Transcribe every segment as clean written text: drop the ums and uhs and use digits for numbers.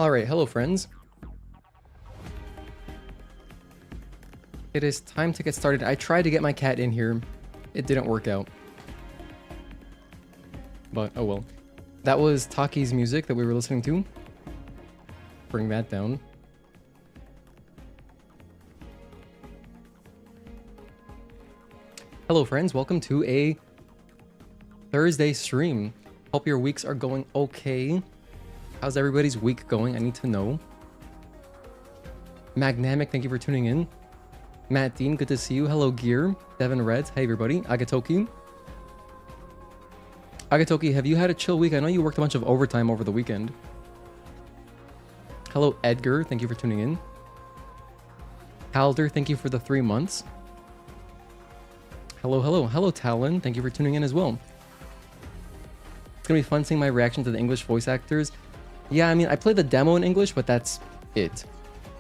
Alright, hello friends. It is time to get started. I tried to get my cat in here. It didn't work out. But, oh well. That was Taki's music that we were listening to. Bring that down. Hello friends, welcome to a Thursday stream. Hope your weeks are going okay. How's everybody's week going? I need to know. Magnamic, thank you for tuning in. Matt Dean, good to see you. Hello, Gear. Devin Reds, hey everybody. Agatoki. Agatoki, have you had a chill week? I know you worked a bunch of overtime over the weekend. Hello, Edgar. Thank you for tuning in. Halder, thank you for the 3 months. Hello, hello. Hello, Talon. Thank you for tuning in as well. It's going to be fun seeing my reaction to the English voice actors. Yeah, I mean, I played the demo in English, but that's it.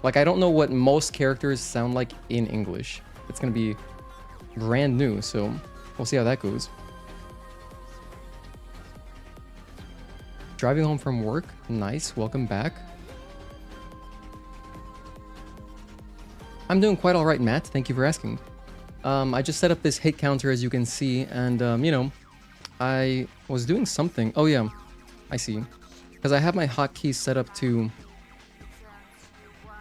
Like, I don't know what most characters sound like in English. It's going to be brand new, so we'll see how that goes. Driving home from work. Nice. Welcome back. I'm doing quite all right, Matt. Thank you for asking. I just set up this hit counter, as you can see, and, you know, I was doing something. Oh, yeah. I see. Because I have my hotkeys set up to...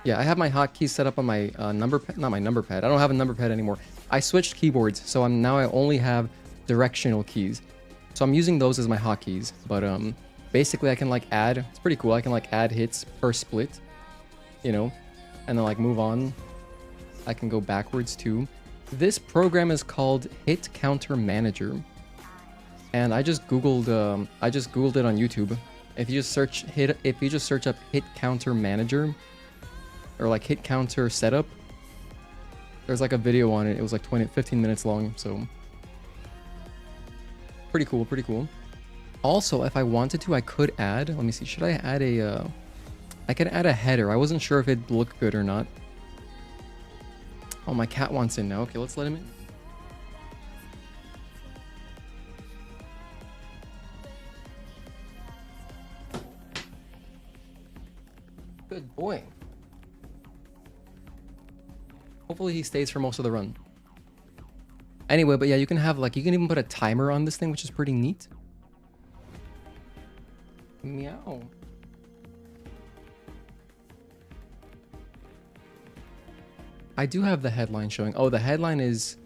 Yeah, I have my hotkeys set up on my number pad. Not my number pad. I don't have a number pad anymore. I switched keyboards, so now I only have directional keys. So I'm using those as my hotkeys. But basically I can like add... It's pretty cool. I can like add hits per split, you know, and then like move on. I can go backwards too. This program is called Hit Counter Manager. And I just googled it on YouTube. If you just search up Hit Counter Manager or like Hit Counter Setup, there's like a video on it. It was like 15 minutes long, so pretty cool, pretty cool. Also, if I wanted to, I could add, let me see, should I add a I could add a header. I wasn't sure if it'd look good or not. Oh, my cat wants in now. Okay, let's let him in. Good boy. Hopefully he stays for most of the run. Anyway, but yeah, you can have like, you can even put a timer on this thing, which is pretty neat. Meow. I do have the headline showing. Oh, the headline is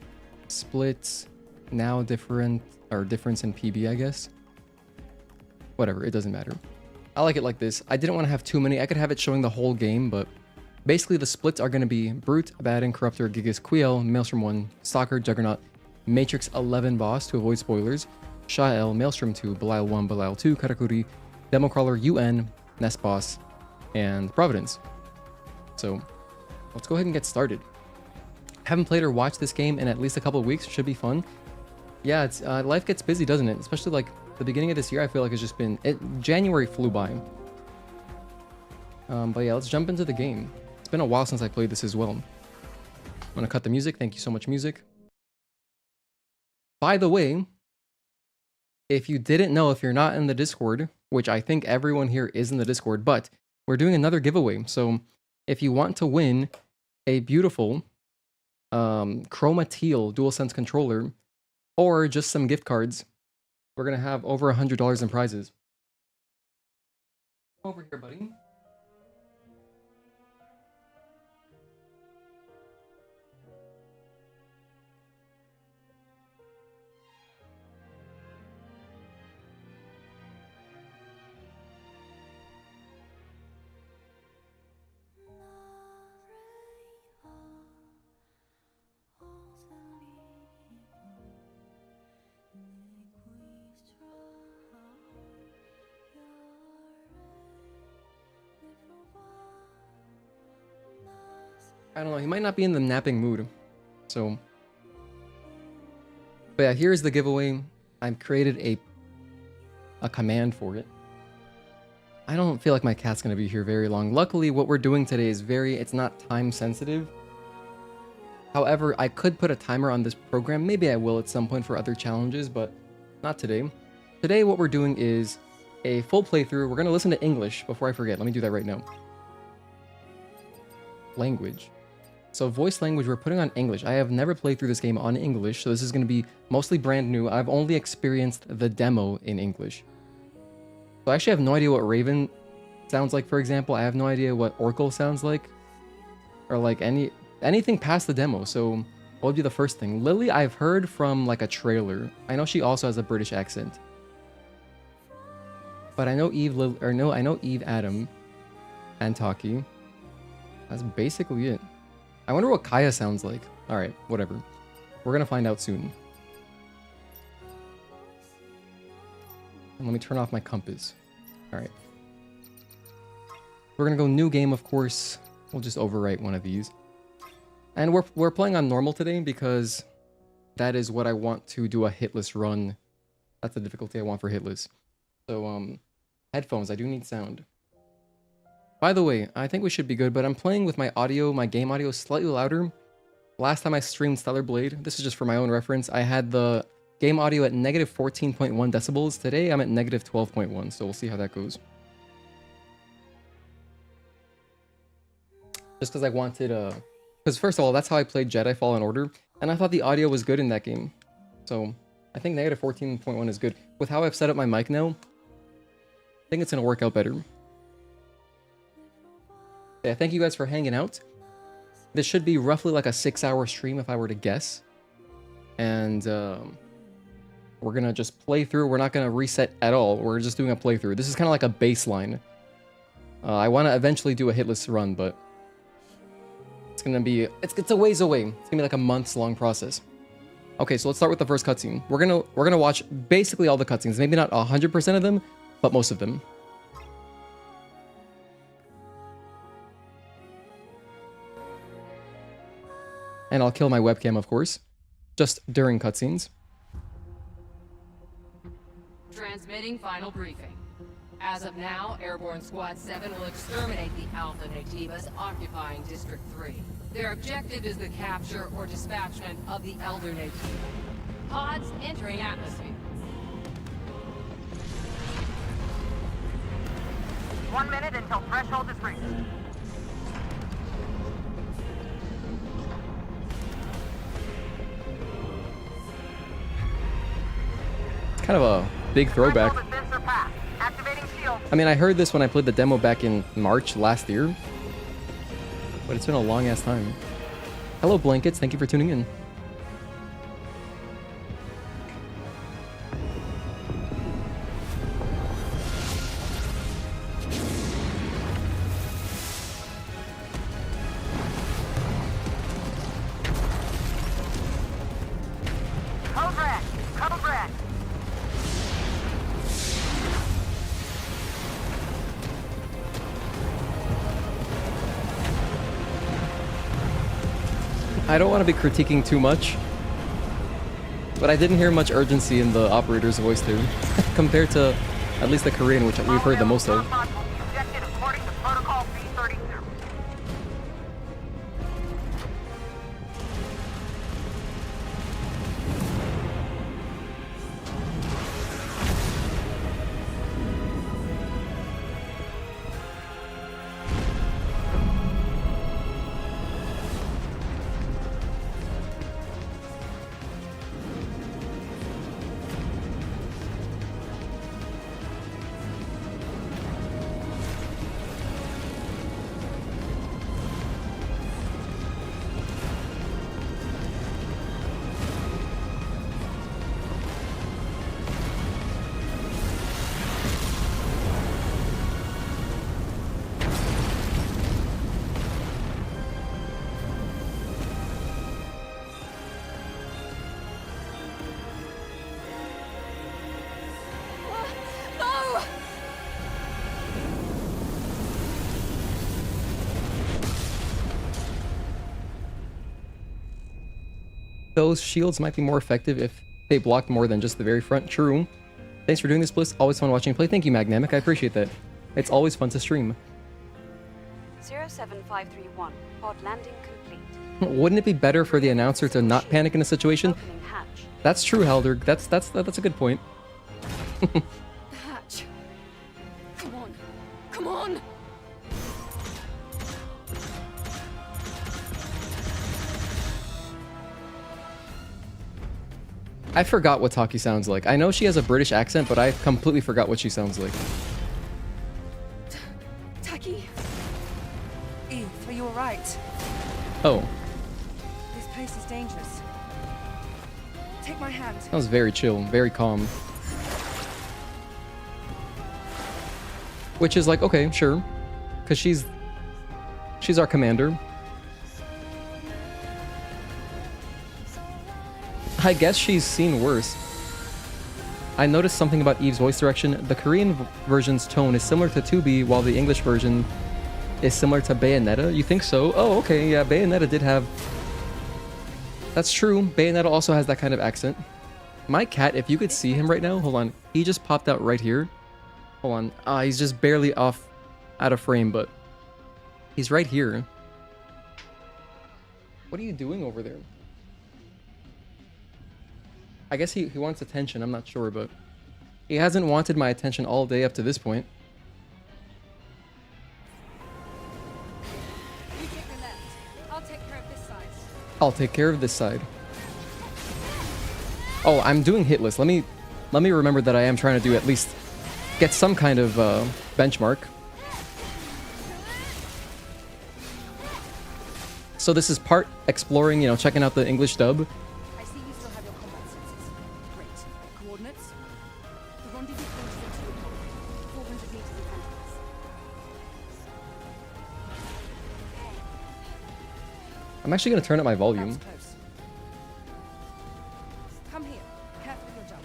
splits now different, or difference in PB, I guess. Whatever, it doesn't matter. I like it like this. I didn't want to have too many. I could have it showing the whole game, but basically the splits are going to be Brute, Abaddon, Corruptor, Gigas, Quiel, Maelstrom 1, Stalker, Juggernaut, Matrix 11 boss to avoid spoilers, Sha'el, Maelstrom 2, Belial 1, Belial 2, Katakuri, Democrawler, UN, Nest Boss, and Providence. So let's go ahead and get started. Haven't played or watched this game in at least a couple of weeks. Should be fun. Yeah, it's life gets busy, doesn't it? Especially like the beginning of this year, I feel like it's just been... January flew by. But yeah, let's jump into the game. It's been a while since I played this as well. I'm gonna cut the music. Thank you so much, music. By the way, if you didn't know, if you're not in the Discord, which I think everyone here is in the Discord, but we're doing another giveaway. So if you want to win a beautiful Chroma Teal DualSense controller or just some gift cards, we're going to have over $100 in prizes. Over here, buddy. I don't know, he might not be in the napping mood, so... But yeah, here's the giveaway. I've created a command for it. I don't feel like my cat's gonna be here very long. Luckily, what we're doing today is it's not time sensitive. However, I could put a timer on this program. Maybe I will at some point for other challenges, but not today. Today, what we're doing is a full playthrough. We're gonna listen to English before I forget. Let me do that right now. Language. So voice language, we're putting on English. I have never played through this game on English, so this is gonna be mostly brand new. I've only experienced the demo in English. So I actually have no idea what Raven sounds like, for example. I have no idea what Oracle sounds like. Or like anything past the demo. So what would be the first thing? Lily, I've heard from like a trailer. I know she also has a British accent. But I know I know Eve Adam and Taki. That's basically it. I wonder what Kaya sounds like. Alright, whatever. We're gonna find out soon. And let me turn off my compass. Alright. We're gonna go new game, of course. We'll just overwrite one of these. And we're playing on normal today because that is what I want to do a hitless run. That's the difficulty I want for hitless. So, headphones, I do need sound. By the way, I think we should be good, but I'm playing with my audio, my game audio slightly louder. Last time I streamed Stellar Blade, this is just for my own reference, I had the game audio at negative 14.1 decibels. Today I'm at negative 12.1, so we'll see how that goes. Just because I wanted, because first of all, that's how I played Jedi Fallen Order, and I thought the audio was good in that game. So, I think negative 14.1 is good. With how I've set up my mic now, I think it's going to work out better. Yeah, thank you guys for hanging out. This should be roughly like a 6-hour stream if I were to guess. And we're going to just play through. We're not going to reset at all. We're just doing a playthrough. This is kind of like a baseline. I want to eventually do a hitless run, but it's going to be... It's a ways away. It's going to be like a months-long process. Okay, so let's start with the first cutscene. We're gonna watch basically all the cutscenes. Maybe not 100% of them, but most of them. And I'll kill my webcam, of course, just during cutscenes. Transmitting final briefing. As of now, Airborne Squad 7 will exterminate the Alpha Nativas occupying District 3. Their objective is the capture or dispatchment of the Elder Nativa. Pods entering atmosphere. 1 minute until threshold is reached. Kind of a big throwback. Threshold has been surpassed. Activating shield. I mean, I heard this when I played the demo back in March last year. But it's been a long ass time. Hello, Blankets. Thank you for tuning in. Code red. Code red. I don't want to be critiquing too much, but I didn't hear much urgency in the operator's voice there, compared to at least the Korean, which we've heard the most of. Pods will be ejected according to Protocol B32. No! Those shields might be more effective if they blocked more than just the very front. True. Thanks for doing this, Bliss. Always fun watching you play. Thank you, Magnamic. I appreciate that. It's always fun to stream. 07531. Pod landing complete. Wouldn't it be better for the announcer to not panic in a situation? Opening hatch. That's true, Halder. That's a good point. The hatch. Come on! I forgot what Taki sounds like. I know she has a British accent, but I completely forgot what she sounds like. Taki? Eve, are you alright? Oh, This place is dangerous. Take my hand. that was very chill, very calm. Which is like, okay, sure. Because she's our commander. I guess she's seen worse. I noticed something about Eve's voice direction. The Korean version's tone is similar to 2B, while the English version is similar to Bayonetta. You think so? Oh, okay, yeah, Bayonetta did have... That's true. Bayonetta also has that kind of accent. My cat, if you could see him right now, hold on. He just popped out right here. Hold on. He's just barely out of frame, but he's right here. What are you doing over there? I guess he wants attention, I'm not sure, but he hasn't wanted my attention all day up to this point. You take the left. I'll take care of this side. I'll take care of this side. Oh, I'm doing hitless. Let me remember that I am trying to do at least get some kind of benchmark. So this is part exploring, you know, checking out the English dub. I see you still have your combat senses. Great. Coordinates? The rendezvous point is in 400 meters in front of us. I'm actually going to turn up my volume. That's close. Come here. Careful with your jump.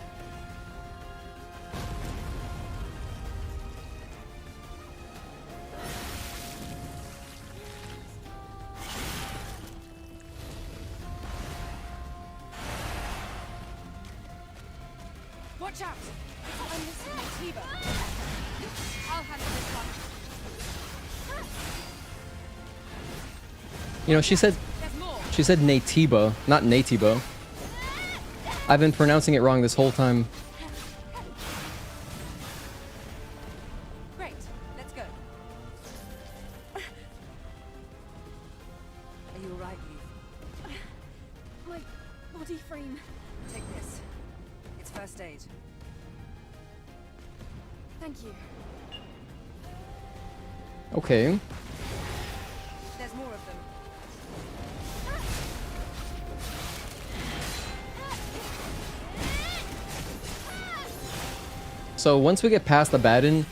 Watch out! I'm missing Natiba. I'll handle this one. You know, she said There's more. Natiba, not Natiba. I've been pronouncing it wrong this whole time. Great. Let's go. Are you alright, Eve? My body frame. Take this. It's first aid. Thank you. Okay. There's more of them. So once we get past the Baden,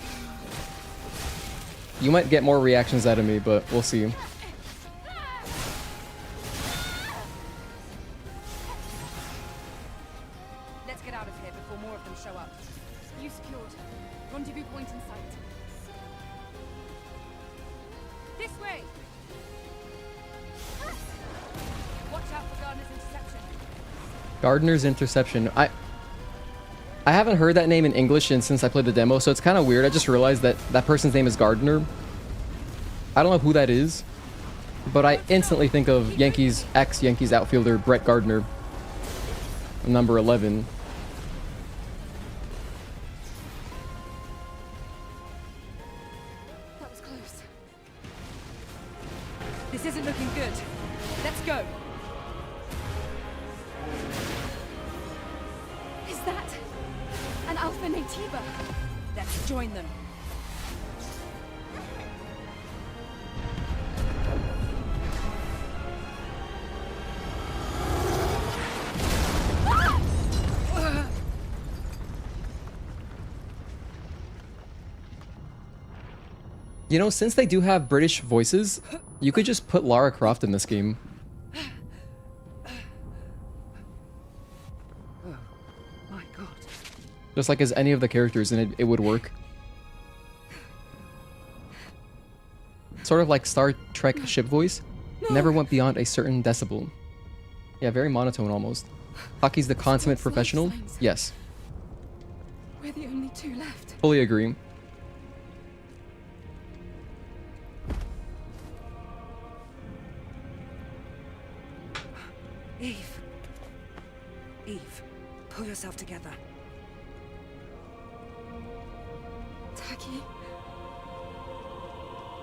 you might get more reactions out of me, but we'll see. Let's get out of here before more of them show up. You secured. Rendezvous point in sight. This way! Watch out for Gardner's interception. Gardner's interception. I haven't heard that name in English since I played the demo, so it's kind of weird. I just realized that that person's name is Gardner. I don't know who that is, but I instantly think of ex-Yankees outfielder Brett Gardner, number 11. That was close. This isn't looking good. Let's go. Is that an Alpha Natiba? Let's join them. You know, since they do have British voices, you could just put Lara Croft in this game. My God. Just like as any of the characters, and it would work. Sort of like Star Trek ship voice. Never went beyond a certain decibel. Yeah, very monotone almost. Taki's the consummate professional. Yes, We're the only two left. fully agree. Eve. Eve, pull yourself together. Taki,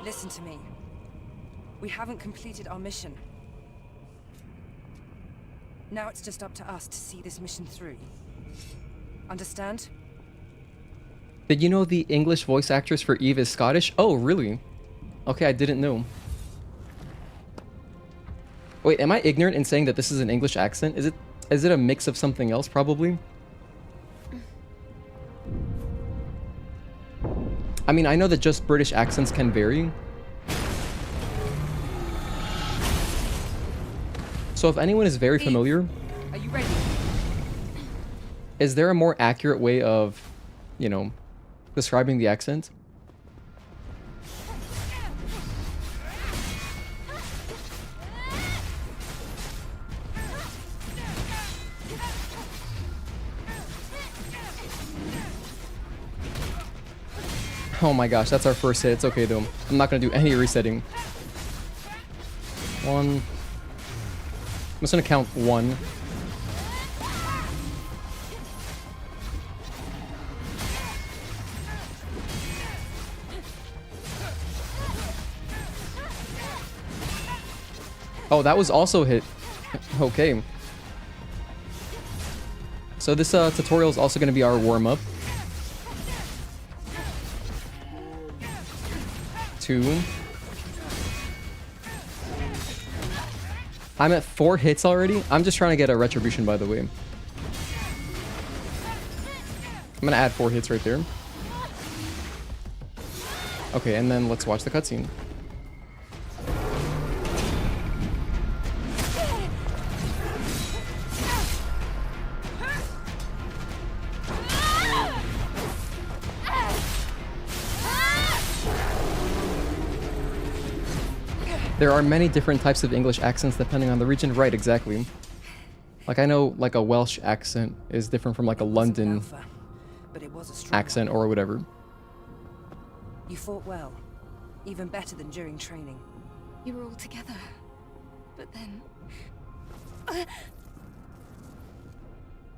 Listen to me. We haven't completed our mission. Now it's just up to us to see this mission through. Understand? Did you know the English voice actress for Eve is Scottish? Oh, really? Okay, I didn't know. Wait, am I ignorant in saying that this is an English accent? Is it a mix of something else, probably? I mean, I know that just British accents can vary. So if anyone is very familiar, Are you ready? is there a more accurate way of, you know, describing the accent? Oh my gosh, that's our first hit. It's okay though. I'm not gonna do any resetting. One. I'm just gonna count one. Oh, that was also hit. Okay. So this tutorial is also going to be our warm-up. 2. I'm at 4 hits already. I'm just trying to get a retribution, by the way. I'm going to add 4 hits right there. Okay, and then let's watch the cutscene. There are many different types of English accents depending on the region. Right, exactly. Like I know like a Welsh accent is different from like a London Alpha, but it was a strong accent one. or whatever. You fought well. Even better than during training. You were all together. But then...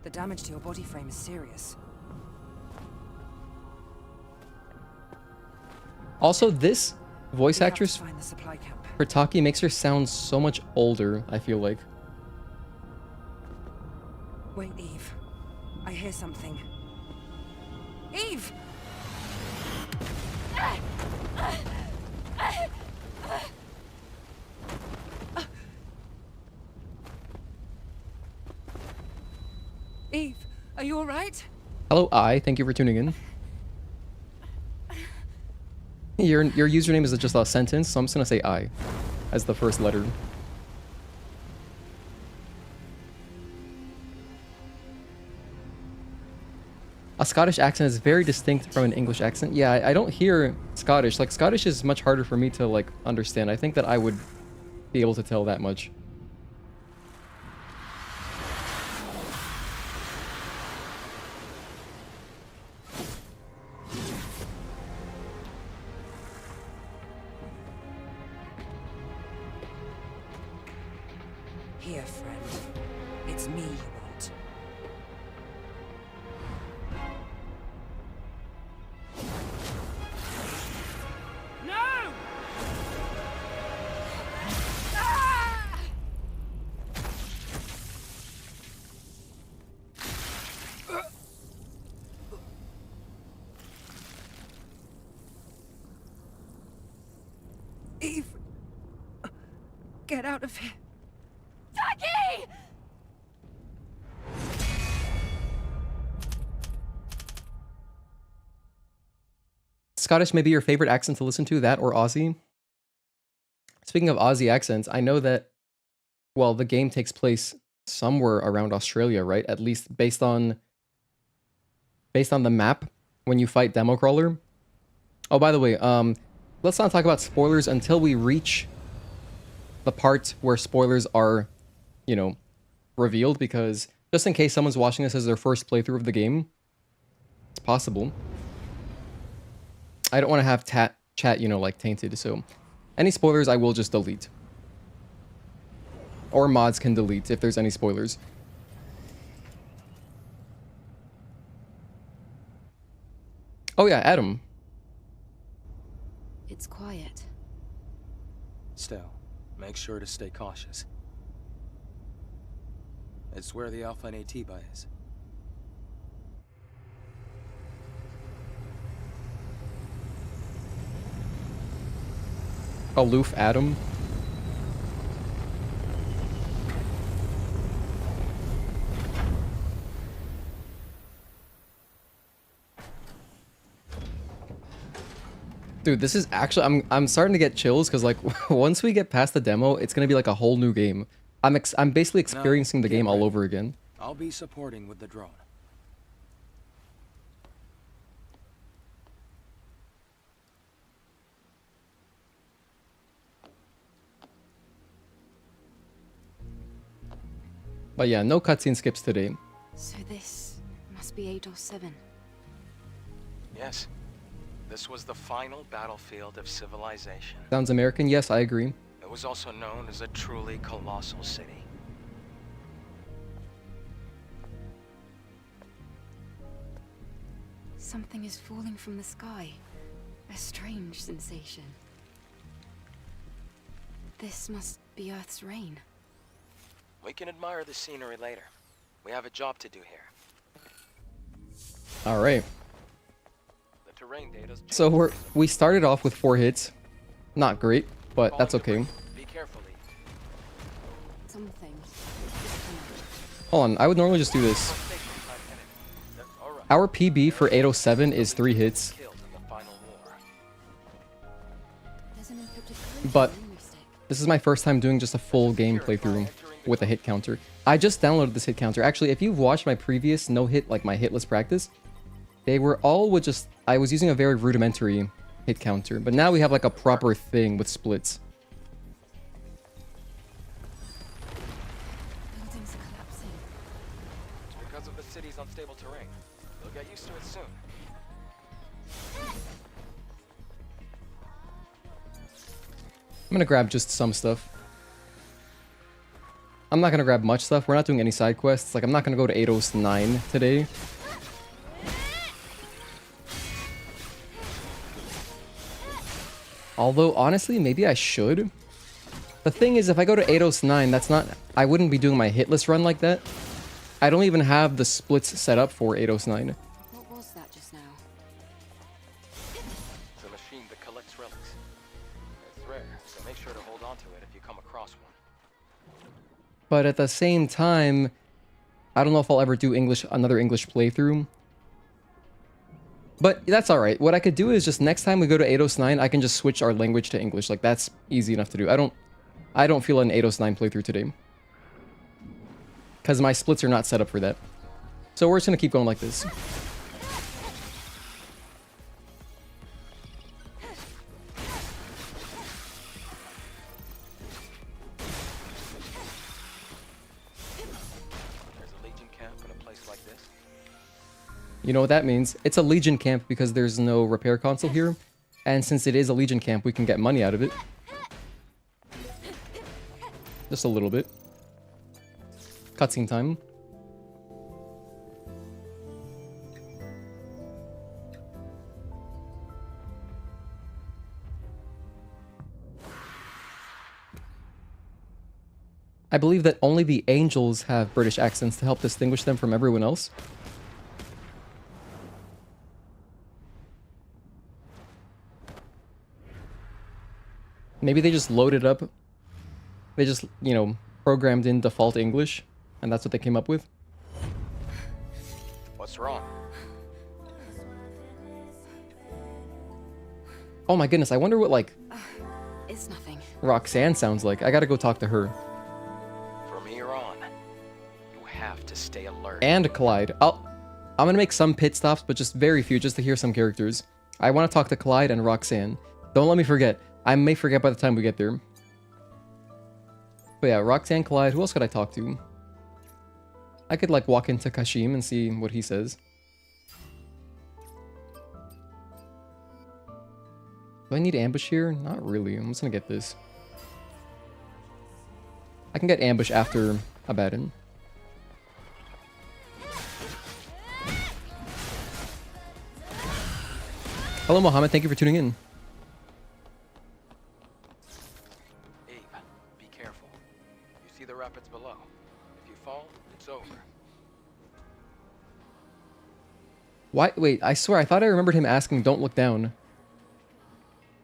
The damage to your body frame is serious. Also, this voice We have to actress find the supply camp. for Taki makes her sound so much older, I feel like. Wait, Eve. I hear something. Eve! Eve, are you alright? Hello, I. Thank you for tuning in. Your username is just a sentence, so I'm just gonna say I as the first letter. A Scottish accent is very distinct from an English accent. Yeah, I don't hear Scottish. Like, Scottish is much harder for me to, like, understand. I think that I would be able to tell that much. Here, friend. It's me you want. No! Eve! Get out of here. Taki! Scottish may be your favorite accent to listen to, that or Aussie. Speaking of Aussie accents, I know that, well, the game takes place somewhere around Australia, right? At least based on the map when you fight Democrawler. Oh, by the way, let's not talk about spoilers until we reach the part where spoilers are, you know, revealed, because just in case someone's watching this as their first playthrough of the game, it's possible. I don't want to have chat, you know, like tainted, so any spoilers I will just delete. Or mods can delete if there's any spoilers. Oh yeah, Adam. It's quiet. Still, make sure to stay cautious. It's where the Alpha Natiba is. Aloof Adam. Dude, this is actually I'm starting to get chills because like once we get past the demo, it's gonna be like a whole new game. I'm basically experiencing the get game all ready. over again. I'll be supporting with the drone. But yeah, no cutscene skips today. So this must be Eidos 7. Yes. This was the final battlefield of civilization. Sounds American. Yes, I agree. It was also known as a truly colossal city. Something is falling from the sky. A strange sensation. This must be Earth's rain. We can admire the scenery later. We have a job to do here. All right. The terrain data's changed. So we started off with 4 hits. Not great, but that's okay. Be careful. Something. Hold on, I would normally just do this. Our PB for 807 is 3 hits, Killed in the final war. There's an encrypted code but in the memory stick. this is my first time doing just a full game playthrough with a hit counter. I just downloaded this hit counter. Actually, if you've watched my previous no hit, like my hitless practice, they were all with just, I was using a very rudimentary hit counter, but now we have like a proper thing with splits. Buildings are collapsing. It's because of the city's unstable terrain. You'll get used to it soon. I'm gonna grab just some stuff. I'm not gonna grab much stuff. We're not doing any side quests. Like, I'm not gonna go to Eidos 9 today. Although, honestly, maybe I should. The thing is, if I go to Eidos 9, that's not... I wouldn't be doing my hitless run like that. I don't even have the splits set up for Eidos 9. What was that just now? It's a machine that collects relics. It's rare, so make sure to hold on to it if you come across one. But at the same time, I don't know if I'll ever do another English playthrough. But that's alright. What I could do is just next time we go to Eidos 9, I can just switch our language to English. Like, that's easy enough to do. I don't feel an Eidos 9 playthrough today. Because my splits are not set up for that. So we're just going to keep going like this. There's a Legion camp in a place like this. You know what that means? It's a Legion camp because there's no repair console here. And since it is a Legion camp, we can get money out of it. Just a little bit. Cutscene time. I believe that only the angels have British accents to help distinguish them from everyone else. Maybe they just loaded up. They just, you know, programmed in default English, and that's what they came up with. What's wrong? Oh my goodness, I wonder what, like, It's nothing. Roxanne sounds like. I gotta go talk to her. From here on, you have to stay alert. And Clyde. I'm gonna make some pit stops, but just very few, just to hear some characters. I want to talk to Clyde and Roxanne. Don't let me forget. I may forget by the time we get there. But yeah, Roxanne, Clyde. Who else could I talk to? I could, like, walk into Kashim and see what he says. Do I need ambush here? Not really. I'm just gonna get this. I can get ambush after Abaddon. Hello, Mohammed. Thank you for tuning in. rapids below. If you fall, it's over. Why? Wait, I swear, I thought I remembered him asking, don't look down.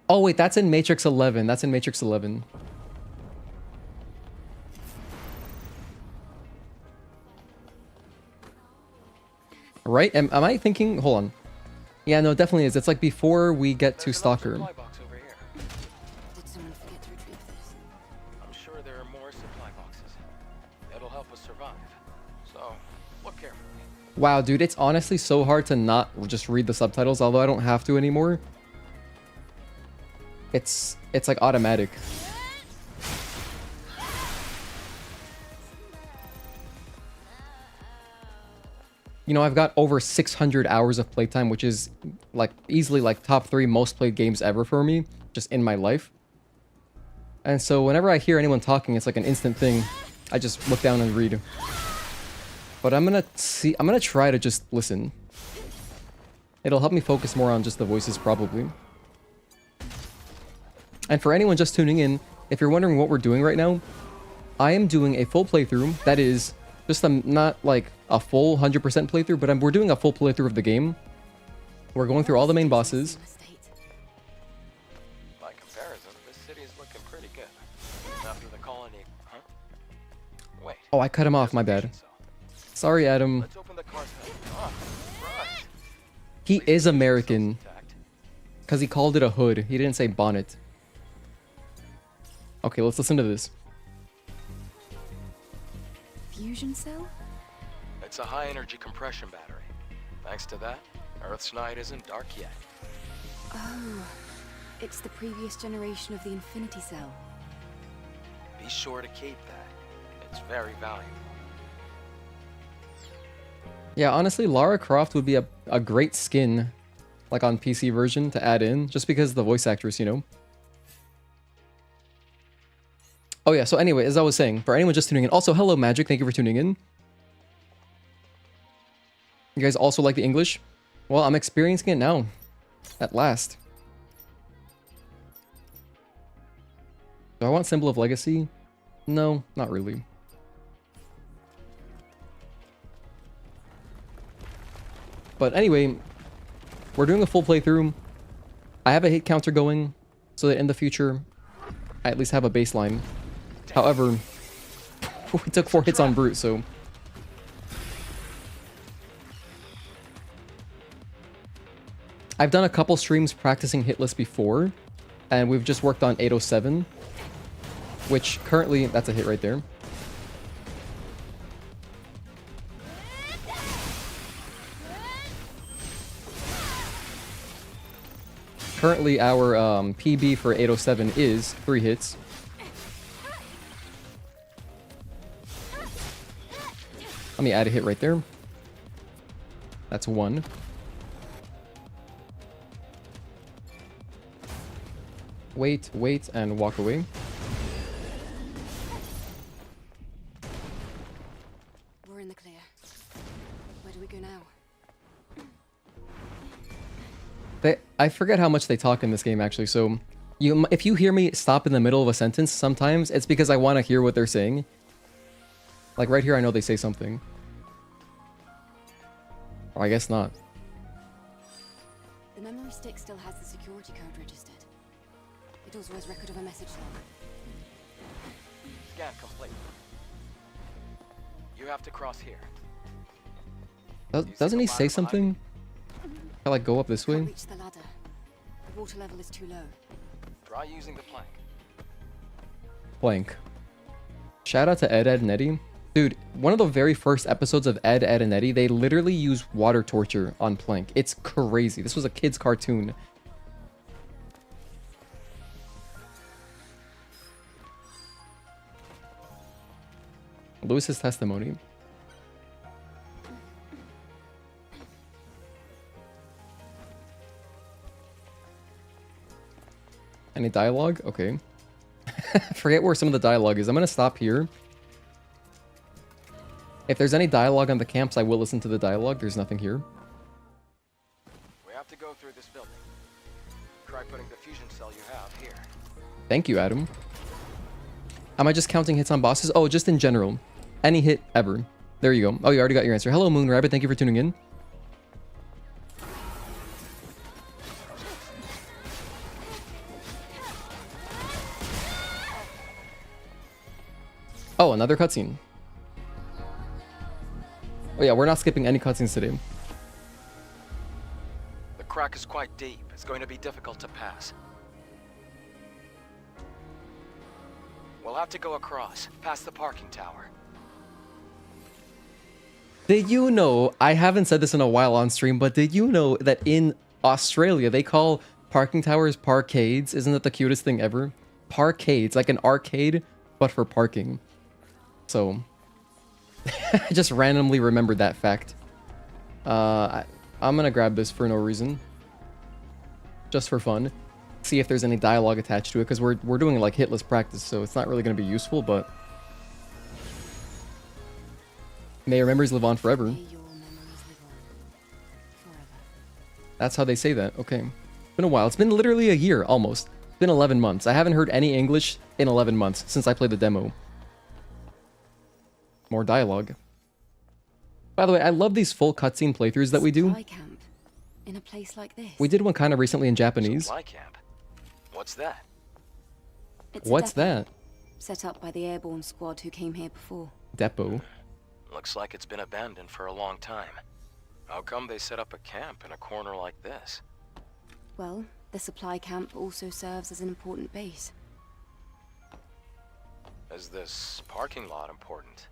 Oh, wait, that's in Matrix 11. That's in Matrix 11. Right? Am I thinking? Hold on. Yeah, no, it definitely is. It's like before we get to There's Stalker. another supply box over here. Did someone forget to retrieve this? I'm sure there are more supply boxes. It'll help us survive. So, look carefully. Wow, dude, it's honestly so hard to not just read the subtitles, although I don't have to anymore. It's like automatic. You know, I've got over 600 hours of playtime, which is like easily like top 3 most played games ever for me, just in my life. And so whenever I hear anyone talking, it's like an instant thing. I just look down and read. But I'm gonna try to just listen. It'll help me focus more on just the voices probably. And for anyone just tuning in, if you're wondering what we're doing right now, I am doing a full playthrough. That is just not like a full 100% playthrough, but we're doing a full playthrough of the game. We're going through all the main bosses. By comparison, this city is looking pretty good. After the colony, huh? Wait. Oh, I cut him off, my bad. Sorry, Adam. Let's open the car's hood. Oh, surprise. He is American, Intact. because he called it a hood. He didn't say bonnet. Okay, let's listen to this. Fusion cell? It's a high-energy compression battery. Thanks to that, Earth's night isn't dark yet. Oh, it's the previous generation of the Infinity Cell. Be sure to keep that. It's very valuable. Yeah, honestly, Lara Croft would be a great skin, like on PC version, to add in, just because of the voice actress, you know? Oh yeah, so anyway, as I was saying, for anyone just tuning in, also, hello Magic, thank you for tuning in. You guys also like the English? Well, I'm experiencing it now, at last. Do I want Symbol of Legacy? No, not really. But anyway, we're doing a full playthrough. I have a hit counter going, so that in the future, I at least have a baseline. However, we took 4 hits on Brute, so... I've done a couple streams practicing hit lists before, and we've just worked on 807, which currently, that's a hit right there. Currently, our PB for 807 is 3 hits. Let me add a hit right there. That's 1. Wait, wait, and walk away. We're in the clear. Where do we go now? I forget how much they talk in this game, actually, so... if you hear me stop in the middle of a sentence, sometimes it's because I want to hear what they're saying. Like right here, I know they say something. Or I guess not. The memory stick still has the security code registered. It also has record of a message log. Scan complete. You have to cross here. Doesn't he say something? I like go up this way? Can't reach the ladder. The water level is too low. Try using the plank. Plank. Shout out to Ed, Ed, and Eddie. Dude, one of the very first episodes of Ed, Ed, and Eddie, they literally use water torture on Plank. It's crazy. This was a kid's cartoon. Lewis's testimony. Any dialogue? Okay. Forget where some of the dialogue is. I'm gonna stop here. If there's any dialogue on the camps, I will listen to the dialogue. There's nothing here. We have to go through this building. Try putting the fusion cell you have here. Thank you, Adam. Am I just counting hits on bosses? Oh, just in general. Any hit ever. There you go. Oh, you already got your answer. Hello, Moon Rabbit. Thank you for tuning in. Oh, another cutscene. Oh yeah, we're not skipping any cutscenes today. The crack is quite deep. It's going to be difficult to pass. We'll have to go across, past the parking tower. Did you know, I haven't said this in a while on stream, but did you know that in Australia, they call parking towers parkades? Isn't that the cutest thing ever? Parkades, like an arcade, but for parking. So, I just randomly remembered that fact. I'm gonna grab this for no reason. Just for fun. See if there's any dialogue attached to it, because we're doing like hitless practice, so it's not really gonna be useful, but... May your memories live on forever. May your memories live on forever. That's how they say that. Okay. It's been a while. It's been literally a year, almost. It's been 11 months. I haven't heard any English in 11 months since I played the demo. More dialogue. By the way, I love these full cutscene playthroughs that we do. Supply camp in a place like this. We did one kind of recently in Japanese. Supply camp. What's that? It's a What's depot that? set up by the airborne squad who came here before. Depot. Looks like it's been abandoned for a long time. How come they set up a camp in a corner like this? Well, the supply camp also serves as an important base. Is this parking lot important?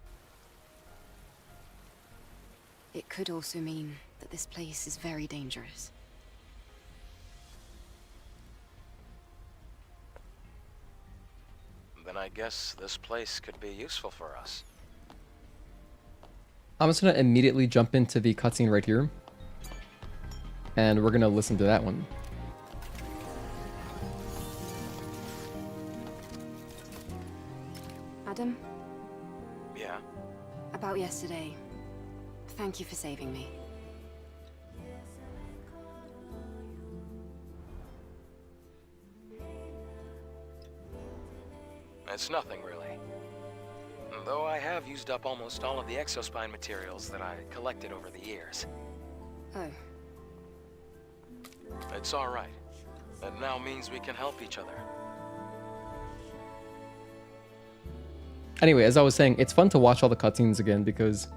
It could also mean that this place is very dangerous. Then I guess this place could be useful for us. I'm just gonna immediately jump into the cutscene right here. And we're gonna listen to that one. Adam, Yeah? about yesterday. Thank you for saving me. It's nothing, really. Though I have used up almost all of the exospine materials that I collected over the years. Oh, It's alright. That now means we can help each other. Anyway, as I was saying, it's fun to watch all the cutscenes again because,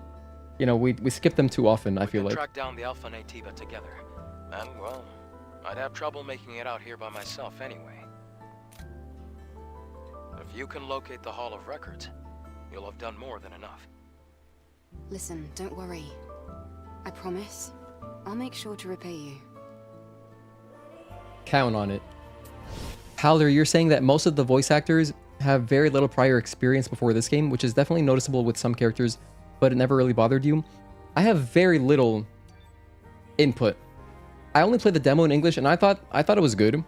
you know, we skip them too often, I feel We like. can track down the Alpha Nativa together. And, well, I'd have trouble making it out here by myself anyway. If you can locate the Hall of Records, you'll have done more than enough. listen, don't worry. I promise, I'll make sure to repay you. Count on it. Howler, you're saying that most of the voice actors have very little prior experience before this game, which is definitely noticeable with some characters, but it never really bothered you. I have very little input. I only played the demo in English, and I thought it was good.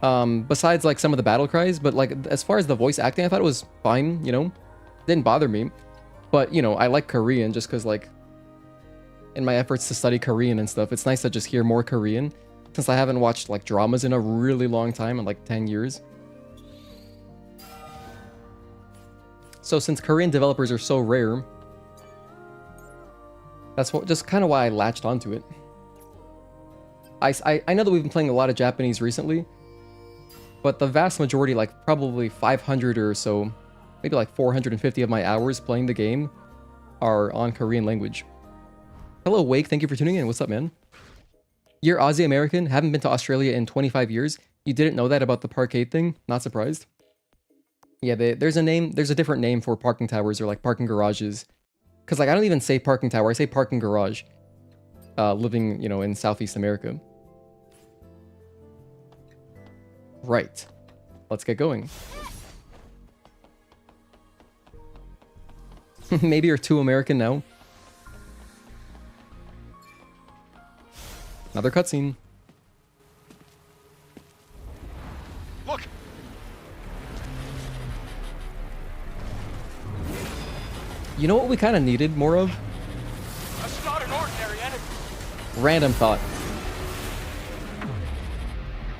Besides like some of the battle cries, but like as far as the voice acting, I thought it was fine. You know, didn't bother me. But you know, I like Korean just because like in my efforts to study Korean and stuff, it's nice to just hear more Korean. Since I haven't watched like dramas in a really long time, in like 10 years. So since Korean developers are so rare, that's what just kind of why I latched onto it. I know that we've been playing a lot of Japanese recently, but the vast majority, like probably 500 or so, maybe like 450 of my hours playing the game are on Korean language. Hello, Wake. Thank you for tuning in. What's up, man? You're Aussie American, haven't been to Australia in 25 years. You didn't know that about the parkade thing? Not surprised. Yeah, there's a different name for parking towers or like parking garages. Cause like I don't even say parking tower, I say parking garage. Living, you know, in Southeast America. Right. Let's get going. Maybe you're too American now. Another cutscene. Look! You know what we kind of needed more of? That's not an ordinary enemy! Random thought.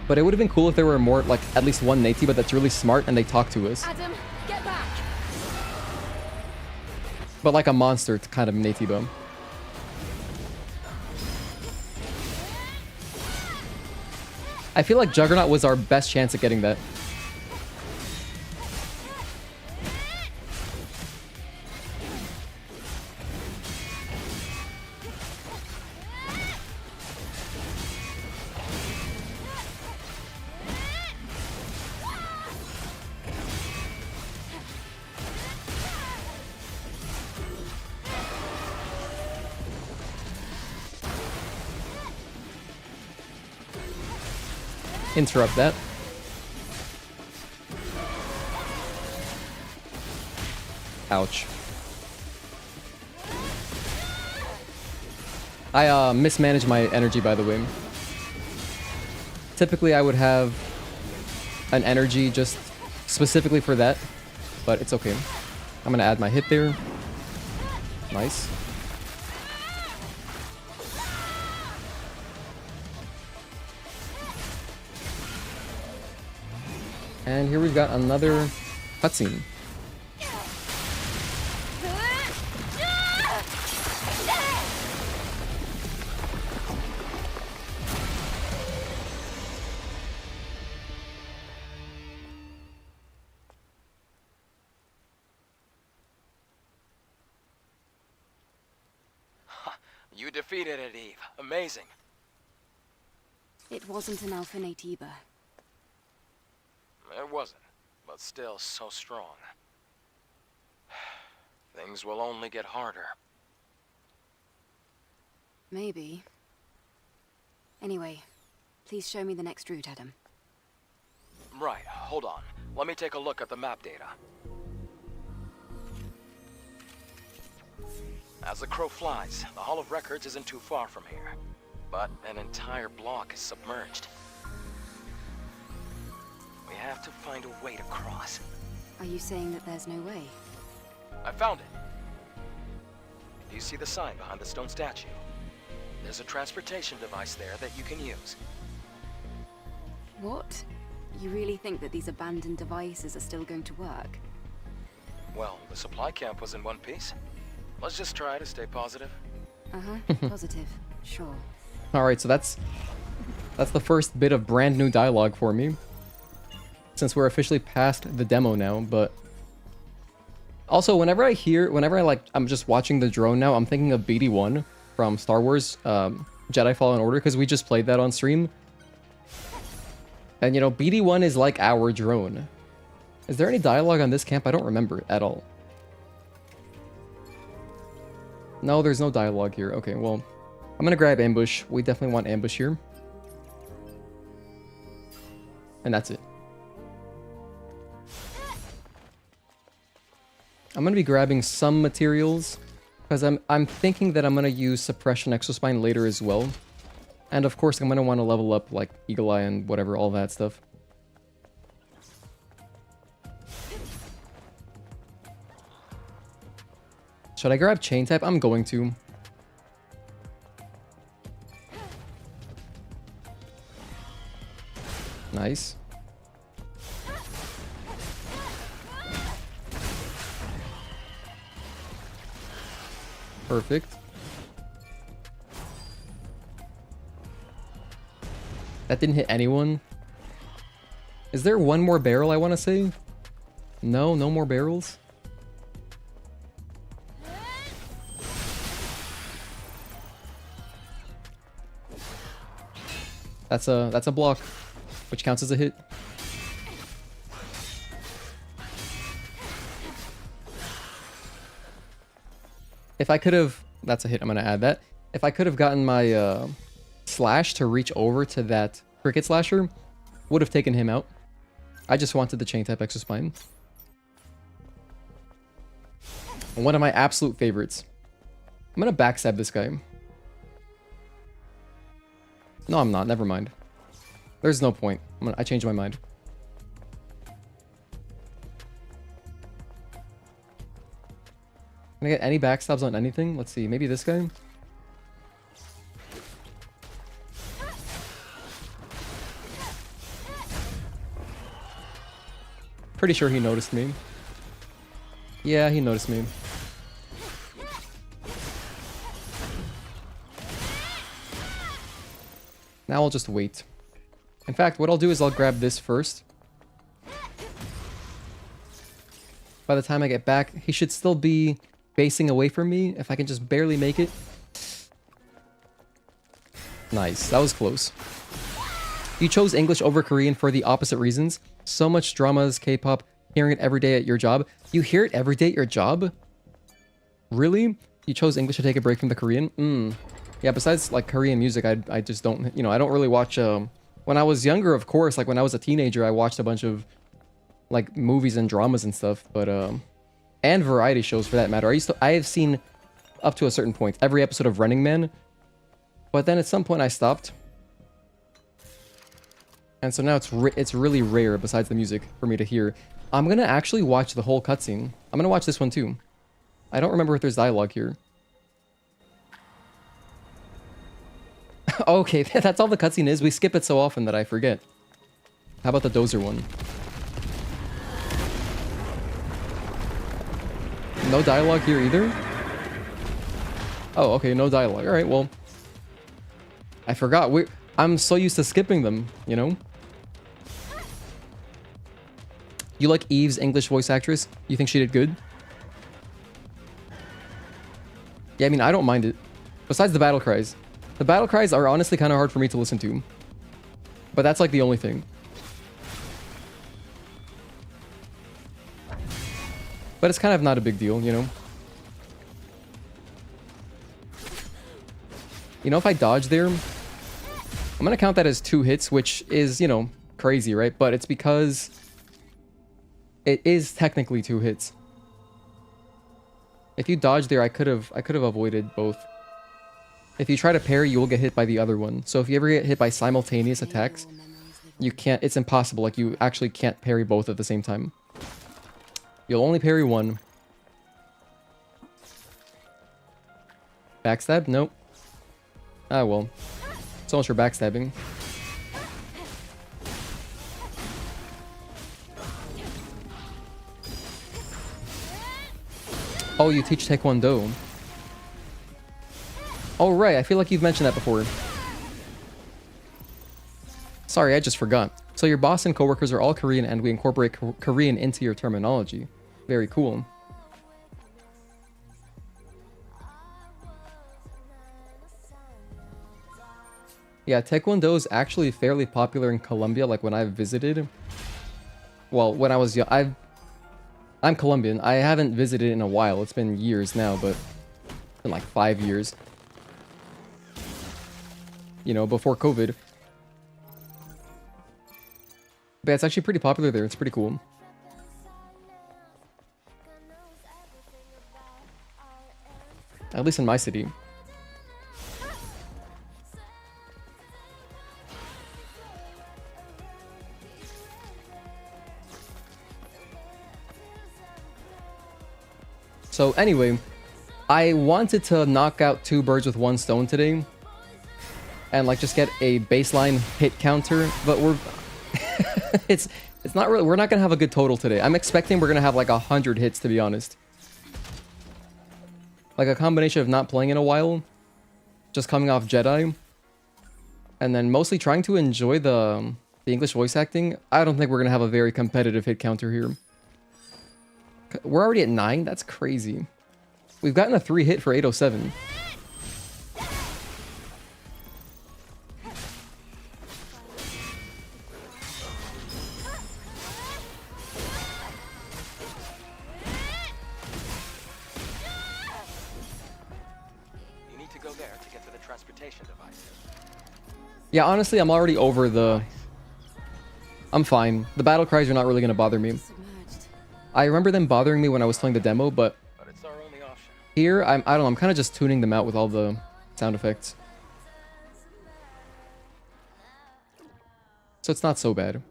But it would have been cool if there were more, like, at least one Nativa that's really smart and they talk to us. Adam, But like a monster kind of Natiba. I feel like Juggernaut was our best chance at getting that. Interrupt that. Ouch. I mismanaged my energy, by the way. Typically I would have an energy just specifically for that, but it's okay. I'm gonna add my hit there. Nice. And here we've got another cutscene. You defeated it, Eve. Amazing. It wasn't an Alpha Natiba. It wasn't, but still so strong. Things will only get harder. Maybe. Anyway, please show me the next route, Adam. Right, hold on. Let me take a look at the map data. As the crow flies, the Hall of Records isn't too far from here. But an entire block is submerged. We have to find a way to cross. Are you saying that there's no way? I found it. Do you see the sign behind the stone statue? There's a transportation device there that you can use. What? You really think that these abandoned devices are still going to work? Well, the supply camp was in one piece. Let's just try to stay positive. Uh-huh, positive. Sure. Alright, so that's the first bit of brand new dialogue for me. Since we're officially past the demo now, but... Also, whenever I'm just watching the drone now, I'm thinking of BD-1 from Star Wars Jedi Fallen Order, because we just played that on stream. And, you know, BD-1 is like our drone. Is there any dialogue on this camp? I don't remember at all. No, there's no dialogue here. Okay, well, I'm gonna grab ambush. We definitely want ambush here. And that's it. I'm gonna be grabbing some materials because I'm thinking that I'm gonna use suppression exospine later as well. And of course I'm gonna want to level up like Eagle Eye and whatever, all that stuff. Should I grab chain type? I'm going to. Nice. Perfect. That didn't hit anyone. Is there one more barrel I want to save? No, no more barrels. That's a block, which counts as a hit. If I could have, that's a hit, I'm gonna add that. If I could have gotten my slash to reach over to that cricket slasher, would have taken him out. I just wanted the chain type exospine. One of my absolute favorites. I'm gonna backstab this guy. No, I'm not. Never mind. There's no point. I changed my mind. Can I get any backstabs on anything? Let's see. Maybe this guy? Pretty sure he noticed me. Yeah, he noticed me. Now I'll just wait. In fact, what I'll do is I'll grab this first. By the time I get back, he should still be facing away from me, if I can just barely make it. Nice, that was close. You chose English over Korean for the opposite reasons. So much dramas, K-pop, hearing it every day at your job. You hear it every day at your job? Really? You chose English to take a break from the Korean? Yeah, besides like Korean music, I just don't, you know, I don't really watch, when I was younger, of course, like when I was a teenager, I watched a bunch of like movies and dramas and stuff, but, and variety shows for that matter. I have seen up to a certain point, every episode of Running Man, but then at some point I stopped. And so now it's really rare, besides the music, for me to hear. I'm gonna actually watch the whole cutscene. I'm gonna watch this one too. I don't remember if there's dialogue here. Okay, that's all the cutscene is. We skip it so often that I forget. How about the Dozer one? No dialogue here either? Oh, okay, no dialogue. Alright, well. I forgot. I'm so used to skipping them, you know? You like Eve's English voice actress? You think she did good? Yeah, I mean, I don't mind it. Besides the battle cries. The battle cries are honestly kind of hard for me to listen to. But that's like the only thing. But it's kind of not a big deal, you know? You know, if I dodge there, I'm gonna count that as 2 hits, which is, you know, crazy, right? But it's because it is technically 2 hits. If you dodge there, I could have avoided both. If you try to parry, you will get hit by the other one. So if you ever get hit by simultaneous attacks, you can't, it's impossible. Like, you actually can't parry both at the same time. You'll only parry one. Backstab? Nope. Ah, well. So much for backstabbing. Oh, you teach Taekwondo. Oh, right. I feel like you've mentioned that before. Sorry, I just forgot. So your boss and coworkers are all Korean and we incorporate Korean into your terminology. Very cool. Yeah, Taekwondo is actually fairly popular in Colombia, like when I've visited. Well, when I was young, I'm Colombian. I haven't visited in a while. It's been years now, but it's been like 5 years. You know, before COVID. But it's actually pretty popular there. It's pretty cool. At least in my city. So anyway, I wanted to knock out 2 birds with 1 stone today. And like just get a baseline hit counter, but we're it's not really, we're not gonna have a good total today. I'm expecting we're gonna have like 100 hits, to be honest. Like a combination of not playing in a while, just coming off Jedi, and then mostly trying to enjoy the English voice acting. I don't think we're gonna have a very competitive hit counter here. We're already at 9? That's crazy. We've gotten a 3 hit for 807. You need to go there to get to the transportation device. Yeah, honestly, I'm already over the... I'm fine. The battle cries are not really going to bother me. I remember them bothering me when I was playing the demo, but it's our only option. Here, I don't know, I'm kind of just tuning them out with all the sound effects. So it's not so bad.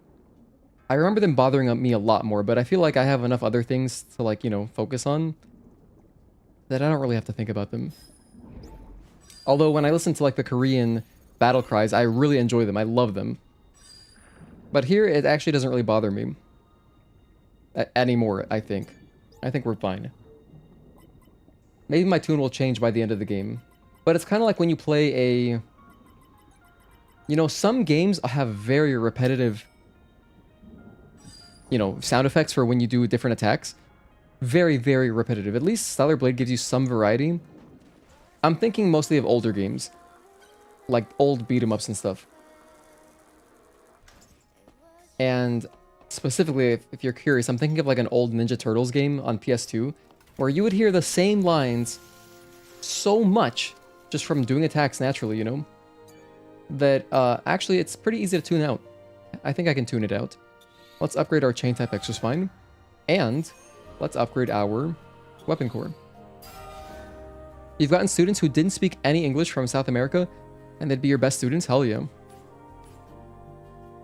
I remember them bothering me a lot more, but I feel like I have enough other things to, like, you know, focus on that I don't really have to think about them. Although when I listen to, like, the Korean battle cries, I really enjoy them. I love them. But here, it actually doesn't really bother me. Anymore, I think. I think we're fine. Maybe my tune will change by the end of the game. But it's kind of like when you play a... You know, some games have very repetitive, you know, sound effects for when you do different attacks. Very, very repetitive. At least Stellar Blade gives you some variety. I'm thinking mostly of older games. Like old beat-em-ups and stuff. And specifically, if you're curious, I'm thinking of like an old Ninja Turtles game on PS2, where you would hear the same lines so much just from doing attacks naturally, you know? That actually it's pretty easy to tune out. I think I can tune it out. Let's upgrade our chain type extra spine. And let's upgrade our weapon core. You've gotten students who didn't speak any English from South America, and they'd be your best students? Hell yeah.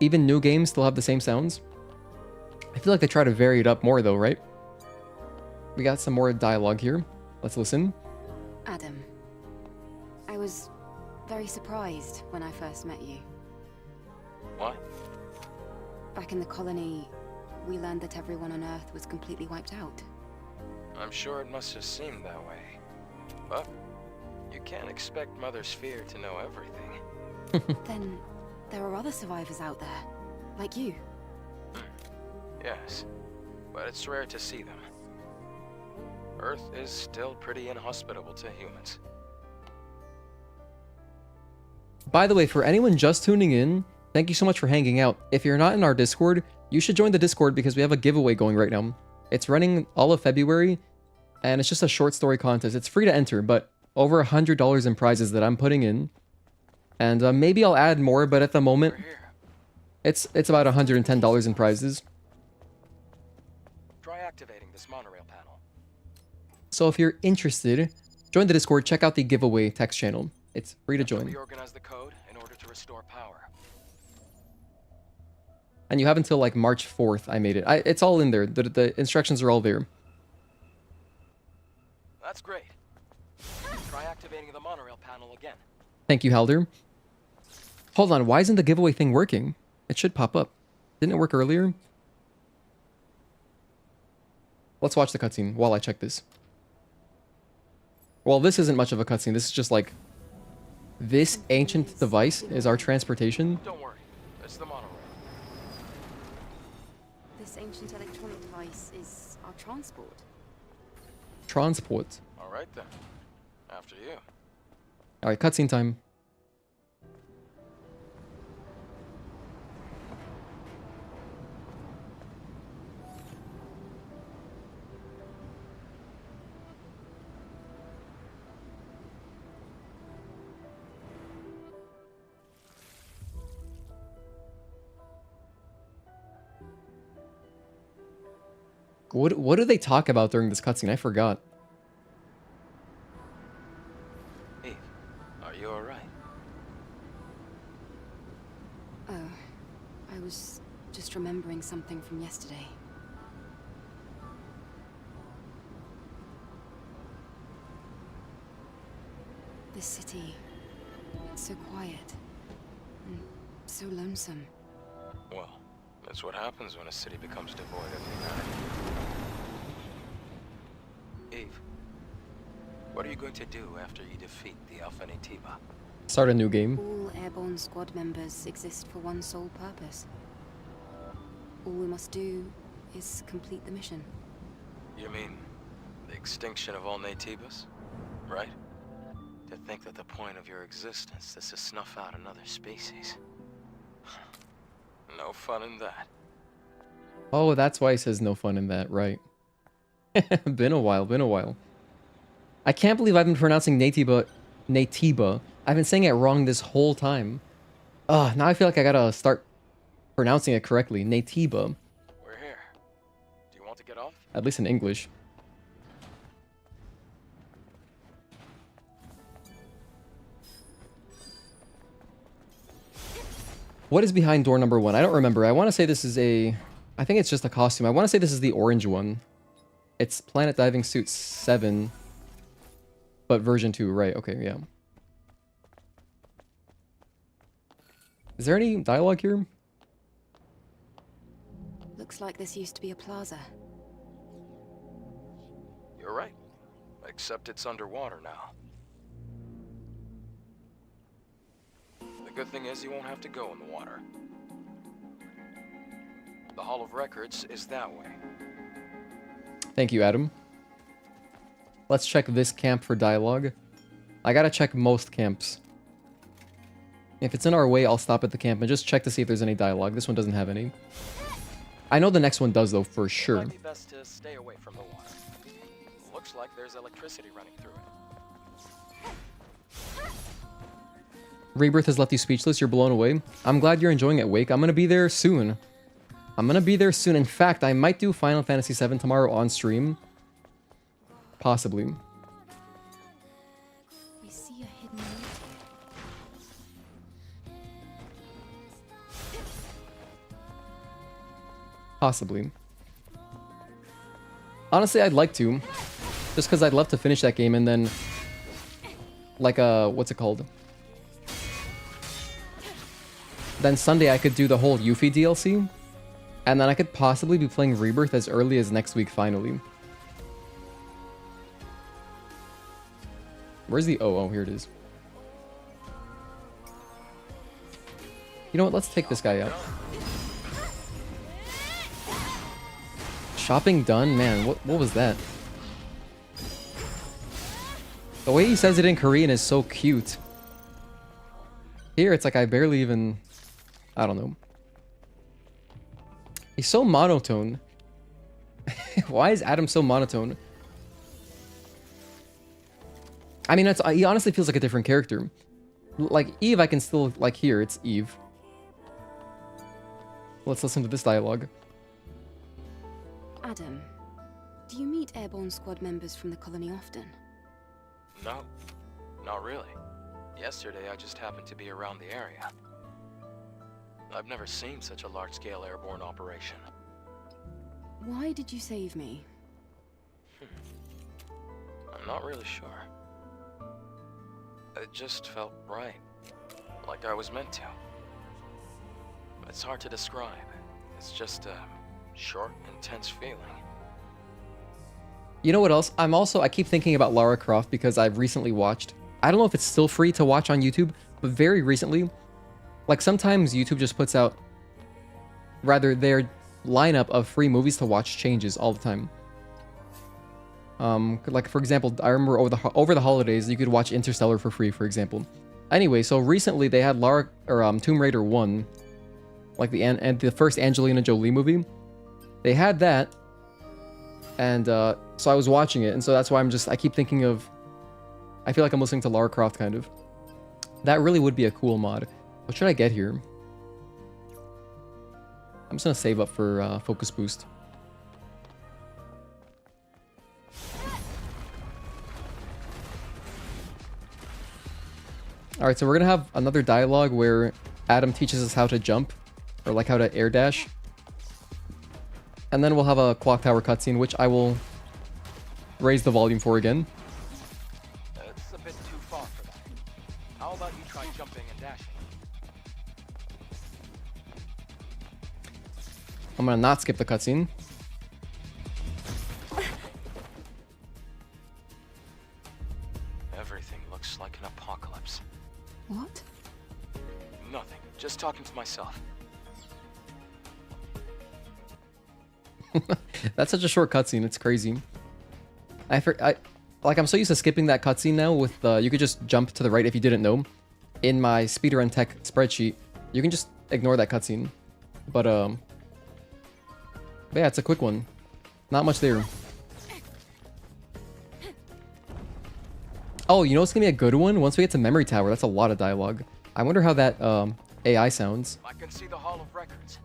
Even new games still have the same sounds. I feel like they try to vary it up more though, right? We got some more dialogue here. Let's listen. Adam, I was very surprised when I first met you. Why? Back in the colony, we learned that everyone on Earth was completely wiped out. I'm sure it must have seemed that way. But you can't expect Mother Sphere to know everything. Then there are other survivors out there, like you. Yes, but it's rare to see them. Earth is still pretty inhospitable to humans. By the way, for anyone just tuning in, thank you so much for hanging out. If you're not in our Discord, you should join the Discord because we have a giveaway going right now. It's running all of February, and it's just a short story contest. It's free to enter, but over $100 in prizes that I'm putting in. And maybe I'll add more, but at the moment, We're here. it's about $110 in prizes. Try activating this monorail panel. So if you're interested, join the Discord, check out the giveaway text channel. It's free to join. Reorganize the code in order to restore power. And you have until like March 4th, I made it. It's all in there. The instructions are all there. That's great. Try activating the monorail panel again. Thank you, Halder. Hold on, why isn't the giveaway thing working? It should pop up. Didn't it work earlier? Let's watch the cutscene while I check this. Well, this isn't much of a cutscene. This is just like... This ancient device is our transportation. Don't worry, it's the monorail. This ancient electronic device is our transport. Transport. All right then. After you. Alright, cutscene time. What do they talk about during this cutscene? I forgot. Eve, are you alright? Oh, I was just remembering something from yesterday. This city, it's so quiet and so lonesome. Well, that's what happens when a city becomes devoid of humanity. Eve, what are you going to do after you defeat the Alpha Naytiba? Start a new game. All airborne squad members exist for one sole purpose. All we must do is complete the mission. You mean the extinction of all Naytibas? Right? To think that the point of your existence is to snuff out another species. No fun in that. Oh, that's why he says no fun in that, right. Been a while. I can't believe I've been pronouncing Naytiba. I've been saying it wrong this whole time. Now I feel like I gotta start pronouncing it correctly. Naytiba. We're here. Do you want to get off? At least in English. What is behind door number 1? I don't remember. I want to say this is I think it's just a costume. I want to say this is the orange one. It's Planet Diving Suit 7. But version 2, right. Okay, yeah. Is there any dialogue here? Looks like this used to be a plaza. You're right. Except it's underwater now. The Good thing is you won't have to go in the water. The Hall of Records is that way. Thank you, Adam. Let's check this camp for dialogue. I gotta check most camps. If it's in our way, I'll stop at the camp and just check to see if there's any dialogue. This one doesn't have any. I know the next one does, though, for sure. Might be best to stay away from the water. Looks like there's electricity running through it. Rebirth has left you speechless. You're blown away. I'm glad you're enjoying it, Wake. I'm gonna be there soon. In fact, I might do Final Fantasy VII tomorrow on stream. Possibly. We see a hidden note. Possibly. Honestly, I'd like to. Just because I'd love to finish that game and then... Like, what's it called? Then Sunday I could do the whole Yuffie DLC. And then I could possibly be playing Rebirth as early as next week, finally. Where's the... Oh, here it is. You know what? Let's take this guy out. Shopping done? Man, what was that? The way he says it in Korean is so cute. Here, it's like I barely even... I don't know. He's so monotone. Why is Adam so monotone? I mean, he honestly feels like a different character. Like, Eve, I can still, like, hear. It's Eve. Let's listen to this dialogue. Adam, do you meet Airborne Squad members from the colony often? No, not really. Yesterday I just happened to be around the area. I've never seen such a large-scale airborne operation. Why did you save me? I'm not really sure. It just felt right. Like I was meant to. It's hard to describe. It's just a short, intense feeling. You know what else? I keep thinking about Lara Croft because I've recently watched... I don't know if it's still free to watch on YouTube, but very recently... Like, sometimes YouTube just puts out... Rather, their lineup of free movies to watch changes all the time. Like, for example, I remember over the holidays, you could watch Interstellar for free, for example. Anyway, so recently they had Tomb Raider 1. Like, the first Angelina Jolie movie. They had that. And, so I was watching it, and so that's why I keep thinking of... I feel like I'm listening to Lara Croft, kind of. That really would be a cool mod. What should I get here? I'm just gonna save up for Focus Boost. Alright, so we're gonna have another dialogue where Adam teaches us how to jump. Or like how to air dash. And then we'll have a clock tower cutscene, which I will raise the volume for again. It's a bit too far for that. How about you try jumping and dashing? I'm gonna not skip the cutscene. Everything looks like an apocalypse. What? Nothing. Just talking to myself. That's such a short cutscene. It's crazy. I'm so used to skipping that cutscene now. With you could just jump to the right if you didn't know. In my speedrun tech spreadsheet, you can just ignore that cutscene. But yeah, it's a quick one. Not much there. Oh, you know what's gonna be a good one? Once we get to Memory Tower, that's a lot of dialogue. I wonder how that AI sounds. I can see the Hall of Records.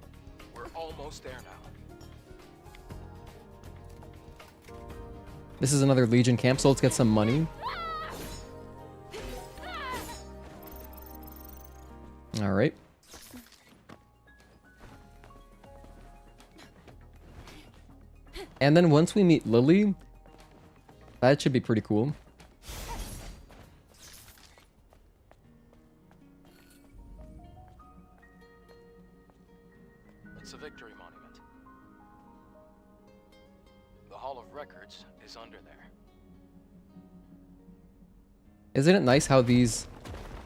We're almost there now. This is another Legion camp, so let's get some money. Alright. And then once we meet Lily, that should be pretty cool. It's a victory monument. The Hall of Records is under there. Isn't it nice how these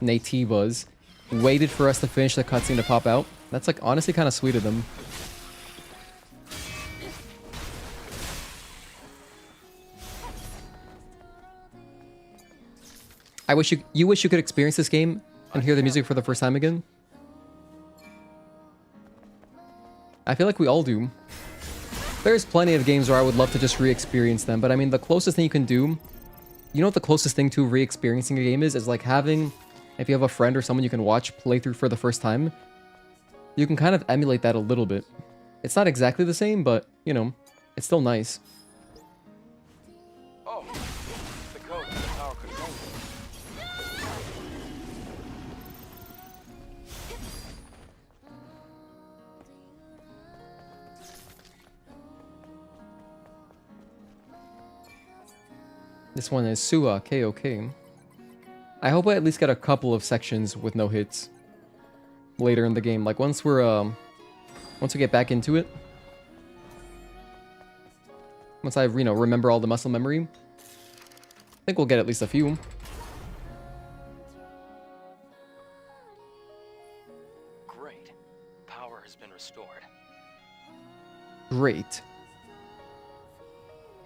Naytibas waited for us to finish the cutscene to pop out. That's like honestly kind of sweet of them. I wish you wish you could experience this game and hear the music for the first time again. I feel like we all do. There's plenty of games where I would love to just re-experience them, but I mean the closest thing you can do, you know what the closest thing to re-experiencing a game is like having, if you have a friend or someone you can watch play through for the first time, you can kind of emulate that a little bit. It's not exactly the same, but you know, it's still nice. Oh, the code to the power control. This one is Sua KOK. I hope I at least get a couple of sections with no hits later in the game. Like once we get back into it. Once I, remember all the muscle memory. I think we'll get at least a few. Great. Power has been restored. Great.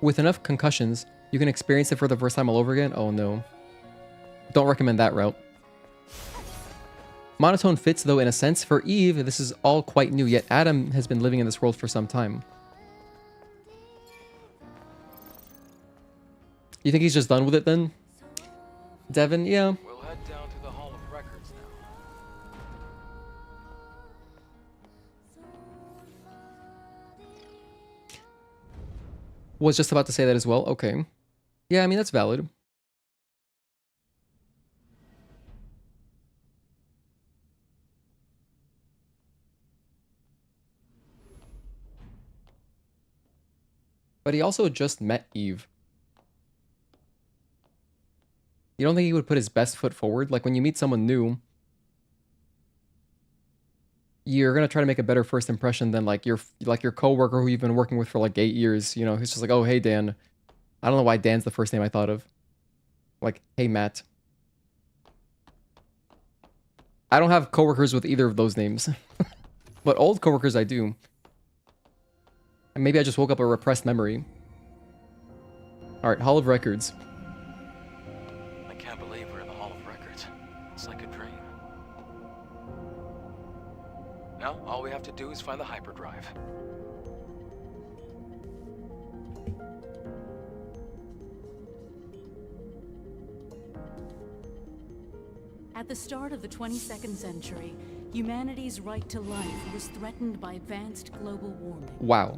With enough concussions, you can experience it for the first time all over again? Oh no. Don't recommend that route. Monotone fits though in a sense. For Eve, this is all quite new, yet Adam has been living in this world for some time. You think he's just done with it then? Devin, yeah. We'll head down to the Hall of Records now. Was just about to say that as well. Okay. Yeah, I mean, that's valid. But he also just met Eve. You don't think he would put his best foot forward? Like when you meet someone new, you're gonna try to make a better first impression than like your coworker who you've been working with for like 8 years. You know, he's just like, oh hey Dan. I don't know why Dan's the first name I thought of. Like, hey Matt. I don't have coworkers with either of those names, but old coworkers I do. And maybe I just woke up a repressed memory. All right, Hall of Records. I can't believe we're in the Hall of Records. It's like a dream. Now, all we have to do is find the hyperdrive. At the start of the 22nd century, humanity's right to life was threatened by advanced global warming. Wow.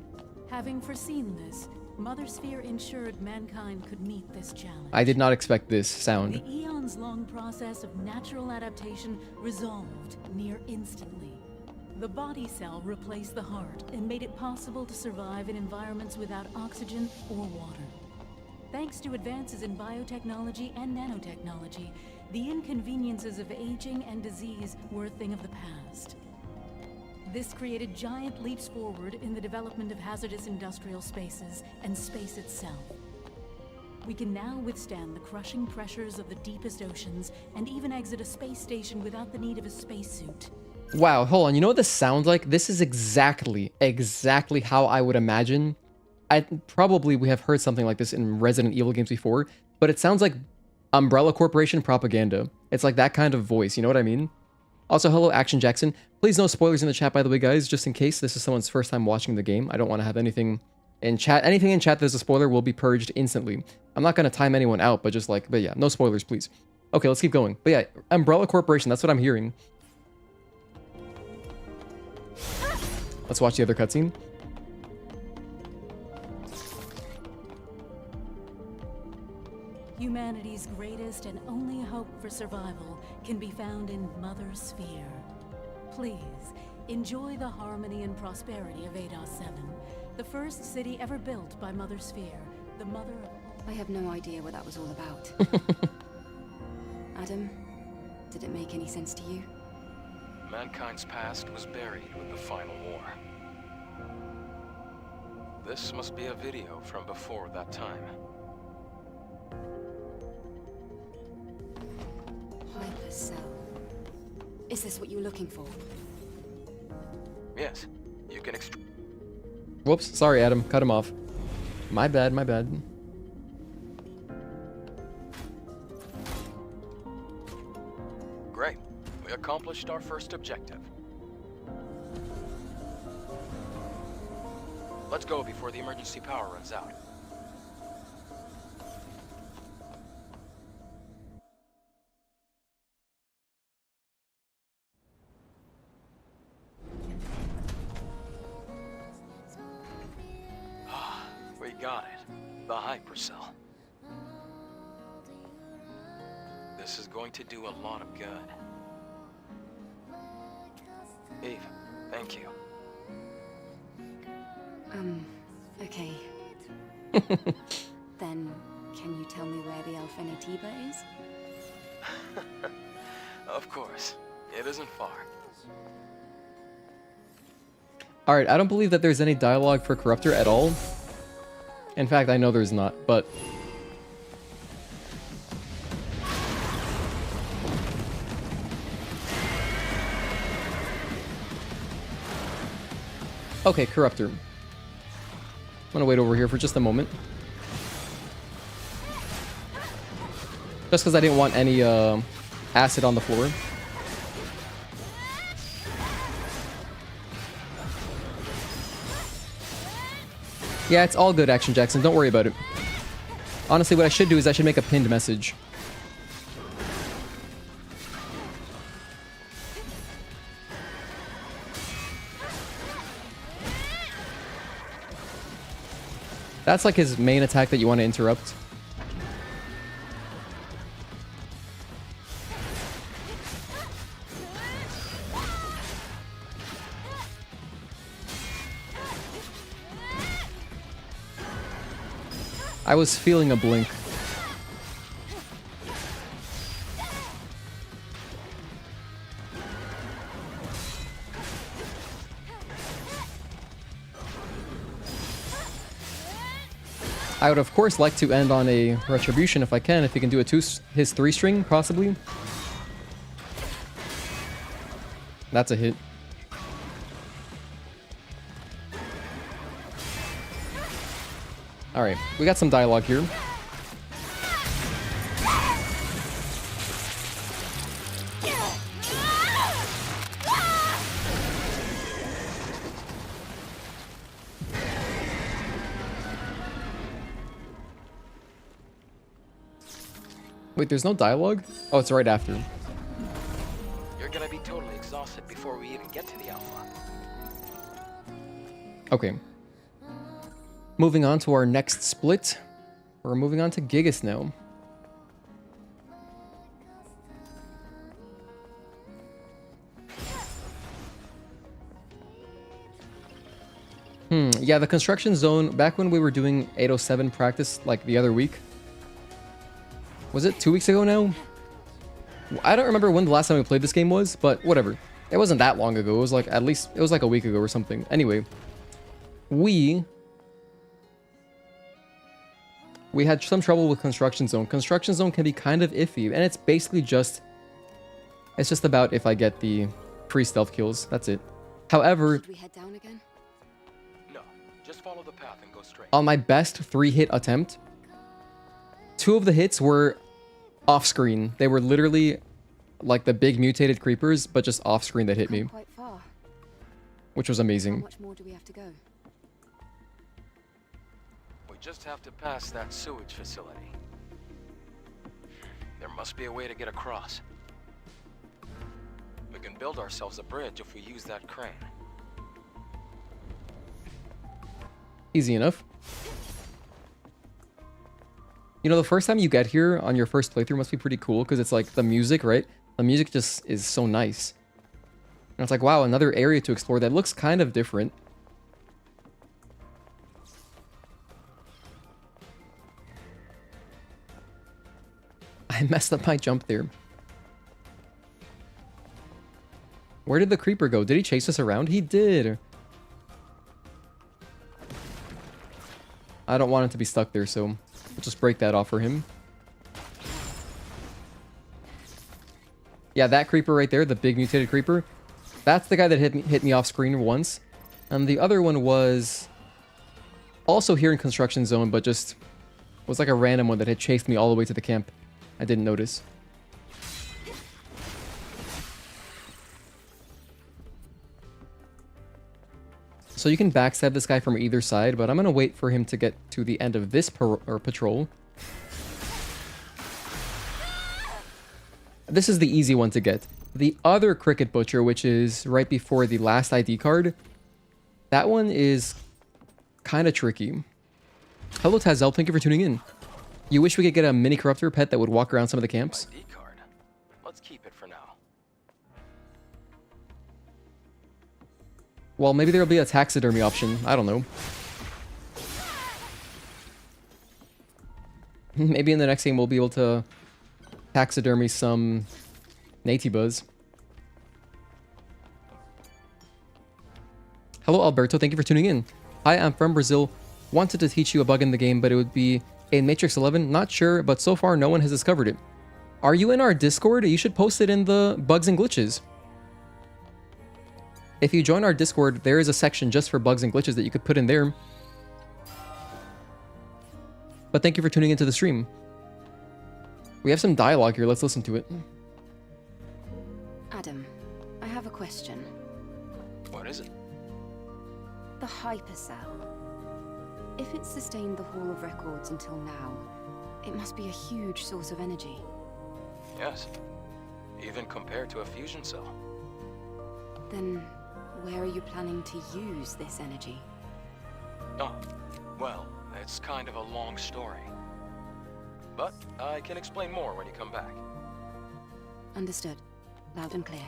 Having foreseen this, Mother Sphere ensured mankind could meet this challenge. I did not expect this sound. The eons-long process of natural adaptation resolved near instantly. The body cell replaced the heart and made it possible to survive in environments without oxygen or water. Thanks to advances in biotechnology and nanotechnology, the inconveniences of aging and disease were a thing of the past. This created giant leaps forward in the development of hazardous industrial spaces and space itself. We can now withstand the crushing pressures of the deepest oceans and even exit a space station without the need of a spacesuit. Wow, hold on. You know what this sounds like? This is exactly how I would imagine. We have heard something like this in Resident Evil games before, but it sounds like Umbrella Corporation propaganda. It's like that kind of voice, you know what I mean? Also, hello, Action Jackson. Please no spoilers in the chat, by the way, guys, just in case this is someone's first time watching the game. I don't want to have anything in chat. Anything in chat that's a spoiler will be purged instantly. I'm not going to time anyone out, but yeah, no spoilers, please. Okay, let's keep going. But yeah, Umbrella Corporation, that's what I'm hearing. Let's watch the other cutscene. Humanity's greatest and only hope for survival can be found in Mother Sphere. Please, enjoy the harmony and prosperity of Eidos 7, the first city ever built by Mother Sphere, the mother of... I have no idea what that was all about. Adam, did it make any sense to you? Mankind's past was buried with the final war. This must be a video from before that time. Hypercell. Is this what you were looking for? Yes, you can Whoops, sorry, Adam. Cut him off. My bad, my bad. Great. We accomplished our first objective. Let's go before the emergency power runs out. We got it. The hypercell. This is going to do a lot of good. Eve, thank you. Okay. Then, can you tell me where the Alpha Natiba is? Of course. It isn't far. Alright, I don't believe that there's any dialogue for Corruptor at all. In fact, I know there's not, but... Okay, Corruptor. I'm gonna wait over here for just a moment. Just because I didn't want any acid on the floor. Yeah, it's all good, Action Jackson. Don't worry about it. Honestly, what I should do is I should make a pinned message. That's like his main attack that you want to interrupt. I was feeling a blink. I would of course like to end on a retribution if I can, if he can do his 3-string, possibly. That's a hit. Alright, we got some dialogue here. Wait, there's no dialogue? Oh, it's right after. You're gonna be totally exhausted before we even get to the Alpha. Okay. Moving on to our next split. We're moving on to Gigas now. Yeah, the construction zone, back when we were doing 807 practice like the other week. Was it 2 weeks ago now? I don't remember when the last time we played this game was, but whatever. It wasn't that long ago. It was like at least, it was like a week ago or something. Anyway, we had some trouble with construction zone. Construction zone can be kind of iffy, and it's basically just, it's just about if I get the pre-stealth kills. That's it. However, Should we head down again? No, just follow the path and go straight. on my best 3-hit attempt, 2 of the hits were off-screen. They were literally like the big mutated creepers, but just off-screen that hit me, Come quite far. which was How amazing. much more do we have to go? We just have to pass that sewage facility. There must be a way to get across. We can build ourselves a bridge if we use that crane. Easy enough. You know, the first time you get here on your first playthrough must be pretty cool, because it's like the music, right? The music just is so nice. And it's like, wow, another area to explore that looks kind of different. I messed up my jump there. Where did the creeper go? Did he chase us around? He did. I don't want him to be stuck there, so we'll just break that off for him. Yeah, that creeper right there, the big mutated creeper. That's the guy that hit me off screen once. And the other one was also here in construction zone, but just was like a random one that had chased me all the way to the camp. I didn't notice. So you can backstab this guy from either side, but I'm going to wait for him to get to the end of this patrol. This is the easy one to get. The other Cricket Butcher, which is right before the last ID card, that one is kind of tricky. Hello Tazel, thank you for tuning in. You wish we could get a mini corruptor pet that would walk around some of the camps? ID card. Let's keep it for now. Well, maybe there'll be a taxidermy option. I don't know. Maybe in the next game we'll be able to taxidermy some Natibas. Hello Alberto, thank you for tuning in. Hi, I'm from Brazil. Wanted to teach you a bug in the game, but it would be in Matrix 11. Not sure, but so far no one has discovered it. Are you in our Discord? You should post it in the bugs and glitches. If you join our Discord, there is a section just for bugs and glitches that you could put in there. But thank you for tuning into the stream. We have some dialogue here. Let's listen to it. Adam, I have a question. What is it? The hypercell. If it's sustained the Hall of Records until now, it must be a huge source of energy. Yes. Even compared to a fusion cell. Then, where are you planning to use this energy? Oh, well, it's kind of a long story. But I can explain more when you come back. Understood. Loud and clear.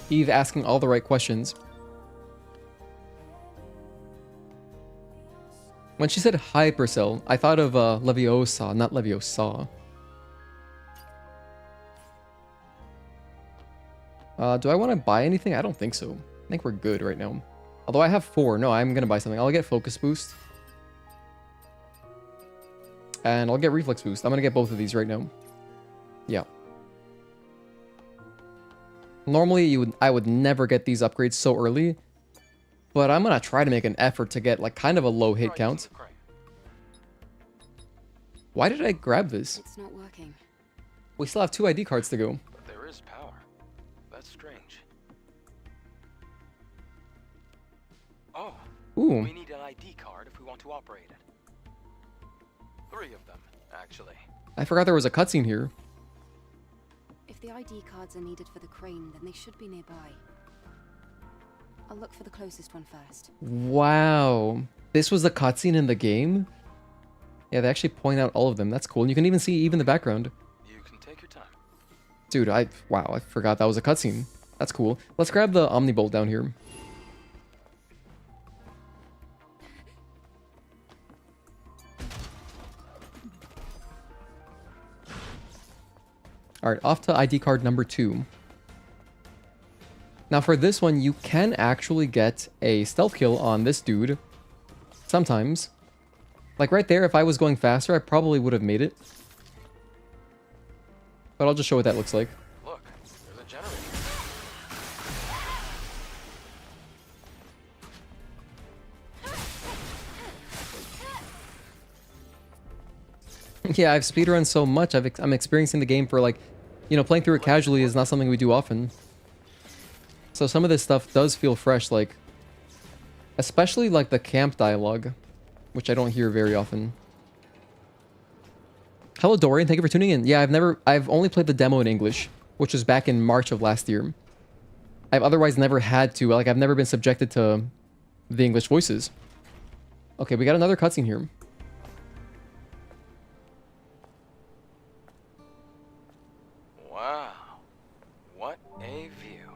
Eve asking all the right questions. When she said hypercell, I thought of Leviosa, not Leviosa. Do I want to buy anything? I don't think so. I think we're good right now. Although I have 4. No, I'm going to buy something. I'll get Focus Boost. And I'll get Reflex Boost. I'm going to get both of these right now. Yeah. Normally, I would never get these upgrades so early. But I'm going to try to make an effort to get like kind of a low hit count. Why did I grab this? It's not working. We still have 2 ID cards to go. But there is power. That's strange. Oh. Ooh. We need an ID card if we want to operate it. 3 of them, actually. I forgot there was a cutscene here. If the ID cards are needed for the crane, then they should be nearby. I'll look for the closest one first. Wow. This was the cutscene in the game? Yeah, they actually point out all of them. That's cool. And you can even see even the background. You can take your time. Dude, wow, I forgot that was a cutscene. That's cool. Let's grab the Omnibolt down here. Alright, off to ID card number 2. Now for this one, you can actually get a stealth kill on this dude. Sometimes. Like right there, if I was going faster, I probably would have made it. But I'll just show what that looks like. Look, there's a generator. Yeah, I've speedrun so much, I'm experiencing the game for like, you know, playing through it casually is not something we do often. So some of this stuff does feel fresh, like, especially like the camp dialogue, which I don't hear very often. Hello Dorian, thank you for tuning in. Yeah, I've only played the demo in English, which was back in March of last year. I've otherwise never had to, like I've never been subjected to the English voices. Okay, we got another cutscene here. Wow. What a view.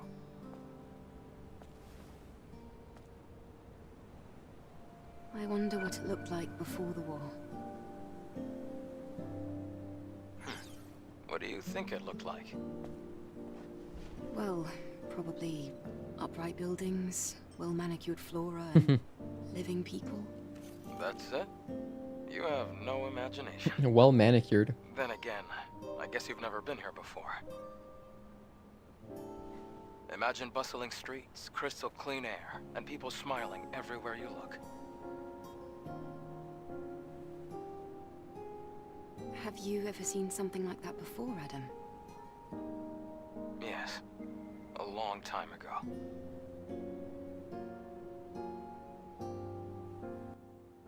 I wonder what it looked like before the war. What do you think it looked like? Well, probably upright buildings, well-manicured flora, and living people. That's it? You have no imagination. Well manicured. Then again, I guess you've never been here before. Imagine bustling streets, crystal clean air, and people smiling everywhere you look. Have you ever seen something like that before, Adam? Yes, a long time ago.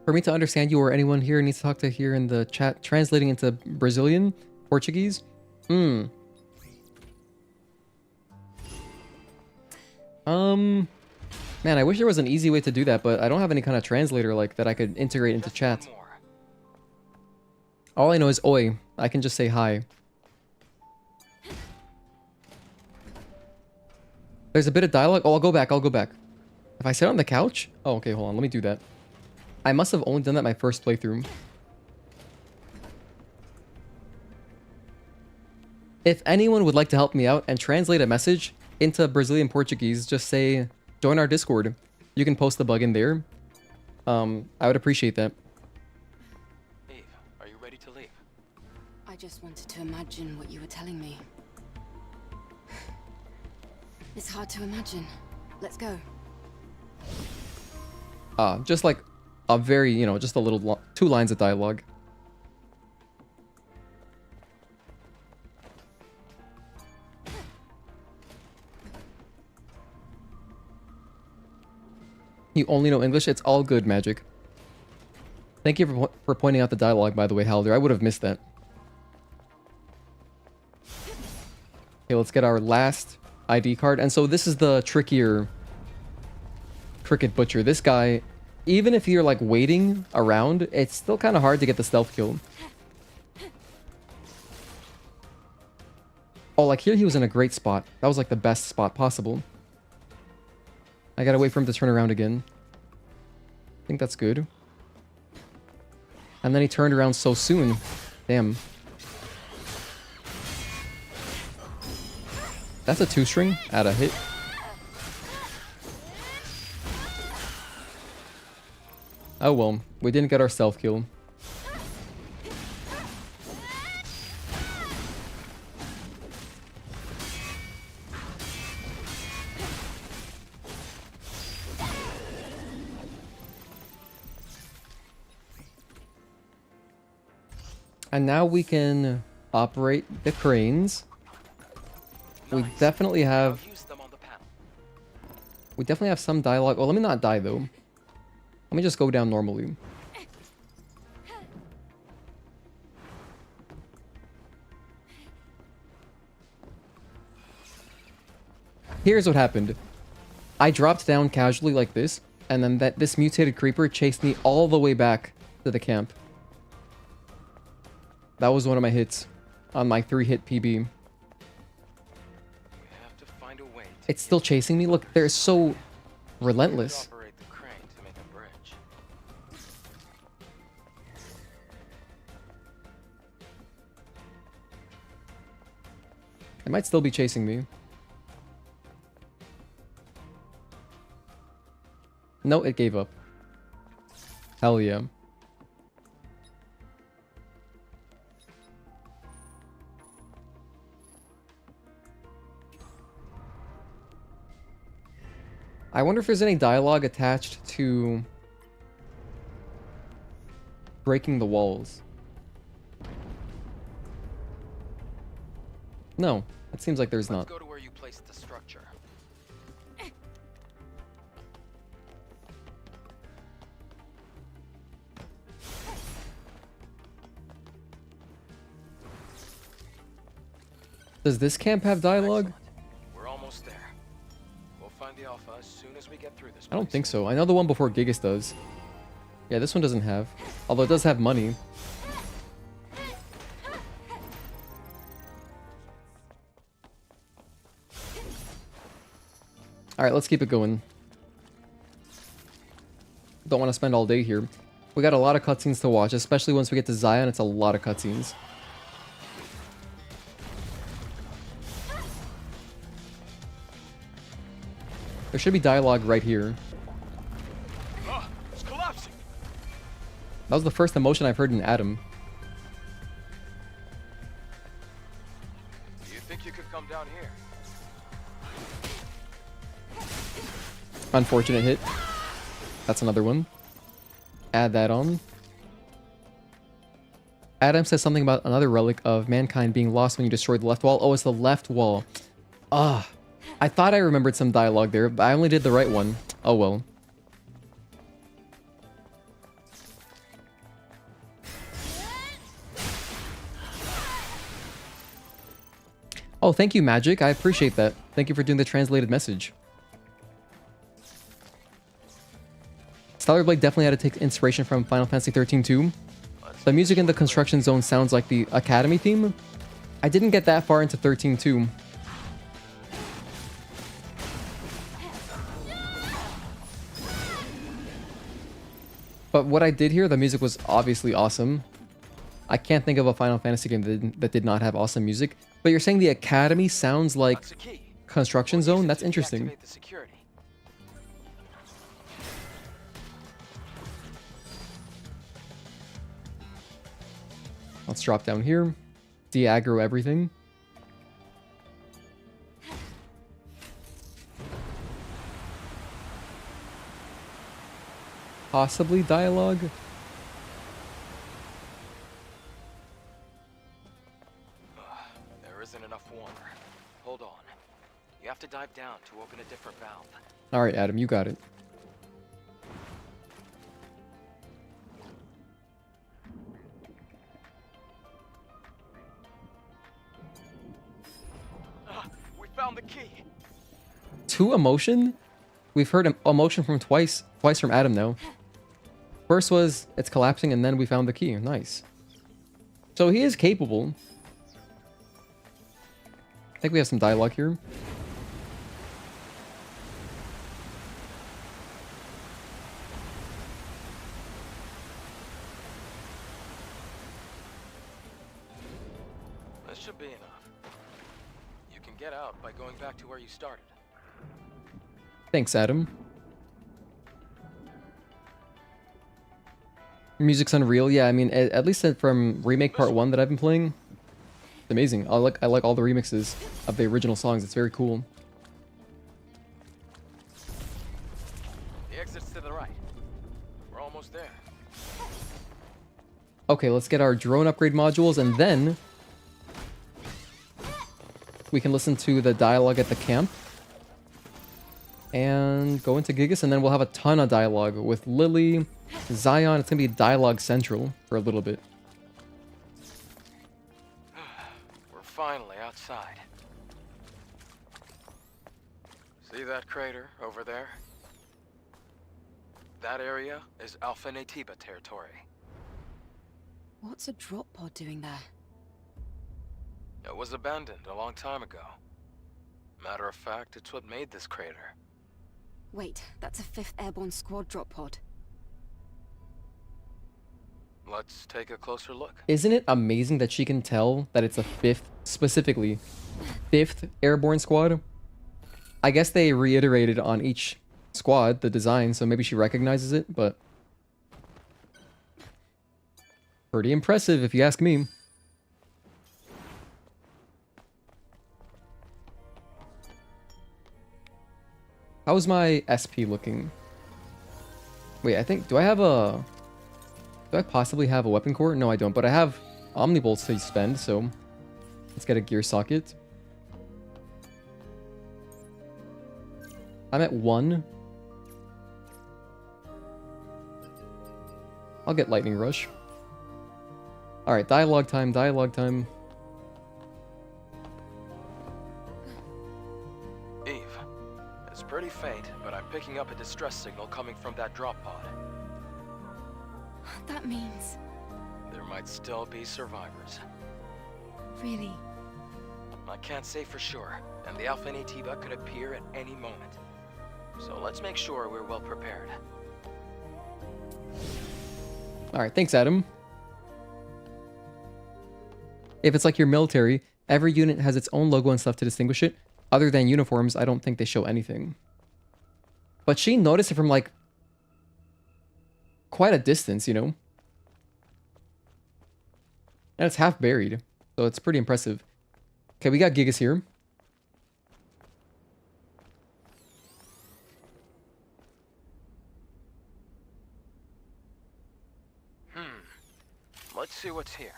For me to understand you or anyone here needs to talk to here in the chat, translating into Brazilian, Portuguese. Man, I wish there was an easy way to do that, but I don't have any kind of translator like that I could integrate into Just chat. one more. All I know is oi. I can just say hi. There's a bit of dialogue. Oh, I'll go back. If I sit on the couch? Oh, okay, hold on. Let me do that. I must have only done that my first playthrough. If anyone would like to help me out and translate a message into Brazilian Portuguese, just say, join our Discord. You can post the bug in there. I would appreciate that. Eve, are you ready to leave? I just wanted to imagine what you were telling me. It's hard to imagine. Let's go. Just like a very, you know, just a little, 2 lines of dialogue. You only know English? It's all good, Magic. Thank you for pointing out the dialogue, by the way, Halder. I would have missed that. Okay, let's get our last ID card. And so this is the trickier Cricket Butcher. This guy, even if you're like waiting around, it's still kind of hard to get the stealth kill. Oh, like here he was in a great spot. That was like the best spot possible. I gotta wait for him to turn around again. I think that's good. And then he turned around so soon. Damn. That's a 2-string at a hit. Oh well, we didn't get our stealth kill. And now we can operate the cranes. We definitely have... I'll use them on the panel. We definitely have some dialogue. Oh, let me not die, though. Let me just go down normally. Here's what happened. I dropped down casually like this, and then this mutated creeper chased me all the way back to the camp. That was one of my hits on my 3-hit PB. We have to find a way to It's still chasing me. Look, they're so relentless. operate the crane to make a bridge. It might still be chasing me. No, it gave up. Hell yeah. I wonder if there's any dialogue attached to breaking the walls. No, it seems like there's Let's not. go to where you placed the structure. Does this camp have dialogue? Excellent. We're almost there. We'll find the Alpha as soon as we get through this. I don't place. think so. I know the one before Gigas does. Yeah, this one doesn't have. Although it does have money. Alright, let's keep it going. Don't want to spend all day here. We got a lot of cutscenes to watch, especially once we get to Zion. It's a lot of cutscenes. There should be dialogue right here. Ah, it's collapsing. That was the first emotion I've heard in Adam. Do you think you could come down here? Unfortunate hit. That's another one. Add that on. Adam says something about another relic of mankind being lost when you destroyed the left wall. Oh, it's the left wall. Ah. I thought I remembered some dialogue there, but I only did the right one. Oh well. Oh, thank you, Magic. I appreciate that. Thank you for doing the translated message. Stellar Blade definitely had to take inspiration from Final Fantasy 13 too. The music in the construction zone sounds like the Academy theme. I didn't get that far into 13 too. But what I did here, the music was obviously awesome. I can't think of a Final Fantasy game that did not have awesome music. But you're saying the Academy sounds like That's the key. construction zone? That's interesting. Deactivate the security. Let's drop down here. De-aggro everything. Possibly dialogue? There isn't enough water. Hold on. You have to dive down to open a different valve. Alright, Adam, you got it. We found the key. 2 emotion? We've heard emotion from twice from Adam now. First was it's collapsing and then we found the key. Nice. So he is capable. I think we have some dialogue here. This should be enough. You can get out by going back to where you started. Thanks, Adam. Music's unreal. Yeah, I mean, at least from Remake Part 1 that I've been playing, it's amazing. I like all the remixes of the original songs. It's very cool. The exit's to the right. We're almost there. Okay, let's get our drone upgrade modules, and then we can listen to the dialogue at the camp. And go into Gigas, and then we'll have a ton of dialogue with Lily, Zion. It's going to be dialogue central for a little bit. We're finally outside. See that crater over there? That area is Alpha Natiba territory. What's a drop pod doing there? It was abandoned a long time ago. Matter of fact, it's what made this crater. Wait, that's a 5th Airborne Squad drop pod. Let's take a closer look. Isn't it amazing that she can tell that it's a 5th, specifically 5th Airborne Squad? I guess they reiterated on each squad the design, so maybe she recognizes it, but pretty impressive if you ask me. How's my SP looking? Wait, I think, do I possibly have a weapon core? No, I don't, but I have Omnibolts to spend, so let's get a gear socket. I'm at 1. I'll get Lightning Rush. Alright, dialogue time, dialogue time. Eve, it's pretty faint, but I'm picking up a distress signal coming from that drop pod. That means... There might still be survivors. Really? I can't say for sure, and the Alpha Natiba could appear at any moment. So let's make sure we're well prepared. Alright, thanks, Adam. If it's like your military, every unit has its own logo and stuff to distinguish it. Other than uniforms, I don't think they show anything. But she noticed it from, like, quite a distance, you know? And it's half buried, so it's pretty impressive. Okay, we got Gigas here. Let's see what's here.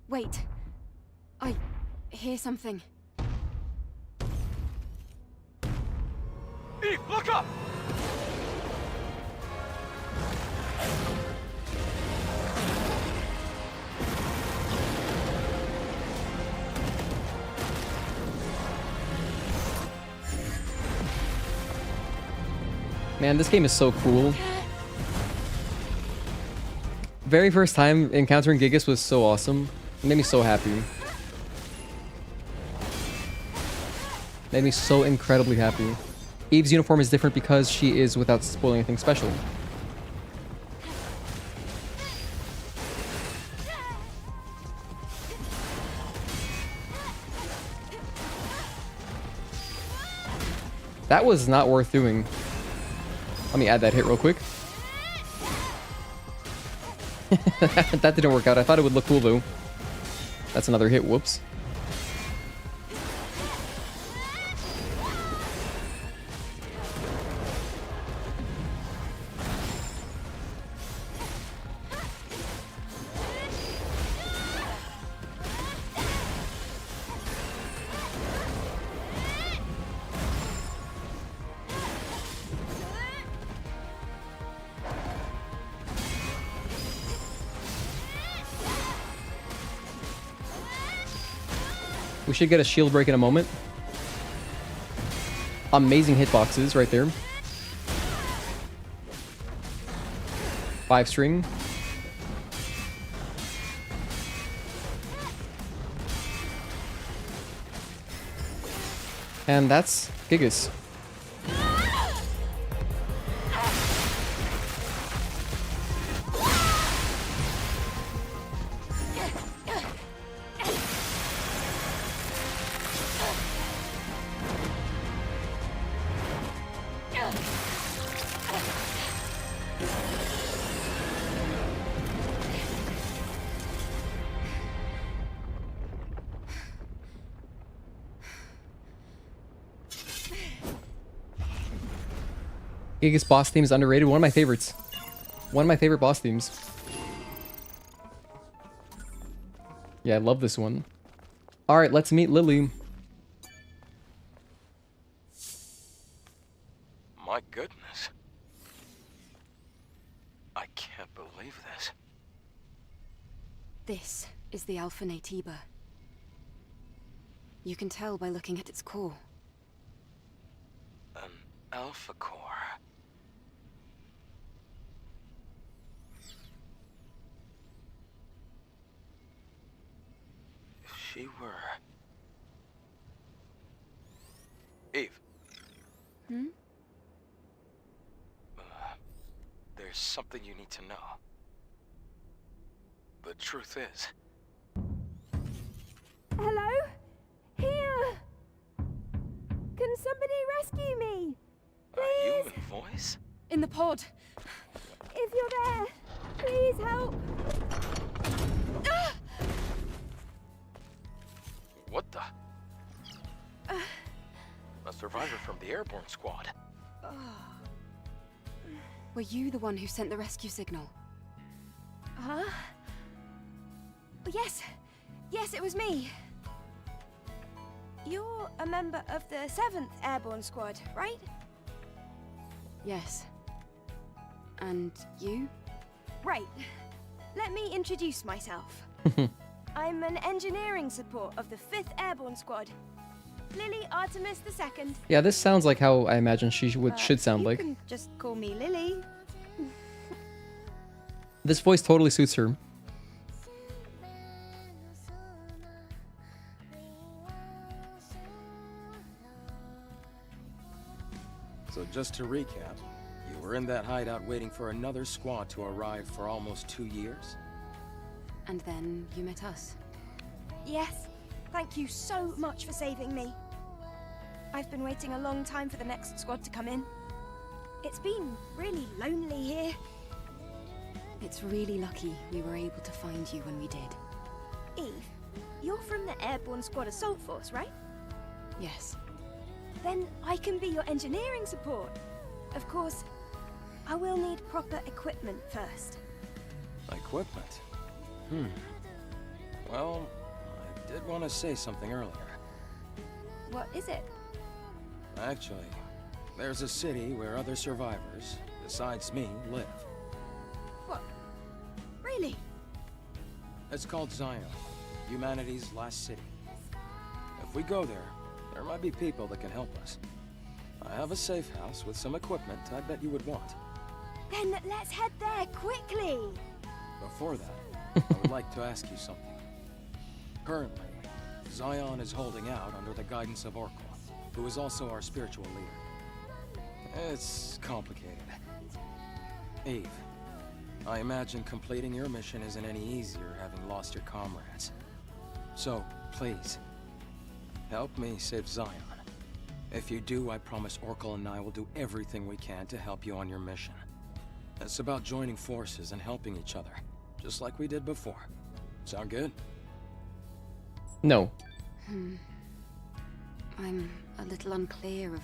Wait. I hear something. Eve, look up! Man, this game is so cool. Very first time encountering Gigas was so awesome. It made me so happy. Made me so incredibly happy. Eve's uniform is different because she is without spoiling anything special. That was not worth doing. Let me add that hit real quick. That didn't work out. I thought it would look cool though. That's another hit. Whoops. We should get a shield break in a moment. Amazing hitboxes right there. 5 string. And that's Gigas. Gigas boss theme is underrated. One of my favorites. One of my favorite boss themes. Yeah, I love this one. Alright, let's meet Lily. My goodness. I can't believe this. This is the Alpha Naytiba. You can tell by looking at its core. An Alpha Core. If she were... Eve. Hmm? There's something you need to know. The truth is... Hello? Here! Can somebody rescue me? A human voice? In the pod. If you're there, please help. What the? A survivor from the airborne squad. Were you the one who sent the rescue signal? Huh? Yes. Yes, it was me. You're a member of the 7th Airborne Squad, right? Yes. And you? Right. Let me introduce myself. I'm an engineering support of the 5th Airborne Squad. Lily Artemis II. Yeah, this sounds like how I imagine she should sound like. You can just call me Lily. This voice totally suits her. So just to recap, you were in that hideout waiting for another squad to arrive for almost 2 years? And then you met us. Yes. Thank you so much for saving me. I've been waiting a long time for the next squad to come in. It's been really lonely here. It's really lucky we were able to find you when we did. Eve, you're from the Airborne Squad Assault Force, right? Yes. Then I can be your engineering support. Of course, I will need proper equipment first. Equipment? Well, I did want to say something earlier. What is it? Actually, there's a city where other survivors, besides me, live. What? Really? It's called Zion, humanity's last city. If we go there, there might be people that can help us. I have a safe house with some equipment I bet you would want. Then let's head there quickly! Before that, I would like to ask you something. Currently, Zion is holding out under the guidance of Oracle, who is also our spiritual leader. It's complicated. Eve, I imagine completing your mission isn't any easier having lost your comrades. So, please, help me save Zion. If you do, I promise Oracle and I will do everything we can to help you on your mission. It's about joining forces and helping each other, just like we did before. Sound good? No. I'm a little unclear of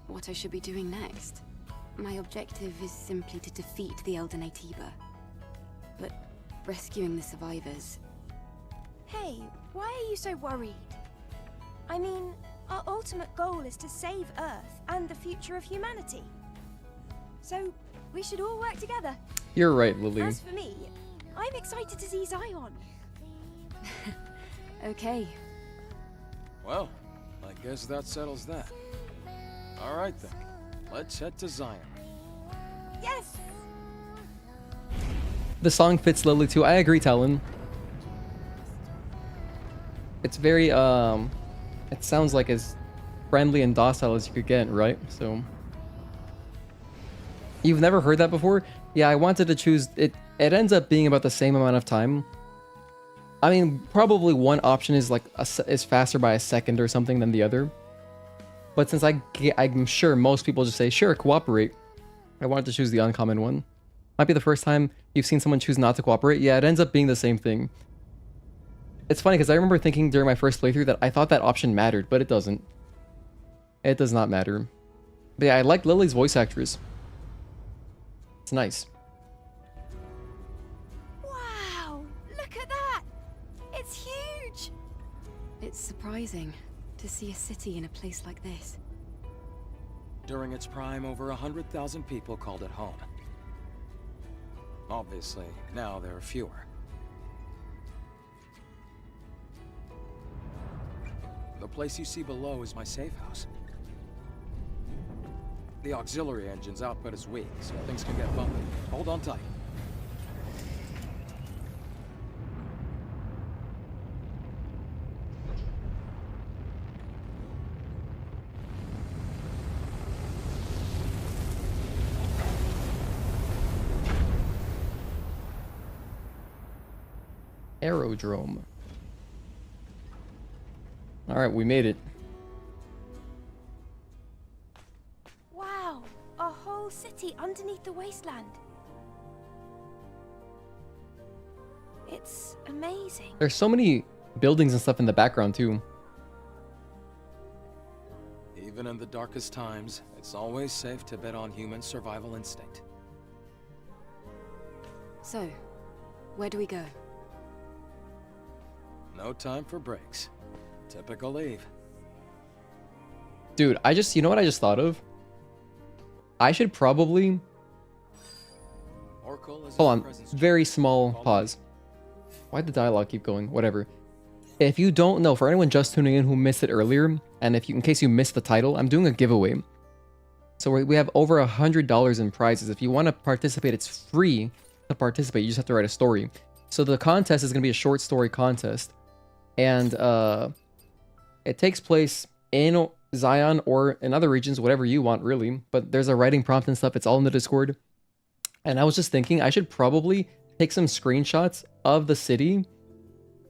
what I should be doing next. My objective is simply to defeat the Elder Naytiba. But rescuing the survivors... Hey, why are you so worried? I mean, our ultimate goal is to save Earth and the future of humanity. So, we should all work together. You're right, Lily. As for me, I'm excited to see Zion. Okay. Well, I guess that settles that. All right then, let's head to Zion. Yes! The song fits Lily too. I agree, Talon. It's very, it sounds like as friendly and docile as you could get, right? So... You've never heard that before? Yeah, I wanted to choose... It ends up being about the same amount of time. I mean, probably one option is like is faster by a second or something than the other. But since I'm sure most people just say, sure, cooperate. I wanted to choose the uncommon one. Might be the first time you've seen someone choose not to cooperate. Yeah, it ends up being the same thing. It's funny because I remember thinking during my first playthrough that I thought that option mattered, but it doesn't. It does not matter. But yeah, I like Lily's voice actress. It's nice. Wow! Look at that! It's huge! It's surprising to see a city in a place like this. During its prime, over 100,000 people called it home. Obviously, now there are fewer. The place you see below is my safe house. The auxiliary engine's output is weak, so things can get bumpy. Hold on tight. Aerodrome. Alright, we made it. Wow! A whole city underneath the wasteland. It's amazing. There's so many buildings and stuff in the background too. Even in the darkest times, it's always safe to bet on human survival instinct. So, where do we go? No time for breaks. Typical Eve. Dude, you know what I just thought of? I should probably... Oracle is Hold on, very small pause. Why'd the dialogue keep going? Whatever. If you don't know, for anyone just tuning in who missed it earlier, and in case you missed the title, I'm doing a giveaway. So we have over $100 in prizes. If you want to participate, it's free to participate. You just have to write a story. So the contest is going to be a short story contest. And it takes place in Zion or in other regions, whatever you want, really. But there's a writing prompt and stuff. It's all in the Discord. And I was just thinking I should probably take some screenshots of the city.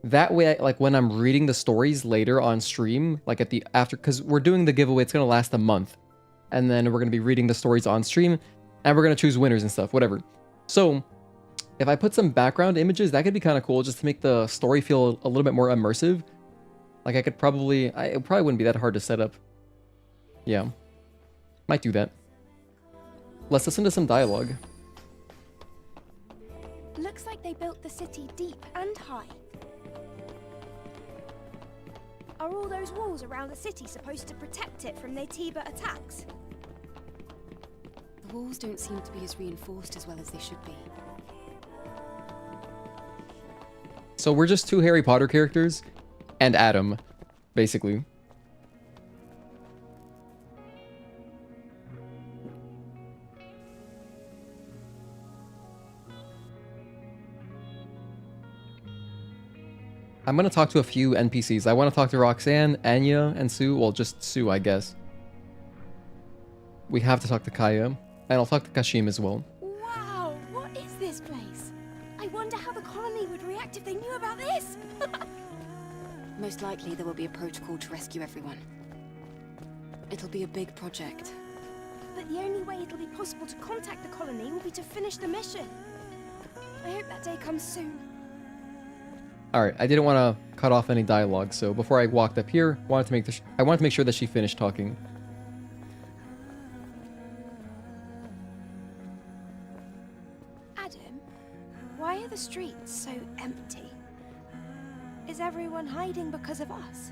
That way, like when I'm reading the stories later on stream, like at the after, because we're doing the giveaway, it's going to last a month. And then we're going to be reading the stories on stream. And we're going to choose winners and stuff, whatever. So If I put some background images, that could be kind of cool just to make the story feel a little bit more immersive. Like I could probably, it probably wouldn't be that hard to set up. Yeah. Might do that. Let's listen to some dialogue. Looks like they built the city deep and high. Are all those walls around the city supposed to protect it from Naytiba attacks? The walls don't seem to be as reinforced as well as they should be. So we're just 2 Harry Potter characters and Adam, basically. I'm gonna talk to a few NPCs. I want to talk to Roxanne, Anya, and Sue. Well, just Sue, I guess. We have to talk to Kaya, and I'll talk to Kashim as well. Wow, what is this place? I wonder how the colony would react if they knew about this. Most likely there will be a protocol to rescue everyone. It'll be a big project. But the only way it'll be possible to contact the colony will be to finish the mission. I hope that day comes soon. Alright, I didn't want to cut off any dialogue, so before I walked up here, I wanted to make sure that she finished talking. Adam, why are the streets so empty? Is everyone hiding because of us?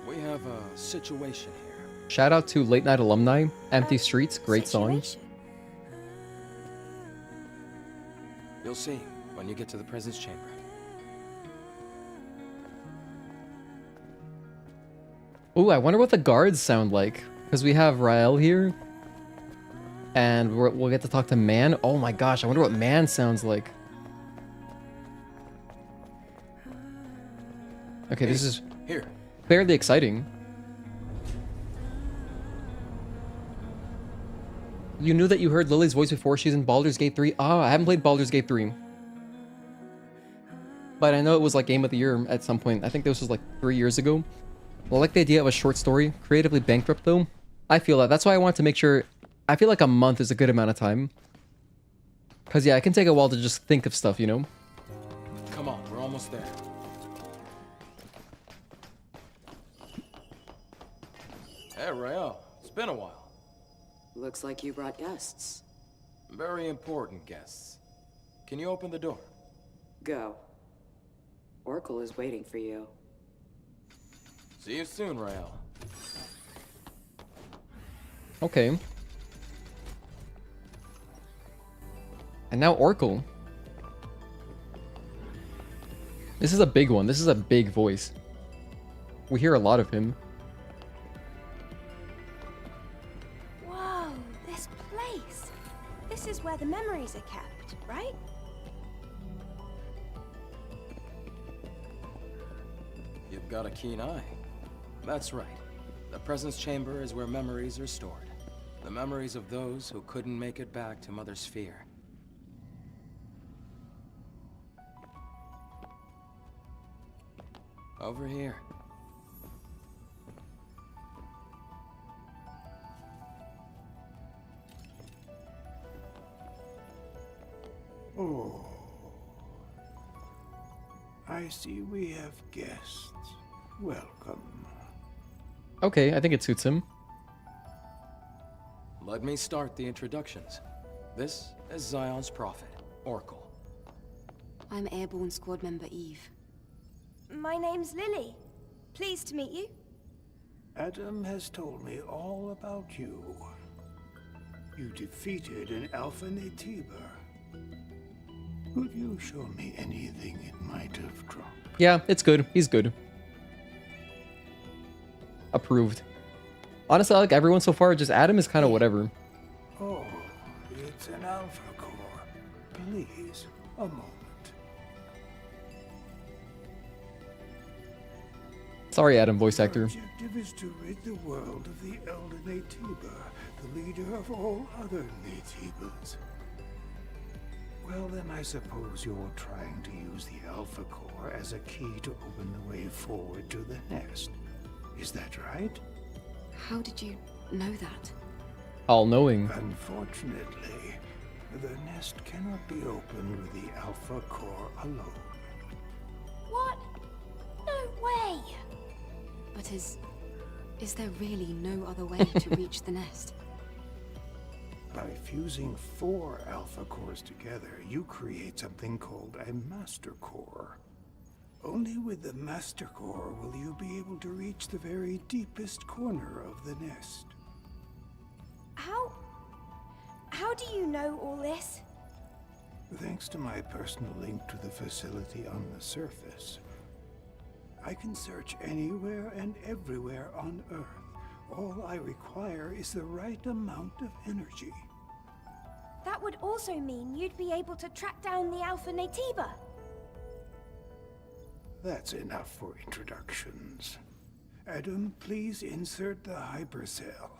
We have a situation here. Shout out to Late Night Alumni, Empty Streets, great song. Situation? You'll see when you get to the presence chamber. Ooh, I wonder what the guards sound like. Because we have Rael here. And we'll get to talk to Man. Oh my gosh, I wonder what Man sounds like. Okay, this is Here. fairly exciting. You knew that you heard Lily's voice before she's in Baldur's Gate 3? Ah, I haven't played Baldur's Gate 3. But I know it was like Game of the Year at some point. I think this was like 3 years ago. I like the idea of a short story. Creatively bankrupt though. I feel that. That's why I want to make sure... I feel like a month is a good amount of time. Because yeah, it can take a while to just think of stuff, you know? Come on, we're almost there. Hey, Rael. It's been a while. Looks like you brought guests. Very important guests. Can you open the door? Go. Oracle is waiting for you. See you soon, Rael. Okay. And now Oracle. This is a big one. This is a big voice. We hear a lot of him. Whoa, this place. This is where the memories are kept, right? You've got a keen eye. That's right. The presence chamber is where memories are stored. The memories of those who couldn't make it back to Mother Sphere. Over here. Oh. I see we have guests. Welcome. Okay, I think it suits him. Let me start the introductions. This is Zion's prophet, Oracle. I'm Airborne Squad member Eve. My name's Lily. Pleased to meet you. Adam has told me all about you. You defeated an Alpha Naytiba. Could you show me anything it might have dropped? Yeah, it's good. He's good. Approved. Honestly, I like everyone so far. Just Adam is kind of whatever. Oh, it's an Alpha Core. Please, a moment. Sorry, Adam, voice actor. Your objective is to rid the world of the Elder Naytiba, the leader of all other Naytibas. Well, then I suppose you're trying to use the Alpha Core as a key to open the way forward to the nest. Is that right? How did you know that? All-knowing. Unfortunately, The nest cannot be opened with the Alpha Core alone. What? No way! But is there really no other way to reach the nest? By fusing 4 Alpha Cores together, you create something called a Master Core. Only with the Master Core will you be able to reach the very deepest corner of the nest. How do you know all this? Thanks to my personal link to the facility on the surface, I can search anywhere and everywhere on Earth. All I require is the right amount of energy. That would also mean you'd be able to track down the Alpha Naytiba. That's enough for introductions. Adam, please insert the hypercell.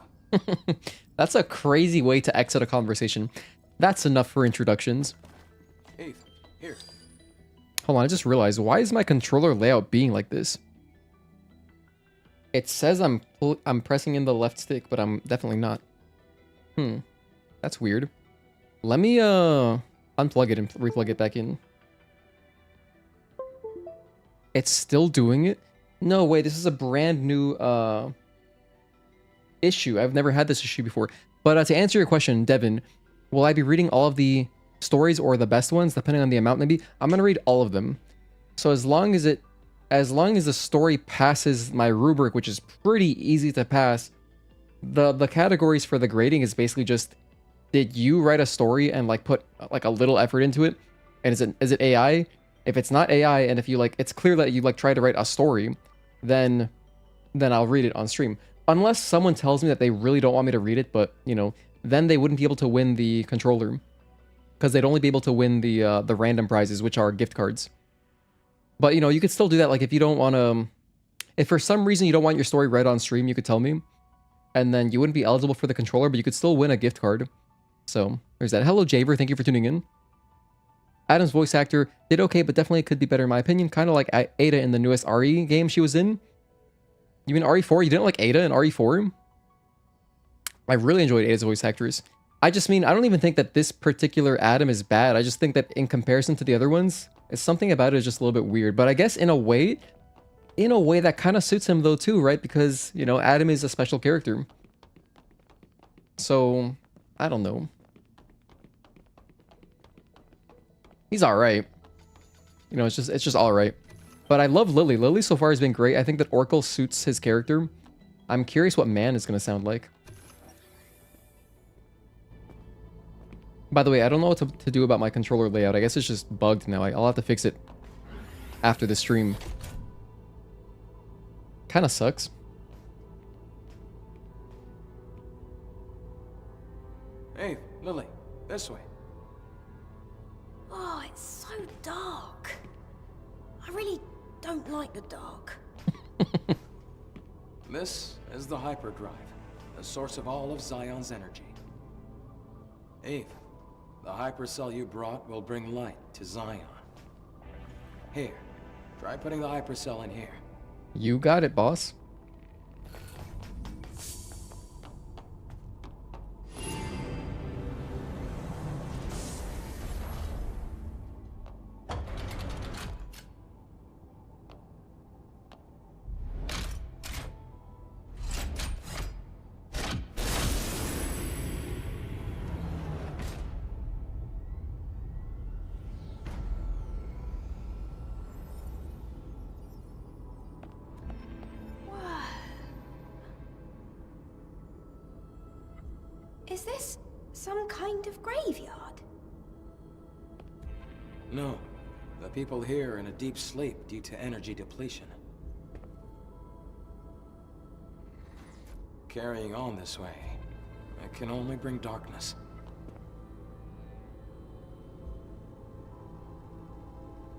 That's a crazy way to exit a conversation. That's enough for introductions. Eve, here. Hold on, I just realized, why is my controller layout being like this? It says I'm pressing in the left stick, but I'm definitely not. That's weird. Let me unplug it and replug it back in. It's still doing it? No way, this is a brand new issue. I've never had this issue before. But to answer your question, Devin, will I be reading all of the stories or the best ones, depending on the amount maybe? I'm gonna read all of them. So as long as the story passes my rubric, which is pretty easy to pass, the categories for the grading is basically just, did you write a story and like put like a little effort into it? And is it AI? If it's not AI, and if you like, it's clear that you like try to write a story, then I'll read it on stream. Unless someone tells me that they really don't want me to read it, but you know, then they wouldn't be able to win the controller, because they'd only be able to win the random prizes, which are gift cards. But you know, you could still do that. Like if you don't want to, if for some reason you don't want your story read on stream, you could tell me, and then you wouldn't be eligible for the controller, but you could still win a gift card. So there's that. Hello Jaber, thank you for tuning in. Adam's voice actor did okay, but definitely could be better in my opinion. Kind of like Ada in the newest RE game she was in. You mean RE4? You didn't like Ada in RE4? I really enjoyed Ada's voice actors. I just mean, I don't even think that this particular Adam is bad. I just think that in comparison to the other ones, it's something about it is just a little bit weird. But I guess in a way that kind of suits him though too, right? Because, you know, Adam is a special character. So, I don't know. He's alright. You know, it's just alright. But I love Lily. Lily so far has been great. I think that Oracle suits his character. I'm curious what Man is going to sound like. By the way, I don't know what to do about my controller layout. I guess it's just bugged now. I'll have to fix it after the stream. Kind of sucks. Hey, Lily, this way. Oh, it's so dark. I really don't like the dark. This is the hyperdrive, the source of all of Zion's energy. Eve, the hypercell you brought will bring light to Zion. Here, try putting the hypercell in here. You got it, boss. Is this some kind of graveyard? No, the people here are in a deep sleep due to energy depletion. Carrying on this way, it can only bring darkness.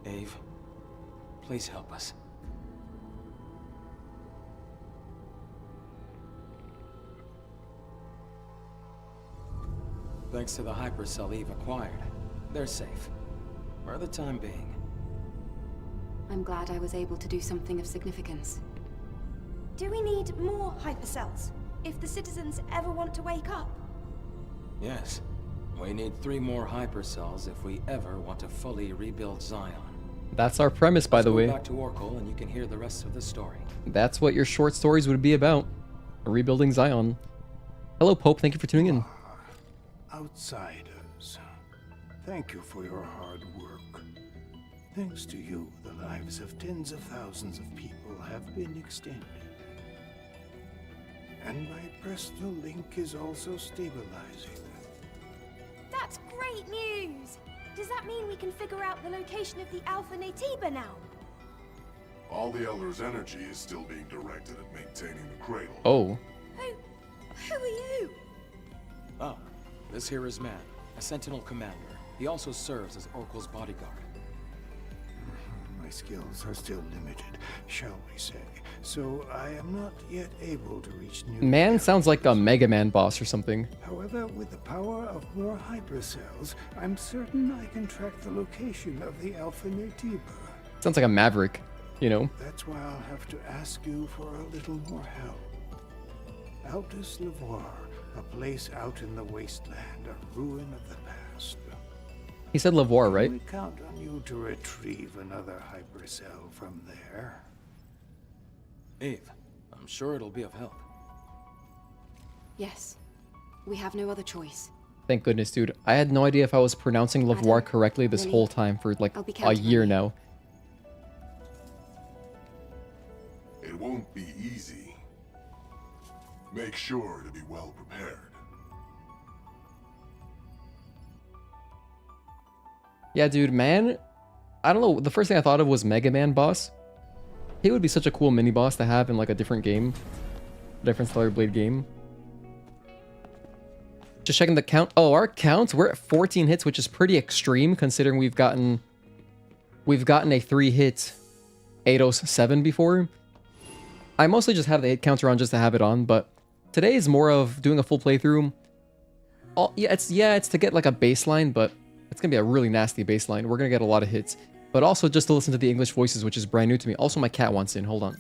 Eve, please help us. Thanks to the hypercell Eve acquired, they're safe. For the time being. I'm glad I was able to do something of significance. Do we need more hypercells if the citizens ever want to wake up? Yes, We need 3 more hypercells if we ever want to fully rebuild Zion. That's our premise, by the way. Go back to Oracle and you can hear the rest of the story. That's what your short stories would be about. Rebuilding Zion. Hello, Pope. Thank you for tuning in. Outsiders, thank you for your hard work. Thanks to you, the lives of tens of thousands of people have been extended. And my Presto Link is also stabilizing. That's great news! Does that mean we can figure out the location of the Alpha Natiba now? All the Elder's energy is still being directed at maintaining the cradle. Oh. Who are you? Oh, this here is Man, a Sentinel commander. He also serves as Oracle's bodyguard. My skills are still limited, shall we say, so I am not yet able to reach new... Man sounds like a Mega Man boss or something. However, with the power of more hypercells, I'm certain I can track the location of the Alpha Natiba. Sounds like a Maverick, you know? That's why I'll have to ask you for a little more help. Altus Lavoir, a place out in the wasteland, a ruin of the past. He said Lavoir, right? We count on you to retrieve another hypercell from there. Eve, I'm sure it'll be of help. Yes. We have no other choice. Thank goodness, dude. I had no idea if I was pronouncing Lavoir correctly this whole time for like a year now. It won't be easy. Make sure to be well prepared. Yeah, dude, Man, I don't know. The first thing I thought of was Mega Man boss. He would be such a cool mini boss to have in like a different game, different Stellar Blade game. Just checking the count. Oh, our counts, we're at 14 hits, which is pretty extreme considering we've gotten a 3-hit Eidos 7 before. I mostly just have the hit counter on just to have it on, but today is more of doing a full playthrough. It's to get like a baseline, but it's gonna be a really nasty baseline. We're gonna get a lot of hits, but also just to listen to the English voices, which is brand new to me. Also, my cat wants in. Hold on.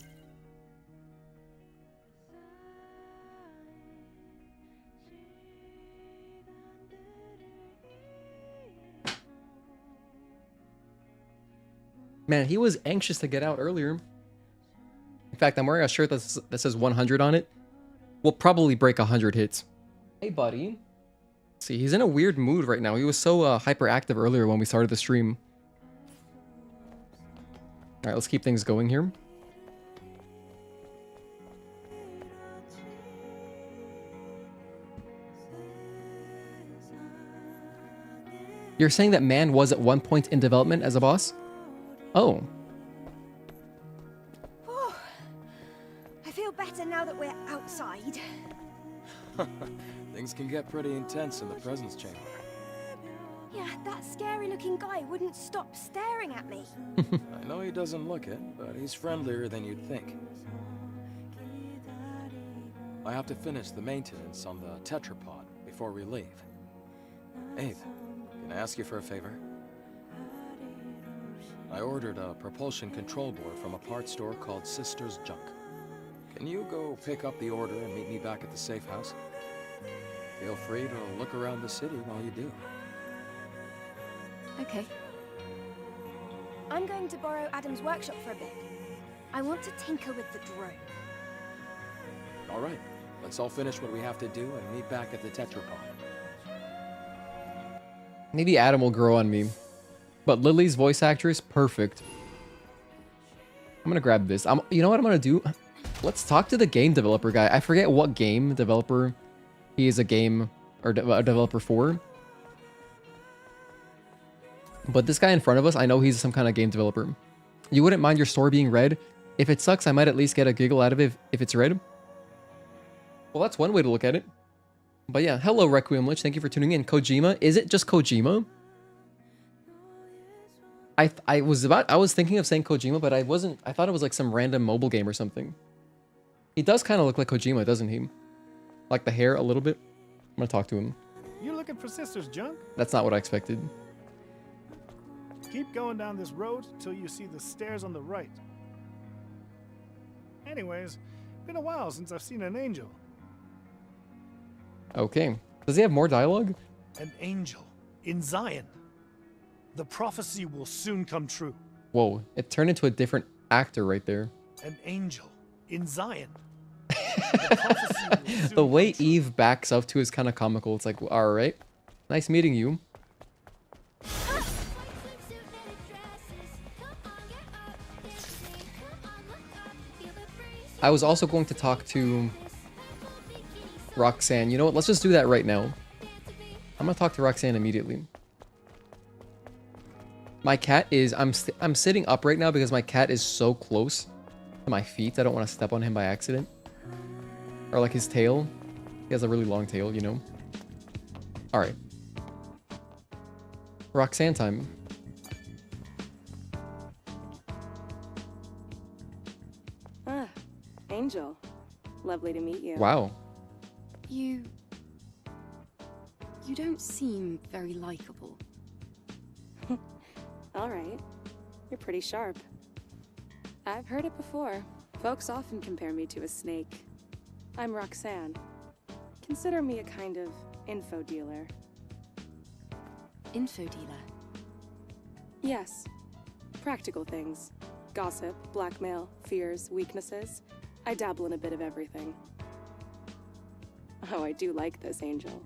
Man, he was anxious to get out earlier. In fact, I'm wearing a shirt that says 100 on it. We'll probably break 100 hits. Hey, buddy. See, he's in a weird mood right now. He was so hyperactive earlier when we started the stream. All right, let's keep things going here. You're saying that Man was at one point in development as a boss? Oh. I feel better now that we're outside. Things can get pretty intense in the presence chamber. Yeah, that scary-looking guy wouldn't stop staring at me. I know he doesn't look it, but he's friendlier than you'd think. I have to finish the maintenance on the tetrapod before we leave. Abe, can I ask you for a favor? I ordered a propulsion control board from a parts store called Sister's Junk. Can you go pick up the order and meet me back at the safe house? Feel free to look around the city while you do. Okay. I'm going to borrow Adam's workshop for a bit. I want to tinker with the drone. All right, let's all finish what we have to do and meet back at the tetrapod. Maybe Adam will grow on me. But Lily's voice actress, perfect. I'm gonna grab this. You know what I'm gonna do? Let's talk to the game developer guy. I forget what game developer he is a game or a developer for. But this guy in front of us, I know he's some kind of game developer. You wouldn't mind your store being red? If it sucks, I might at least get a giggle out of it if it's red. Well, that's one way to look at it. But yeah, hello Requiem Lich, thank you for tuning in. Kojima, is it just Kojima? I was thinking of saying Kojima, but I wasn't. I thought it was like some random mobile game or something. He does kind of look like Kojima, doesn't he? Like the hair a little bit. I'm gonna talk to him. You looking for Sister's Junk? That's not what I expected. Keep going down this road till you see the stairs on the right. Anyways, been a while since I've seen an angel. Okay. Does he have more dialogue? An angel in Zion. The prophecy will soon come true. Whoa, it turned into a different actor right there. An angel in Zion. The prophecy will soon The way come true. Eve backs up to is kind of comical. It's like, all right, nice meeting you. I was also going to talk to Roxanne. You know what? Let's just do that right now. I'm gonna talk to Roxanne immediately. My cat is... I'm sitting up right now because my cat is so close to my feet. I don't want to step on him by accident. Or like his tail. He has a really long tail, you know? Alright. Roxanne time. Ah, Angel. Lovely to meet you. Wow. You don't seem very likable. All right. You're pretty sharp. I've heard it before. Folks often compare me to a snake. I'm Roxanne. Consider me a kind of info dealer. Info dealer? Yes. Practical things. Gossip, blackmail, fears, weaknesses. I dabble in a bit of everything. Oh, I do like this, Angel.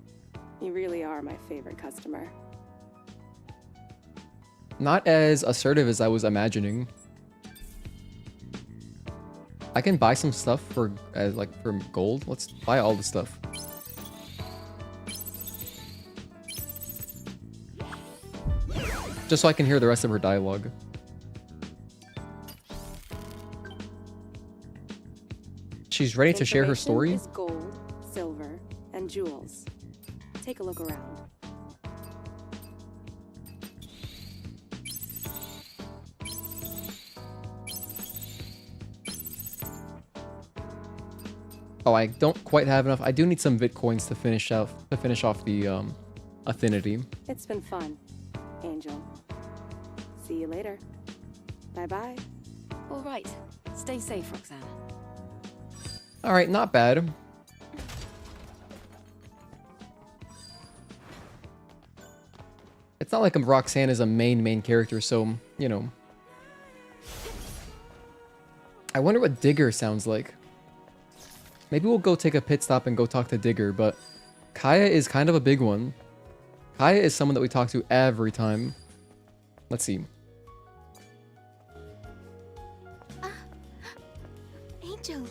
You really are my favorite customer. Not as assertive as I was imagining. I can buy some stuff for for gold. Let's buy all the stuff. Just so I can hear the rest of her dialogue. She's ready to share her story. Information is gold, silver, and jewels. Take a look around. Oh, I don't quite have enough. I do need some Bitcoins to finish off the affinity. It's been fun, Angel. See you later. Bye-bye. All right. Stay safe, Roxanne. All right, not bad. It's not like Roxanne is a main character, so, you know. I wonder what Digger sounds like. Maybe we'll go take a pit stop and go talk to Digger, but Kaya is kind of a big one. Kaya is someone that we talk to every time. Let's see. Angel.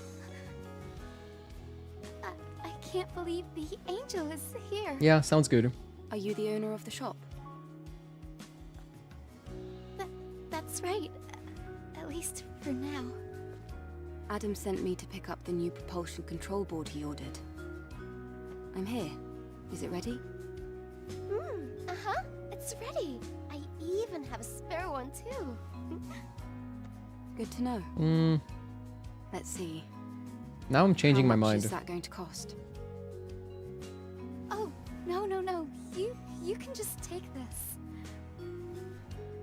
I can't believe the angel is here. Yeah, sounds good. Are you the owner of the shop? That's right. At least for now. Adam sent me to pick up the new propulsion control board he ordered. I'm here. Is it ready? Uh-huh. It's ready. I even have a spare one too. Good to know. Let's see. Now I'm changing my How much mind. is that going to cost? Oh, no. You can just take this.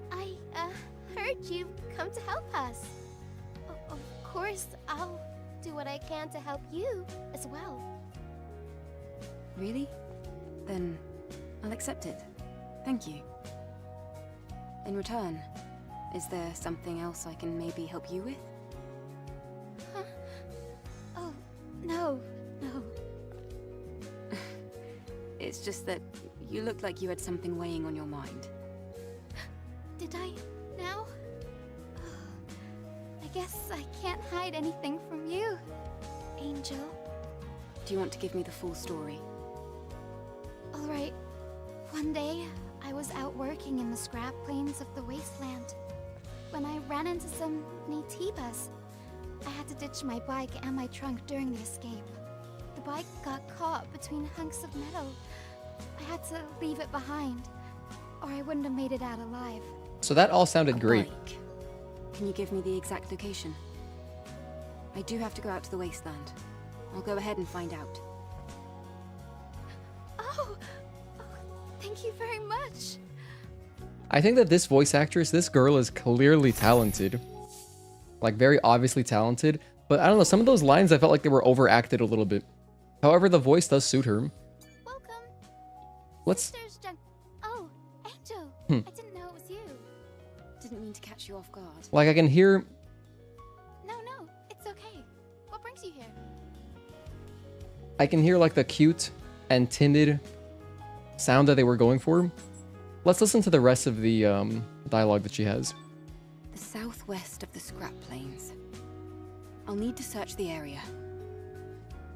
I heard you come to help us. Of course, I'll do what I can to help you as well. Really? Then I'll accept it. Thank you. In return, is there something else I can maybe help you with? Huh? Oh, no. It's just that you looked like you had something weighing on your mind. Did I now? I guess I can't hide anything from you, Angel. Do you want to give me the full story? All right. One day, I was out working in the scrap plains of the wasteland when I ran into some Naytibas. I had to ditch my bike and my trunk during the escape. The bike got caught between hunks of metal. I had to leave it behind, or I wouldn't have made it out alive. So that all sounded great. Bike. Can you give me the exact location? I do have to go out to the wasteland. I'll go ahead and find out. Oh, thank you very much. I think that this voice actress, this girl is clearly talented. Like, very obviously talented. But I don't know, some of those lines I felt like they were overacted a little bit. However, the voice does suit her. Welcome. Let's... Oh, Angel. Hmm. I didn't know it was you. Didn't mean to catch you off guard. Like, I can hear... No, it's okay. What brings you here? I can hear, like, the cute and timid sound that they were going for. Let's listen to the rest of the dialogue that she has. The southwest of the scrap plains. I'll need to search the area.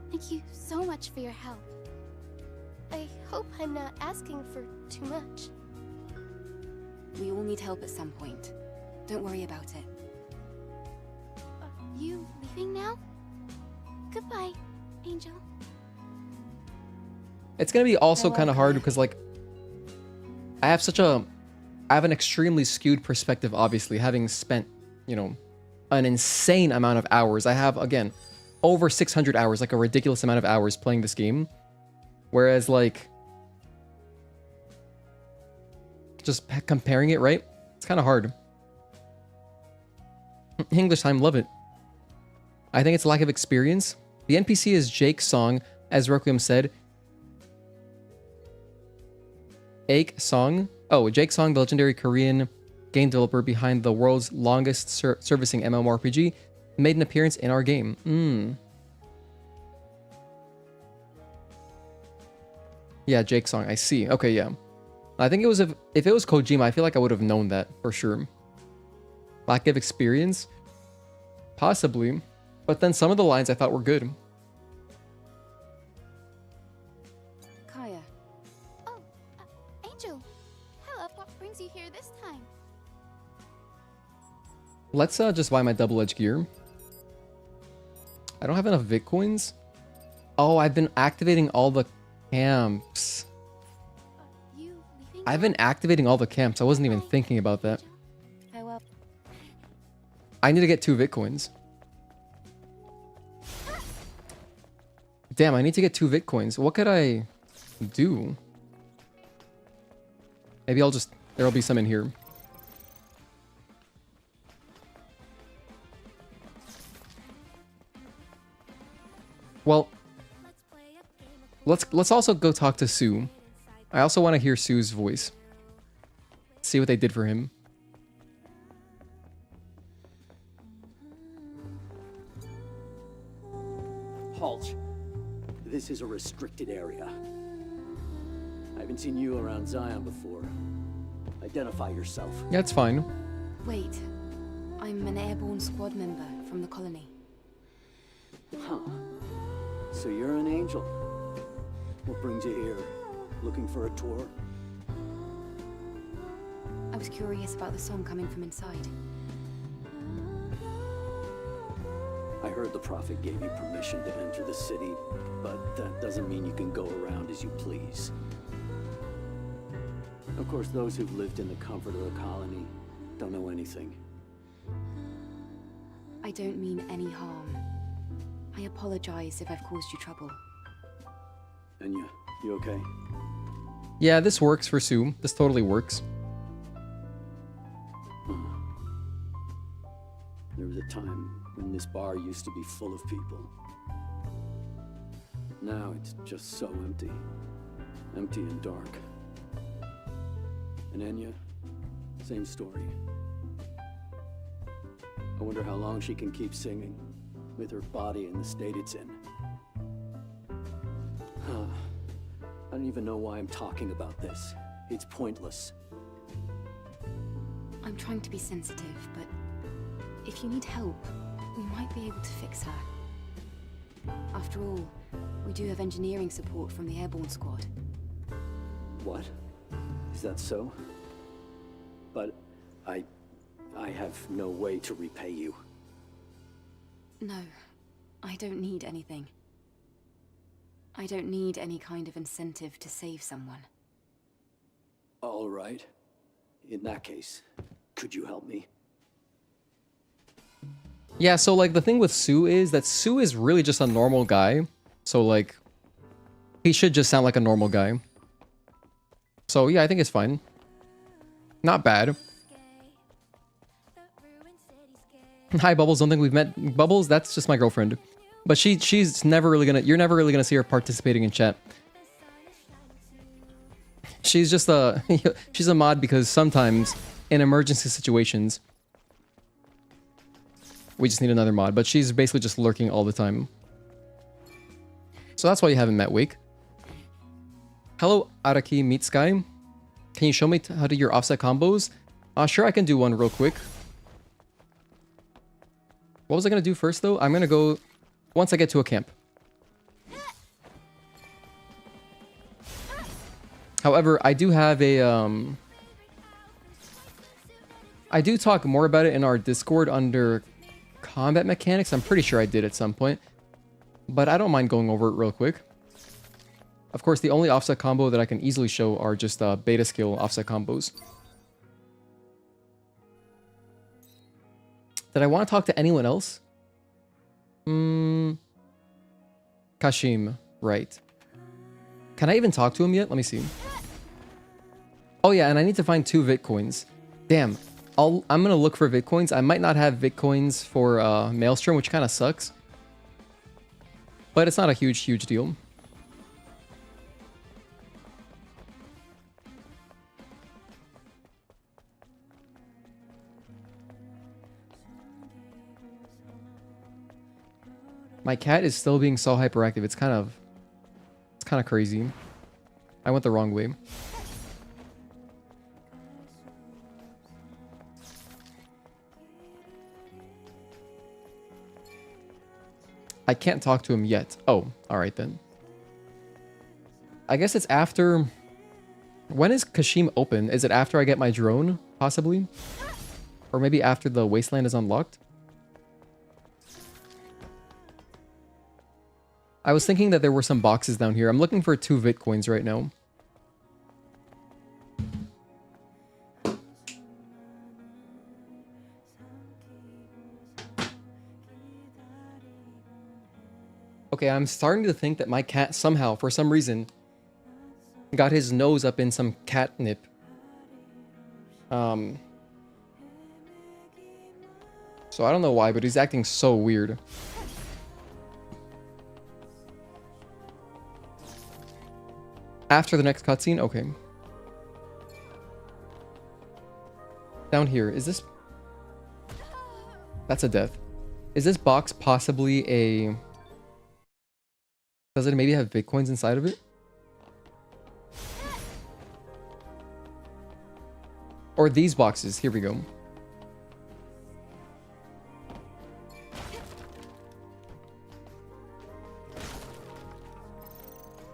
Thank you so much for your help. I hope I'm not asking for too much. We all need help at some point. Don't worry about it. Are you leaving now? Goodbye, Angel. It's gonna be also Farewell, kind of hard Claire. because, like, I have an extremely skewed perspective, obviously, having spent, you know, an insane amount of hours. I have, again, over 600 hours, like a ridiculous amount of hours playing this game. Whereas, like, just comparing it, right? It's kind of hard. English time, love it. I think it's a lack of experience. The NPC is Jake Song, as Requiem said. Aik Song. Oh, Jake Song, the legendary Korean game developer behind the world's longest servicing MMORPG, made an appearance in our game. Yeah, Jake Song, I see. Okay, yeah. I think it was if it was Kojima, I feel like I would have known that for sure. Lack of experience? Possibly. But then some of the lines I thought were good. Kaya. Oh, Angel. Hello, what brings you here this time? Let's just buy my double-edged gear. I don't have enough Bitcoins. Oh, I've been activating all the camps. I've been activating all the camps. I wasn't even thinking about that. Farewell. I need to get 2 Bitcoins. Damn, I need to get 2 Bitcoins. What could I do? Maybe I'll just... There'll be some in here. Well, let's also go talk to Sue. I also want to hear Sue's voice. See what they did for him. Halt. This is a restricted area. I haven't seen you around Zion before. Identify yourself. Yeah, it's fine. Wait. I'm an airborne squad member from the colony. Huh. So you're an angel. What brings you here? Looking for a tour? I was curious about the song coming from inside. I heard the Prophet gave you permission to enter the city, but that doesn't mean you can go around as you please. Of course, those who've lived in the comfort of the colony don't know anything. I don't mean any harm. I apologize if I've caused you trouble. Enya, you okay? Yeah, this works for Sue. This totally works. There was a time when this bar used to be full of people. Now it's just so empty. Empty and dark. And Enya, same story. I wonder how long she can keep singing, with her body in the state it's in. I don't even know why I'm talking about this. It's pointless. I'm trying to be sensitive, but if you need help, we might be able to fix her. After all, we do have engineering support from the airborne squad. What? Is that so? But I have no way to repay you. No, I don't need anything. I don't need any kind of incentive to save someone. All right. In that case, could you help me? Yeah, so like the thing with Sue is that Sue is really just a normal guy. So like, he should just sound like a normal guy. So yeah, I think it's fine. Not bad. Hi Bubbles, don't think we've met. Bubbles, that's just my girlfriend. But she's never really gonna, you're never really gonna see her participating in chat. she's just a she's a mod because sometimes in emergency situations we just need another mod, but she's basically just lurking all the time. So that's why you haven't met Wake. Hello, Araki Meet Sky. Can you show me how to do your offset combos? Sure, I can do one real quick. What was I gonna do first though? I'm gonna go once I get to a camp. However, I do have a I do talk more about it in our Discord under combat mechanics. I'm pretty sure I did at some point, but I don't mind going over it real quick. Of course, the only offset combo that I can easily show are just beta skill offset combos. Did I want to talk to anyone else? Kashim, right. Can I even talk to him yet? Let me see. Oh yeah, and I need to find 2 Vitcoins. Damn. I'm gonna look for Vitcoins. I might not have Vitcoins for Maelstrom, which kind of sucks. But it's not a huge deal. My cat is still being so hyperactive. It's kind of crazy. I went the wrong way. I can't talk to him yet. Oh, all right then. I guess it's after... When is Kashim open? Is it after I get my drone, possibly? Or maybe after the wasteland is unlocked? I was thinking that there were some boxes down here. I'm looking for 2 Vitcoins right now. Okay, I'm starting to think that my cat somehow, for some reason, got his nose up in some catnip. So I don't know why, but he's acting so weird. After the next cutscene? Okay. Down here, is this... That's a death. Is this box possibly a... Does it maybe have Bitcoins inside of it? Or these boxes. Here we go.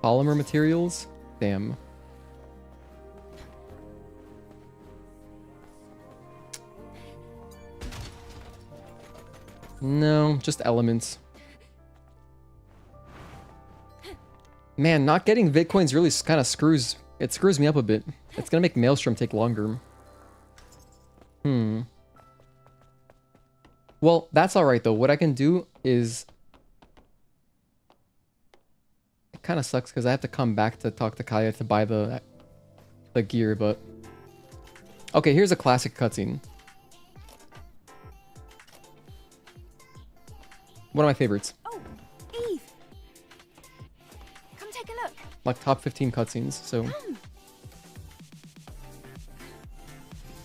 Polymer materials? Damn. No, just elements. Man, not getting Bitcoins really kind of screws me up a bit. It's gonna make Maelstrom take longer. Well, that's alright though. What I can do is... It kind of sucks because I have to come back to talk to Kaya to buy the gear, but... Okay, here's a classic cutscene. One of my favorites. Oh, Eve! Come take a look. Like top 15 cutscenes, so...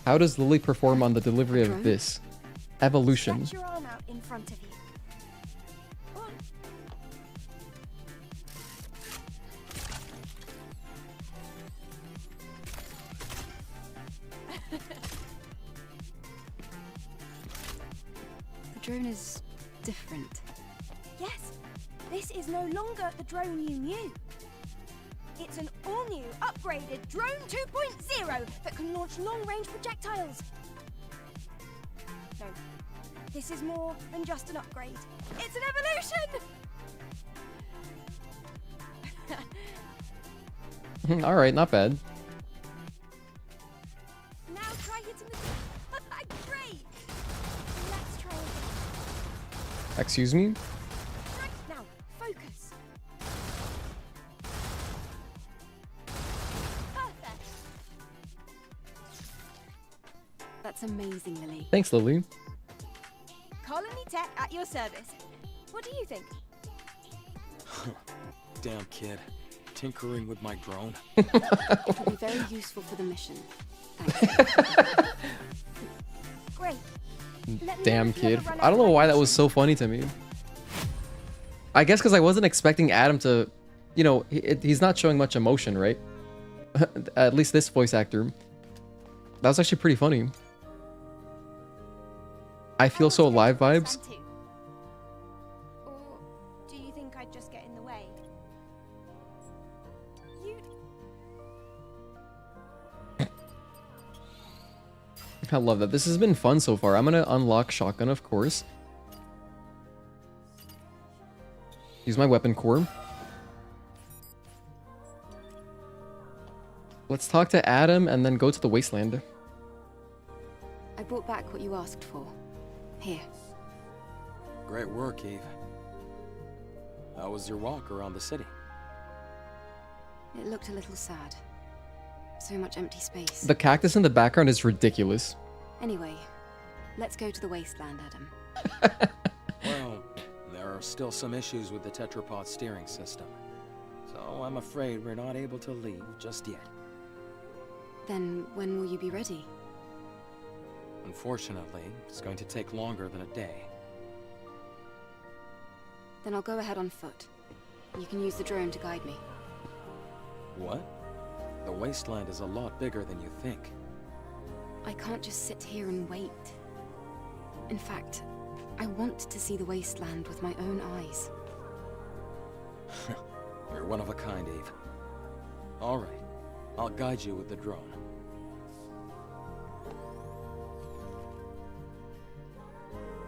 How does Lily perform on the delivery of this? Evolution. Stretch your arm out in front of you. The drone is different. Yes, this is no longer the drone you knew. It's an all-new, upgraded Drone 2.0 that can launch long-range projectiles. No, this is more than just an upgrade. It's an evolution! Alright, not bad. Now try hitting the... Great! Let's try again. Excuse me? Right, now, focus. Perfect! That's amazing, Lily. Thanks, Lily. Colony Tech at your service. What do you think? Damn kid. Tinkering with my drone. It will be very Very useful for the mission. Thanks. Great. Let me Damn know if you ever kid. run I don't know out of why that was so funny to me. I guess because I wasn't expecting Adam to, you know, he's not showing much emotion, right? At least this voice actor. That was actually pretty funny. I feel so alive vibes. Or do you think I'd just get in the way? You... I love that. This has been fun so far. I'm gonna unlock shotgun, of course. Use my weapon core. Let's talk to Adam and then go to the wasteland. I brought back what you asked for. Here. Great work, Eve. How was your walk around the city? It looked a little sad. So much empty space. The cactus in the background is ridiculous. Anyway, let's go to the wasteland, Adam. Well, there are still some issues with the tetrapod steering system. So I'm afraid we're not able to leave just yet. Then when will you be ready? Unfortunately, it's going to take longer than a day. Then I'll go ahead on foot. You can use the drone to guide me. What? The wasteland is a lot bigger than you think. I can't just sit here and wait. In fact, I want to see the wasteland with my own eyes. You're one of a kind, Eve. All right. I'll guide you with the drone.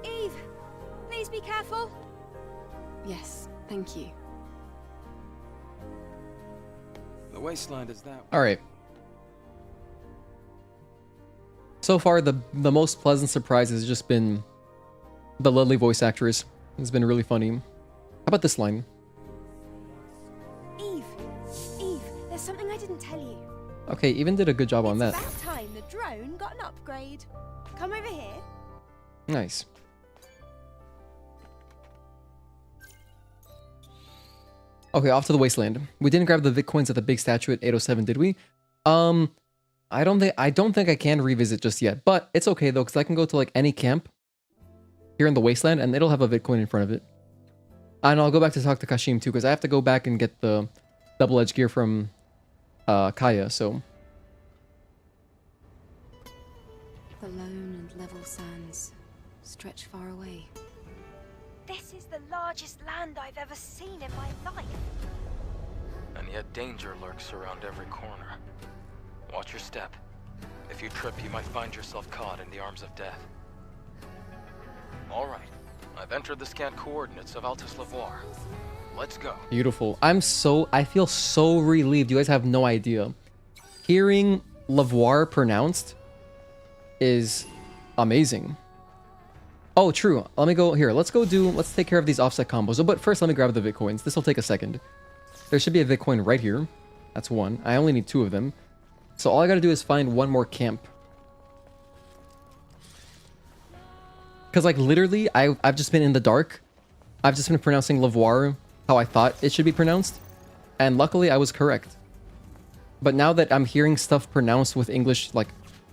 Eve, please be careful. Yes, thank you. The wasteland is that way. All right. So far, the most pleasant surprise has just been the Lily voice actress. It's been really funny. How about this line? Eve, there's something I didn't tell you. Okay, even did a good job on that. It's about time the drone got an upgrade. Come over here. Nice. Okay, off to the wasteland. We didn't grab the Vic coins at the big statue at 807, did we? I don't think I can revisit just yet, but it's okay though, because I can go to like any camp here in the wasteland and it'll have a Bitcoin in front of it. And I'll go back to talk to Kashim too, because I have to go back and get the double-edged gear from Kaya, so. The lone and level sands stretch far away. This is the largest land I've ever seen in my life. And yet danger lurks around every corner. Watch your step. If you trip, you might find yourself caught in the arms of death. All right. I've entered the scanned coordinates of Altus Lavoir. Let's go. Beautiful. I feel so relieved. You guys have no idea. Hearing Lavoir pronounced is amazing. Oh, true. Let me go here. Let's take care of these offset combos. Oh, but first, let me grab the Bitcoins. This will take a second. There should be a Bitcoin right here. That's one. I only need 2 of them. So all I gotta do is find one more camp. Because, like, literally, I've just been in the dark. I've just been pronouncing Lavoir how I thought it should be pronounced. And luckily, I was correct. But now that I'm hearing stuff pronounced with English, like,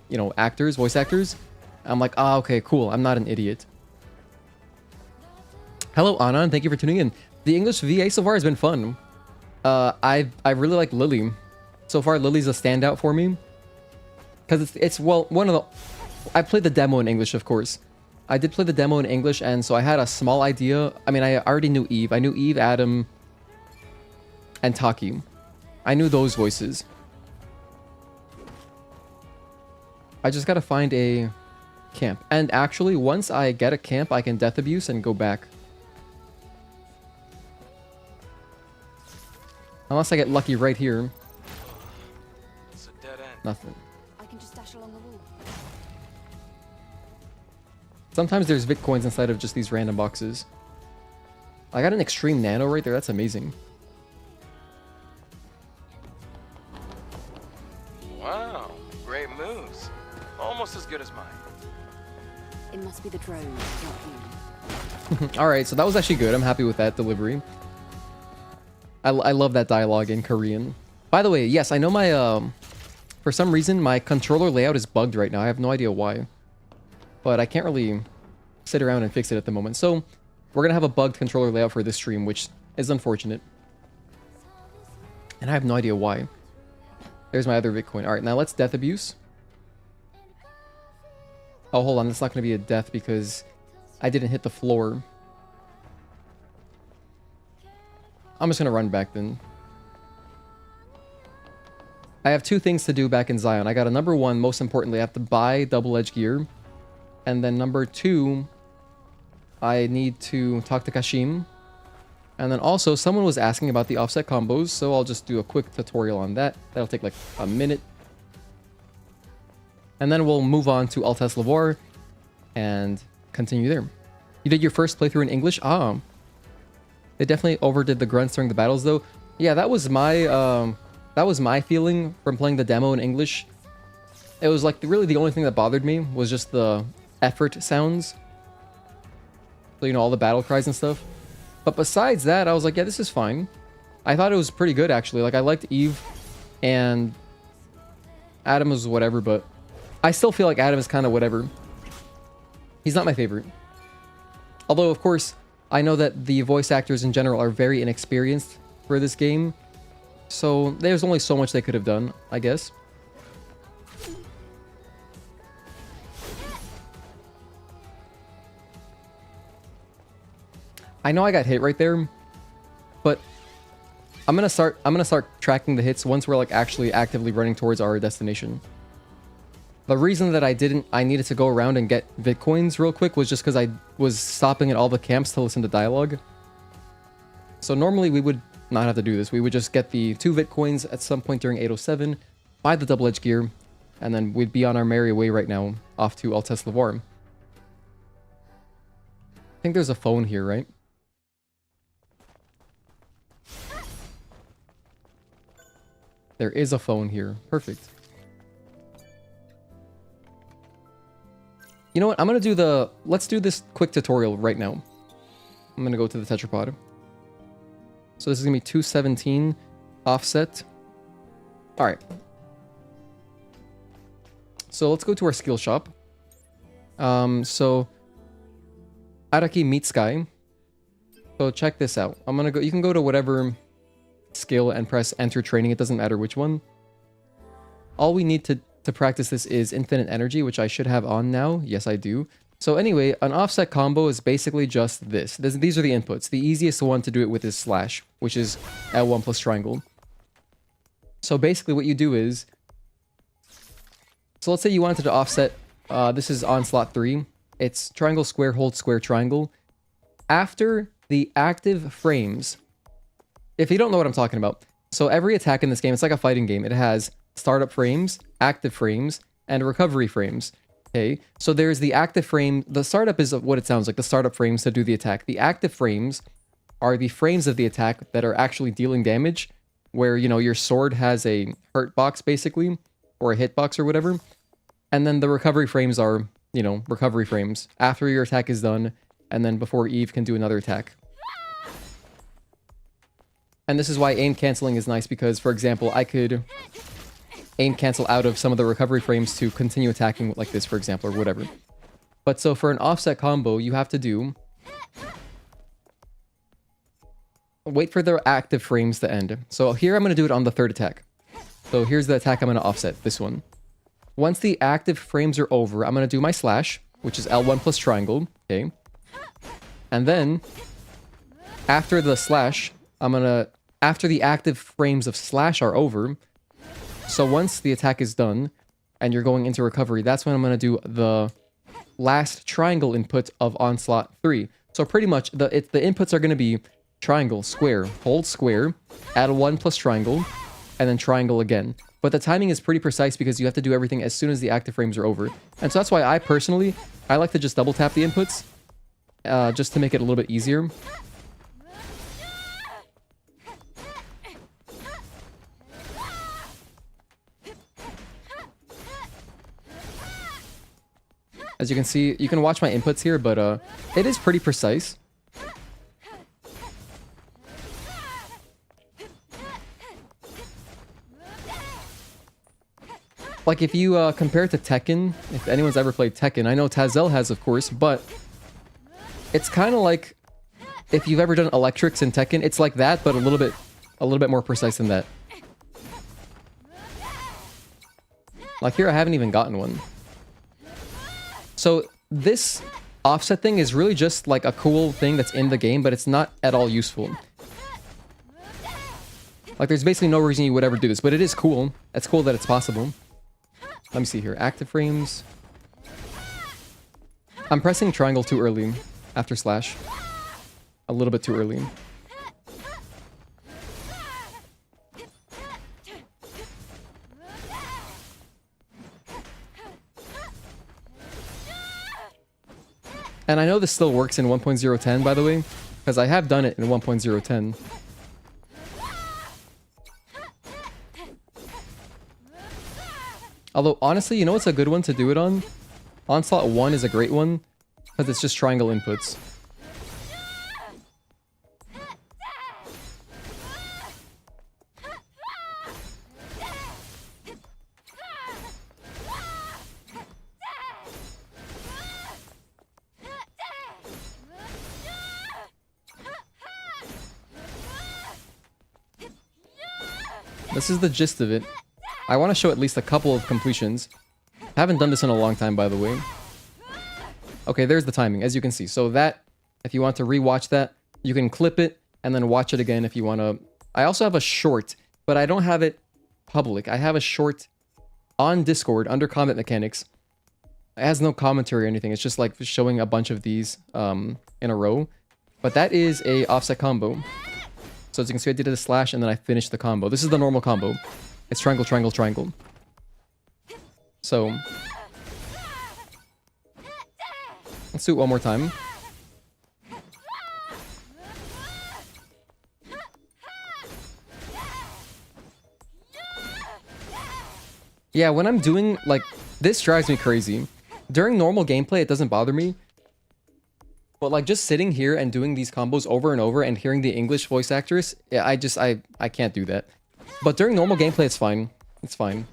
you know, actors, voice actors, I'm like, ah, okay, cool. I'm not an idiot. Hello, Anna, and thank you for tuning in. The English VA so far has been fun. I really like Lily. So far, Lily's a standout for me. Because it's well, one of the... I played the demo in English, of course. I did play the demo in English, and so I had a small idea. I mean, I already knew Eve. I knew Eve, Adam, and Taki. I knew those voices. I just gotta find a camp. And actually, once I get a camp, I can death abuse and go back. Unless I get lucky right here. It's a dead end. Nothing. I can just dash along the wall. Sometimes there's Bitcoins inside of just these random boxes. I got an extreme nano right there. That's amazing. Wow, great moves. Almost as good as mine. It must be the drone, not you. All right, so that was actually good. I'm happy with that delivery. I love that dialogue in Korean. By the way, yes, I know my For some reason, my controller layout is bugged right now. I have no idea why. But I can't really sit around and fix it at the moment. So, we're going to have a bugged controller layout for this stream, which is unfortunate. And I have no idea why. There's my other Bitcoin. Alright, now let's death abuse. Oh, hold on. That's not going to be a death because I didn't hit the floor. I'm just going to run back then. I have two things to do back in Zion. I got a number one, most importantly, I have to buy double-edged gear. And then number two, I need to talk to Kashim. And then also, someone was asking about the offset combos, so I'll just do a quick tutorial on that. That'll take like a minute. And then we'll move on to Altesse Lavore and continue there. You did your first playthrough in English? Ah. They definitely overdid the grunts during the battles, though. Yeah, that was my feeling from playing the demo in English. It was like really the only thing that bothered me was just the effort sounds. So, you know, all the battle cries and stuff. But besides that, I was like, yeah, this is fine. I thought it was pretty good, actually. Like, I liked Eve and Adam was whatever, but I still feel like Adam is kind of whatever. He's not my favorite. Although, of course, I know that the voice actors in general are very inexperienced for this game. So there's only so much they could have done, I guess. I know I got hit right there, but I'm gonna start tracking the hits once we're like actually actively running towards our destination. The reason that I needed to go around and get Bitcoins real quick was just because I was stopping at all the camps to listen to dialogue. So normally we would not have to do this. We would just get the 2 Bitcoins at some point during 807, buy the double-edged gear, and then we'd be on our merry way right now, off to Altesse Lavore. I think there's a phone here, right? There is a phone here. Perfect. You know what? I'm going to do let's do this quick tutorial right now. I'm going to go to the tetrapod. So this is going to be 217 offset. All right. So let's go to our skill shop. So Araki meets Sky. So check this out. I'm going to go, you can go to whatever skill and press enter training. It doesn't matter which one. All we need to practice this is infinite energy, which I should have on now. Yes, I do. So anyway, an offset combo is basically just this. These are the inputs. The easiest one to do it with is slash, which is L1 plus triangle. So basically what you do is, so let's say you wanted to offset, this is on slot 3. It's triangle, square, hold, square, triangle. After the active frames, if you don't know what I'm talking about, so every attack in this game, it's like a fighting game. It has startup frames, active frames, and recovery frames. Okay, so there's the active frame. The startup is what it sounds like, the startup frames to do the attack. The active frames are the frames of the attack that are actually dealing damage, where, you know, your sword has a hurt box, basically, or a hit box or whatever. And then the recovery frames are, you know, recovery frames after your attack is done, and then before Eve can do another attack. And this is why aim canceling is nice, because, for example, I could aim cancel out of some of the recovery frames to continue attacking like this, for example, or whatever. But so for an offset combo, you have to do... wait for the active frames to end. So here I'm going to do it on the 3rd attack. So here's the attack I'm going to offset, this one. Once the active frames are over, I'm going to do my slash, which is L1 plus triangle, okay? And then, after the slash, after the active frames of slash are over, so once the attack is done, and you're going into recovery, that's when I'm going to do the last triangle input of Onslaught 3. So pretty much, the inputs are going to be triangle, square, hold square, add 1 plus triangle, and then triangle again. But the timing is pretty precise because you have to do everything as soon as the active frames are over. And so that's why I like to just double tap the inputs, just to make it a little bit easier. As you can see, you can watch my inputs here, but it is pretty precise. like if you compare it to Tekken, if anyone's ever played Tekken, I know Tazel has, of course, but it's kind of like if you've ever done electrics in Tekken, it's like that, but a little bit more precise than that. Like here, I haven't even gotten one. So this offset thing is really just like a cool thing that's in the game, but it's not at all useful. Like there's basically no reason you would ever do this, but it is cool. It's cool that it's possible. Let me see here. Active frames. I'm pressing triangle too early after slash. A little bit too early. And I know this still works in 1.010, by the way, because I have done it in 1.010. Although, honestly, you know what's a good one to do it on? Onslaught 1 is a great one, because it's just triangle inputs. This is the gist of it. I want to show at least a couple of completions. Haven't done this in a long time, by the way. Okay, there's the timing, as you can see. So that, if you want to rewatch that, you can clip it and then watch it again if you want to. I also have a short, but I don't have it public. I have a short on Discord under Combat Mechanics. It has no commentary or anything. It's just like showing a bunch of these in a row. But that is a offset combo. So as you can see, I did a slash and then I finished the combo. This is the normal combo. It's triangle, triangle, triangle. So let's do it one more time. Yeah, when I'm doing, like, this drives me crazy. During normal gameplay, it doesn't bother me. But, like, just sitting here and doing these combos over and over and hearing the English voice actress, yeah, I can't do that. But during normal gameplay, it's fine. It's fine.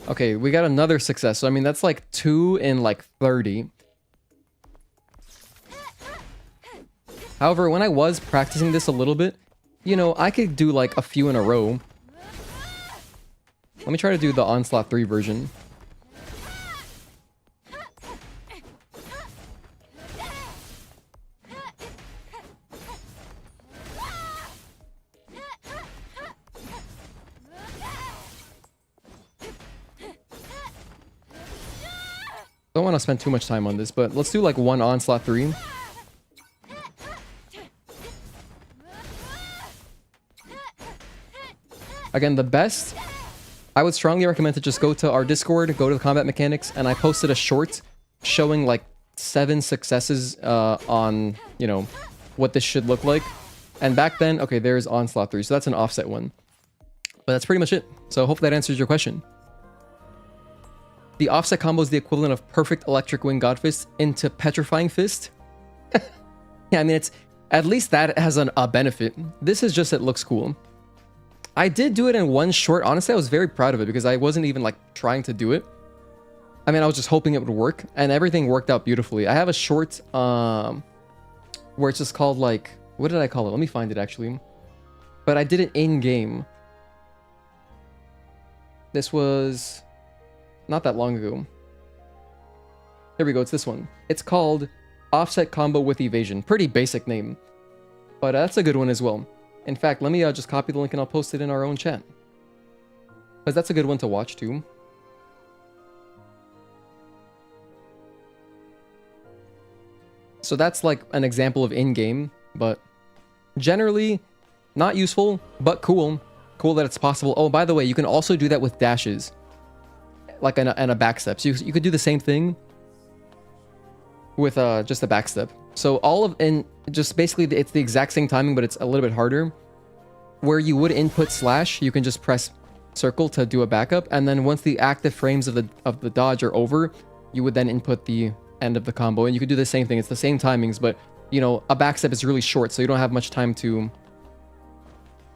Okay, we got another success. So, I mean, that's like 2 in like 30. However, when I was practicing this a little bit, you know, I could do like a few in a row. Let me try to do the Onslaught 3 version. Don't want to spend too much time on this, but let's do like one Onslaught 3. Again, the best, I would strongly recommend to just go to our Discord, go to the Combat Mechanics, and I posted a short showing like 7 successes on, you know, what this should look like. And back then, okay, there's Onslaught 3, so that's an offset one. But that's pretty much it. So hopefully that answers your question. The offset combo is the equivalent of perfect electric wing Godfist into petrifying fist. Yeah, I mean, it's at least that has a benefit. This is just, it looks cool. I did do it in one short. Honestly, I was very proud of it because I wasn't even like trying to do it. I mean, I was just hoping it would work, and everything worked out beautifully. I have a short where it's just called like, what did I call it? Let me find it actually. But I did it in game. This was not that long ago. Here we go, it's this one. It's called Offset Combo with Evasion. Pretty basic name, but that's a good one as well. In fact, let me just copy the link and I'll post it in our own chat, because that's a good one to watch too. So that's like an example of in-game, but generally not useful, but cool. Cool that it's possible. Oh, by the way, you can also do that with dashes. like and a backstep. So you could do the same thing with just a backstep. So all of, and just basically it's the exact same timing, but it's a little bit harder. Where you would input slash, you can just press circle to do a backup, and then once the active frames of the dodge are over, you would then input the end of the combo, and you could do the same thing. It's the same timings, but you know, a backstep is really short, so you don't have much time to.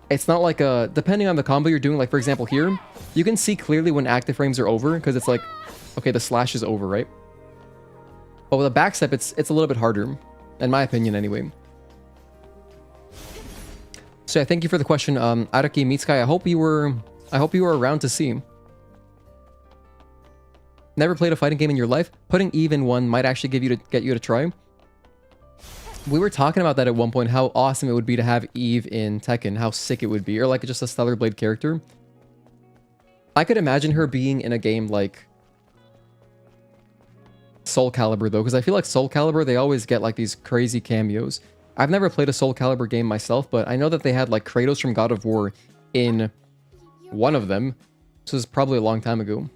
It's not like a, depending on the combo you're doing, like for example here, you can see clearly when active frames are over, because it's like, okay, the slash is over, right? But with a backstep, it's a little bit harder, in my opinion anyway. So yeah, thank you for the question, Araki Mitsukai. I hope you were around to see. Never played a fighting game in your life? Putting Eve in one might actually get you to try. We were talking about that at one point, how awesome it would be to have Eve in Tekken, how sick it would be, or like just a Stellar Blade character. I could imagine her being in a game like Soul Calibur though, because I feel like Soul Calibur, they always get like these crazy cameos. I've never played a Soul Calibur game myself, but I know that they had like Kratos from God of War in one of them. This was probably a long time ago.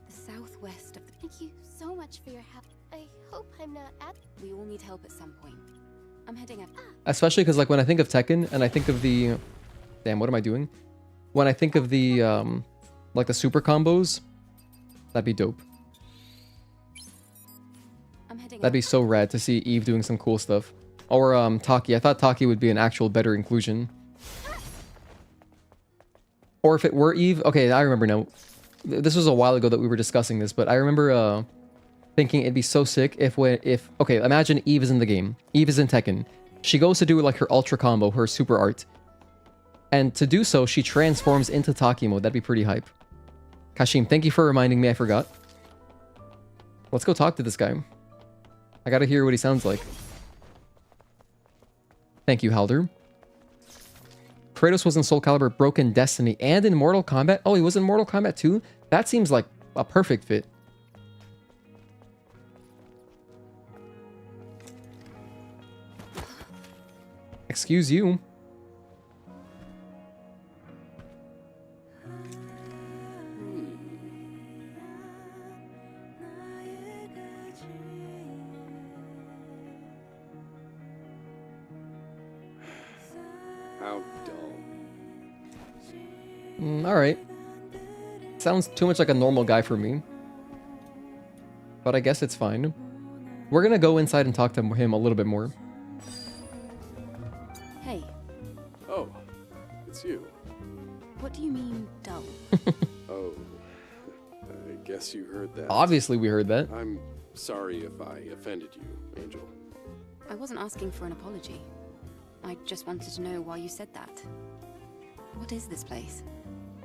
The southwest of the... Thank you so much for your help. I hope I'm not at... We all need help at some point. I'm heading up. Especially because like when I think of Tekken and I think of the... Damn, what am I doing? When I think of the like the super combos, that'd be dope. That'd be so rad to see Eve doing some cool stuff. Or Taki. I thought Taki would be an actual better inclusion. Or if it were Eve... Okay, I remember now. This was a while ago that we were discussing this, but I remember thinking it'd be so sick if... Okay, imagine Eve is in the game. Eve is in Tekken. She goes to do like her ultra combo, her super art. And to do so, she transforms into Taki mode. That'd be pretty hype. Kashim, thank you for reminding me. I forgot. Let's go talk to this guy. I gotta hear what he sounds like. Thank you, Halder. Kratos was in Soul Calibur, Broken Destiny, and in Mortal Kombat. Oh, he was in Mortal Kombat too? That seems like a perfect fit. Excuse you. How dull. Alright. Sounds too much like a normal guy for me. But I guess it's fine. We're gonna go inside and talk to him a little bit more. Hey. Oh, it's you. What do you mean, dull? Oh, I guess you heard that. Obviously we heard that. I'm sorry if I offended you, Angel. I wasn't asking for an apology. I just wanted to know why you said that. What is this place?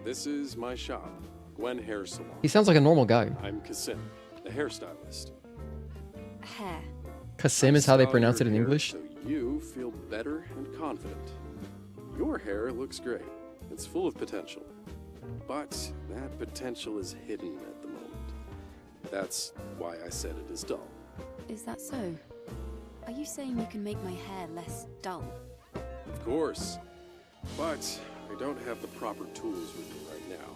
This is my shop, Gwen Hair Salon. He sounds like a normal guy. I'm Kasim, the hairstylist. Hair. Kasim is how they pronounce it in English. So you feel better and confident. Your hair looks great. It's full of potential. But that potential is hidden at the moment. That's why I said it is dull. Is that so? Are you saying you can make my hair less dull? Of course. But I don't have the proper tools with me right now.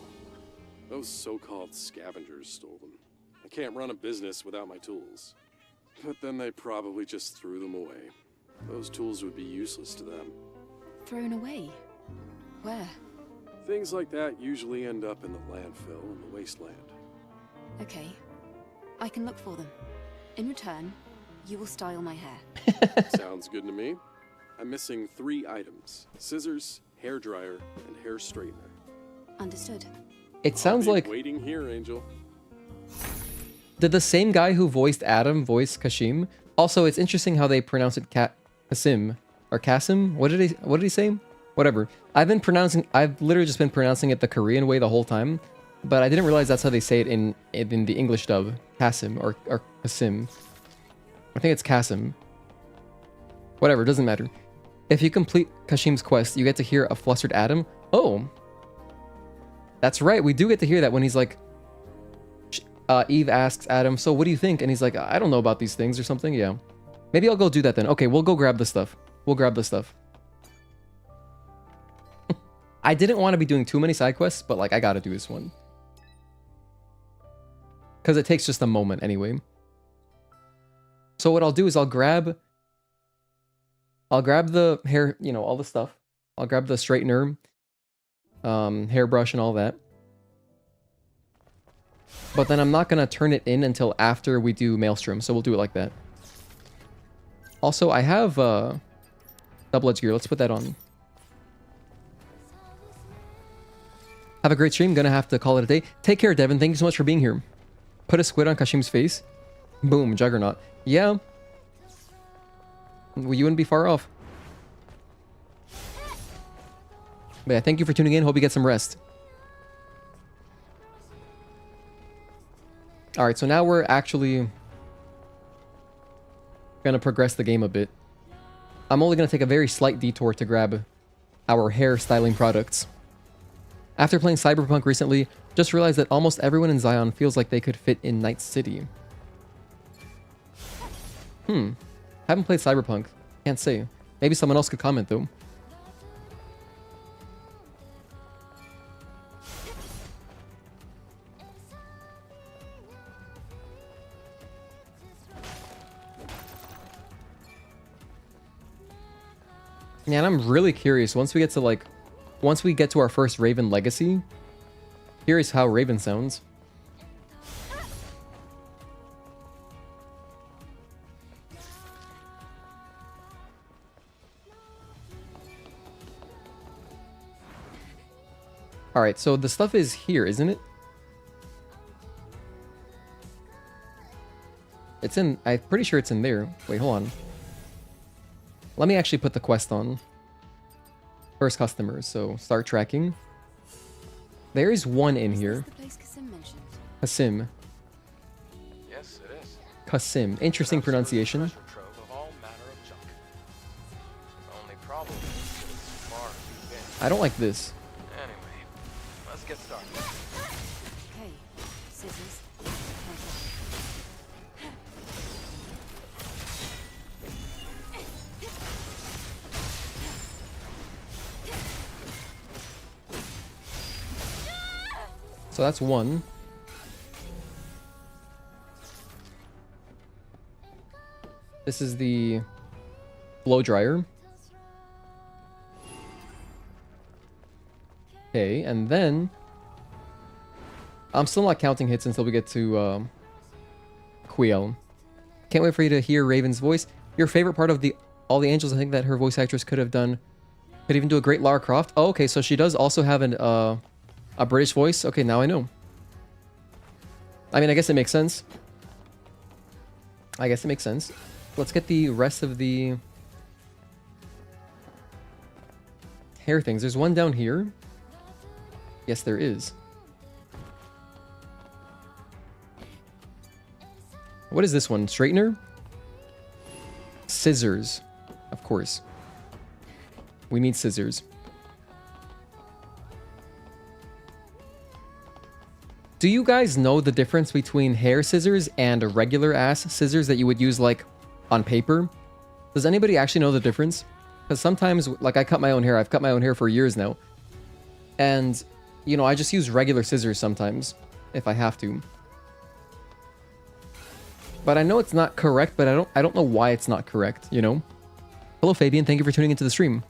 Those so-called scavengers stole them. I can't run a business without my tools. But then they probably just threw them away. Those tools would be useless to them. Thrown away? Where? Things like that usually end up in the landfill in the wasteland. Okay. I can look for them. In return, you will style my hair. Sounds good to me. I'm missing 3 items. Scissors, hair dryer, and hair straightener. Understood. It sounds I'll be like... waiting here, Angel. Did the same guy who voiced Adam voice Kashim? Also, it's interesting how they pronounce it Kasim or Kasim. What did he say? Whatever. I've literally just been pronouncing it the Korean way the whole time, but I didn't realize that's how they say it in the English dub. Kasim or Kasim. I think it's Kasim. Whatever, doesn't matter. If you complete Kashim's quest, you get to hear a flustered Adam. Oh. That's right, we do get to hear that when he's like... Eve asks Adam, so what do you think? And he's like, I don't know about these things or something. Yeah. Maybe I'll go do that then. Okay, we'll go grab the stuff. We'll grab the stuff. I didn't want to be doing too many side quests, but like I gotta do this one. because it takes just a moment anyway. So what I'll do is I'll grab the hair, you know, all the stuff. I'll grab the straightener, hairbrush and all that. But then I'm not going to turn it in until after we do Maelstrom, so we'll do it like that. Also, I have double-edged gear. Let's put that on. Have a great stream. Gonna have to call it a day. Take care, Devin. Thank you so much for being here. Put a squid on Kashim's face. Boom, Juggernaut. Yeah. Well, you wouldn't be far off. But yeah, thank you for tuning in. Hope you get some rest. Alright, so now we're actually gonna progress the game a bit. I'm only gonna take a very slight detour to grab our hair styling products. After playing Cyberpunk recently, just realized that almost everyone in Zion feels like they could fit in Night City. Haven't played Cyberpunk. Can't say. Maybe someone else could comment though. Man, I'm really curious. Once we get to our first Raven Legacy, curious how Raven sounds. Alright, so the stuff is here, isn't it? It's in... I'm pretty sure it's in there. Wait, hold on. Let me actually put the quest on. First customers, so start tracking. There is one in here. Kasim. Yes, it is. Kasim. Interesting pronunciation. Only problem is that it's far too big. I don't like this. Anyway, let's get started. Okay, scissors. So that's one. This is the blow dryer. Okay, and then I'm still not counting hits until we get to Quiel. Can't wait for you to hear Raven's voice. Your favorite part of All the Angels, I think that her voice actress could even do a great Lara Croft. Oh, okay, so she does also have a British voice? Okay, now I know. I mean, I guess it makes sense. Let's get the rest of the hair things. There's one down here. Yes, there is. What is this one? Straightener? Scissors. Of course. We need scissors. Do you guys know the difference between hair scissors and regular ass scissors that you would use like on paper? Does anybody actually know the difference? Because sometimes, like, I cut my own hair. I've cut my own hair for years now. And, you know, I just use regular scissors sometimes if I have to. But I know it's not correct, but I don't know why it's not correct, you know? Hello, Fabian. Thank you for tuning into the stream.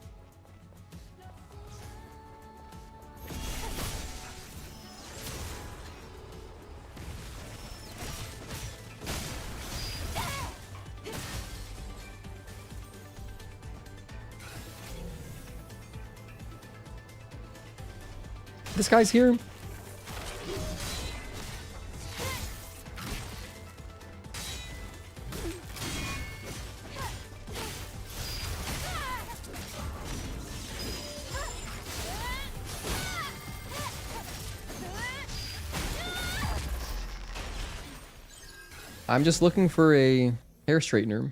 This guy's here. I'm just looking for a hair straightener.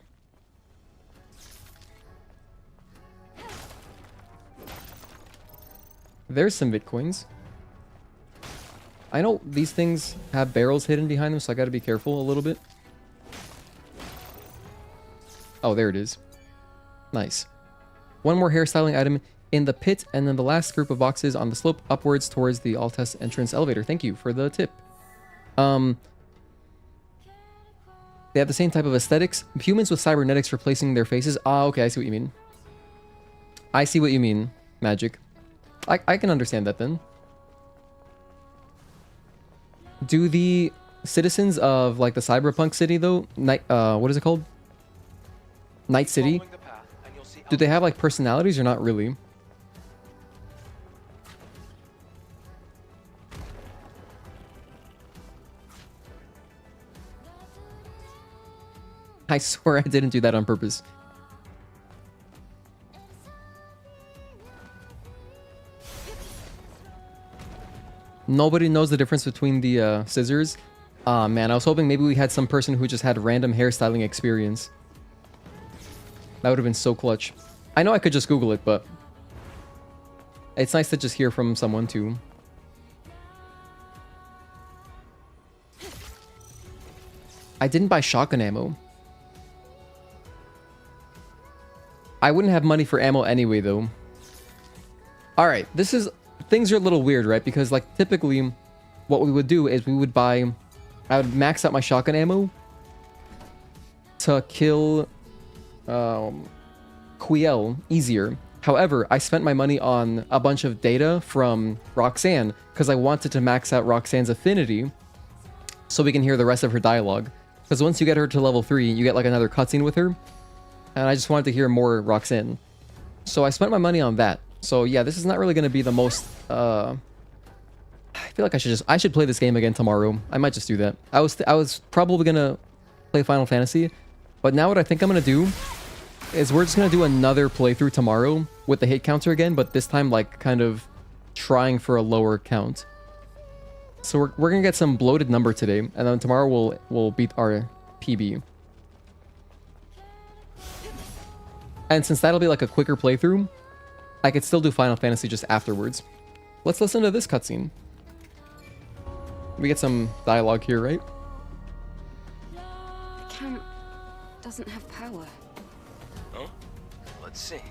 There's some Bitcoins. I know these things have barrels hidden behind them, so I gotta be careful a little bit. Oh, there it is. Nice. One more hairstyling item in the pit, and then the last group of boxes on the slope upwards towards the Altes entrance elevator. Thank you for the tip. They have the same type of aesthetics. Humans with cybernetics replacing their faces. Ah, okay, I see what you mean. I see what you mean, Magic. I can understand that then. Do the citizens of like the cyberpunk city though, what is it called? Night City? Do they have like personalities or not really? I swear I didn't do that on purpose. Nobody knows the difference between the scissors. Aw, man, I was hoping maybe we had some person who just had random hairstyling experience. That would have been so clutch. I know I could just Google it, but it's nice to just hear from someone too. I didn't buy shotgun ammo. I wouldn't have money for ammo anyway, though. Alright, things are a little weird, right? Because, like, typically, what we would do is we would buy... I would max out my shotgun ammo to kill Quiel easier. However, I spent my money on a bunch of data from Roxanne because I wanted to max out Roxanne's affinity so we can hear the rest of her dialogue. Because once you get her to level 3, you get, like, another cutscene with her. And I just wanted to hear more Roxanne. So I spent my money on that. So yeah, this is not really going to be the most... I feel like I should play this game again tomorrow. I might just do that. I was probably going to play Final Fantasy. But now what I think I'm going to do is we're just going to do another playthrough tomorrow with the hit counter again. But this time like kind of trying for a lower count. So we're going to get some bloated number today. And then tomorrow we'll beat our PB. And since that'll be like a quicker playthrough, I could still do Final Fantasy just afterwards. Let's listen to this cutscene. We get some dialogue here, right? The camp doesn't have power. Oh? Let's see. It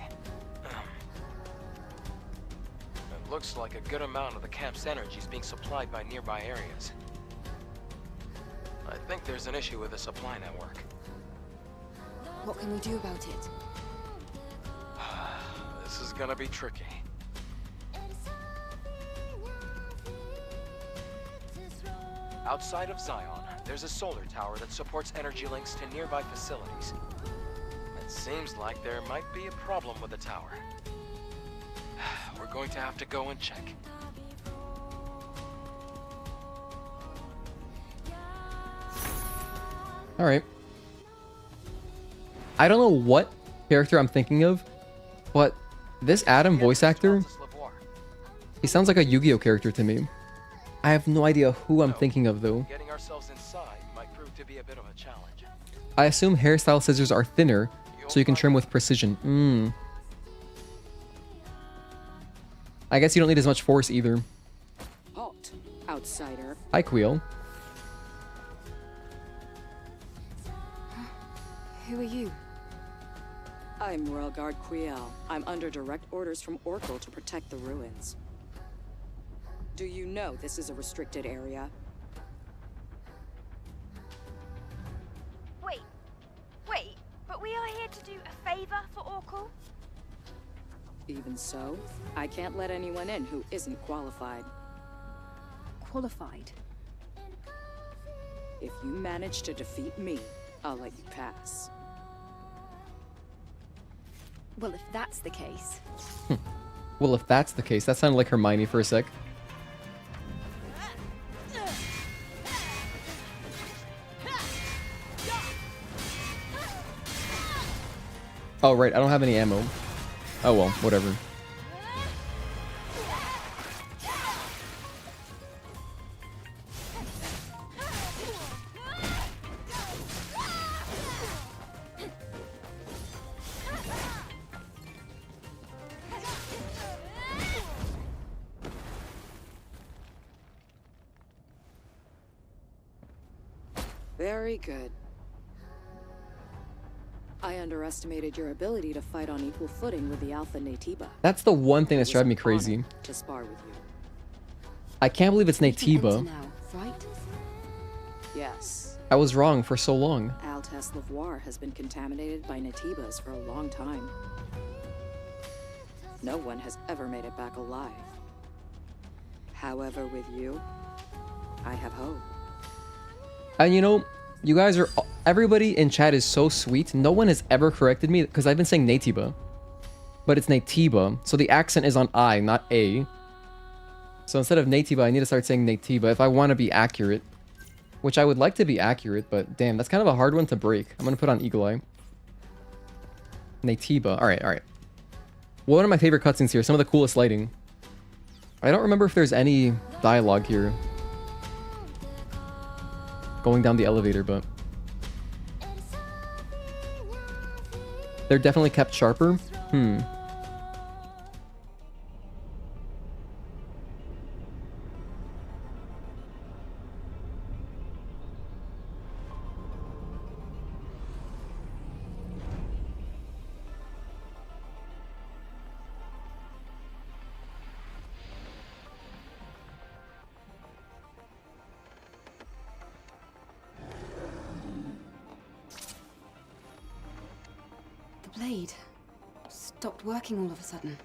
looks like a good amount of the camp's energy is being supplied by nearby areas. I think there's an issue with the supply network. What can we do about it? This is gonna be tricky. Outside of Zion, there's a solar tower that supports energy links to nearby facilities. It seems like there might be a problem with the tower. We're going to have to go and check. Alright. I don't know what character I'm thinking of, but this Adam voice actor, he sounds like a Yu-Gi-Oh character to me. I have no idea who I'm thinking of though. Getting ourselves inside might prove to be a bit of a challenge. I assume hairstyle scissors are thinner, so you can trim with precision. I guess you don't need as much force either. Halt, outsider. Hi, Quiel. Who are you? I'm Royal Guard Quiel. I'm under direct orders from Oracle to protect the ruins. Do you know this is a restricted area? Wait, but we are here to do a favor for Oracle? Even so, I can't let anyone in who isn't qualified. Qualified? If you manage to defeat me, I'll let you pass. Well, if that's the case... Well, if that's the case, that sounded like Hermione for a sec. Oh, right, I don't have any ammo. Oh well, whatever. Very good. I underestimated your ability to fight on equal footing with the Alpha Naytiba. That's the one thing that's driving me crazy. To spar with you. I can't believe it's Naytiba. Right? Yes. I was wrong for so long. Altesse Lavoir has been contaminated by Natibas for a long time. No one has ever made it back alive. However, with you, I have hope. And you know, you guys are... Everybody in chat is so sweet. No one has ever corrected me because I've been saying Natiba. But it's Natiba. So the accent is on I, not A. So instead of Natiba, I need to start saying Natiba if I want to be accurate. Which I would like to be accurate, but damn, that's kind of a hard one to break. I'm going to put on Eagle Eye. Natiba. Alright, alright. One of my favorite cutscenes here. Some of the coolest lighting. I don't remember if there's any dialogue here. Going down the elevator, but... They're definitely kept sharper. Blade stopped working all of a sudden.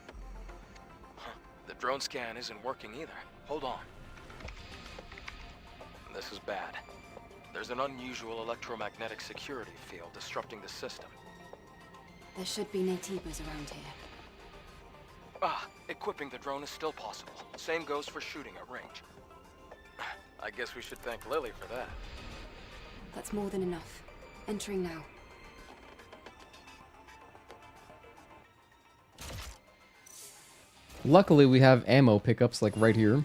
The drone scan isn't working either. Hold on. This is bad. There's an unusual electromagnetic security field disrupting the system. There should be Natibas around here. Equipping the drone is still possible. Same goes for shooting at range. I guess we should thank Lily for that. That's more than enough. Entering now. Luckily, we have ammo pickups, like, right here.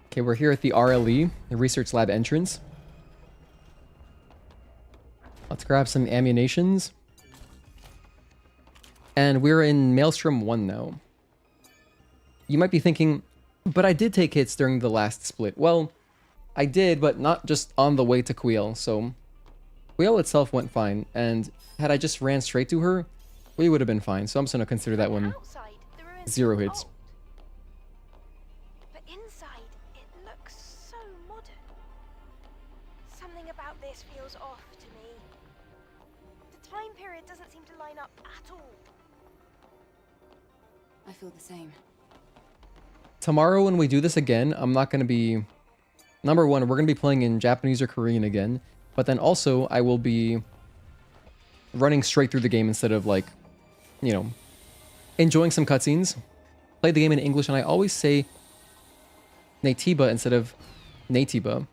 Okay, we're here at the RLE, the Research Lab entrance. Let's grab some ammunitions. And we're in Maelstrom 1 now. You might be thinking, but I did take hits during the last split. Well, I did, but not just on the way to Quiel, so... Quiel itself went fine, and had I just ran straight to her, we would have been fine. So I'm just going to consider that one 0 hits. But inside, it looks so modern. Something about this feels off to me. The time period doesn't seem to line up at all. I feel the same. Tomorrow when we do this again, I'm not going to be... Number one, we're going to be playing in Japanese or Korean again. But then also, I will be running straight through the game instead of, like, you know, enjoying some cutscenes. Play the game in English, and I always say Natiba instead of Natiba.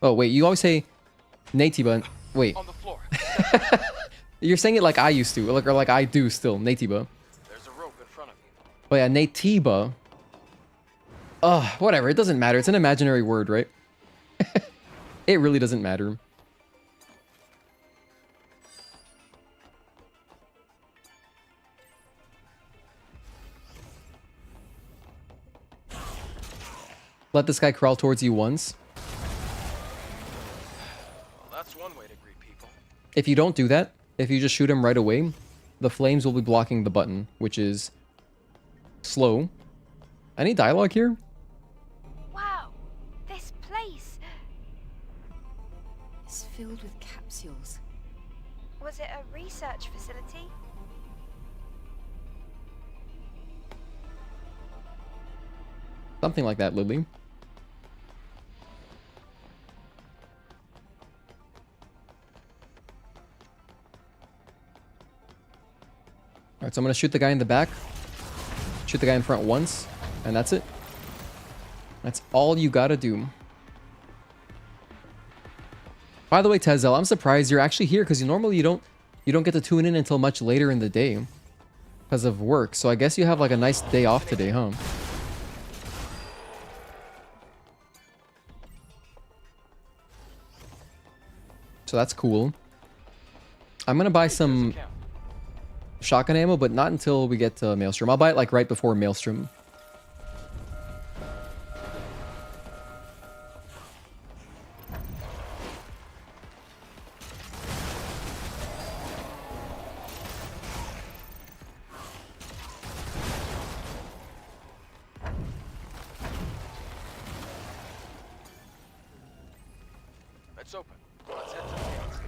Oh, wait, you always say Natiba. Wait. On the floor. You're saying it like I used to, or like I do still, Natiba. There's a rope in front of you. But yeah, Natiba. Ugh, whatever, it doesn't matter. It's an imaginary word, right? It really doesn't matter. Let this guy crawl towards you once. Well, that's one way to greet people. If you don't do that, if you just shoot him right away, the flames will be blocking the button, which is slow. Any dialogue here? Wow, this place. It's filled with capsules. Was it a research facility? Something like that, Lily. Alright, so I'm going to shoot the guy in the back. Shoot the guy in front once. And that's it. That's all you gotta do. By the way, Tezel, I'm surprised you're actually here because normally you don't get to tune in until much later in the day because of work. So I guess you have like a nice day off today, huh? So that's cool. I'm gonna buy some shotgun ammo, but not until we get to Maelstrom. I'll buy it like right before Maelstrom. It's open. Let's head to the gates.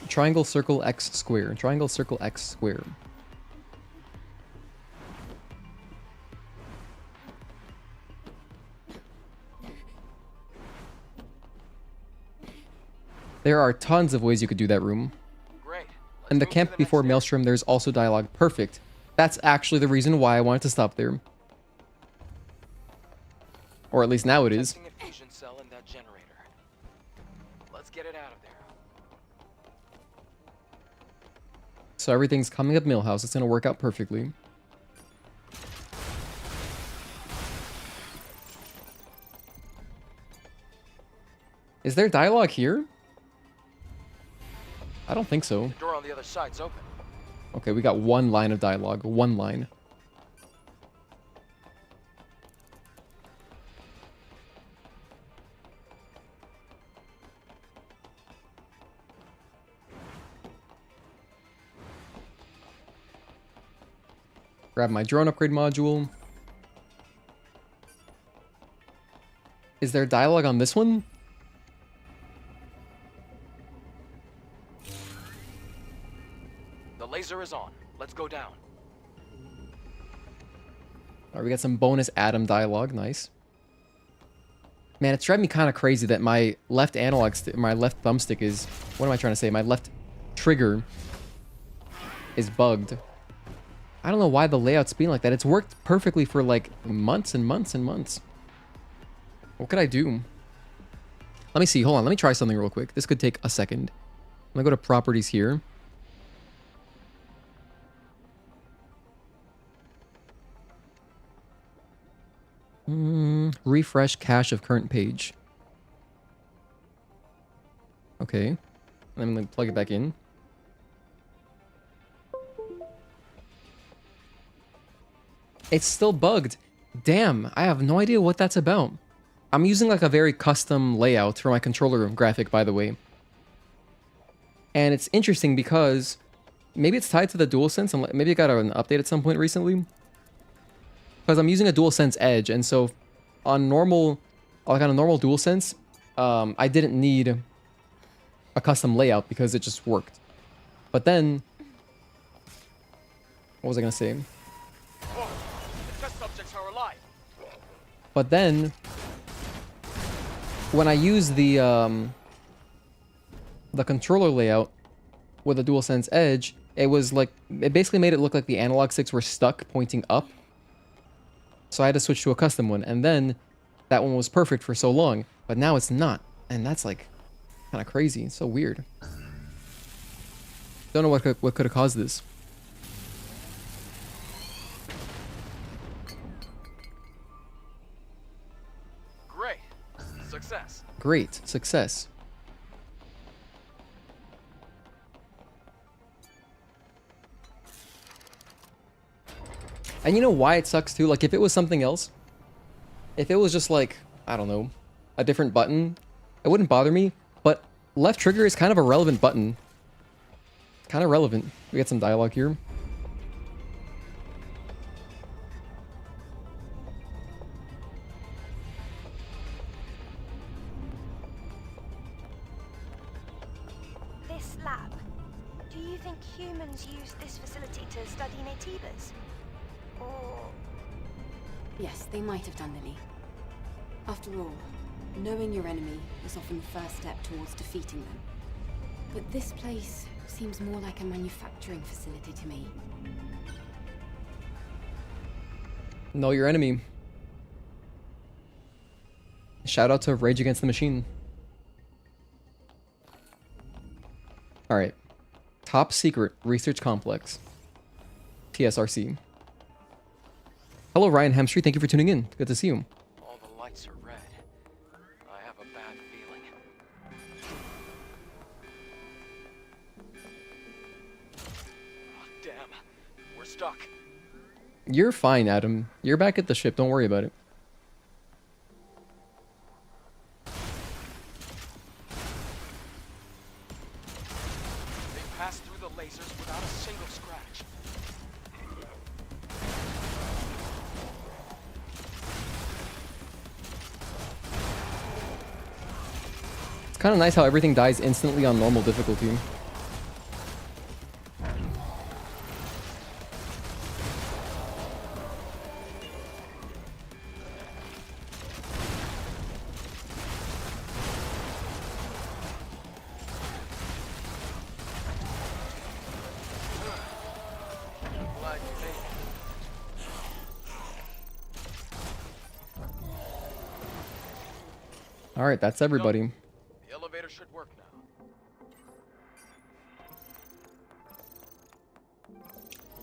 Triangle, circle, X, square. Triangle, circle, X, square. There are tons of ways you could do that room. Great. In the camp before Maelstrom, there's also dialogue. Perfect. That's actually the reason why I wanted to stop there. Or at least now it is. Testing a fusion cell in that generator. Let's get it out of there. So everything's coming up Millhouse. It's gonna work out perfectly. Is there dialogue here? I don't think so. The door on the other side's open. Okay, we got one line of dialogue. One line. Grab my drone upgrade module. Is there dialogue on this one? The laser is on. Let's go down. Alright, we got some bonus Adam dialogue. Nice. Man, it's driving me kind of crazy that my left analog my left thumbstick is... What am I trying to say? My left trigger is bugged. I don't know why the layout's being like that. It's worked perfectly for like months and months and months. What could I do? Let me see. Hold on. Let me try something real quick. This could take a second. I'm gonna go to properties here. Refresh cache of current page. Okay. I'm gonna plug it back in. It's still bugged. Damn, I have no idea what that's about. I'm using like a very custom layout for my controller graphic, by the way. And it's interesting because maybe it's tied to the DualSense, and maybe it got an update at some point recently. Because I'm using a DualSense Edge, and so on normal, like on a normal DualSense, I didn't need a custom layout because it just worked. But then, what was I gonna say? Whoa, the test subjects are alive. But then, when I use the controller layout with a DualSense Edge, it was like, it basically made it look like the analog sticks were stuck pointing up. So I had to switch to a custom one, and then that one was perfect for so long, but now it's not, and that's like kind of crazy. It's so weird. Don't know what could have caused this. Great. Success. Great success. And you know why it sucks too? Like, if it was something else, if it was just like, I don't know, a different button, it wouldn't bother me. But left trigger is kind of a relevant button. Kind of relevant. We got some dialogue here. This lab. Do you think humans use this facility to study Naytibas? Or... Yes, they might have done, Lily. After all, knowing your enemy is often the first step towards defeating them. But this place seems more like a manufacturing facility to me. Know your enemy. Shout out to Rage Against the Machine. Alright. Top Secret Research Complex. TSRC. Hello, Ryan Hemstreet. Thank you for tuning in. Good to see you. All the lights are red. I have a bad feeling. Oh, damn. We're stuck. You're fine, Adam. You're back at the ship. Don't worry about it. They passed through the lasers without a single scratch. kind of nice how everything dies instantly on normal difficulty. All right, that's everybody. The elevator should work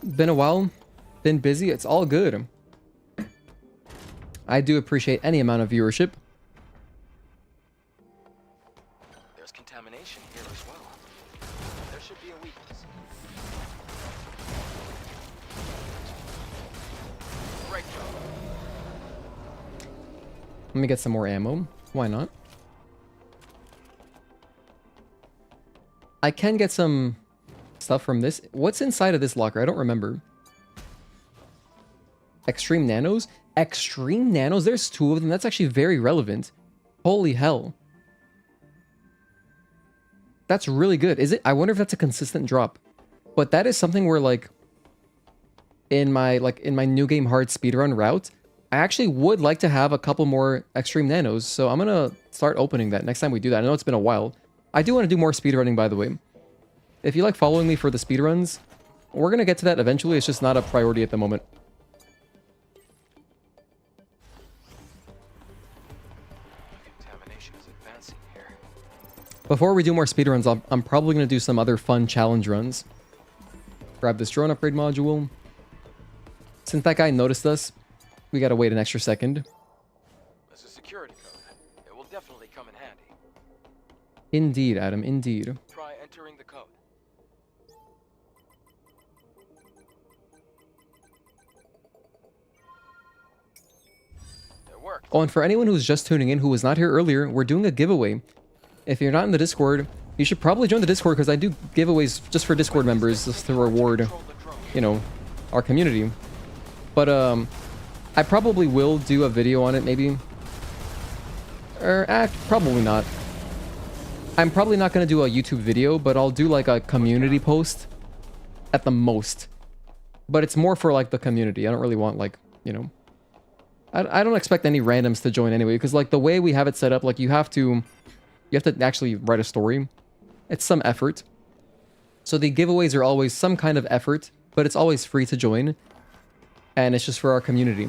now. Been a while, been busy. It's all good. I do appreciate any amount of viewership. There's contamination here as well. There should be a weakness. Great job. Let me get some more ammo. Why not? I can get some stuff from this. What's inside of this locker? I don't remember. Extreme nanos? Extreme nanos? There's 2 of them. That's actually very relevant. Holy hell. That's really good. Is it? I wonder if that's a consistent drop. But that is something where, like, in my new game hard speedrun route, I actually would like to have a couple more extreme nanos, so I'm gonna start opening that next time we do that. I know it's been a while. I do want to do more speedrunning, by the way. If you like following me for the speedruns, we're gonna get to that eventually. It's just not a priority at the moment. Contamination is advancing here. Before we do more speedruns, I'm probably gonna do some other fun challenge runs. Grab this drone upgrade module. Since that guy noticed us, we gotta wait an extra second. There's a security code. It will definitely come in handy. Indeed, Adam, indeed. Try entering the code. It worked. Oh, and for anyone who's just tuning in who was not here earlier, we're doing a giveaway. If you're not in the Discord, you should probably join the Discord because I do giveaways just for Discord members, just to reward, you know, our community. But, I probably will do a video on it, maybe. Or, probably not. I'm probably not going to do a YouTube video, but I'll do, like, a community post at the most. But it's more for, like, the community. I don't really want, like, you know... I don't expect any randoms to join anyway, because, like, the way we have it set up, like, you have to actually write a story. It's some effort. So the giveaways are always some kind of effort, but it's always free to join. And it's just for our community.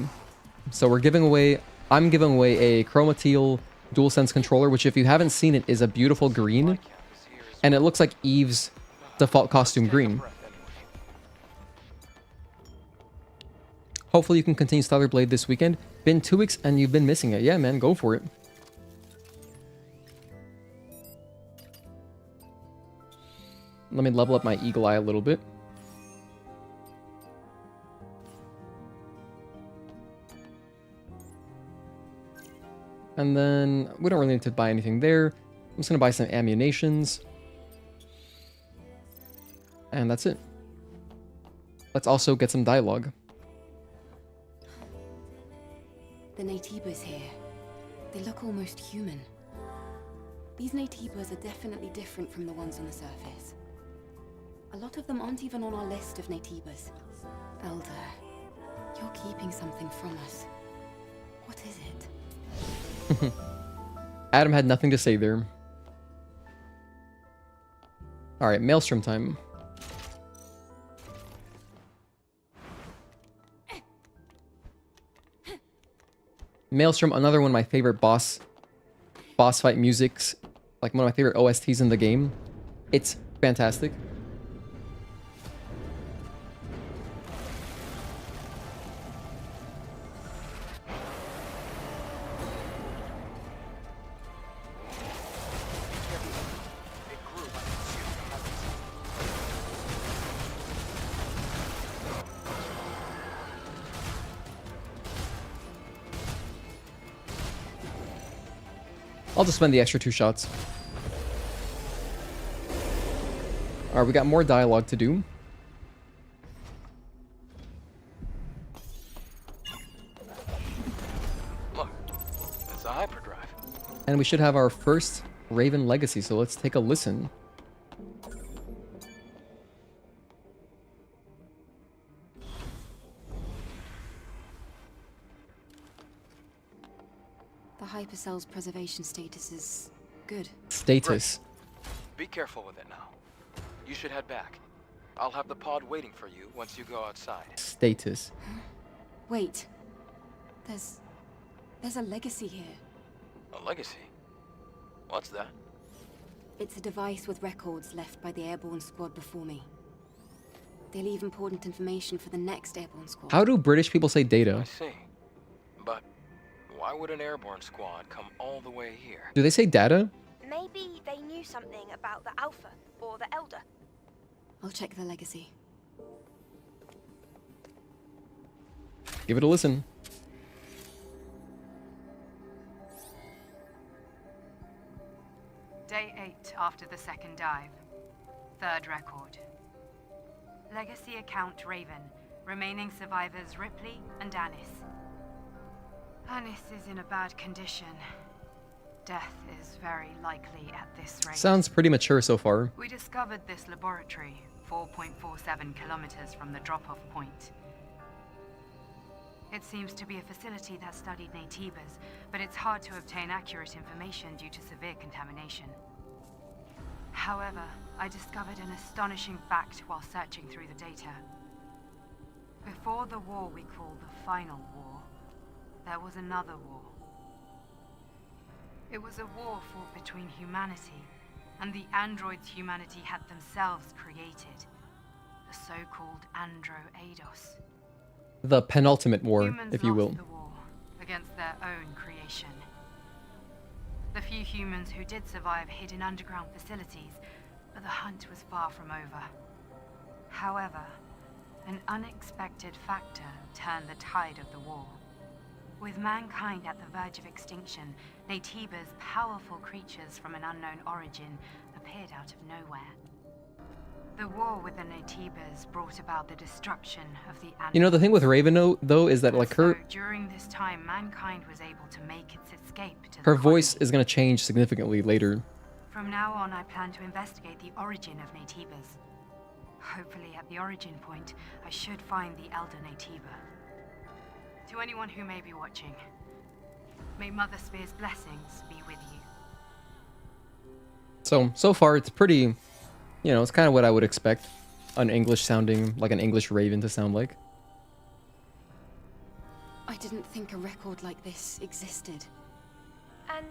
So we're giving away... I'm giving away a Chroma Teal DualSense controller, which if you haven't seen it, is a beautiful green. And it looks like Eve's default costume green. Hopefully you can continue Stellar Blade this weekend. Been 2 weeks and you've been missing it. Yeah, man, go for it. Let me level up my Eagle Eye a little bit. And then we don't really need to buy anything there. I'm just going to buy some ammunitions. And that's it. Let's also get some dialogue. The Naytibas here. They look almost human. These Naytibas are definitely different from the ones on the surface. A lot of them aren't even on our list of Naytibas. Elder, you're keeping something from us. What is it? Adam had nothing to say there. Alright, Maelstrom time. Maelstrom, another one of my favorite boss fight musics. Like one of my favorite OSTs in the game. It's fantastic. I'll just spend the extra 2 shots. Alright, we got more dialogue to do. Look, it's a hyperdrive. And we should have our first Raven Legacy, so let's take a listen. The hypercell's preservation status is good. Status. Be careful with it now. You should head back. I'll have the pod waiting for you once you go outside. Status. Wait. There's a legacy here. A legacy? What's that? It's a device with records left by the airborne squad before me. They leave important information for the next airborne squad. How do British people say data? I see. But why would an airborne squad come all the way here? Do they say data? Maybe they knew something about the Alpha or the Elder. I'll check the legacy. Give it a listen. Day 8 after the second dive. Third record. Legacy account Raven. Remaining survivors Ripley and Anis. Anis is in a bad condition. Death is very likely at this rate. Sounds pretty mature so far. We discovered this laboratory 4.47 kilometers from the drop-off point. It seems to be a facility that studied Naytibas, but it's hard to obtain accurate information due to severe contamination. However, I discovered an astonishing fact while searching through the data. Before the war we call the Final War, there was another war. It was a war fought between humanity and the androids humanity had themselves created, the so-called Andro Eidos. The penultimate war, Humans if you will. lost the war against their own creation. The few humans who did survive hid in underground facilities, but the hunt was far from over. However, an unexpected factor turned the tide of the war. With mankind at the verge of extinction, Naytibas, powerful creatures from an unknown origin, appeared out of nowhere. The war with the Naytibas brought about the destruction of the You know, the thing with Raven though is that like her during this time, mankind was able to make its escape to her the voice is gonna change significantly later. From now on, I plan to investigate the origin of Naytibas. Hopefully, at the origin point, I should find the Elder Naytiba. To anyone who may be watching, may Mother Spear's blessings be with you. So far it's pretty, you know, it's kind of what I would expect an English sounding, like an English Raven to sound like. I didn't think a record like this existed. And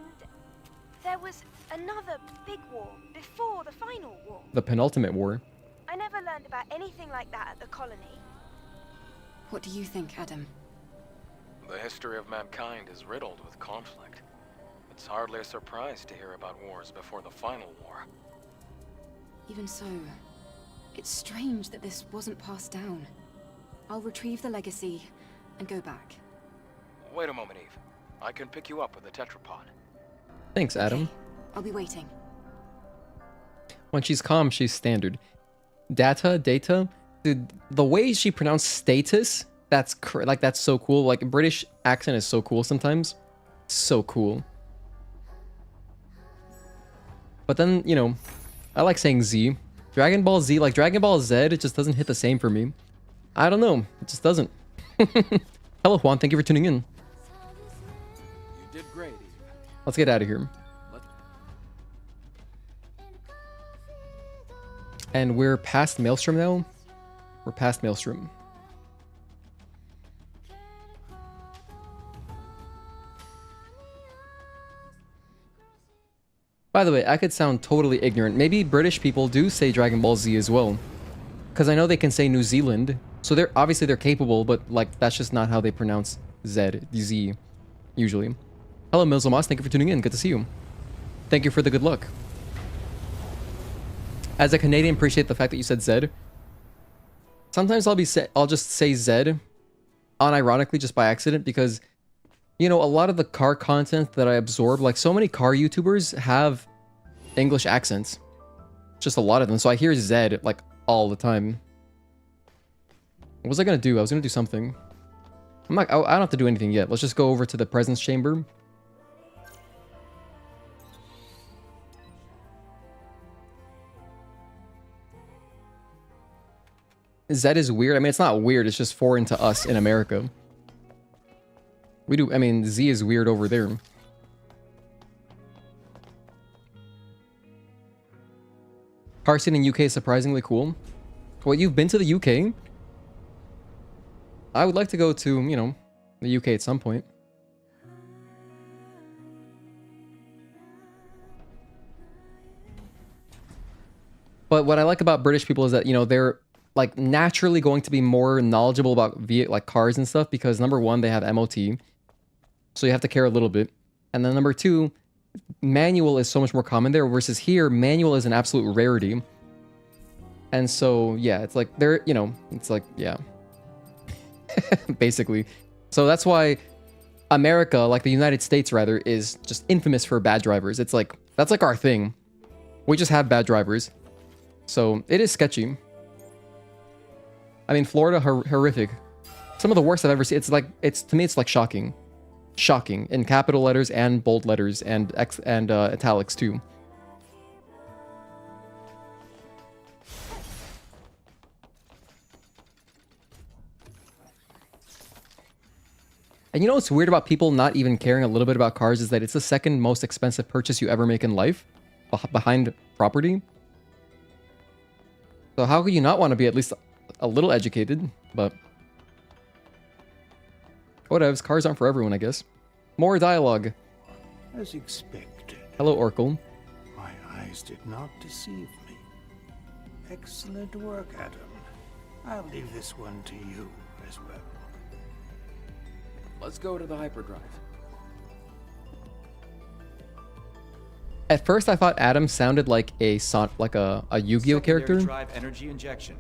there was another big war before the final war. The penultimate war. I never learned about anything like that at the colony. What do you think, Adam? The history of mankind is riddled with conflict. It's hardly a surprise to hear about wars before the final war. Even so, it's strange that this wasn't passed down. I'll retrieve the legacy and go back. Wait a moment, Eve. I can pick you up with the tetrapod. Thanks, Adam. I'll be waiting. When she's calm, she's standard. Data, dude, the way she pronounced status, that's that's so cool. Like, British accent is so cool sometimes. So cool. But then, you know, I like saying Z. Dragon Ball Z, like Dragon Ball Z, it just doesn't hit the same for me. I don't know. It just doesn't. Hello, Juan. Thank you for tuning in. You did great, Eve. Let's get out of here. And we're past Maelstrom now. We're past Maelstrom. By the way, I could sound totally ignorant. Maybe British people do say Dragon Ball Z as well. Because I know they can say New Zealand. So they're obviously they're capable, but like that's just not how they pronounce Z usually. Hello, Milzomas. Thank you for tuning in. Good to see you. Thank you for the good luck. As a Canadian, appreciate the fact that you said Z. Sometimes I'll just say Z unironically just by accident because, you know, a lot of the car content that I absorb, like so many car YouTubers have English accents. Just a lot of them. So I hear Z like all the time. What was I gonna do? I was gonna do something. I don't have to do anything yet. Let's just go over to the presence chamber. Z is weird. I mean, it's not weird. It's just foreign to us in America. We do. I mean, Z is weird over there. Car scene in UK is surprisingly cool. Well, you've been to the UK? I would like to go to, you know, the UK at some point. But what I like about British people is that, you know, they're like naturally going to be more knowledgeable about like cars and stuff because number one, they have MOT. So you have to care a little bit. And then number two, manual is so much more common there versus here, manual is an absolute rarity. And so, yeah, it's like they're, you know, it's like, yeah, basically. So that's why America, like the United States rather, is just infamous for bad drivers. It's like, that's like our thing. We just have bad drivers. So it is sketchy. I mean, Florida, horrific. Some of the worst I've ever seen. It's like, to me, it's like shocking. Shocking in capital letters and bold letters and italics too. And you know what's weird about people not even caring a little bit about cars is that it's the second most expensive purchase you ever make in life, behind property. So how could you not want to be at least a little educated? But whatevs, cars aren't for everyone, I guess. More dialogue. As expected. Hello, Oracle. My eyes did not deceive me. Excellent work, Adam. I'll leave this one to you as well. Let's go to the hyperdrive. At first, I thought Adam sounded like a Yu-Gi-Oh character. Drive energy injection.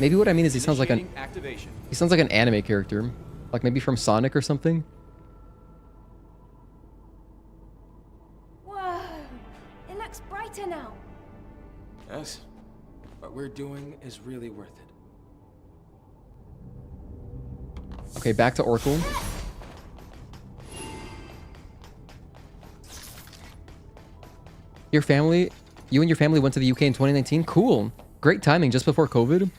Maybe what I mean is he sounds like activation. He sounds like an anime character, like maybe from Sonic or something. Whoa! It looks brighter now. Yes. What we're doing is really worth it. Okay, back to Oracle. You and your family went to the UK in 2019? Cool. Great timing, just before COVID.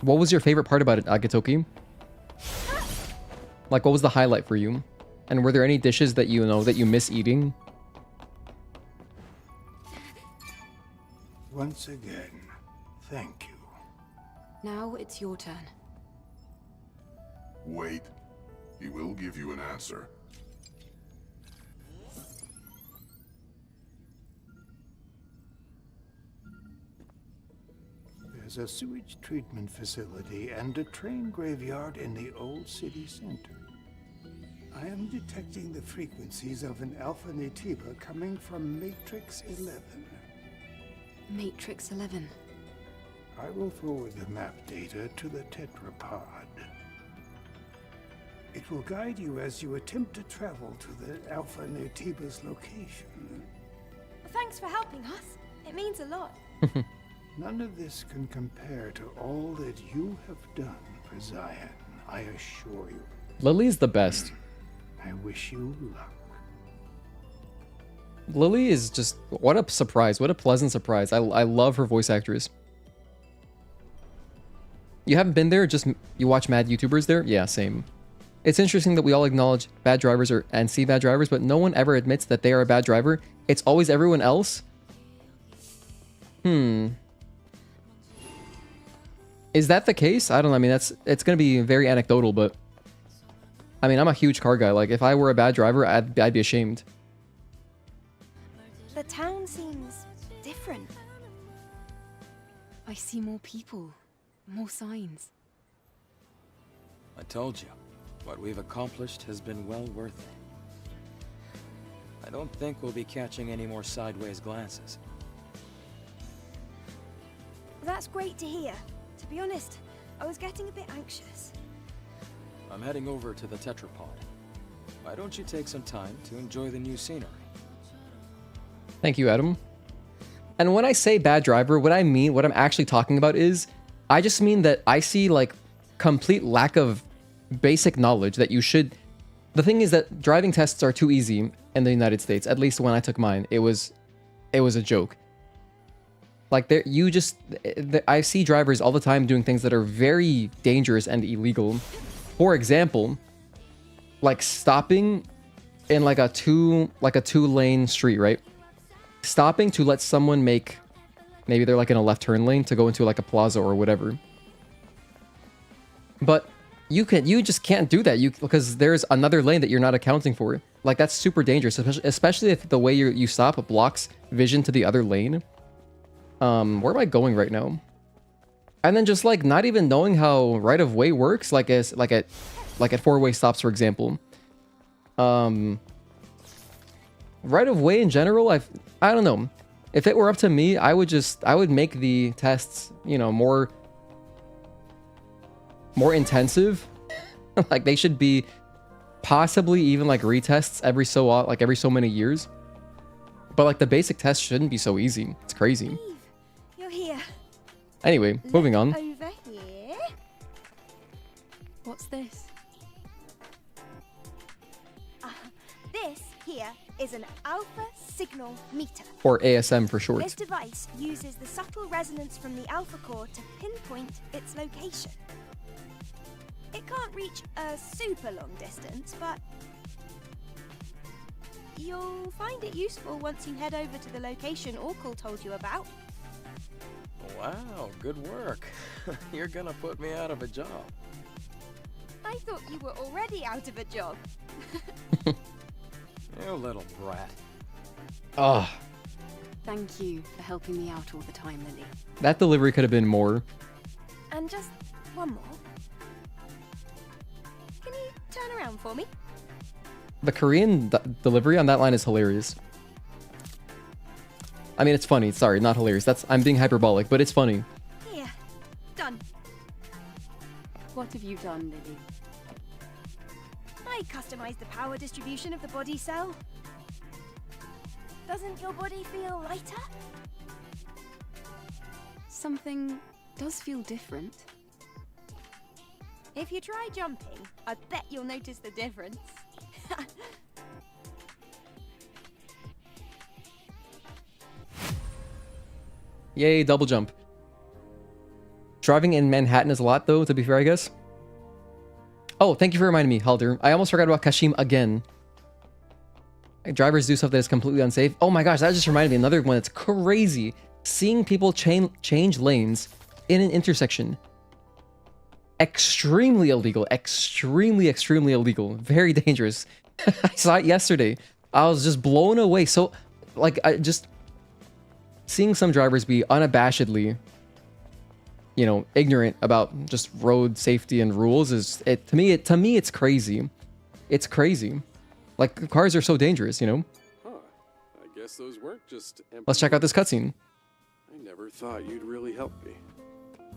What was your favorite part about it, Agatoki? Like, what was the highlight for you? And were there any dishes that you know that you miss eating? Once again, thank you. Now it's your turn. Wait. He will give you an answer. There's a sewage treatment facility and a train graveyard in the old city center. I am detecting the frequencies of an Alpha Naytiba coming from Matrix 11. Matrix 11. I will forward the map data to the tetrapod. It will guide you as you attempt to travel to the Alpha Naytiba's location. Thanks for helping us. It means a lot. None of this can compare to all that you have done for Zion, I assure you. Lily's the best. I wish you luck. Lily is just, what a surprise. What a pleasant surprise. I love her voice actress. You haven't been there? Just, you watch mad YouTubers there? Yeah, same. It's interesting that we all acknowledge bad drivers and see bad drivers, but no one ever admits that they are a bad driver. It's always everyone else. Is that the case? I don't know. I mean, it's going to be very anecdotal, but I mean, I'm a huge car guy. Like, if I were a bad driver, I'd be ashamed. The town seems different. I see more people, more signs. I told you, what we've accomplished has been well worth it. I don't think we'll be catching any more sideways glances. That's great to hear. To be honest, I was getting a bit anxious. I'm heading over to the tetrapod. Why don't you take some time to enjoy the new scenery? Thank you, Adam. And when I say bad driver, what I mean, what I'm actually talking about is, I just mean that I see like complete lack of basic knowledge that you should. The thing is that driving tests are too easy in the United States. At least when I took mine, it was a joke. Like there, you just, I see drivers all the time doing things that are very dangerous and illegal. For example, like stopping in like a two lane street, right? Stopping to let someone make, maybe they're like in a left turn lane to go into like a plaza or whatever. But you just can't do that. Because there's another lane that you're not accounting for. Like that's super dangerous, especially if the way you stop blocks vision to the other lane. Where am I going right now? And then just like not even knowing how right of way works, like at four-way stops, for example. Right of way in general, I don't know. If it were up to me, I would make the tests, you know, more intensive. Like they should be possibly even like retests every so many years. But like the basic test shouldn't be so easy. It's crazy. You're here. Anyway, moving on. Over here. What's this? This here is an alpha signal meter. Or ASM for short. This device uses the subtle resonance from the alpha core to pinpoint its location. It can't reach a super long distance, but you'll find it useful once you head over to the location Orkul told you about. Wow, good work. You're gonna put me out of a job. I thought you were already out of a job. You little brat. Oh, Thank you for helping me out all the time, Lily. that delivery could have been more. And just one more. Can you turn around for me? The Korean delivery on that line is hilarious. I mean, it's funny. Sorry, not hilarious. I'm being hyperbolic, but it's funny. Here. Done. What have you done, Lily? I customized the power distribution of the body cell. Doesn't your body feel lighter? Something does feel different. If you try jumping, I bet you'll notice the difference. Yay, double jump. Driving in Manhattan is a lot, though, to be fair, I guess. Oh, thank you for reminding me, Halder. I almost forgot about Kashim again. Drivers do stuff that is completely unsafe. Oh my gosh, that just reminded me of another one that's crazy. Seeing people change lanes in an intersection. Extremely illegal. Extremely illegal. Very dangerous. I saw it yesterday. I was just blown away. So, like, seeing some drivers be unabashedly, you know, ignorant about just road safety and rules to me it's crazy. It's crazy. Like, cars are so dangerous, you know? Huh. I guess those weren't just empty. Let's check out this cutscene. I never thought you'd really help me.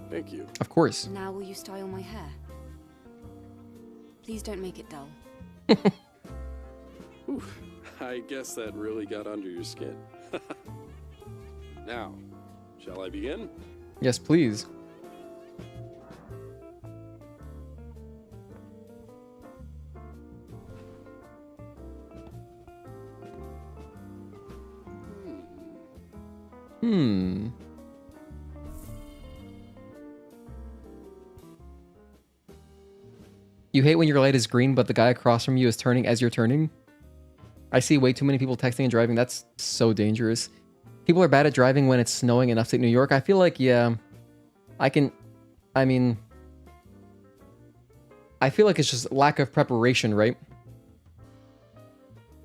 Thank you. Of course. Now will you style my hair? Please don't make it dull. Oof, I guess that really got under your skin. Now, shall I begin? Yes, please. You hate when your light is green, but the guy across from you is turning as you're turning? I see way too many people texting and driving. That's so dangerous. People are bad at driving when it's snowing in upstate New York. I feel like, yeah, I feel like it's just lack of preparation, right?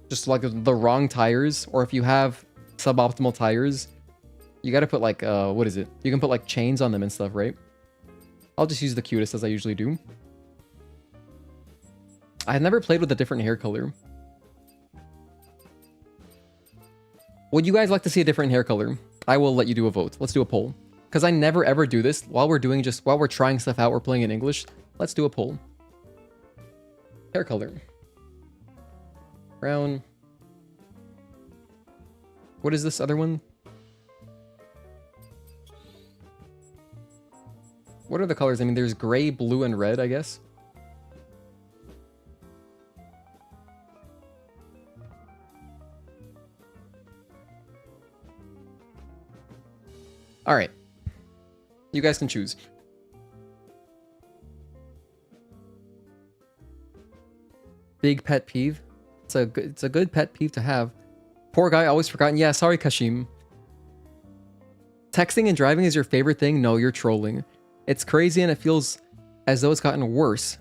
Just like the wrong tires, or if you have suboptimal tires, you gotta put like, what is it? You can put like chains on them and stuff, right? I'll just use the cutest as I usually do. I've never played with a different hair color. Would you guys like to see a different hair color? I will let you do a vote. Let's do a poll. Because I never ever do this while we're trying stuff out, we're playing in English. Let's do a poll. Hair color. Brown. What is this other one? What are the colors? I mean, there's gray, blue, and red, I guess. All right. You guys can choose. Big pet peeve. It's a good pet peeve to have. Poor guy, always forgotten. Yeah, sorry, Kashim. Texting and driving is your favorite thing? No, you're trolling. It's crazy and it feels as though it's gotten worse.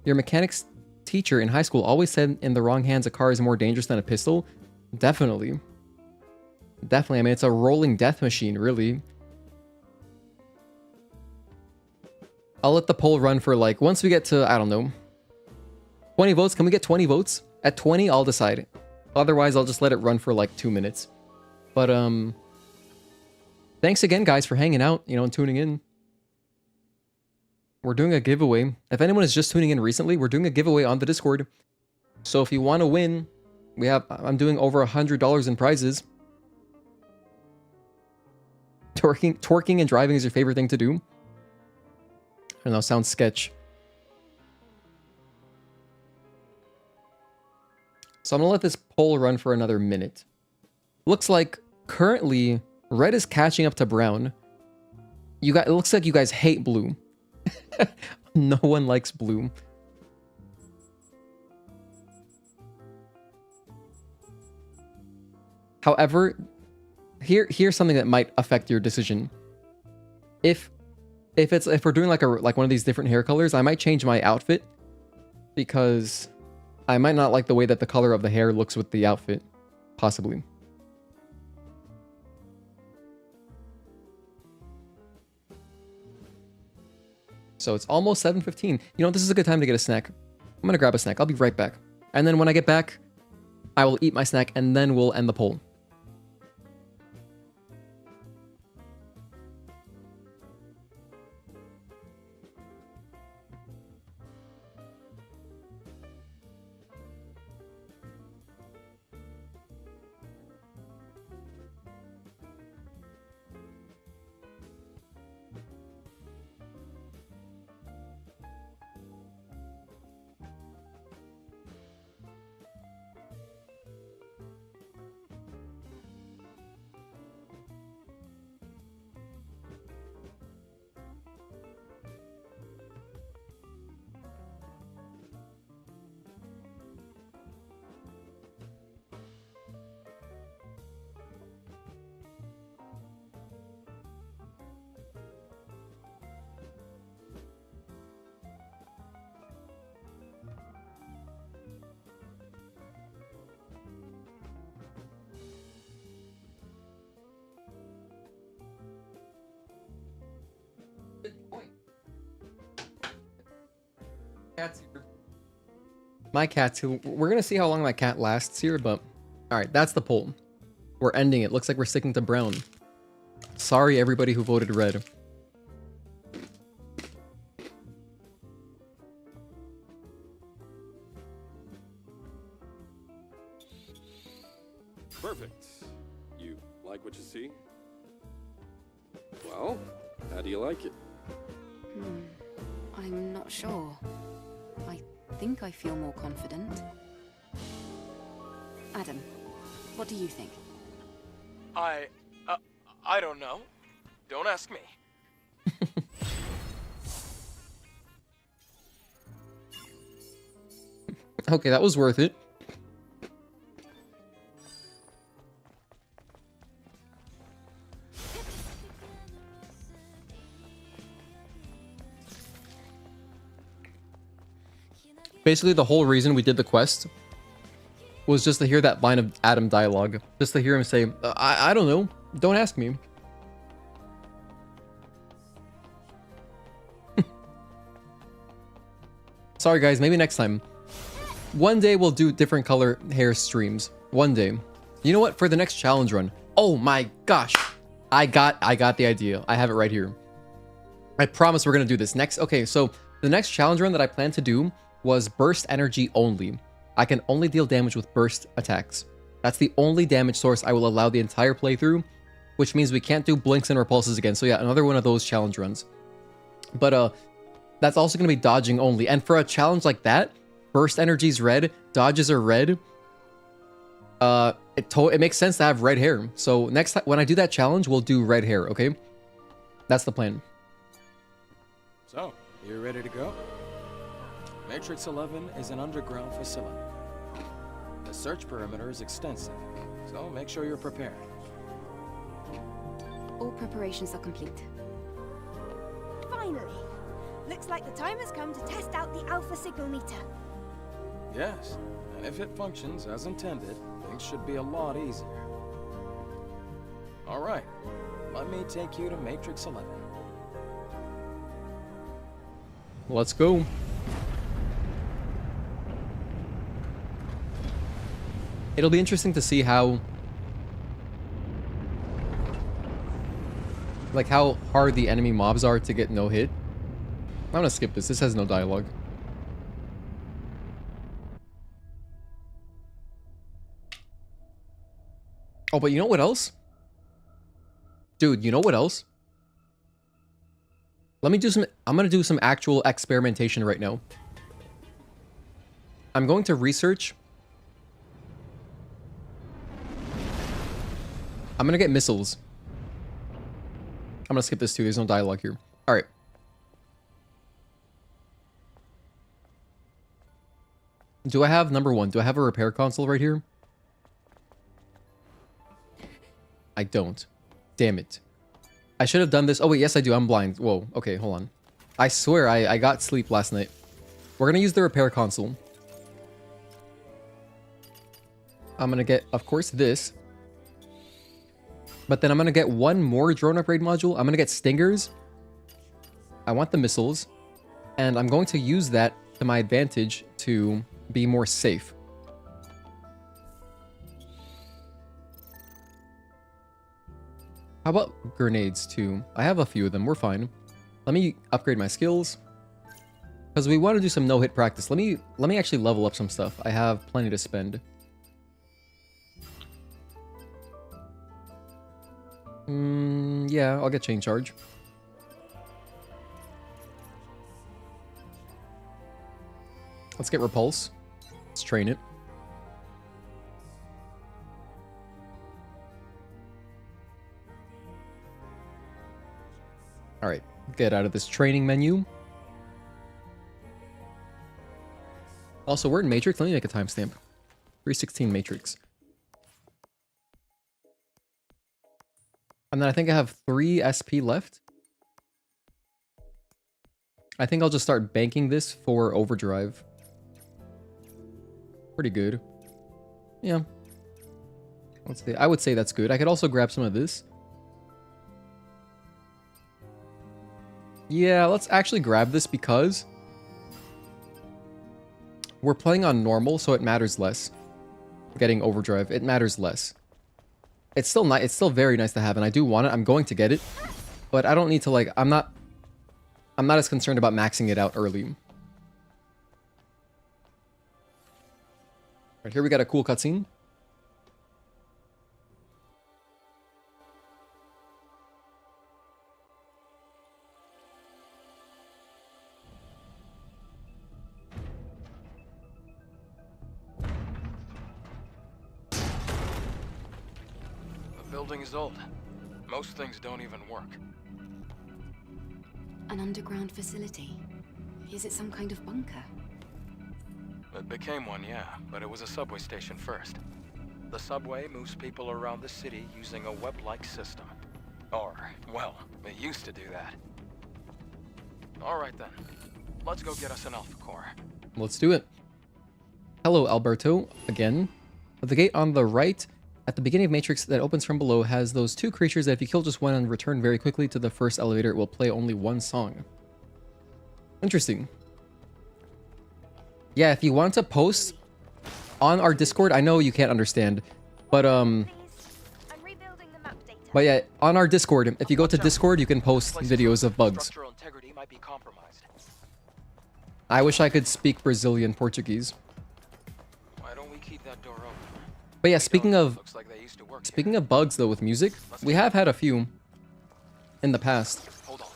Your mechanics teacher in high school always said in the wrong hands a car is more dangerous than a pistol. Definitely. Definitely. I mean, it's a rolling death machine, really. I'll let the poll run for like, once we get to, I don't know, 20 votes. Can we get 20 votes? At 20, I'll decide. Otherwise, I'll just let it run for like 2 minutes. But, thanks again, guys, for hanging out, you know, and tuning in. We're doing a giveaway. If anyone is just tuning in recently, we're doing a giveaway on the Discord. So if you want to win, I'm doing over $100 in prizes. Twerking and driving is your favorite thing to do. I don't know, sounds sketch. So I'm gonna let this poll run for another minute. Looks like currently red is catching up to brown. It looks like you guys hate blue. No one likes blue. However, here's something that might affect your decision. If we're doing like one of these different hair colors, I might change my outfit because I might not like the way that the color of the hair looks with the outfit, possibly. So it's almost 7:15. You know, this is a good time to get a snack. I'm gonna grab a snack. I'll be right back. And then when I get back, I will eat my snack and then we'll end the poll. My cat's here. We're gonna see how long my cat lasts here, but all right, that's the poll. We're ending it. Looks like we're sticking to brown. Sorry, everybody who voted red. Perfect. You like what you see? Well, how do you like it? I'm not sure. I think I feel more confident. Adam, what do you think? I don't know. Don't ask me. Okay, that was worth it. Basically, the whole reason we did the quest was just to hear that line of Adam dialogue. Just to hear him say, I don't know. Don't ask me. Sorry, guys. Maybe next time. One day we'll do different color hair streams. One day. You know what? For the next challenge run. Oh my gosh. I got the idea. I have it right here. I promise we're going to do this. Next. Okay, so the next challenge run that I plan to do was burst energy only. I can only deal damage with burst attacks. That's the only damage source I will allow the entire playthrough, which means we can't do blinks and repulses again. So yeah, another one of those challenge runs. But that's also going to be dodging only. And for a challenge like that, burst energy's red, dodges are red. It makes sense to have red hair. So next time when I do that challenge, we'll do red hair, okay? That's the plan. So, you ready to go? Matrix 11 is an underground facility. The search perimeter is extensive, so make sure you're prepared. All preparations are complete. Finally! Looks like the time has come to test out the Alpha Signal Meter. Yes, and if it functions as intended, things should be a lot easier. All right, let me take you to Matrix 11. Let's go. It'll be interesting to see how how hard the enemy mobs are to get no hit. I'm gonna skip this. This has no dialogue. Oh, but you know what else? Dude, you know what else? Let me do some... I'm gonna do some actual experimentation right now. I'm going to research... I'm gonna get missiles. I'm gonna skip this too. There's no dialogue here. Alright. Do I have... Number one, do I have a repair console right here? I don't. Damn it. I should have done this. Oh, wait. Yes, I do. I'm blind. Whoa. Okay, hold on. I swear I got sleep last night. We're going to use the repair console. I'm going to get, of course, this. But then I'm going to get one more drone upgrade module. I'm going to get Stingers. I want the missiles. And I'm going to use that to my advantage to be more safe. How about grenades too? I have a few of them. We're fine. Let me upgrade my skills. Because we want to do some no-hit practice. Let me actually level up some stuff. I have plenty to spend. Yeah, I'll get chain charge. Let's get repulse. Let's train it. Alright, get out of this training menu. Also, we're in Matrix. Let me make a timestamp. 316 Matrix. And then I think I have 3 SP left. I think I'll just start banking this for overdrive. Pretty good. Yeah. Let's see. I would say that's good. I could also grab some of this. Yeah, let's actually grab this because we're playing on normal, so it matters less. Getting overdrive, it matters less. It's still nice. It's still very nice to have, and I do want it. I'm going to get it, but I don't need to like. I'm not as concerned about maxing it out early. All right, here we got a cool cutscene. The building is old. Most things don't even work. An underground facility. Is it some kind of bunker? It became one, yeah, but it was a subway station first. The subway moves people around the city using a web-like system. Or, well, it used to do that. Alright then, let's go get us an Alpha Core. Let's do it. Hello, Alberto, again. The gate on the right, at the beginning of Matrix that opens from below, has those 2 creatures that if you kill just one and return very quickly to the first elevator, it will play only one song. Interesting. Yeah, if you want to post on our Discord, I know you can't understand, but yeah, on our Discord, if you go to Discord, you can post videos of bugs. I wish I could speak Brazilian Portuguese. Why don't we keep that door open? But yeah, speaking of bugs though with music, we have had a few in the past. Hold on.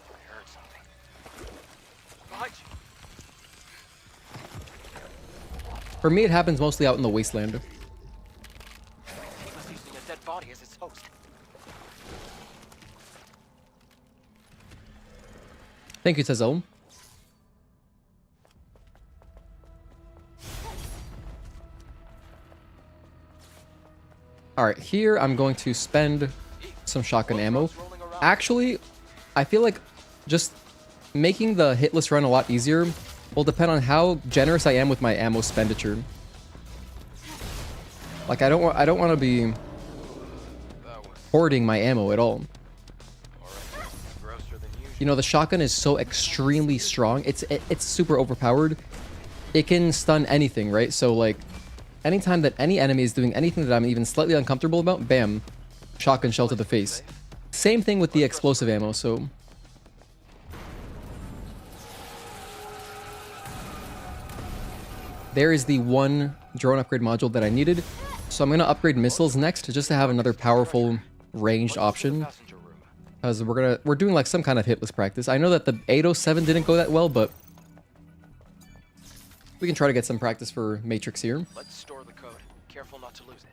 I heard something. Behind you. For me, it happens mostly out in the wasteland. Thank you, Tezel. Alright, here I'm going to spend some shotgun ammo. Actually, I feel like just making the hitless run a lot easier will depend on how generous I am with my ammo expenditure. Like I don't want to be hoarding my ammo at all. You know, the shotgun is so extremely strong. It's super overpowered. It can stun anything, right? So like anytime that any enemy is doing anything that I'm even slightly uncomfortable about, bam, shotgun shell to the face. Same thing with the explosive ammo, so... There is the one drone upgrade module that I needed. So I'm going to upgrade missiles next just to have another powerful ranged option. Because we're doing like some kind of hitless practice. I know that the 807 didn't go that well, but we can try to get some practice for Matrix here. Let's store the code. Careful not to lose it.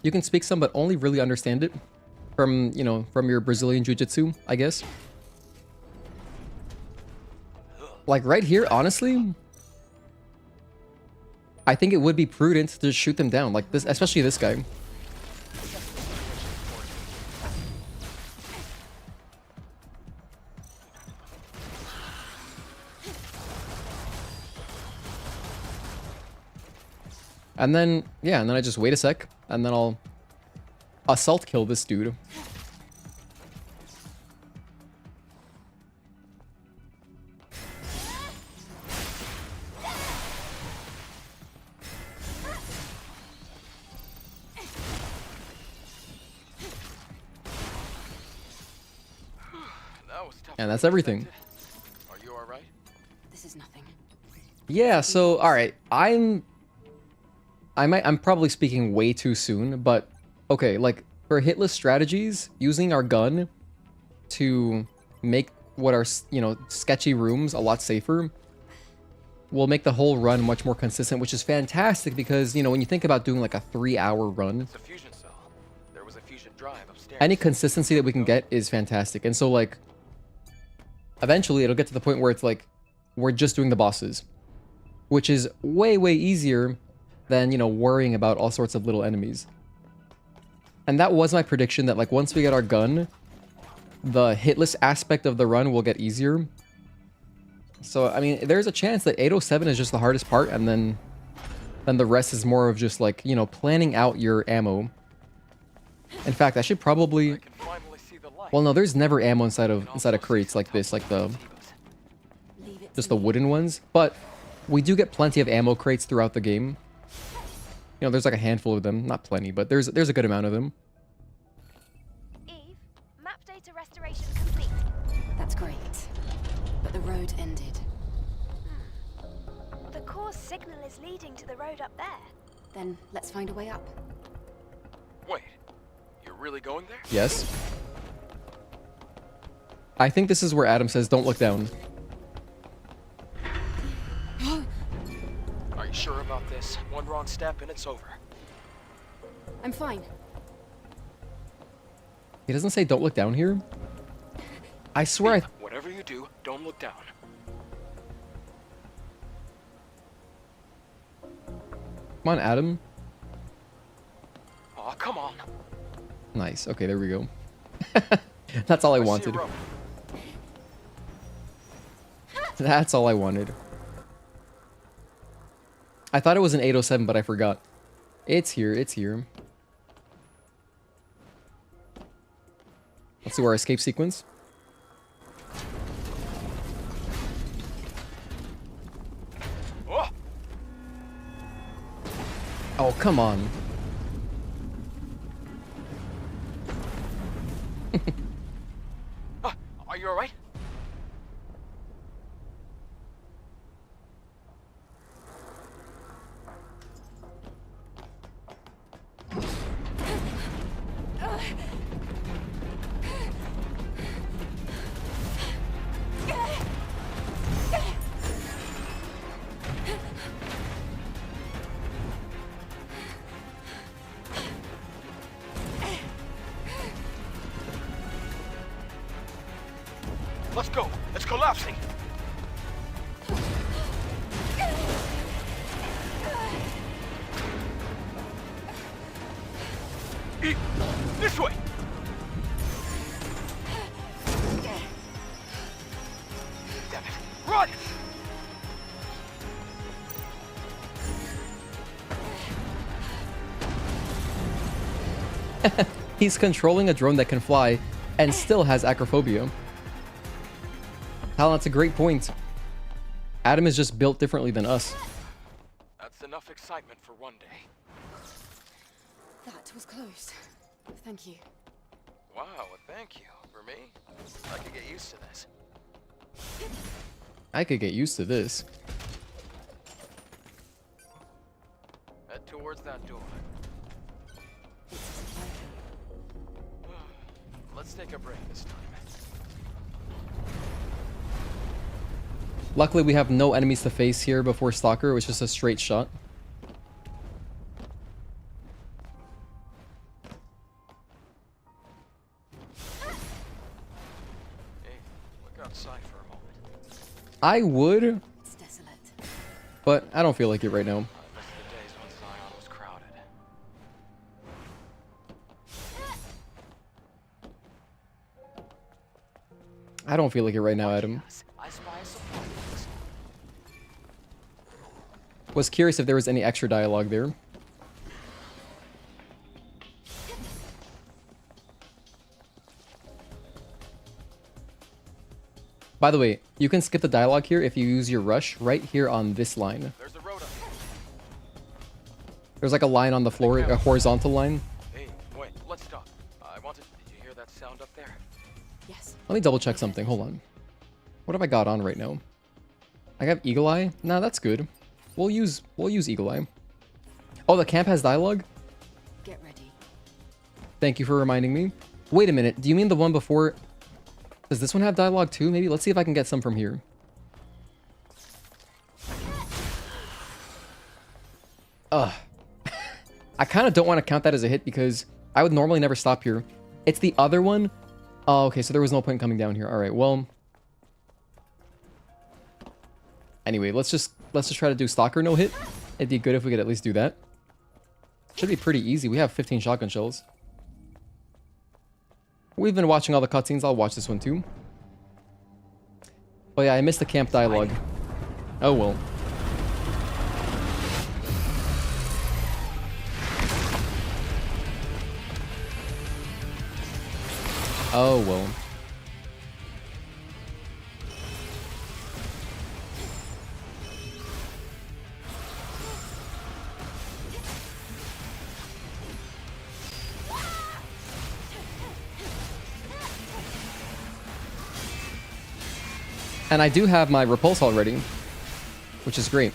You can speak some, but only really understand it from, you know, from your Brazilian Jiu-Jitsu, I guess. Like right here, honestly, I think it would be prudent to just shoot them down, like this, especially this guy. And then, yeah, and then I just wait a sec, and then I'll assault kill this dude. And that's everything. Are you all right? This is nothing. Yeah, so all right, I'm probably speaking way too soon, but okay, like for hitless strategies, using our gun to make what are, you know, sketchy rooms a lot safer will make the whole run much more consistent, which is fantastic because, you know, when you think about doing like a 3-hour run, It's a fusion cell. There was a fusion drive upstairs. any consistency that we can get is fantastic. And so like eventually it'll get to the point where it's like we're just doing the bosses, which is way easier than, you know, worrying about all sorts of little enemies. And that was my prediction, that like once we get our gun, the hitless aspect of the run will get easier. So I mean, there's a chance that 807 is just the hardest part, and then the rest is more of just like, you know, planning out your ammo. In fact, I should probably... Well, no, there's never ammo inside of crates like this, like just the wooden ones. But we do get plenty of ammo crates throughout the game. You know, there's like a handful of them, not plenty, but there's a good amount of them. Eve, map data restoration complete. That's great. But the road ended. The core signal is leading to the road up there. Then let's find a way up. Wait, you're really going there? Yes. I think this is where Adam says, "Don't look down." Are you sure about this? One wrong step and it's over. I'm fine. He doesn't say don't look down here. I swear Whatever you do, don't look down. Come on, Adam. Aw, come on. Nice. Okay, there we go. That's all I wanted. That's all I wanted. I thought it was an 807, but I forgot. It's here, it's here. Let's do our escape sequence. Oh, come on. Are you alright? Let's go. It's collapsing. This way. Damn it. Run! He's controlling a drone that can fly and still has acrophobia. Hal, that's a great point. Adam is just built differently than us. That's enough excitement for one day. That was close. Thank you. Wow, well, thank you. For me, I could get used to this. I could get used to this. Head towards that door. Let's take a break this time. Luckily, we have no enemies to face here before Stalker. It was just a straight shot. Hey, look outside for a moment. I would, It's desolate. but I don't feel like it right now. I miss the days when Zion was crowded. I don't feel like it right now, Adam. I spy a supply box. Was curious if there was any extra dialogue there. By the way, you can skip the dialogue here if you use your rush right here on this line. There's a road up. There's like a line on the floor, a horizontal line. Hey, wait, let's stop. I wanted. Did you hear that sound up there? Yes. Let me double check something. Hold on. What have I got on right now? I got Eagle Eye. Nah, that's good. We'll use Eagle Eye. Oh, the camp has dialogue? Get ready. Thank you for reminding me. Wait a minute. Do you mean the one before? Does this one have dialogue too? Maybe. Let's see if I can get some from here. Ugh. I kind of don't want to count that as a hit because I would normally never stop here. It's the other one. Oh, okay. So there was no point coming down here. All right. Well. Anyway, let's just try to do Stalker no hit. It'd be good if we could at least do that. Should be pretty easy. We have 15 shotgun shells. We've been watching all the cutscenes. I'll watch this one too. Oh yeah, I missed the camp dialogue. Oh well. Oh well. And I do have my repulse already, which is great.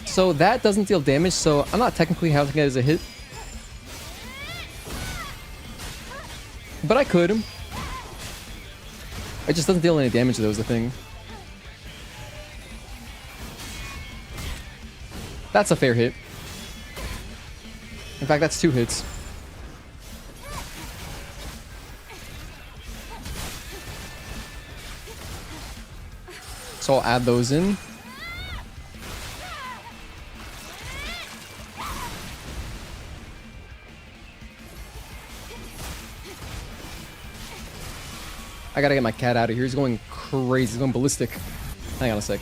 So that doesn't deal damage, so I'm not technically counting it as a hit. But I could. It just doesn't deal any damage, though, is the thing. That's a fair hit. In fact, that's 2 hits. So I'll add those in. I gotta get my cat out of here. He's going crazy. He's going ballistic. Hang on a sec.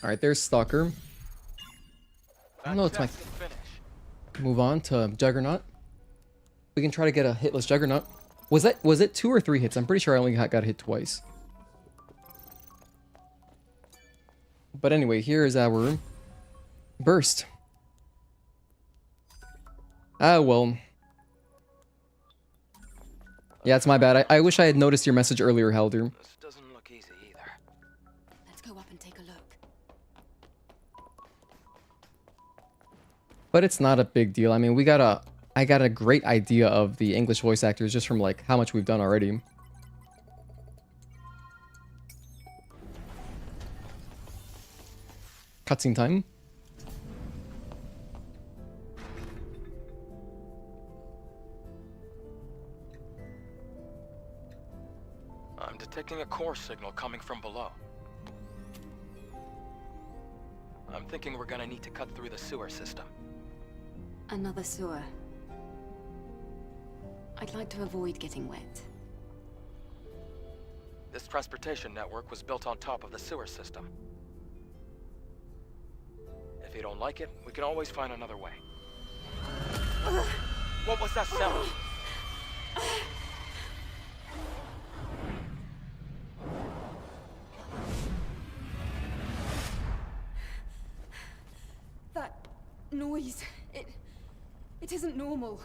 Alright, there's Stalker. I don't know, it's my... Move on to Juggernaut. We can try to get a hitless Juggernaut. Was it 2 or 3 hits? I'm pretty sure I only got hit twice. But anyway, here is our burst. Ah, well. Yeah, it's my bad. I wish I had noticed your message earlier, Helder. This doesn't look easy either. Let's go up and take a look. But it's not a big deal. I mean, I got a great idea of the English voice actors just from like how much we've done already. Cutscene time. I'm detecting a core signal coming from below. I'm thinking we're gonna need to cut through the sewer system. Another sewer. I'd like to avoid getting wet. This transportation network was built on top of the sewer system. If you don't like it, we can always find another way. What was that sound? That noise, it isn't normal.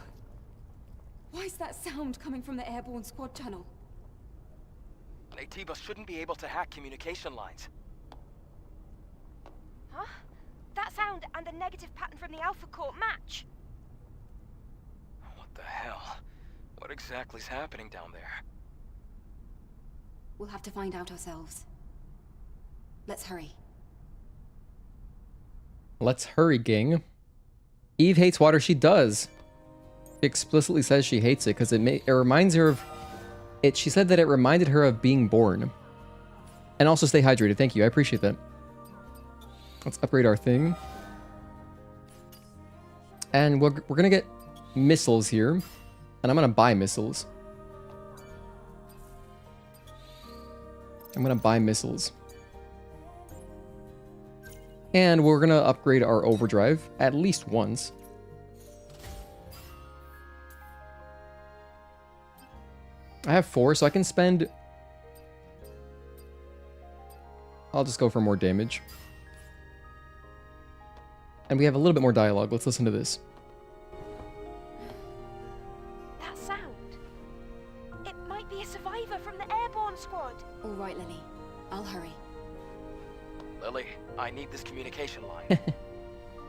Why is that sound coming from the airborne squad channel? Naytiba shouldn't be able to hack communication lines. Huh? That sound and the negative pattern from the Alpha Core match. What the hell? What exactly is happening down there? We'll have to find out ourselves. Let's hurry. Let's hurry, gang. Eve hates water. She does. She explicitly says she hates it because it reminds her of it. She said that it reminded her of being born. And also stay hydrated. Thank you. I appreciate that. Let's upgrade our thing. And we're gonna get missiles here. And I'm gonna buy missiles. I'm gonna buy missiles. And we're gonna upgrade our overdrive at least once. I have 4, so I can spend... I'll just go for more damage. And we have a little bit more dialogue. Let's listen to this. That sound. It might be a survivor from the airborne squad. All right, Lily. I'll hurry. Lily, I need this communication line.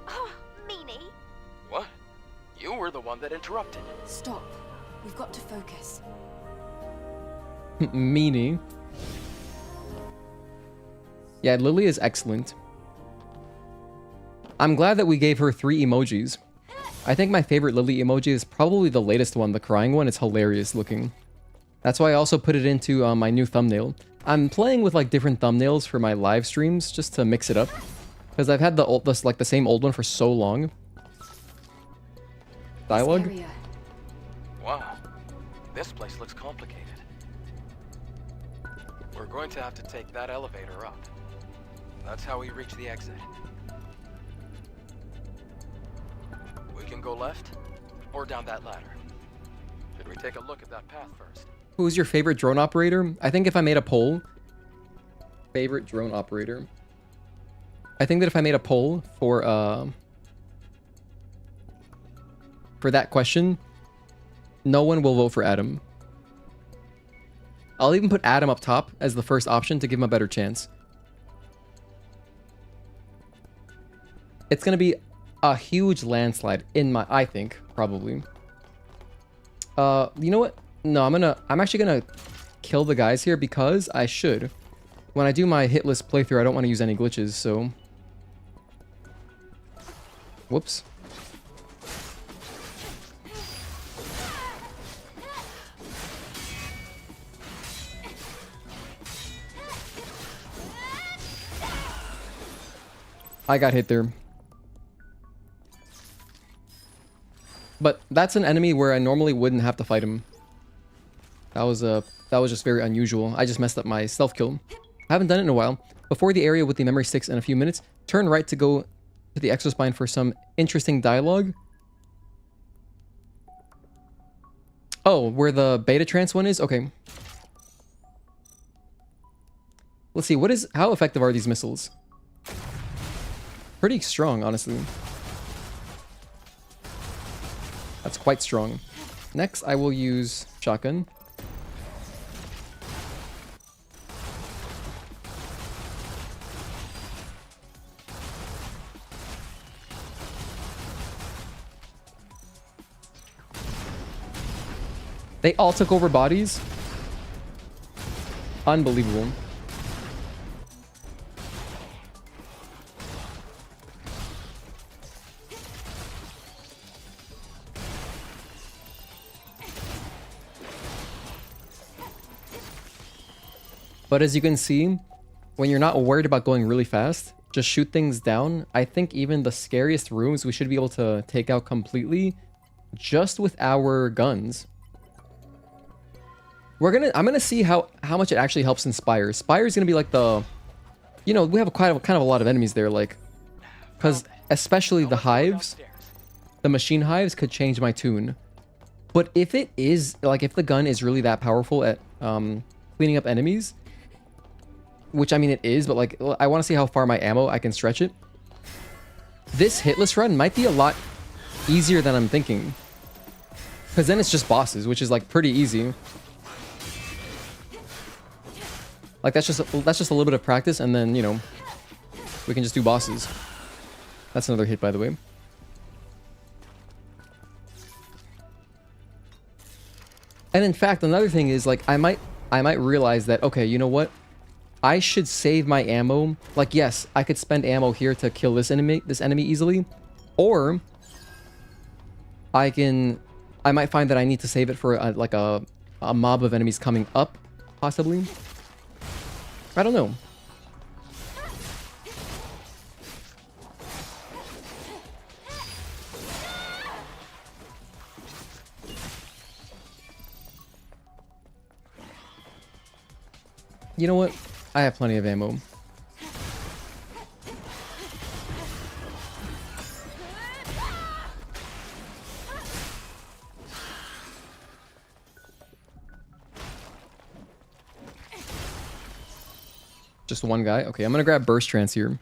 Oh, meanie. What? You were the one that interrupted. Stop. We've got to focus. Meanie. Yeah, Lily is excellent. I'm glad that we gave her 3 emojis. I think my favorite Lily emoji is probably the latest one, the crying one. It's hilarious looking. That's why I also put it into my new thumbnail. I'm playing with like different thumbnails for my live streams just to mix it up, because I've had the same old one for so long. Dialogue. Wow, this place looks complicated. We're going to have to take that elevator up. That's how we reach the exit. We can go left or down that ladder. Should we take a look at that path first? Who's your favorite drone operator? I think if I made a poll, favorite drone operator. I think that if I made a poll for that question, no one will vote for Adam. I'll even put Adam up top as the first option to give him a better chance. It's gonna be a huge landslide I think, probably. You know what? No, I'm actually gonna kill the guys here because I should. When I do my hitless playthrough, I don't want to use any glitches, so... Whoops. I got hit there. But that's an enemy where I normally wouldn't have to fight him. That was just very unusual. I just messed up my stealth kill. I haven't done it in a while. Before the area with the memory sticks in a few minutes, turn right to go to the Exospine for some interesting dialogue. Oh, where the beta trance one is? Okay. Let's see, how effective are these missiles? Pretty strong, honestly. That's quite strong. Next, I will use shotgun. They all took over bodies. Unbelievable. But as you can see, when you're not worried about going really fast, just shoot things down. I think even the scariest rooms we should be able to take out completely just with our guns. I'm gonna see how much it actually helps in Spire. Spire is gonna be like the, you know, we have kind of a lot of enemies there, like, because especially the hives, the machine hives could change my tune. But if it is like, if the gun is really that powerful at cleaning up enemies, which I mean it is, but like I want to see how far my ammo I can stretch it. This hitless run might be a lot easier than I'm thinking, because then it's just bosses, which is like pretty easy. Like that's just a little bit of practice, and then, you know, we can just do bosses. That's another hit, by the way. And in fact, another thing is, like, I might realize that, okay, you know what? I should save my ammo. Like, yes, I could spend ammo here to kill this enemy easily, or I might find that I need to save it for like a mob of enemies coming up, possibly. I don't know. You know what? I have plenty of ammo. Just one guy? Okay, I'm gonna grab burst trance here.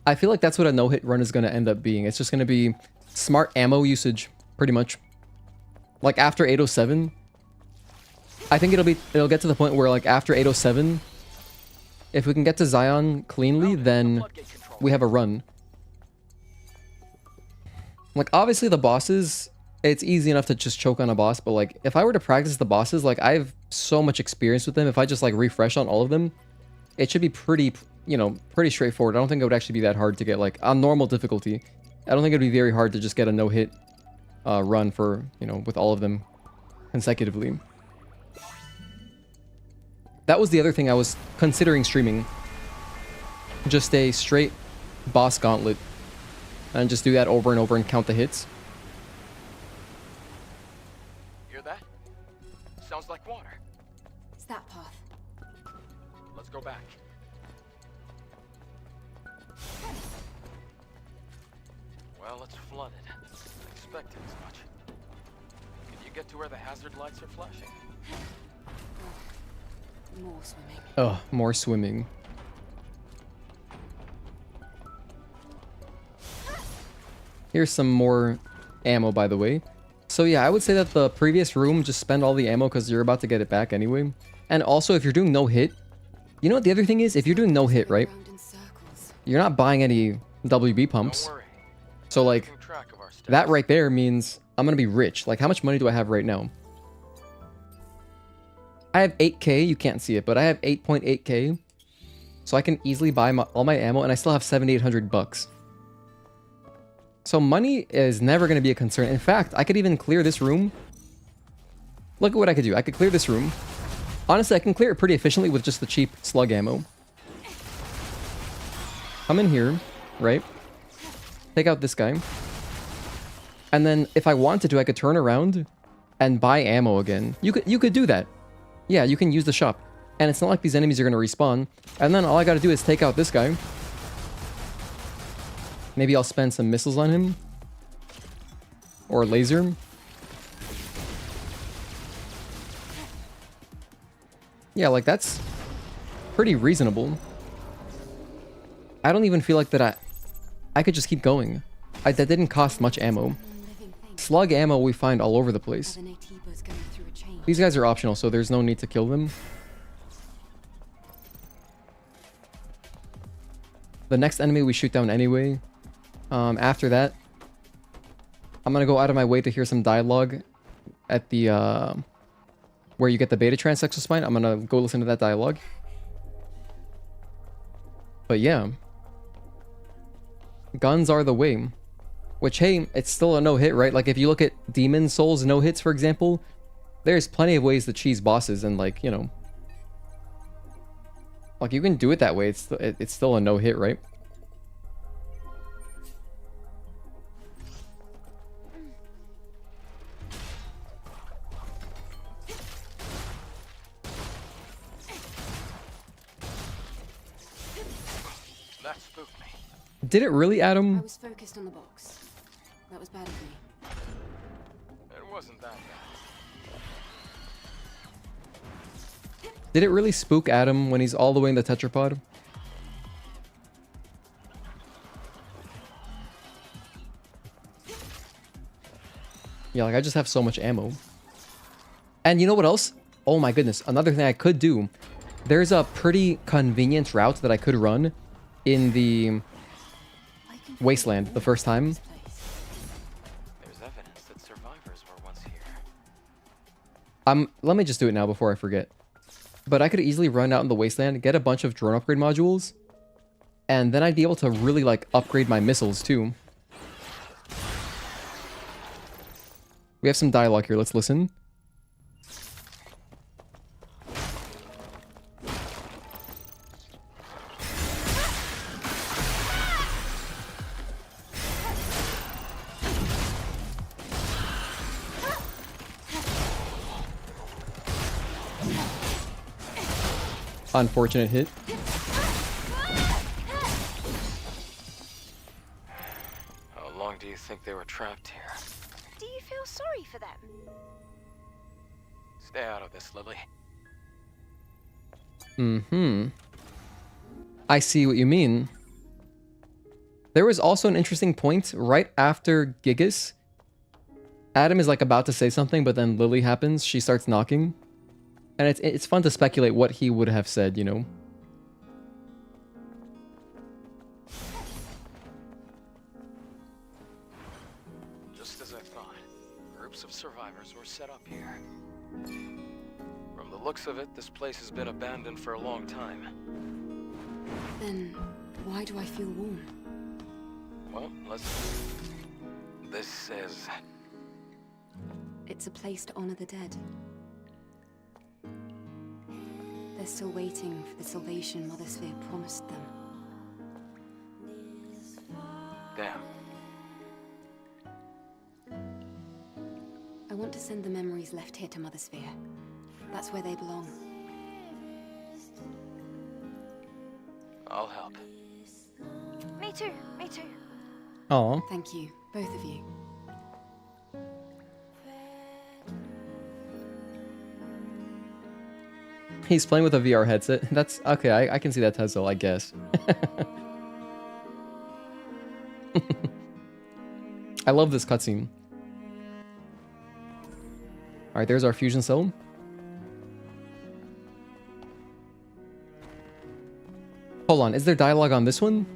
I feel like that's what a no-hit run is gonna end up being. It's just gonna be smart ammo usage, pretty much. Like after 807, I think it'll get to the point where, like, after 807, if we can get to Zion cleanly, then we have a run. Like, obviously the bosses, it's easy enough to just choke on a boss, but like, if I were to practice the bosses, like, I have so much experience with them. If I just like refresh on all of them, it should be pretty, you know, pretty straightforward. I don't think it would actually be that hard to get, like, on normal difficulty. I don't think it'd be very hard to just get a no-hit run for, you know, with all of them consecutively. That was the other thing I was considering streaming. Just a straight boss gauntlet. And just do that over and over and count the hits. Hear that? Sounds like water. It's that path. Let's go back. Well, it's flooded. Expected as much. Can you get to where the hazard lights are flashing? More swimming. Oh, more swimming. Here's some more ammo, by the way. So yeah, I would say that the previous room, just spend all the ammo because you're about to get it back anyway. And also, if you're doing no hit, you know what the other thing is? If you're doing no hit, right? You're not buying any WB pumps. So like, that right there means I'm gonna be rich. Like, how much money do I have right now? I have 8k, you can't see it, but I have 8.8k. So I can easily buy all my ammo, and I still have 7,800 bucks. So money is never going to be a concern. In fact, I could even clear this room. Look at what I could do. I could clear this room. Honestly, I can clear it pretty efficiently with just the cheap slug ammo. Come in here, right? Take out this guy. And then if I wanted to, I could turn around and buy ammo again. You could do that. Yeah, you can use the shop. And it's not like these enemies are going to respawn. And then all I got to do is take out this guy. Maybe I'll spend some missiles on him. Or laser. Yeah, like, that's pretty reasonable. I don't even feel like that I could just keep going. That didn't cost much ammo. Slug ammo we find all over the place. These guys are optional, so there's no need to kill them. The next enemy we shoot down anyway. After that, I'm gonna go out of my way to hear some dialogue at the where you get the beta trans exospine. I'm gonna go listen to that dialogue. But yeah, guns are the way. Which, hey, it's still a no-hit, right? Like, if you look at Demon Souls no-hits, for example, there's plenty of ways to cheese bosses, and, like, you know, like, you can do it that way. It's still a no-hit, right? That spooked me. Did it really, Adam? I was focused on the box. That was bad of me. It wasn't that bad. Did it really spook Adam when he's all the way in the tetrapod? Yeah, like, I just have so much ammo. And you know what else? Oh my goodness, another thing I could do. There's a pretty convenient route that I could run in the Wasteland the first time. There's evidence that survivors were once here. Let me just do it now before I forget. But I could easily run out in the Wasteland, get a bunch of drone upgrade modules, and then I'd be able to really, like, upgrade my missiles too. We have some dialogue here, let's listen. Unfortunate hit. How long do you think they were trapped here? Do you feel sorry for them? Stay out of this, Lily. Mm-hmm. I see what you mean. There was also an interesting point right after Gigas. Adam is, like, about to say something, but then Lily happens. She starts knocking. And it's fun to speculate what he would have said, you know? Just as I thought, groups of survivors were set up here. From the looks of it, this place has been abandoned for a long time. Then, why do I feel warm? Well, let's... This says... It's a place to honor the dead. They're still waiting for the salvation Mother Sphere promised them. Damn. I want to send the memories left here to Mother Sphere. That's where they belong. I'll help. Me too, me too. Aw. Thank you, both of you. He's playing with a VR headset. That's okay. I can see that, Tezel, I guess. I love this cutscene. All right, there's our fusion cell. Hold on, is there dialogue on this one?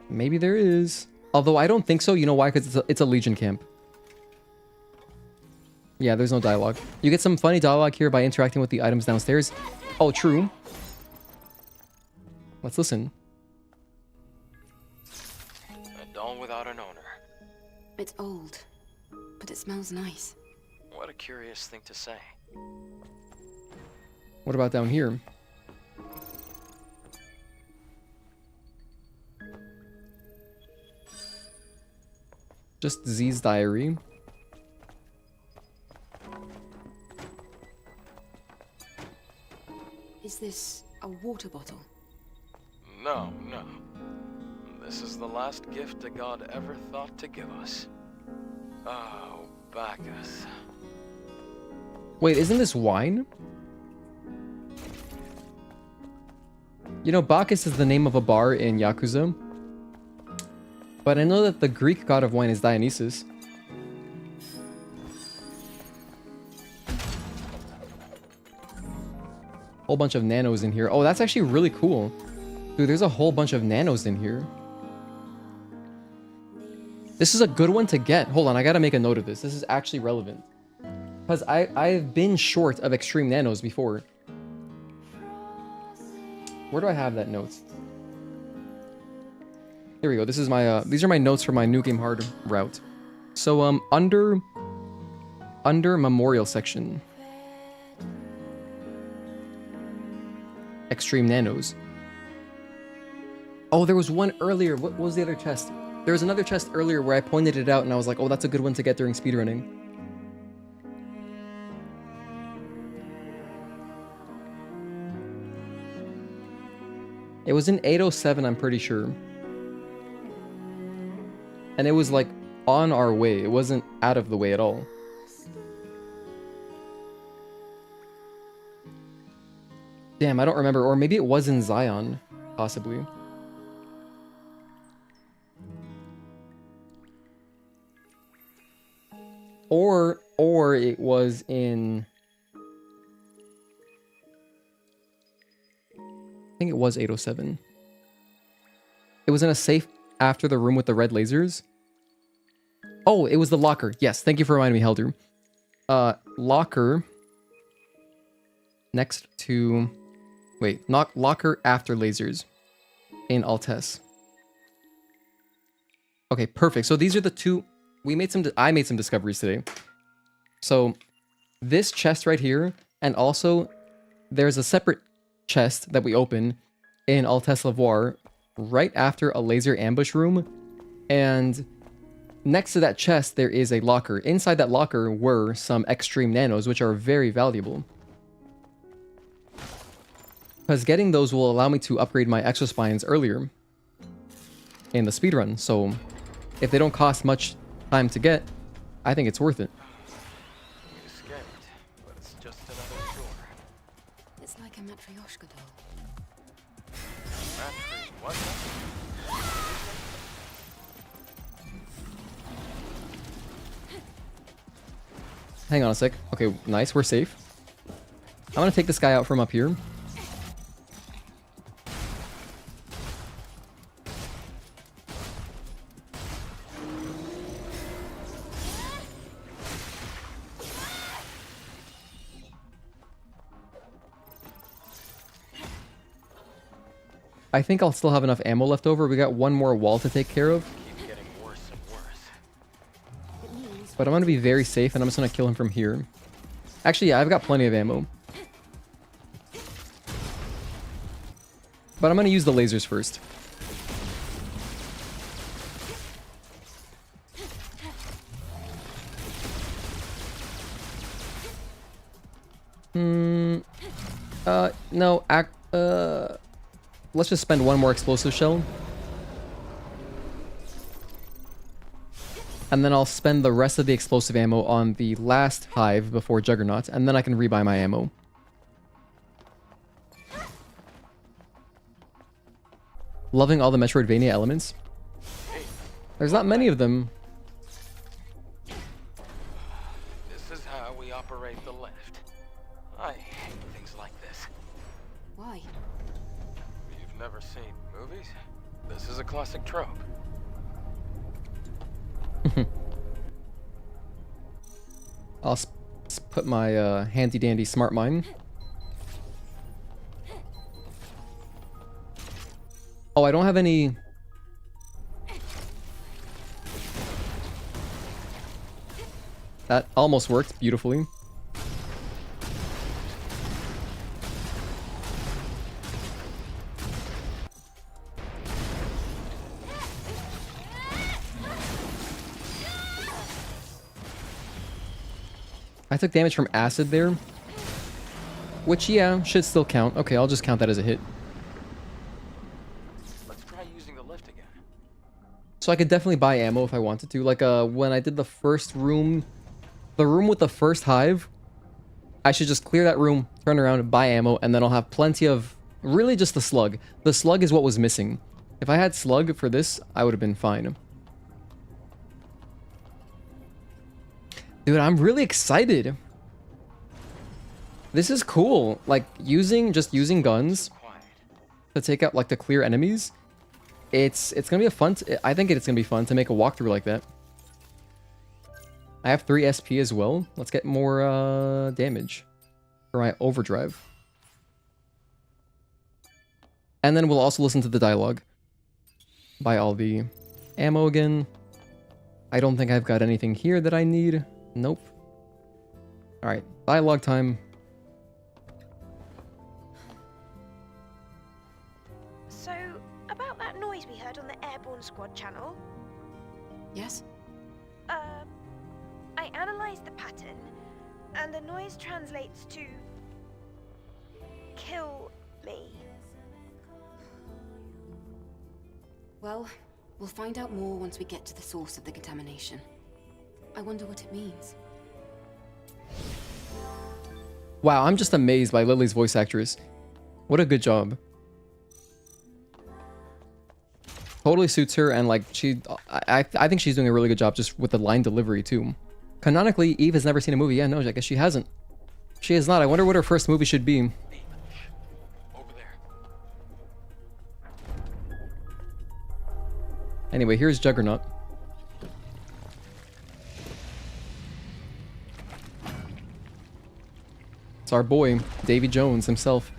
Maybe there is. Although I don't think so. You know why? Because it's a Legion camp. Yeah, there's no dialogue. You get some funny dialogue here by interacting with the items downstairs. Oh, true. Let's listen. A doll without an owner. It's old, but it smells nice. What a curious thing to say. What about down here? Just Z's diary. Is this a water bottle? No, no. This is the last gift a god ever thought to give us. Oh, Bacchus. Wait, isn't this wine? You know, Bacchus is the name of a bar in Yakuza. But I know that the Greek god of wine is Dionysus. Whole bunch of nanos in here. Oh, that's actually really cool. Dude, there's a whole bunch of nanos in here. This is a good one to get. Hold on, I gotta make a note of this. This is actually relevant. Because I've been short of extreme nanos before. Where do I have that note? Here we go. This is my these are my notes for my new game hard route. So under memorial section. Extreme nanos. Oh, there was one earlier. What was the other chest? There was another chest earlier where I pointed it out and I was like, oh, that's a good one to get during speedrunning. It was in 807, I'm pretty sure. And it was like on our way. It wasn't out of the way at all. Damn, I don't remember. Or maybe it was in Zion, possibly. Or it was in... I think it was 807. It was in a safe after the room with the red lasers. Oh, it was the locker. Yes, thank you for reminding me, Helder. Locker... Next to... Wait, not locker after lasers. In Altesse. Okay, perfect. So these are the two... I made some discoveries today. So, this chest right here, and also, there's a separate chest that we open in Altesse Lavoir right after a laser ambush room, and next to that chest there is a locker. Inside that locker were some extreme nanos, which are very valuable. Because getting those will allow me to upgrade my exospines earlier in the speedrun, so if they don't cost much time to get, I think it's worth it. You escaped, but it's just another door. It's like a Matryoshka doll. What? Hang on a sec. Okay, nice, we're safe. I'm gonna take this guy out from up here. I think I'll still have enough ammo left over. We got one more wall to take care of. Keep getting worse and worse. But I'm going to be very safe, and I'm just going to kill him from here. Actually, yeah, I've got plenty of ammo. But I'm going to use the lasers first. No, let's just spend one more explosive shell. And then I'll spend the rest of the explosive ammo on the last hive before Juggernaut, and then I can rebuy my ammo. Loving all the Metroidvania elements. There's not many of them. This is how we operate the lift. I hate things like this. Why? You've never seen movies? This is a classic trope. I'll put my handy dandy smart mine. Oh, I don't have any... That almost worked beautifully. I took damage from acid there. Which, yeah, should still count. Okay, I'll just count that as a hit. Let's try using the lift again. So I could definitely buy ammo if I wanted to. Like, when I did the first room... The room with the first hive, I should just clear that room, turn around, buy ammo, and then I'll have plenty of Really just the slug. The slug is what was missing. If I had slug for this, I would have been fine. Dude, I'm really excited. This is cool. Like, just using guns to take out, like, to clear enemies. It's gonna be I think it's gonna be fun to make a walkthrough like that. I have 3 SP as well. Let's get more damage for my overdrive. And then we'll also listen to the dialogue. Buy all the ammo again. I don't think I've got anything here that I need. Nope. Alright, dialogue time. So, about that noise we heard on the Airborne Squad channel. Yes? I analysed the pattern, and the noise translates to... kill me. Well, we'll find out more once we get to the source of the contamination. I wonder what it means. Wow, I'm just amazed by Lily's voice actress. What a good job. Totally suits her, and like I think she's doing a really good job just with the line delivery too. Canonically, Eve has never seen a movie. Yeah, no, I guess she hasn't. She has not. I wonder what her first movie should be. Anyway, here's Juggernaut. It's our boy, Davy Jones himself.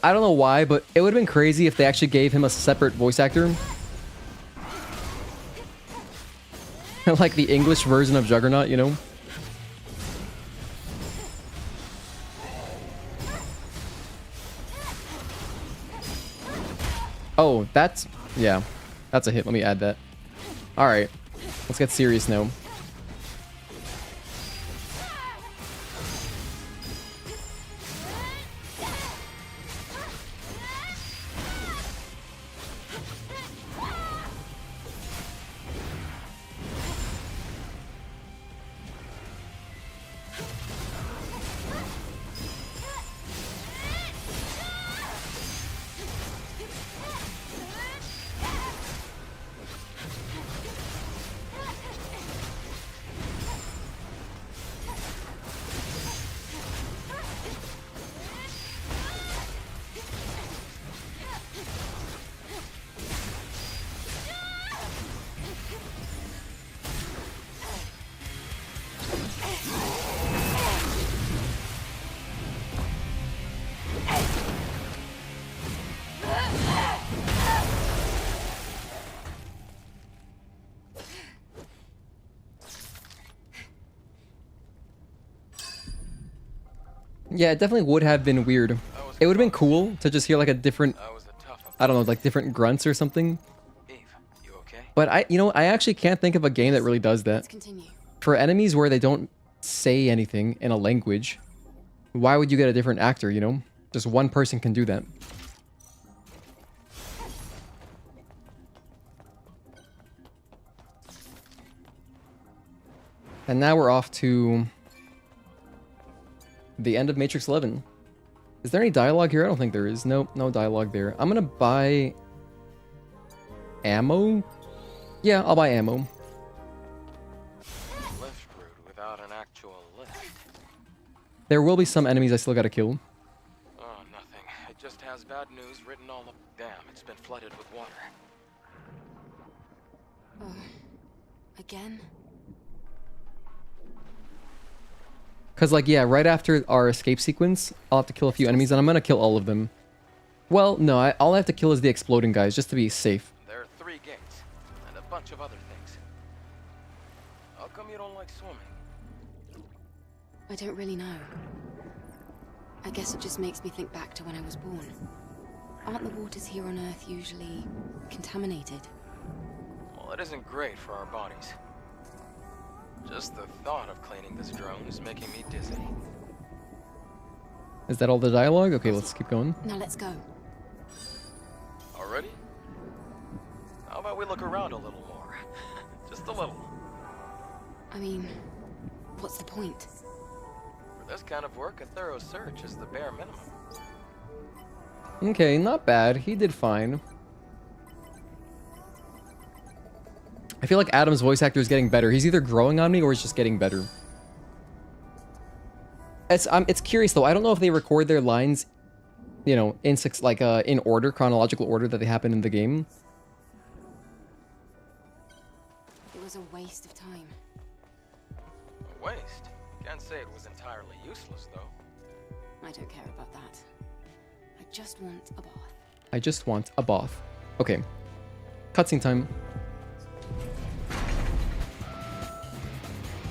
I don't know why, but it would have been crazy if they actually gave him a separate voice actor. Like the English version of Juggernaut, you know? Oh, yeah, that's a hit. Let me add that. Alright, let's get serious now. Yeah, it definitely would have been weird. It would have been cool to just hear like a different, I don't know, like different grunts or something. But I actually can't think of a game that really does that. For enemies where they don't say anything in a language, why would you get a different actor, you know? Just one person can do that. And now we're off to the end of Matrix 11. Is there any dialogue here? I don't think there is. Nope, no dialogue there. I'm gonna buy ammo. Yeah, I'll buy ammo. Lift route without an actual lift. There will be some enemies I still gotta kill. Oh, nothing. It just has bad news written all up. Damn, it's been flooded with water. Again? Cause like, yeah, right after our escape sequence, I'll have to kill a few enemies, and I'm gonna kill all of them. Well, no, all I have to kill is the exploding guys, just to be safe. There are 3 gates, and a bunch of other things. How come you don't like swimming? I don't really know. I guess it just makes me think back to when I was born. Aren't the waters here on Earth usually contaminated? Well, it isn't great for our bodies. Just the thought of cleaning this drone is making me dizzy. Is that all the dialogue? Okay, let's keep going. Now let's go. Already? How about we look around a little more? Just a little. I mean, what's the point? For this kind of work, a thorough search is the bare minimum. Okay, not bad. He did fine. I feel like Adam's voice actor is getting better. He's either growing on me or he's just getting better. It's curious though. I don't know if they record their lines, you know, in order, chronological order that they happen in the game. It was a waste of time. A waste? Can't say it was entirely useless, though. I don't care about that. I just want a bath. I just want a bath. Okay. Cutscene time.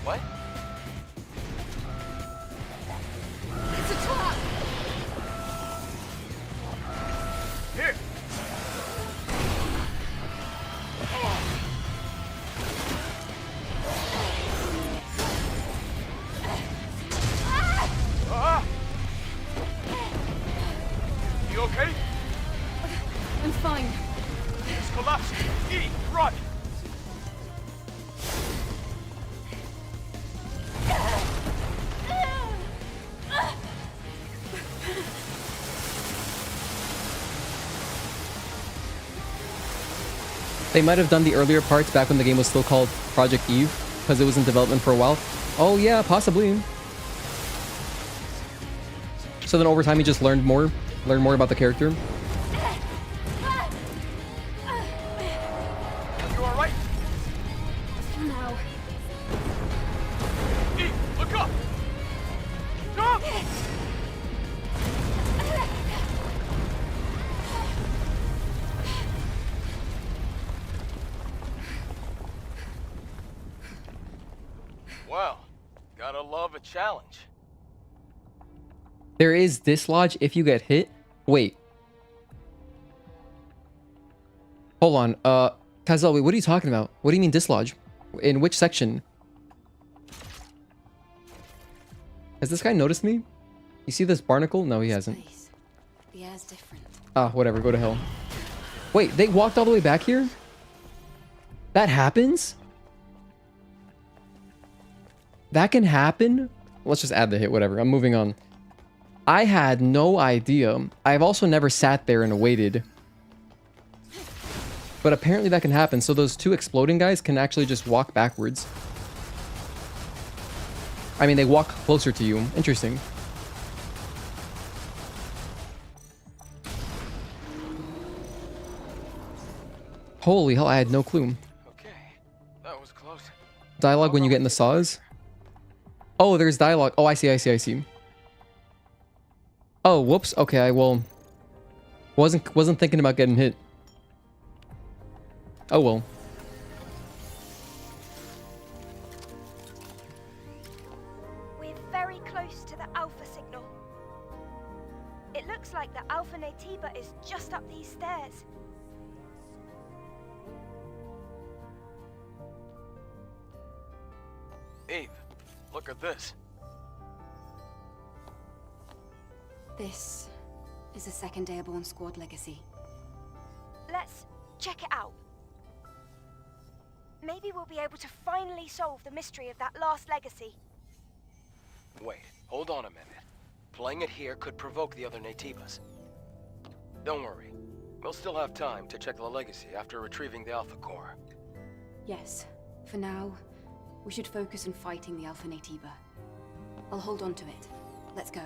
What? It's a trap! Here! You okay? I'm fine. It's collapsed. E, run! They might have done the earlier parts back when the game was still called Project Eve, because it was in development for a while. Oh yeah, possibly. So then over time you just learned more about the character. You alright? No. E, look up! Jump! Well, gotta love a challenge. There is dislodge if you get hit. Wait. Hold on. Kazel, wait, what are you talking about? What do you mean dislodge? In which section? Has this guy noticed me? You see this barnacle? No, he hasn't. The air's different. Ah, whatever. Go to hell. Wait, they walked all the way back here? That happens? That can happen? Let's just add the hit, whatever. I'm moving on. I had no idea. I've also never sat there and waited. But apparently that can happen. So those two exploding guys can actually just walk backwards. I mean, they walk closer to you. Interesting. Holy hell, I had no clue. Okay, that was close. Dialogue when you get in the saws? Oh, there's dialogue. Oh, I see. Oh, whoops. Okay, I wasn't thinking about getting hit. Oh well. We're very close to the Alpha signal. It looks like the Alpha Naytiba is just up these stairs. Eve, look at this. This is a second Airborne Squad legacy. Let's check it out. Maybe we'll be able to finally solve the mystery of that last legacy. Wait, hold on a minute. Playing it here could provoke the other Naytibas. Don't worry. We'll still have time to check the legacy after retrieving the Alpha Core. Yes. For now, we should focus on fighting the Alpha Naytiba. I'll hold on to it. Let's go.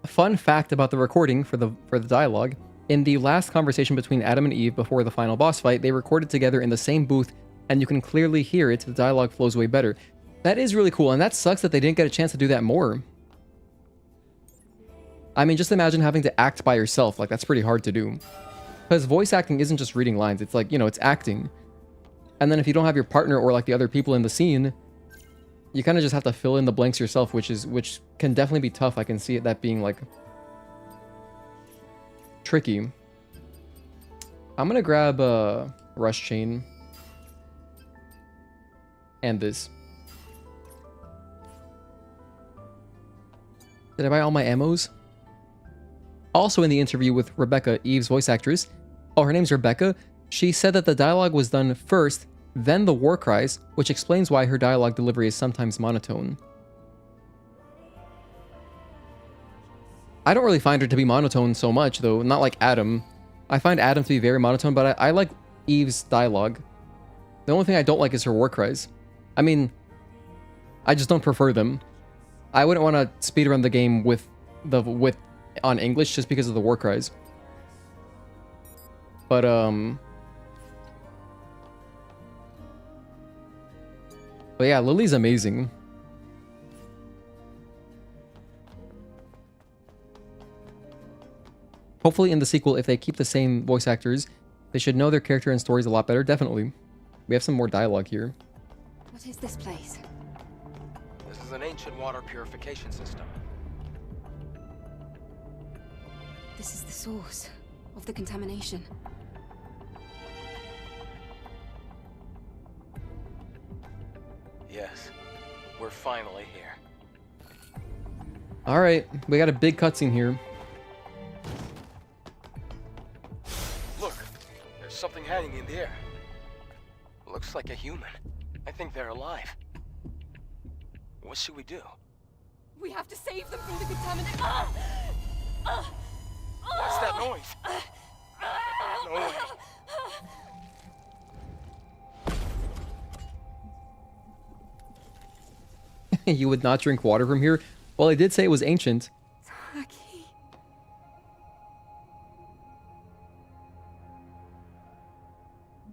A fun fact about the recording for the dialogue. In the last conversation between Adam and Eve before the final boss fight, they recorded together in the same booth, and you can clearly hear it. The dialogue flows way better. That is really cool, and that sucks that they didn't get a chance to do that more. I mean, just imagine having to act by yourself. Like, that's pretty hard to do. Because voice acting isn't just reading lines. It's like, you know, it's acting. And then if you don't have your partner or like the other people in the scene, you kind of just have to fill in the blanks yourself, which can definitely be tough. I can see it that being like tricky. I'm gonna grab a rush chain and this. Did I buy all my ammos? Also in the interview with Rebecca, Eve's voice actress, oh, her name's Rebecca, she said that the dialogue was done first, then the war cries, which explains why her dialogue delivery is sometimes monotone. I don't really find her to be monotone so much, though, not like Adam. I find Adam to be very monotone, but I like Eve's dialogue. The only thing I don't like is her war cries. I mean, I just don't prefer them. I wouldn't want to speedrun the game with on English just because of the war cries. But yeah, Lily's amazing. Hopefully in the sequel, if they keep the same voice actors, they should know their character and stories a lot better. Definitely. We have some more dialogue here. What is this place? This is an ancient water purification system. This is the source of the contamination. Yes, we're finally here. Alright, we got a big cutscene here. Look, there's something hanging in the air. Looks like a human. I think they're alive. What should we do? We have to save them from the contamination. What's that noise? No way. You would not drink water from here? Well, I did say it was ancient. Taki.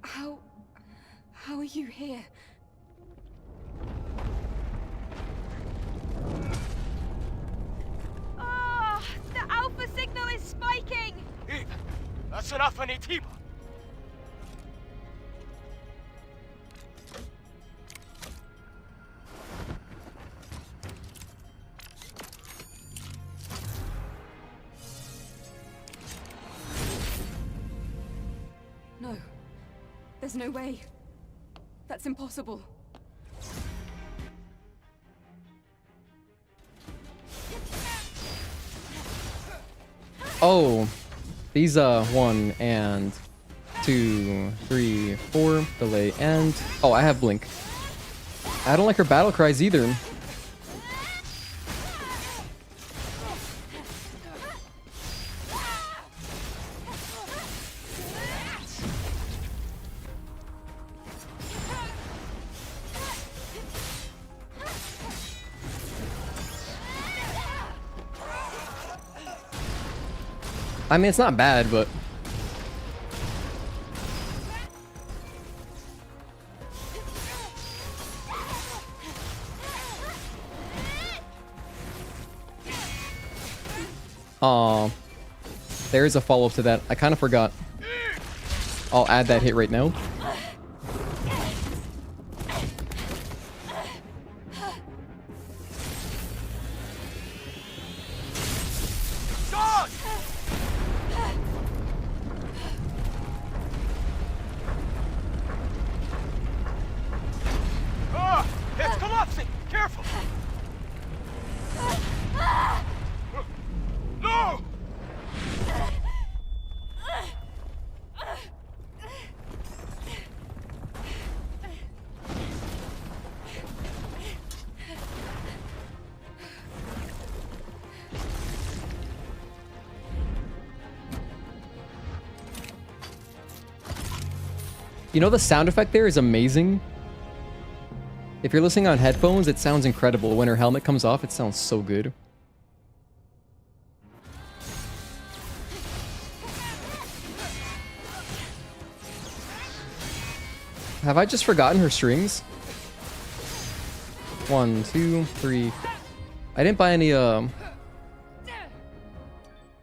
How are you here? Ah, the alpha signal is spiking. Eve, that's an Alpha Naytiba. No. There's no way. That's impossible. Oh, these 1 and 2, 3, 4, delay, and oh, I have blink. I don't like her battle cries either. I mean, it's not bad, but... Aw. There is a follow-up to that. I kind of forgot. I'll add that hit right now. It's collapsing! Careful! No! You know, the sound effect there is amazing. If you're listening on headphones, it sounds incredible. When her helmet comes off, it sounds so good. Have I just forgotten her strings? 1, 2, 3. I didn't buy any, How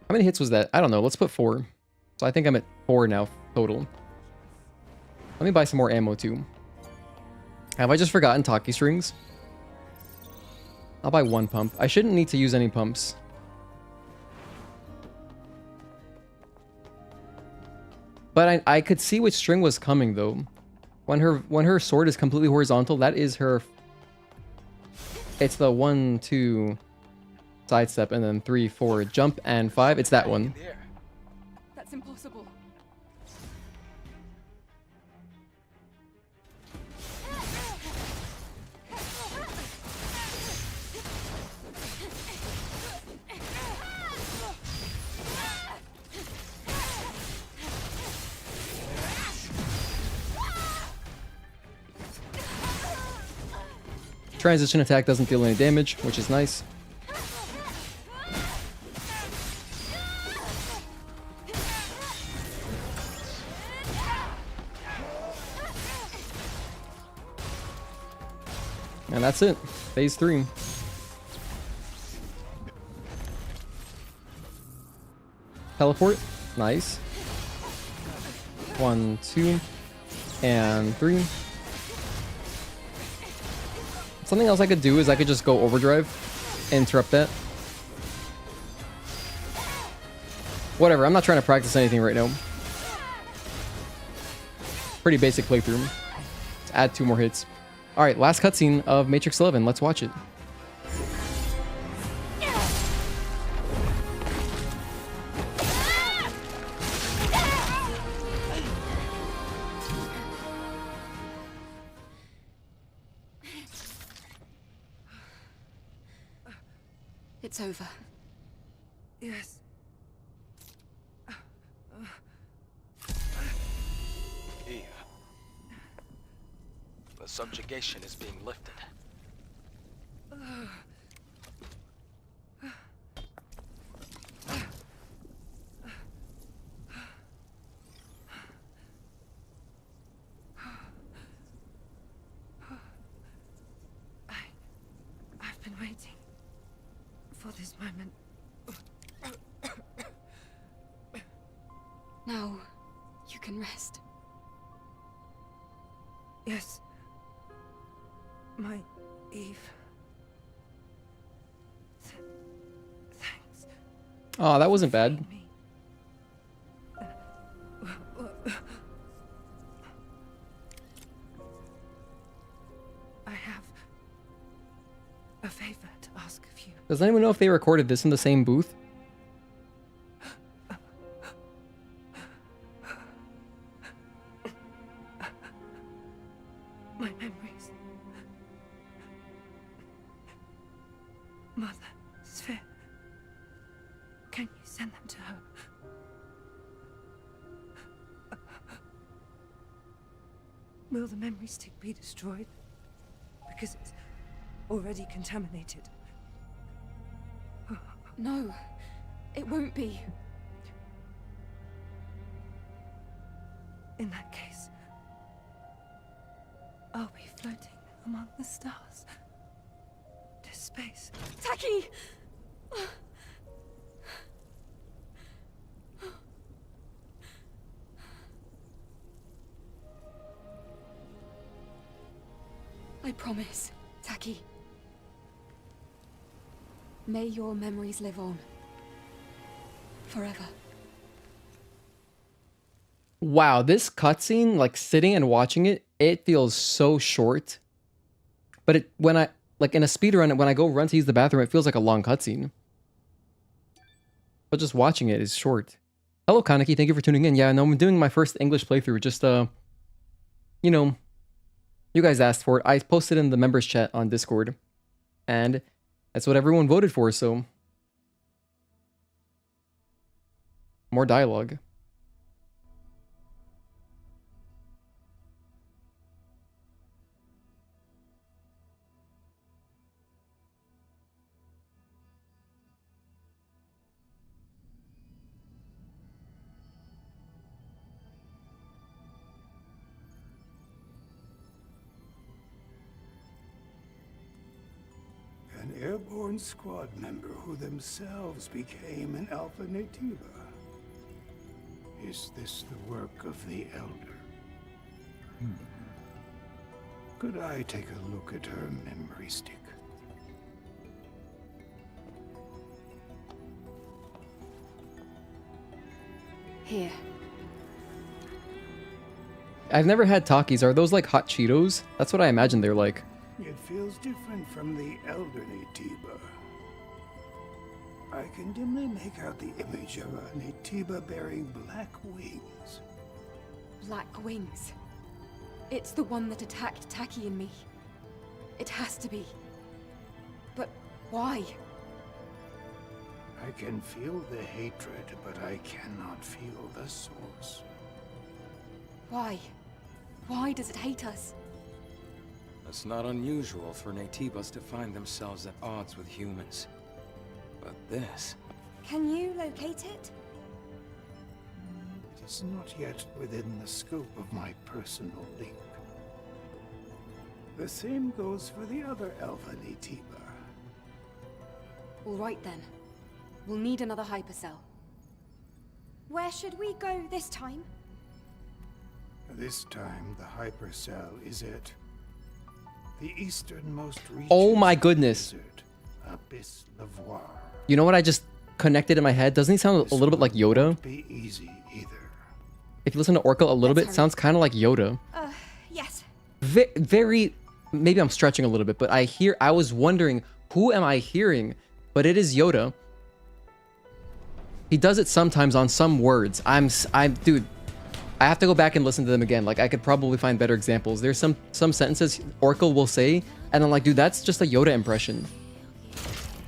many hits was that? I don't know. Let's put 4. So I think I'm at 4 now, total. Let me buy some more ammo, too. Have I just forgotten Taki strings? I'll buy 1 pump. I shouldn't need to use any pumps. But I could see which string was coming, though. When her sword is completely horizontal, that is her... It's the 1, 2... sidestep, and then 3, 4, jump, and 5. It's that one. That's impossible. Transition attack doesn't deal any damage, which is nice. And that's it. Phase 3. Teleport. Nice. 1, 2, and 3. Something else I could do is I could just go overdrive, interrupt that. Whatever, I'm not trying to practice anything right now. Pretty basic playthrough. Let's add 2 more hits. Alright, last cutscene of Matrix 11. Let's watch it. It's over. Yes. Eve. The subjugation is being lifted. I've been waiting for this moment. Now, you can rest. Yes. My Eve. Thanks. Oh, that wasn't bad. I have a favor to ask of you. Does anyone know if they recorded this in the same booth? My memories. Mother, Sphere. Can you send them to her? Will the memory stick be destroyed? Because it's already contaminated. No, it won't be. In that case, I'll be floating among the stars to space. Taki! I promise, Taki. May your memories live on. Forever. Wow, this cutscene, like sitting and watching it, it feels so short. But it when I like in a speedrun, when I go run to use the bathroom, it feels like a long cutscene. But just watching it is short. Hello Kaneki, thank you for tuning in. Yeah, no, I'm doing my first English playthrough. Just you know, you guys asked for it. I posted in the members chat on Discord. And that's what everyone voted for, so more dialogue. An airborne squad member who themselves became an Alpha Naytiba. Is this the work of the Elder? Could I take a look at her memory stick? Here. I've never had Takis. Are those like hot Cheetos? That's what I imagine they're like. It feels different from the Elder Naytiba. I can dimly make out the image of a Naytiba bearing black wings. Black wings. It's the one that attacked Taki and me. It has to be. But why? I can feel the hatred, but I cannot feel the source. Why? Why does it hate us? It's not unusual for Naytibas to find themselves at odds with humans. But this... Can you locate it? It is not yet within the scope of my personal link. The same goes for the other Alpha Naytiba. All right then. We'll need another hypercell. Where should we go this time? This time, the hypercell is at the easternmost region. Oh my goodness. Desert, Abyss Lavoir. You know what I just connected in my head? Doesn't he sound a little bit like Yoda? Won't be easy either. If you listen to Oracle a little bit, it sounds kind of like Yoda. Yes. Very, maybe I'm stretching a little bit, but I was wondering, who am I hearing? But it is Yoda. He does it sometimes on some words. Dude, I have to go back and listen to them again. Like, I could probably find better examples. There's some sentences Oracle will say, and I'm like, dude, that's just a Yoda impression.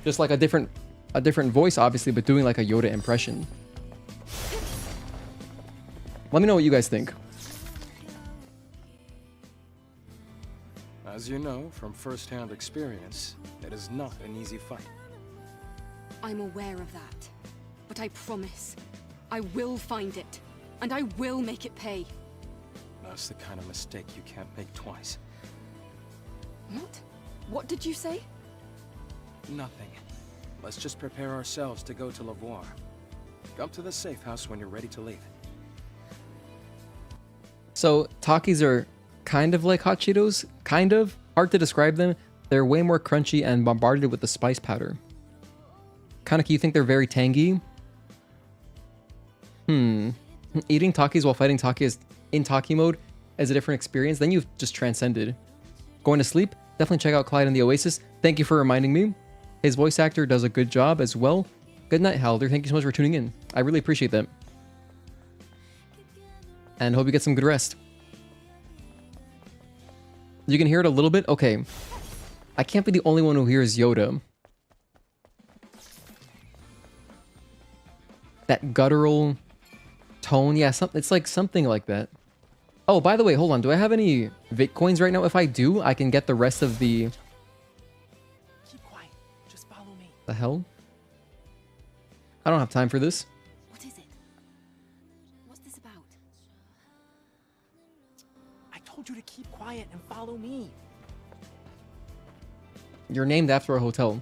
Just like a different voice, obviously, but doing like a Yoda impression. Let me know what you guys think. As you know from first-hand experience, it is not an easy fight. I'm aware of that. But I promise, I will find it. And I will make it pay. That's the kind of mistake you can't make twice. What? What did you say? Nothing. Let's just prepare ourselves to go to Lavoir. Come to the safe house when you're ready to leave. So, Takis are kind of like hot Cheetos. Kind of. Hard to describe them. They're way more crunchy and bombarded with the spice powder. Kaneki, you think they're very tangy? Eating Takis while fighting Taki in Taki mode is a different experience. Then you've just transcended. Going to sleep? Definitely check out Clyde and the Oasis. Thank you for reminding me. His voice actor does a good job as well. Good night, Halder. Thank you so much for tuning in. I really appreciate that. And hope you get some good rest. You can hear it a little bit? Okay. I can't be the only one who hears Yoda. That guttural tone. Yeah, it's like something like that. Oh, by the way, hold on. Do I have any Bitcoins right now? If I do, I can get the rest of the... Keep quiet. Just follow me. The hell? I don't have time for this. What is it? What's this about? I told you to keep quiet and follow me. You're named after a hotel.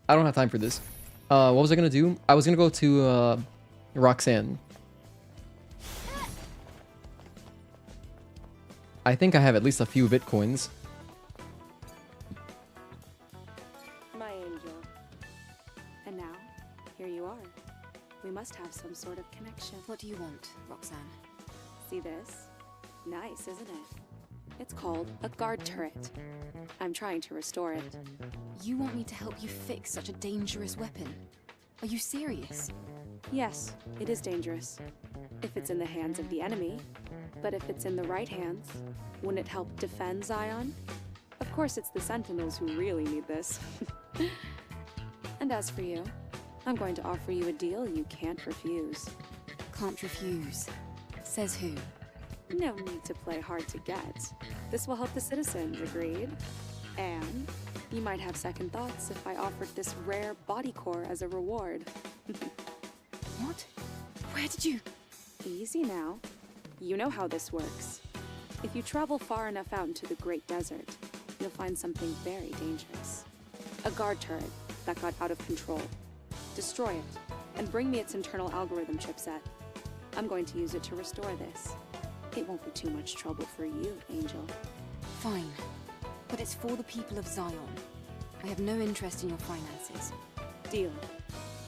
I don't have time for this. What was I gonna do? I was gonna go to Roxanne. I think I have at least a few Bitcoins. My angel. And now, here you are. We must have some sort of connection. What do you want, Roxanne? See this? Nice, isn't it? It's called a guard turret. I'm trying to restore it. You want me to help you fix such a dangerous weapon? Are you serious? Yes, it is dangerous. If it's in the hands of the enemy. But if it's in the right hands, wouldn't it help defend Zion? Of course, it's the Sentinels who really need this. And as for you, I'm going to offer you a deal you can't refuse. Can't refuse. Says who? No need to play hard to get. This will help the citizens, agreed? And you might have second thoughts if I offered this rare body core as a reward. What? Where did you... Easy now. You know how this works. If you travel far enough out into the Great Desert, you'll find something very dangerous. A guard turret that got out of control. Destroy it, and bring me its internal algorithm chipset. I'm going to use it to restore this. It won't be too much trouble for you, Angel. Fine. But it's for the people of Zion. I have no interest in your finances. Deal.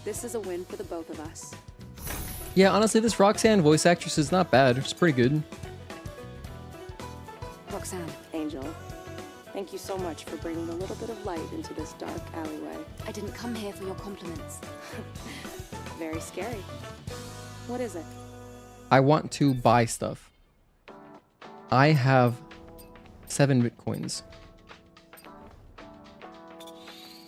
This is a win for the both of us. Yeah, honestly, this Roxanne voice actress is not bad. It's pretty good. Roxanne. Angel. Thank you so much for bringing a little bit of light into this dark alleyway. I didn't come here for your compliments. Very scary. What is it? I want to buy stuff. I have 7 bitcoins.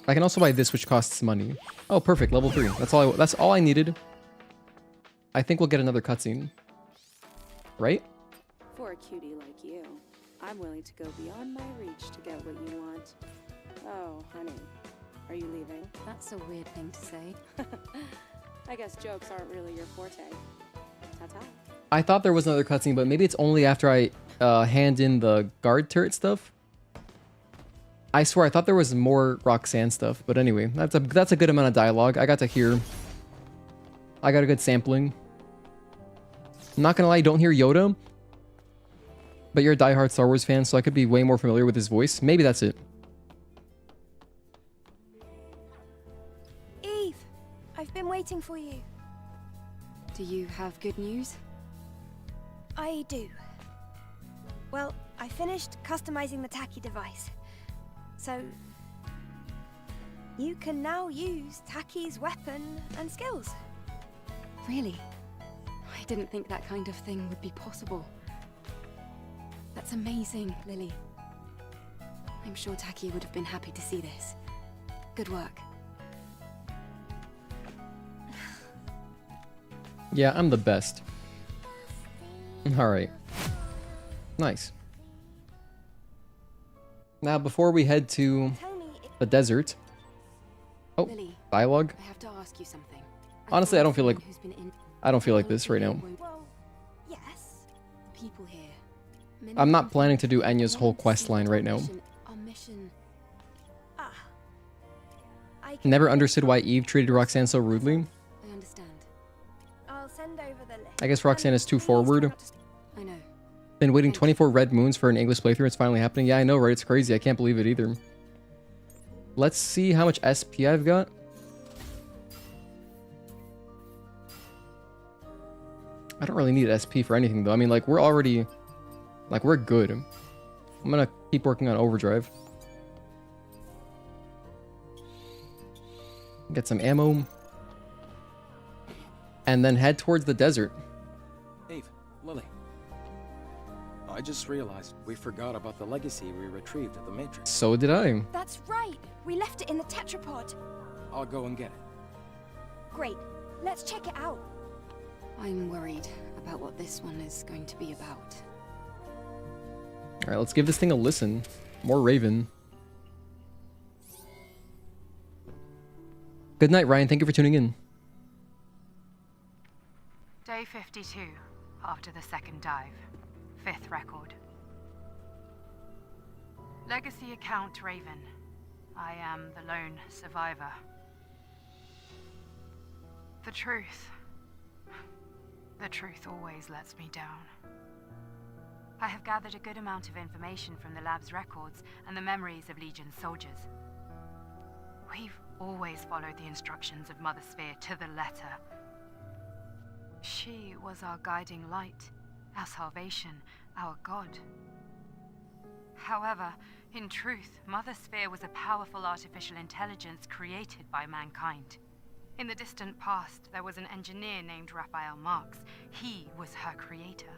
I can also buy this, which costs money. Oh, perfect. Level 3. That's all I needed. I think we'll get another cutscene. Right? For a cutie like you, I'm willing to go beyond my reach to get what you want. Oh, honey. Are you leaving? That's a weird thing to say. I guess jokes aren't really your forte. Ta-ta. I thought there was another cutscene, but maybe it's only after I hand in the guard turret stuff. I swear, I thought there was more Roxanne stuff, but anyway, that's a good amount of dialogue. I got to hear. I got a good sampling. I'm not gonna lie, you don't hear Yoda, but you're a diehard Star Wars fan, so I could be way more familiar with his voice. Maybe that's it. Eve, I've been waiting for you. Do you have good news? I do. Well, I finished customizing the Taki device. So, you can now use Taki's weapon and skills. Really? I didn't think that kind of thing would be possible. That's amazing, Lily. I'm sure Taki would have been happy to see this. Good work. Yeah, I'm the best. Alright. Nice. Now, before we head to the desert... Oh, Lily, dialogue? I have to ask you something. Honestly, I don't feel like... I don't feel like this right now. Well, yes. People here. I'm not planning to do Enya's whole quest line right now. Our mission. Never understood why Eve treated Roxanne so rudely. I understand. I'll send over the list. I guess Roxanne is too forward. I know. Been waiting 24 red moons for an English playthrough. It's finally happening. Yeah, I know, right? It's crazy. I can't believe it either. Let's see how much SP I've got. I don't really need SP for anything, though. I mean, like, we're already... Like, we're good. I'm gonna keep working on Overdrive. Get some ammo. And then head towards the desert. Eve, Lily. I just realized we forgot about the legacy we retrieved at the Matrix. So did I. That's right. We left it in the tetrapod. I'll go and get it. Great. Let's check it out. I'm worried about what this one is going to be about. Alright, let's give this thing a listen. More Raven. Good night, Ryan. Thank you for tuning in. Day 52, after the second dive. 5th record. Legacy account Raven. I am the lone survivor. The truth always lets me down. I have gathered a good amount of information from the lab's records and the memories of Legion soldiers. We've always followed the instructions of Mother Sphere to the letter. She was our guiding light, our salvation, our god. However, in truth, Mother Sphere was a powerful artificial intelligence created by mankind. In the distant past, there was an engineer named Raphael Marx. He was her creator.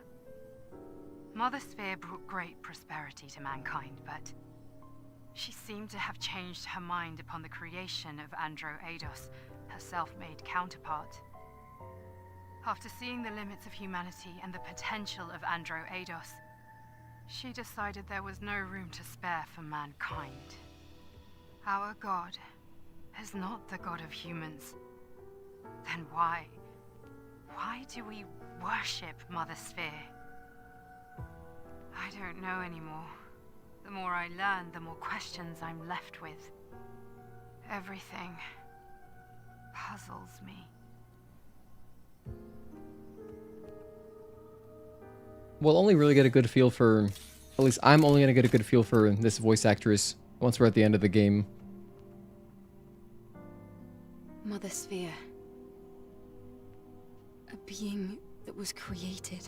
Mother Sphere brought great prosperity to mankind, but she seemed to have changed her mind upon the creation of Andro Eidos, her self-made counterpart. After seeing the limits of humanity and the potential of Andro Eidos, she decided there was no room to spare for mankind. Our god is not the god of humans. Then why do we worship Mother Sphere? I don't know anymore. The more I learn, the more questions I'm left with. Everything puzzles me. We'll only really get a good feel for... At least I'm only gonna get a good feel for this voice actress once we're at the end of the game. Mother Sphere. A being that was created.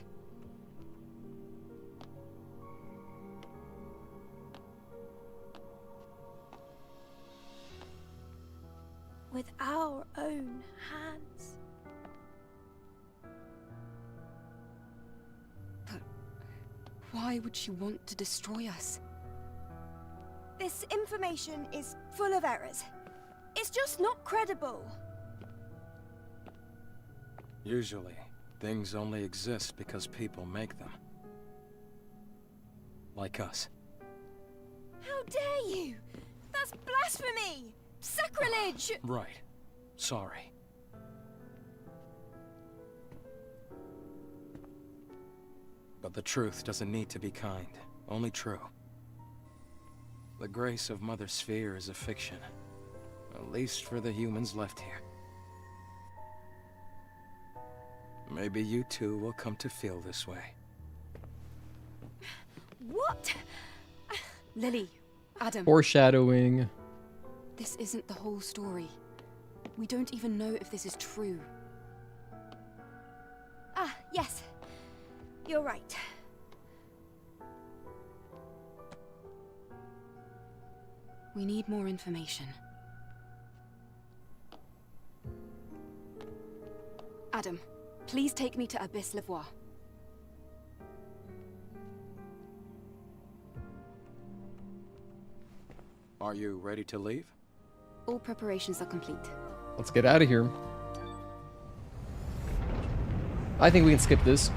with our own hands. But why would she want to destroy us? This information is full of errors. It's just not credible. Usually, things only exist because people make them. Like us. How dare you? That's blasphemy! Sacrilege! Right. Sorry. But the truth doesn't need to be kind, only true. The grace of Mother Sphere is a fiction, at least for the humans left here. Maybe you too will come to feel this way. What? Lily, Adam. Foreshadowing. This isn't the whole story. We don't even know if this is true. Ah, yes. You're right. We need more information. Adam, please take me to Abyss Levois. Are you ready to leave? All preparations are complete. Let's get out of here. I think we can skip this.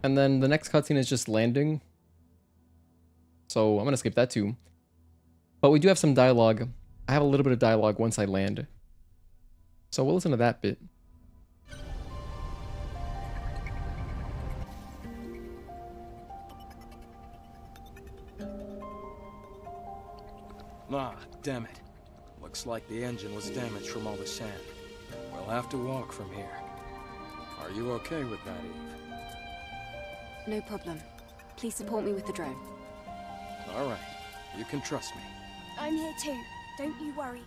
And then the next cutscene is just landing. So I'm gonna skip that too. But we do have some dialogue. I have a little bit of dialogue once I land. So we'll listen to that bit. Ah, damn it. Looks like the engine was damaged from all the sand. We'll have to walk from here. Are you okay with that, Eve? No problem. Please support me with the drone. All right. You can trust me. I'm here too. Don't you worry.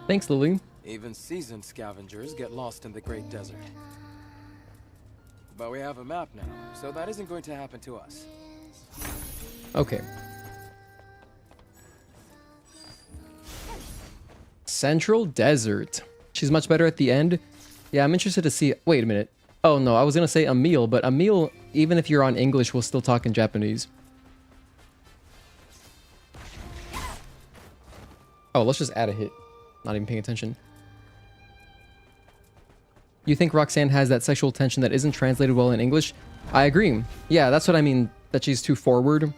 Thanks, Lily. Even seasoned scavengers get lost in the Great Desert. But we have a map now, so that isn't going to happen to us. Okay. Central Desert. She's much better at the end. Yeah, I'm interested to see... Wait a minute. Oh, no, I was going to say Emil, but Emil, even if you're on English, will still talk in Japanese. Oh, let's just add a hit. Not even paying attention. You think Roxanne has that sexual tension that isn't translated well in English? I agree. Yeah, that's what I mean, that she's too forward.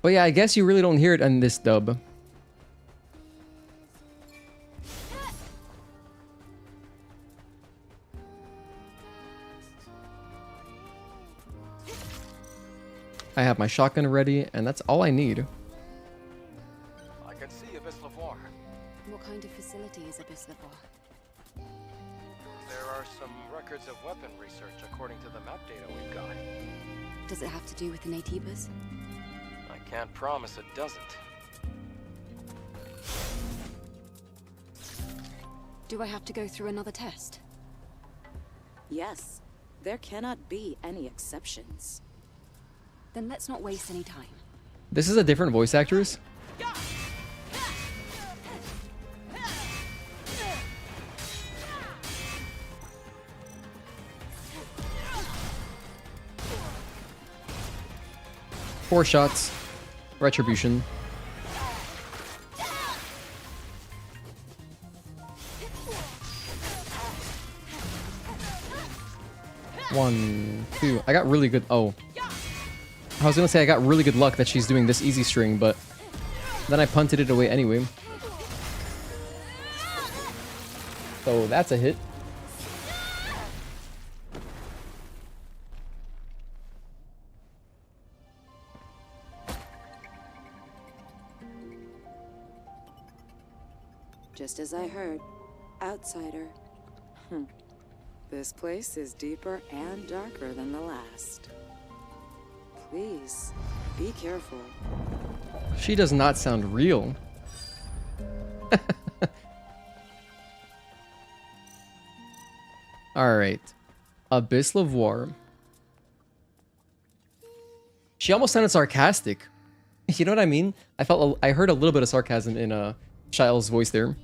But yeah, I guess you really don't hear it in this dub. I have my shotgun ready, and that's all I need. I can see Abyss Levois. What kind of facility is Abyss Levois? There are some records of weapon research according to the map data we've got. Does it have to do with the Naytibas? I can't promise it doesn't. Do I have to go through another test? Yes. There cannot be any exceptions. Then let's not waste any time. This is a different voice actress? Four shots. Retribution. One, two. I got really good... Oh. I was gonna say I got really good luck that she's doing this easy string, but then I punted it away anyway. So that's a hit. Just as I heard. Outsider. This place is deeper and darker than the last. Please, be careful. She does not sound real. Alright. Abyss Levois. She almost sounded sarcastic. You know what I mean? I heard a little bit of sarcasm in Shile's voice there.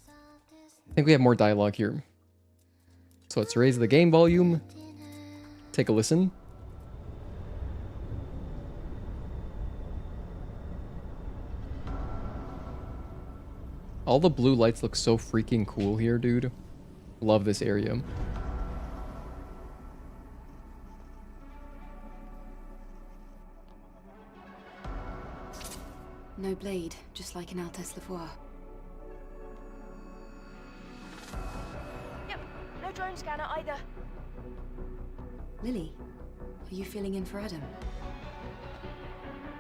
I think we have more dialogue here. So let's raise the game volume. Take a listen. All the blue lights look so freaking cool here, dude. Love this area. No blade, just like in Altesse Lavoie. Yep, no drone scanner either. Lily, are you filling in for Adam?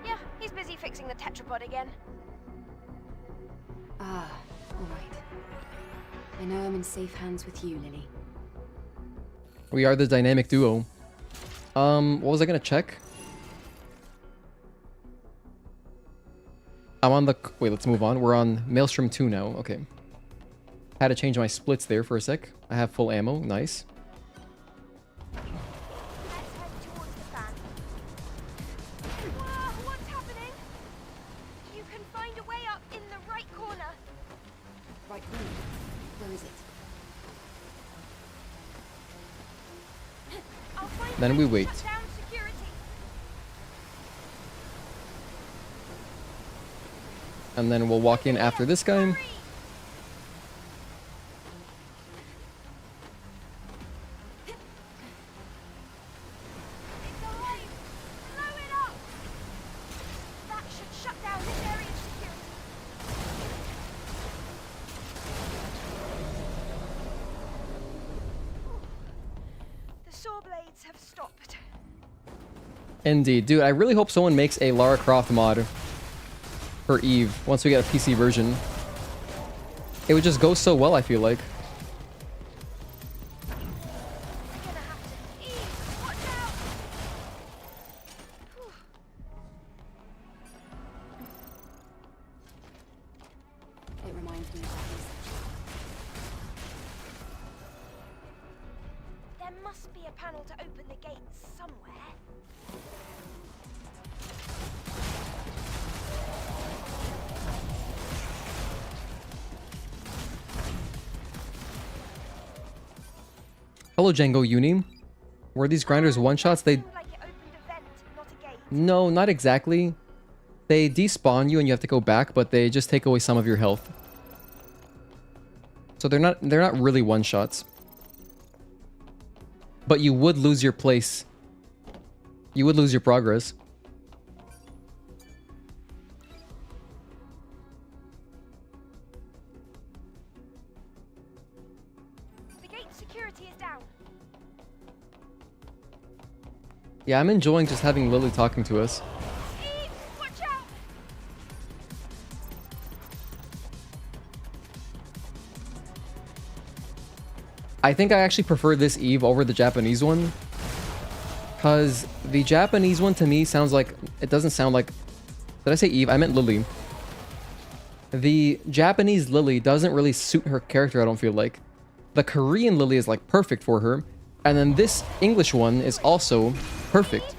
Yeah, he's busy fixing the tetrapod again. Ah, alright. I know I'm in safe hands with you, Lily. We are the dynamic duo. What was I gonna check? I'm on the... Wait, let's move on. We're on Maelstrom 2 now. Okay. Had to change my splits there for a sec. I have full ammo. Nice. What's happening? You can find a way up in the right corner. Right corner? Where is it? I'll find Then we wait. shut down security. And then we'll walk in after this guy. Indeed. Dude, I really hope someone makes a Lara Croft mod for Eve once we get a PC version. It would just go so well, I feel like. It reminds me of that research. There must be a panel to open the gates somewhere. Hello, Django Uni. Were these grinders one-shots? No, not exactly. They despawn you and you have to go back, but they just take away some of your health. So they're not really one-shots. But you would lose your place. You would lose your progress. The gate security is down. Yeah, I'm enjoying just having Lily talking to us. Eve, watch out! I think I actually prefer this Eve over the Japanese one. Because the Japanese one to me sounds like... It doesn't sound like... Did I say Eve? I meant Lily. The Japanese Lily doesn't really suit her character, I don't feel like. The Korean Lily is like perfect for her. And then this English one is also perfect.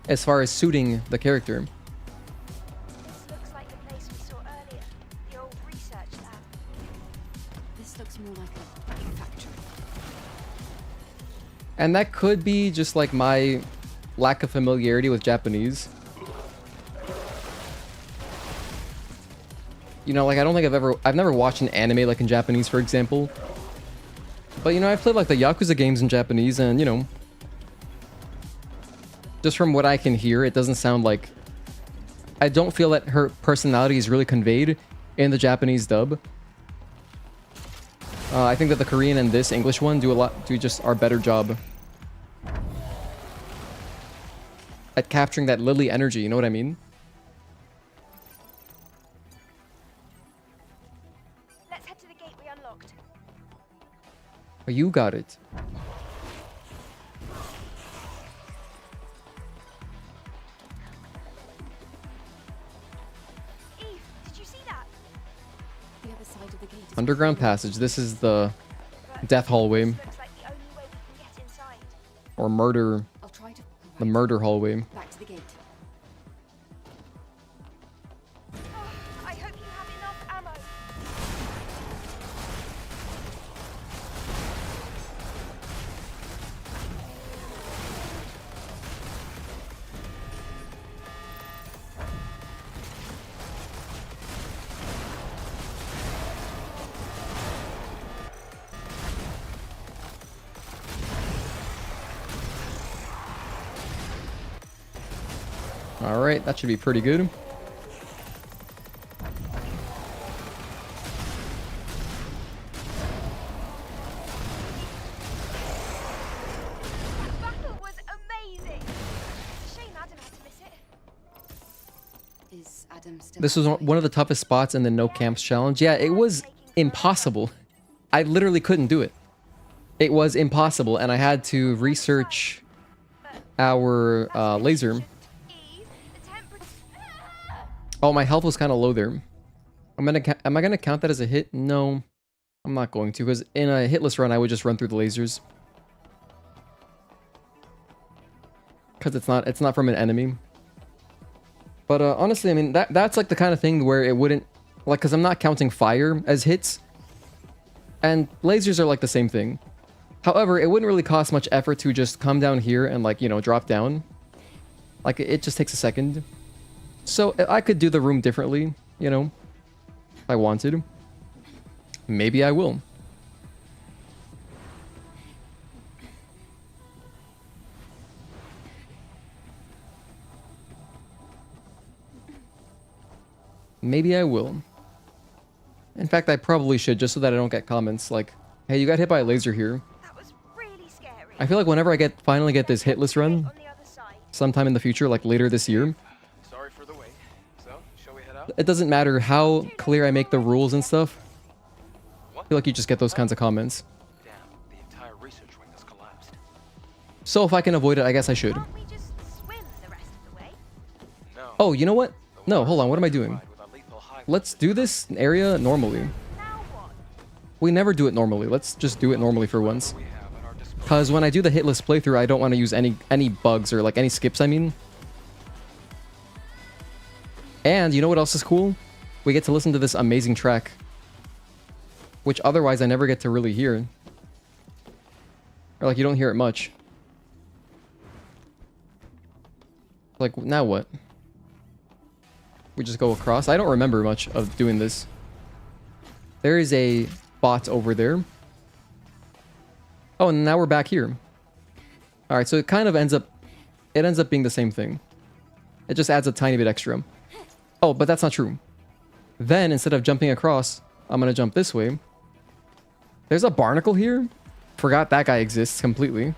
As far as suiting the character. This looks like the place we saw earlier. The old research lab. This looks more like a factory. And that could be just like my lack of familiarity with Japanese. You know, like I don't think I've never watched an anime like in Japanese, for example. But you know, I've played like the Yakuza games in Japanese and you know, just from what I can hear, it doesn't sound like... I don't feel that her personality is really conveyed in the Japanese dub. I think that the Korean and this English one do just our better job at capturing that Lily energy, you know what I mean? Let's head to the gate we unlocked. Oh, you got it. Eve, did you see that? The other side of the gate. Underground passage. This is the death hallway. Looks like the only way we can get inside. or murder, I'll try to. the murder hallway. Back to the gate. I hope you have enough ammo. Alright, that should be pretty good. That battle was amazing. It's a shame Adam had to miss it. Is Adam still? This was one of the toughest spots in the no camps challenge. Yeah, it was impossible. I literally couldn't do it. It was impossible, and I had to research our laser. Oh, my health was kind of low there. Am I gonna count that as a hit? No, I'm not going to, because in a hitless run, I would just run through the lasers. Because it's not from an enemy. But honestly, I mean, that's like the kind of thing where it wouldn't, like, because I'm not counting fire as hits, and lasers are like the same thing. However, it wouldn't really cost much effort to just come down here and, like, you know, drop down. Like, it just takes a second. So I could do the room differently, you know, if I wanted. Maybe I will. Maybe I will. In fact, I probably should, just so that I don't get comments like, hey, you got hit by a laser here. That was really scary. I feel like whenever I finally get this hitless run, sometime in the future, like later this year, Sorry for the wait. So, shall we head out? it doesn't matter how clear I make the rules and stuff. I feel like you just get those kinds of comments. Damn, the entire research wing has collapsed. So if I can avoid it, I guess I should. Can't we just swim the rest of the way? No. Oh, you know what? No, hold on. What am I doing? Let's do this area normally. We never do it normally. Let's just do it normally for once. Because when I do the hitless playthrough, I don't want to use any bugs or like any skips, I mean. And you know what else is cool? We get to listen to this amazing track. Which otherwise I never get to really hear. Or like you don't hear it much. Like, now what? We just go across. I don't remember much of doing this. There is a bot over there. Oh, and now we're back here. Alright, so it kind of ends up being the same thing. It just adds a tiny bit extra. Oh, but that's not true. Then, instead of jumping across, I'm gonna jump this way. There's a barnacle here? Forgot that guy exists completely.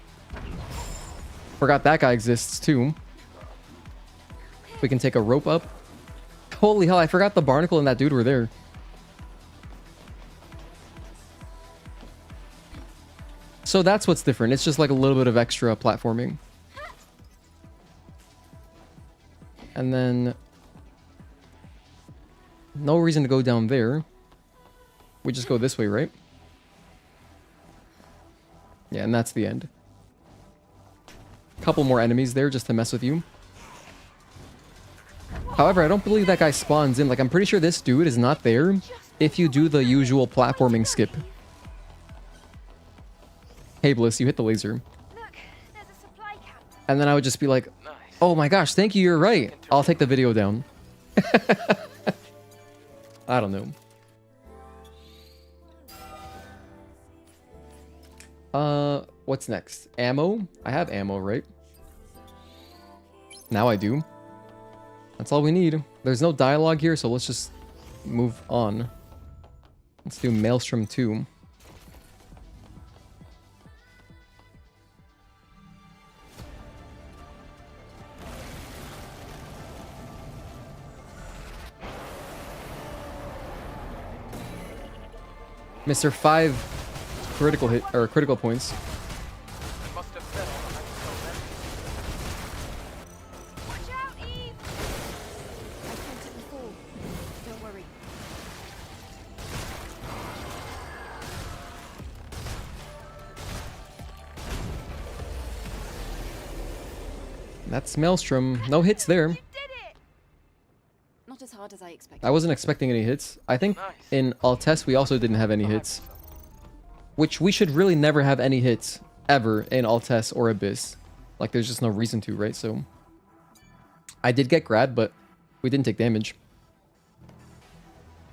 Forgot that guy exists too. We can take a rope up. Holy hell, I forgot the barnacle and that dude were there. So that's what's different. It's just like a little bit of extra platforming. And then no reason to go down there. We just go this way, right? Yeah, and that's the end. Couple more enemies there just to mess with you. However, I don't believe that guy spawns in. Like, I'm pretty sure this dude is not there if you do the usual platforming skip. Hey, Bliss, you hit the laser. And then I would just be like, oh my gosh, thank you, you're right. I'll take the video down. I don't know. What's next? Ammo? I have ammo, right? Now I do. That's all we need. There's no dialogue here, so let's just move on. Let's do Maelstrom 2. Mr. 5 critical hit or critical points. That's Maelstrom. No hits there. Not as hard as I expected. I wasn't expecting any hits. I think in Altes we also didn't have any hits. Which we should really never have any hits ever in Altes or Abyss. Like there's just no reason to, right? So I did get grabbed, but we didn't take damage.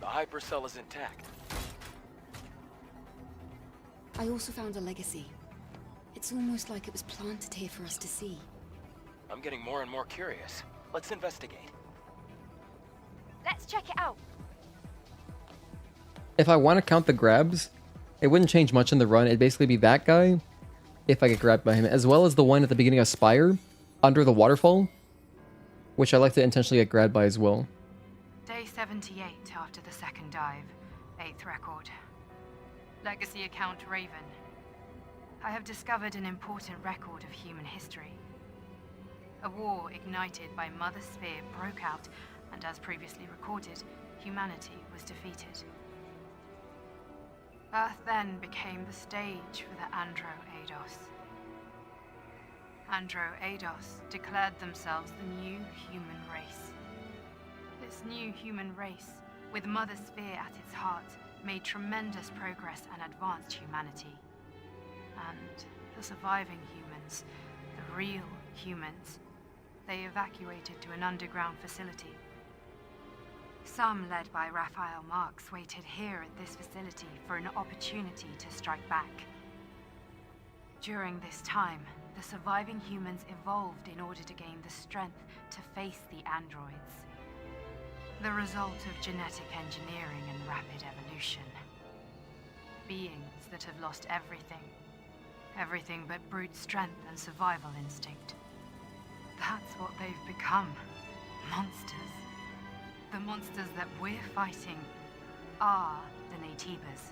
The hypercell is intact. I also found a legacy. It's almost like it was planted here for us to see. I'm getting more and more curious. Let's investigate. Let's check it out. If I want to count the grabs, it wouldn't change much in the run. It'd basically be that guy, if I get grabbed by him, as well as the one at the beginning of Spire, under the waterfall, which I like to intentionally get grabbed by as well. Day 78 after the second dive. 8th record. Legacy account Raven. I have discovered an important record of human history. A war ignited by Mother Sphere broke out, and as previously recorded, humanity was defeated. Earth then became the stage for the Andro Eidos. Andro Eidos declared themselves the new human race. This new human race, with Mother Sphere at its heart, made tremendous progress and advanced humanity. And the surviving humans, the real humans, they evacuated to an underground facility. Some, led by Raphael Marx, waited here at this facility for an opportunity to strike back. During this time, the surviving humans evolved in order to gain the strength to face the androids. The result of genetic engineering and rapid evolution. Beings that have lost everything. Everything but brute strength and survival instinct. That's what they've become. Monsters. The monsters that we're fighting are the Naytibas.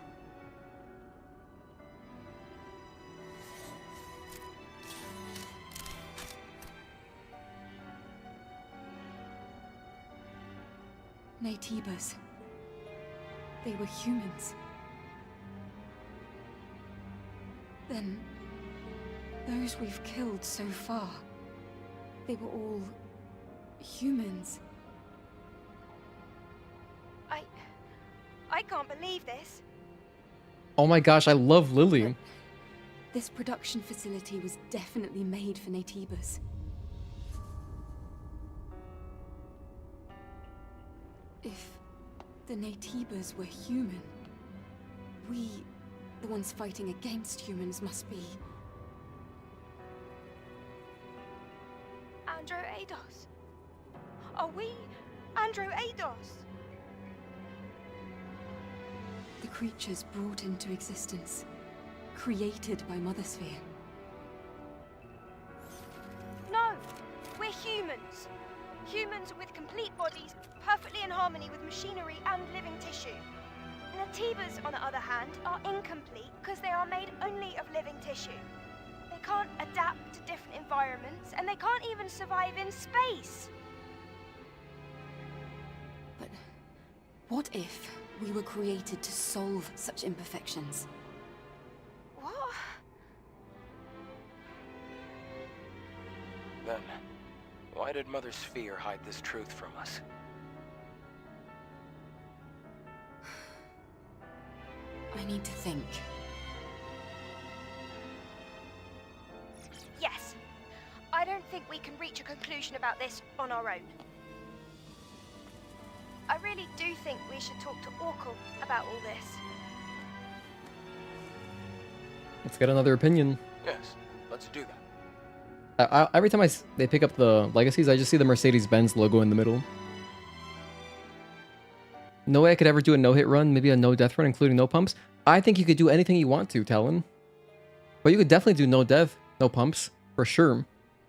Naytibas. They were humans. Then, those we've killed so far, they were all humans. I can't believe this. Oh my gosh, I love Lily. This production facility was definitely made for Naytibas. If the Naytibas were human, we, the ones fighting against humans, must be... Andro Eidos. Are we Andro Eidos? The creatures brought into existence, created by Mother Sphere. No! We're humans! Humans with complete bodies, perfectly in harmony with machinery and living tissue. Naytibas, on the other hand, are incomplete because they are made only of living tissue. They can't adapt to different environments, and they can't even survive in space! But what if we were created to solve such imperfections? What? Then, why did Mother Sphere hide this truth from us? I need to think. Yes. I don't think we can reach a conclusion about this on our own. I really do think we should talk to Orcal about all this. Let's get another opinion. Yes, let's do that. Every time they pick up the legacies, I just see the Mercedes-Benz logo in the middle. No way I could ever do a no-hit run, maybe a no-death run, including no pumps. I think you could do anything you want to, Talon. But you could definitely do no death, no pumps, for sure.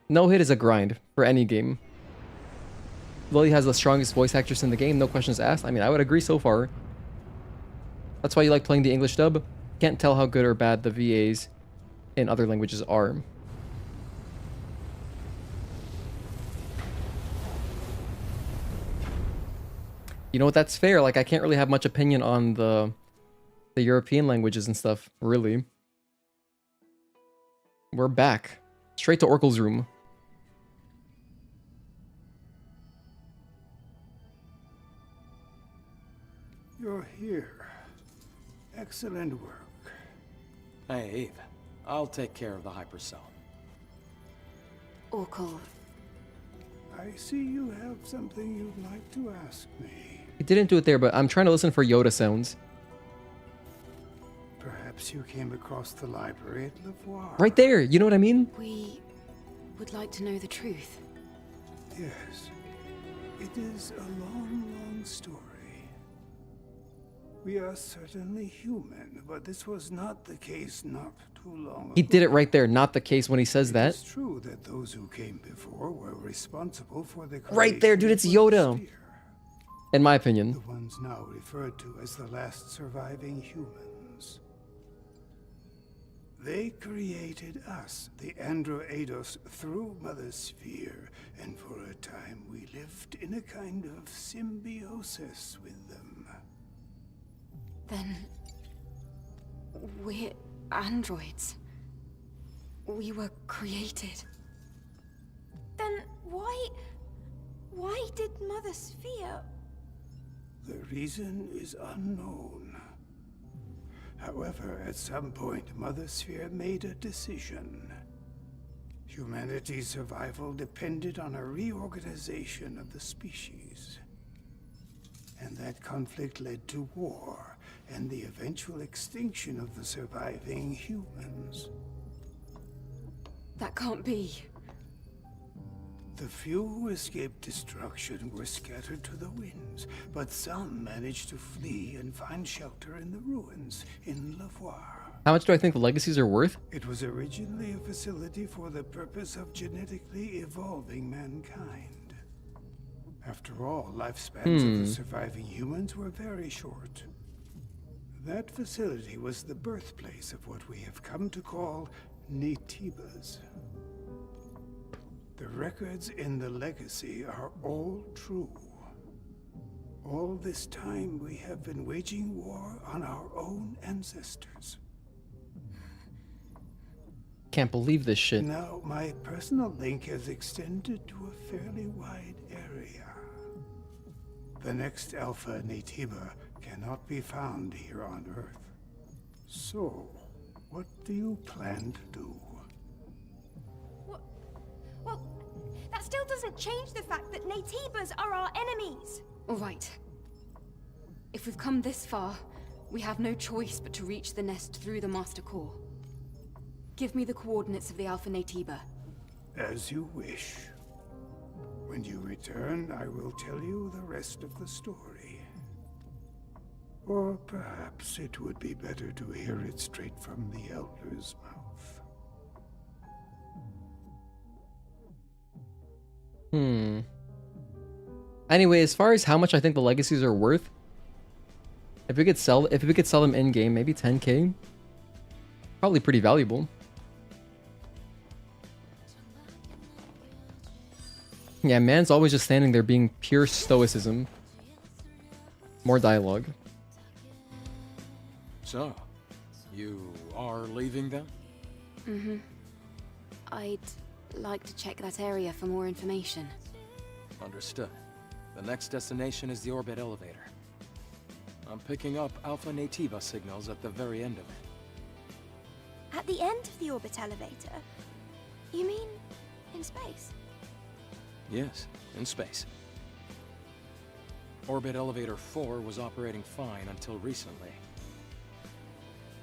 No hit is a grind for any game. Lily has the strongest voice actress in the game, no questions asked. I mean, I would agree so far. That's why you like playing the English dub. Can't tell how good or bad the VAs in other languages are. You know what, that's fair. Like, I can't really have much opinion on the European languages and stuff, really. We're back. Straight to Oracle's room. You're here. Excellent work. Hey, Eve. I'll take care of the hypercell. Orkul. I see you have something you'd like to ask me. He didn't do it there, but I'm trying to listen for Yoda sounds. Perhaps you came across the library at Lavoir. Right there, you know what I mean? We would like to know the truth. Yes. It is a long, long story. We are certainly human, but this was not the case not too long ago. He did it right there, not the case when he says that. It's true that those who came before were responsible for the Right there, dude, it's Yoda. In my opinion. The ones now referred to as the last surviving humans. They created us, the Androidos, through Mother Sphere, and for a time we lived in a kind of symbiosis with them. Then we're androids. We were created. Then why did Mother Sphere? The reason is unknown. However, at some point, Mother Sphere made a decision. Humanity's survival depended on a reorganization of the species. And that conflict led to war, and the eventual extinction of the surviving humans. That can't be. The few who escaped destruction were scattered to the winds, but some managed to flee and find shelter in the ruins in Lavoir. How much do I think the legacies are worth? It was originally a facility for the purpose of genetically evolving mankind. After all, lifespans of the surviving humans were very short. That facility was the birthplace of what we have come to call Naytibas. The records in the legacy are all true. All this time we have been waging war on our own ancestors. Can't believe this shit. Now, my personal link has extended to a fairly wide area. The next Alpha Naytiba cannot be found here on Earth. So, what do you plan to do? Well, that still doesn't change the fact that Naytibas are our enemies. All right. If we've come this far, we have no choice but to reach the nest through the Master Core. Give me the coordinates of the Alpha Naytiba. As you wish. When you return, I will tell you the rest of the story. Or perhaps it would be better to hear it straight from the Elder's mouth. Anyway, as far as how much I think the legacies are worth, if we could sell them in game, maybe 10k. Probably pretty valuable. Yeah, man's always just standing there being pure stoicism. More dialogue. So, you are leaving then? Mm-hmm. I'd like to check that area for more information. Understood. The next destination is the orbit elevator. I'm picking up Alpha Naytiba signals at the very end of it. At the end of the orbit elevator? You mean in space? Yes, in space. Orbit Elevator 4 was operating fine until recently.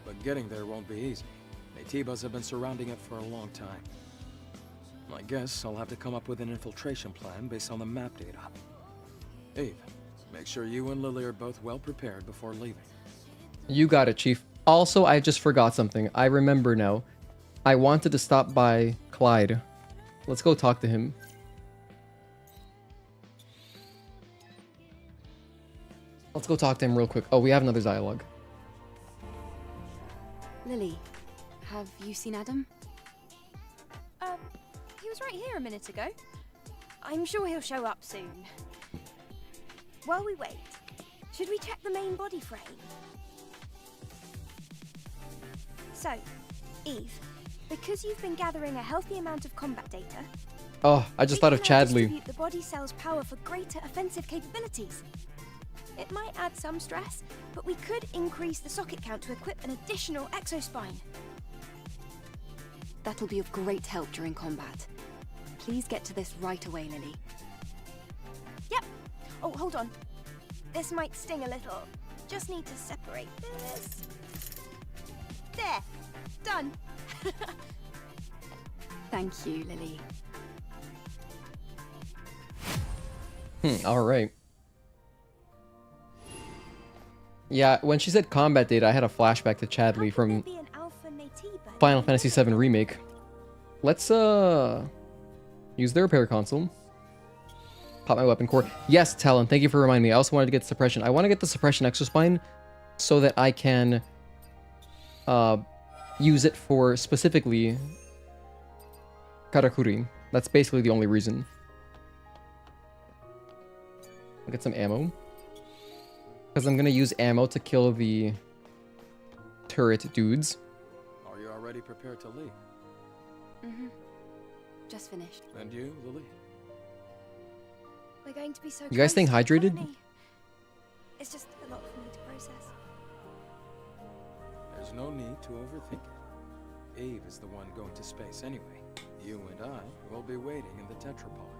But getting there won't be easy. Naytibas have been surrounding it for a long time. I guess I'll have to come up with an infiltration plan based on the map data. Eve, make sure you and Lily are both well prepared before leaving. You got it, Chief. Also, I just forgot something. I remember now. I wanted to stop by Clyde. Let's go talk to him. Let's go talk to him real quick. Oh, we have another dialogue. Lily, have you seen Adam? He was right here a minute ago. I'm sure he'll show up soon. While we wait, should we check the main body frame? So, Eve, because you've been gathering a healthy amount of combat data... Oh, I just thought of Chadley. ...distribute the body cell's power for greater offensive capabilities. It might add some stress, but we could increase the socket count to equip an additional exospine. That'll be of great help during combat. Please get to this right away, Lily. Yep. Oh, hold on. This might sting a little. Just need to separate this. There. Done. Thank you, Lily. All right. Yeah, when she said combat data, I had a flashback to Chadley from Final Fantasy VII Remake. Let's use the repair console. Pop my weapon core. Yes, Talon, thank you for reminding me. I also wanted to get the suppression. I want to get the suppression exospine so that I can use it for specifically Karakuri. That's basically the only reason. I'll get some ammo. Because I'm going to use ammo to kill the turret dudes. Are you already prepared to leave? Mm-hmm. Just finished. And you, Lily? We're going to be so You guys staying hydrated? It's just a lot for me to process. There's no need to overthink it. Eve is the one going to space anyway. You and I will be waiting in the tetrapod.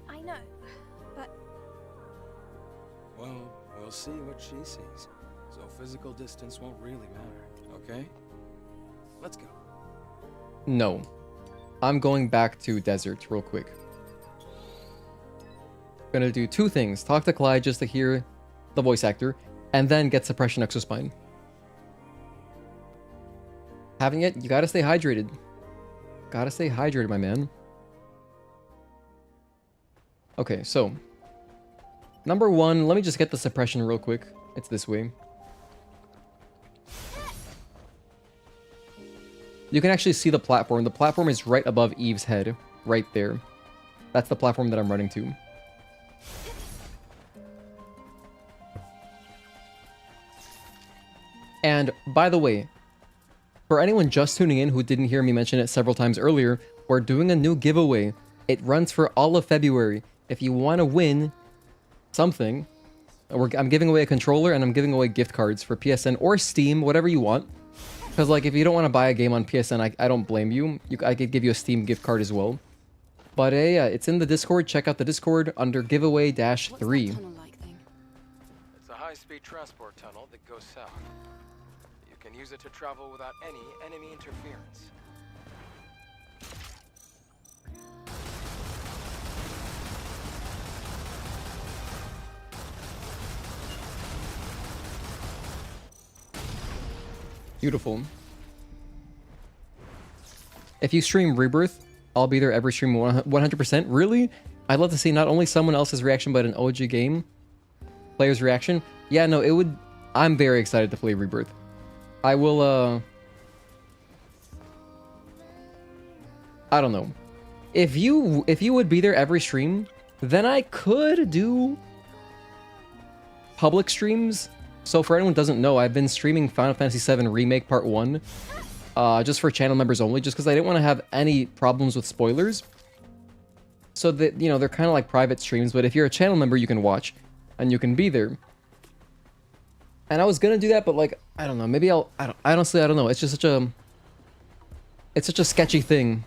I know, but... Well, we'll see what she sees. So physical distance won't really matter, okay? Let's go. No. I'm going back to desert real quick. Gonna do two things. Talk to Clyde just to hear the voice actor, and then get suppression exospine. Having it, you gotta stay hydrated. Gotta stay hydrated, my man. Okay, so number one, let me just get the suppression real quick. It's this way. You can actually see the platform. The platform is right above Eve's head, right there. That's the platform that I'm running to. And by the way, for anyone just tuning in who didn't hear me mention it several times earlier, we're doing a new giveaway. It runs for all of February. If you want to win something, I'm giving away a controller and I'm giving away gift cards for PSN or Steam, whatever you want. Because like if you don't want to buy a game on PSN, I don't blame you. I could give you a Steam gift card as well. But yeah, it's in the Discord. Check out the Discord under giveaway-3. It's a high-speed transport tunnel that goes south. You can use it to travel without any enemy interference. Beautiful. If you stream Rebirth, I'll be there every stream 100%. Really? I'd love to see not only someone else's reaction, but an OG game player's reaction. Yeah, no, it would... I'm very excited to play Rebirth. I will, I don't know. If you would be there every stream, then I could do public streams. So for anyone who doesn't know, I've been streaming Final Fantasy VII Remake Part 1 just for channel members only, just because I didn't want to have any problems with spoilers. So that, you know, they're kind of like private streams, but if you're a channel member, you can watch and you can be there. And I was gonna do that, but like, I don't know, maybe honestly, I don't know. It's just such a sketchy thing.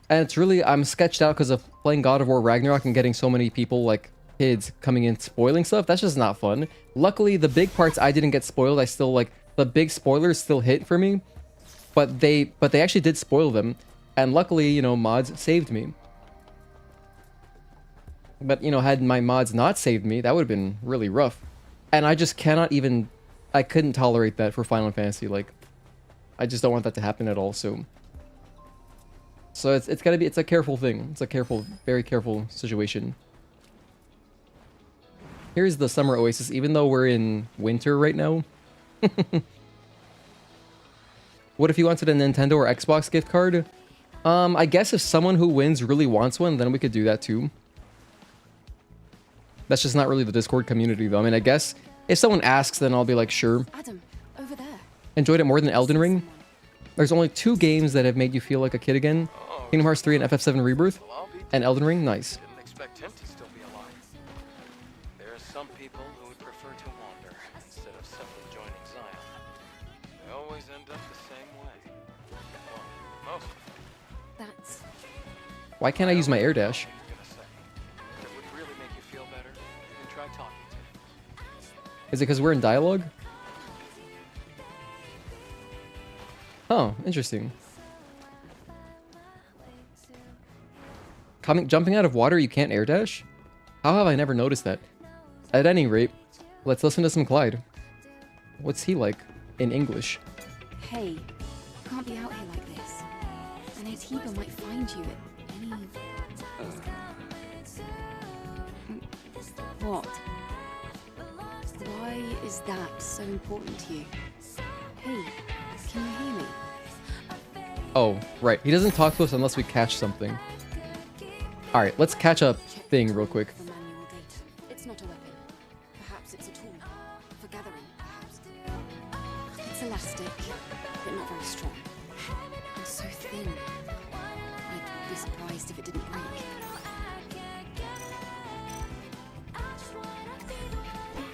And it's really, I'm sketched out because of playing God of War Ragnarok and getting so many people, like, kids coming in spoiling stuff. That's just not fun. Luckily, the big parts I didn't get spoiled. I still, like, the big spoilers still hit for me. But they actually did spoil them. And luckily, you know, mods saved me. But, you know, had my mods not saved me, that would have been really rough. And I just cannot even... I couldn't tolerate that for Final Fantasy. Like, I just don't want that to happen at all, so... So it's gotta be... It's a careful thing. It's a careful, very careful situation. Here's the Summer Oasis, even though we're in winter right now. What if you wanted a Nintendo or Xbox gift card? I guess if someone who wins really wants one, then we could do that too. That's just not really the Discord community, though. I mean, I guess if someone asks, then I'll be like, sure. Adam, over there. Enjoyed it more than Elden Ring? There's only 2 games that have made you feel like a kid again. Kingdom Hearts 3 and FF7 Rebirth. And Elden Ring, nice. Didn't expect him to still be alive. There's some people who would prefer to wander instead of simply joining Zion. They always end up the same way. Well, most. That's... Why can't I use my air dash? That would really make you feel better. You can try talking to him. Is it because we're in dialogue? Oh, interesting. Jumping out of water, you can't air dash? How have I never noticed that? At any rate, let's listen to some Clyde. What's he like in English? Hey, you can't be out here like this. An Antiba might find you at any... What? Why is that so important to you? Hey, can you hear me? Oh, right. He doesn't talk to us unless we catch something. Alright, let's catch up thing real quick. It's not a weapon. Perhaps it's a tool. For gathering, perhaps. It's elastic, but not very strong. And so thin. I'd be surprised if it didn't break.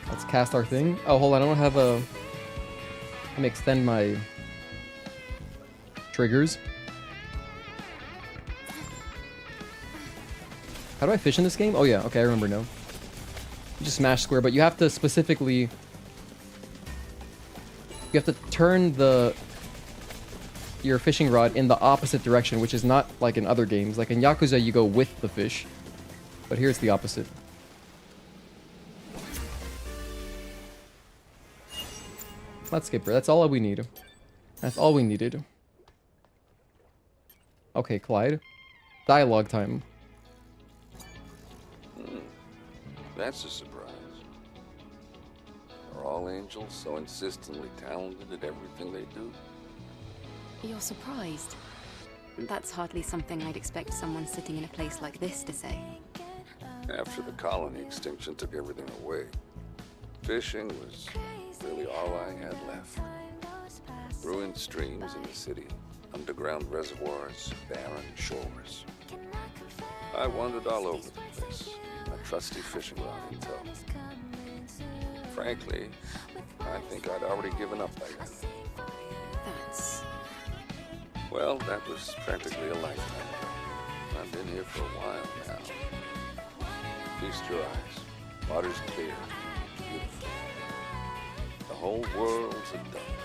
Let's cast our thing. Oh, hold on. I don't have a... Let me extend my triggers. How do I fish in this game? Oh yeah, okay, I remember now. You just smash square, but you have to specifically... You have to turn your fishing rod in the opposite direction, which is not like in other games. Like in Yakuza, you go with the fish. But here it's the opposite. Let's skip her. That's all we need. That's all we needed. Okay, Clyde. Dialogue time. That's a surprise. Are all angels so insistently talented at everything they do? You're surprised? That's hardly something I'd expect someone sitting in a place like this to say. After the colony extinction took everything away, fishing was really all I had left. Ruined streams in the city, underground reservoirs, barren shores. I wandered all over the place, my trusty fishing rod in tow. Frankly, I think I'd already given up by then. That's... Well, that was practically a lifetime ago. I've been here for a while now. Feast your eyes. Water's clear, beautiful. The whole world's a dump.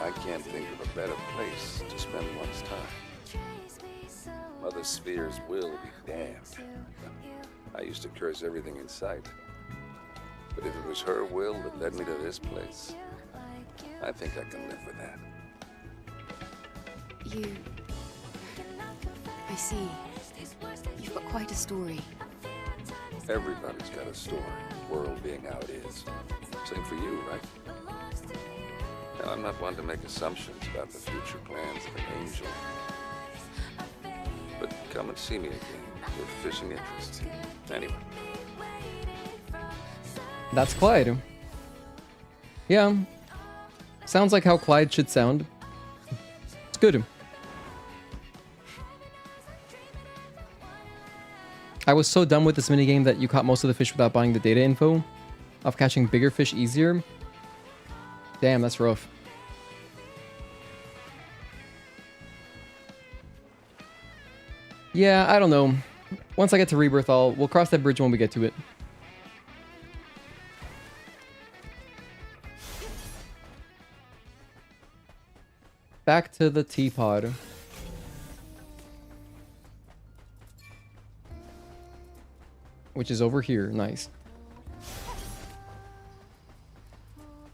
I can't think of a better place to spend one's time. Mother Sphere's will be damned. I used to curse everything in sight. But if it was her will that led me to this place, I think I can live with that. You... I see. You've got quite a story. Everybody's got a story, the world being how it is. Same for you, right? Now, I'm not one to make assumptions about the future plans of an angel. But come and see me again with fishing interests. Anyway. That's Clyde. Yeah. Sounds like how Clyde should sound. It's good. I was so done with this minigame that you caught most of the fish without buying the data info of catching bigger fish easier. Damn, that's rough. Yeah, I don't know. Once I get to Rebirth, we'll cross that bridge when we get to it. Back to the teapot. Which is over here. Nice.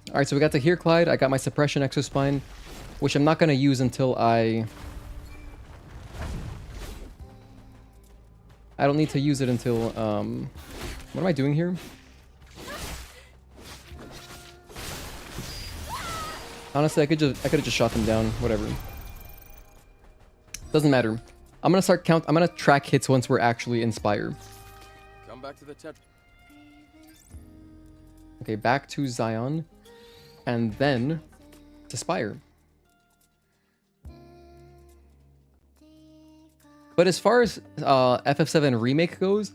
Alright, so we got to hear Clyde. I got my suppression exospine, which I'm not going to use until I don't need to use it until, what am I doing here? Honestly, I could have just shot them down. Whatever. Doesn't matter. I'm gonna track hits once we're actually Inspire. Come back to the Okay, back to Zion, and then to Spire. But as far as FF7 Remake goes,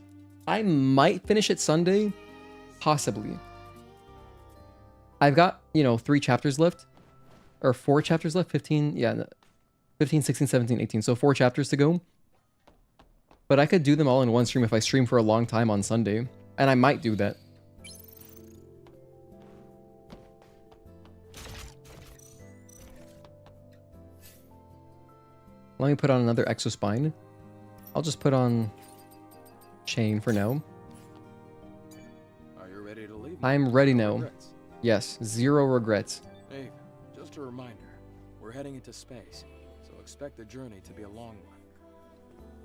I might finish it Sunday, Possibly. I've got, you know, 3 chapters left. Or 4 chapters left. 15, yeah. 15, 16, 17, 18. So 4 chapters to go. But I could do them all in one stream if I stream for a long time on Sunday. And I might do that. Let me put on another exospine. I'll just put on chain for now. Are you ready to leave? I'm ready No now. regrets. Yes, 0 regrets. Hey, just a reminder. We're heading into space, so expect the journey to be a long one.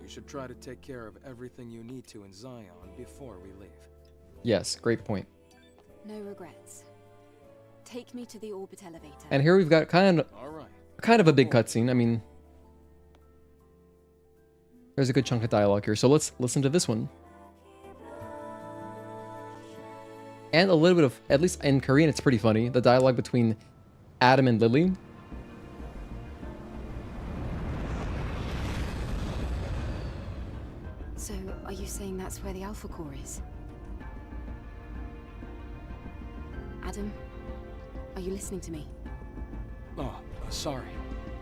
You should try to take care of everything you need to in Zion before we leave. Yes, great point. No regrets. Take me to the orbit elevator. And here we've got kind of a big cutscene. I mean, there's a good chunk of dialogue here. So let's listen to this one. And a little bit of, at least in Korean, it's pretty funny. The dialogue between Adam and Lily. So, are you saying that's where the Alpha Core is? Adam, are you listening to me? Oh, sorry.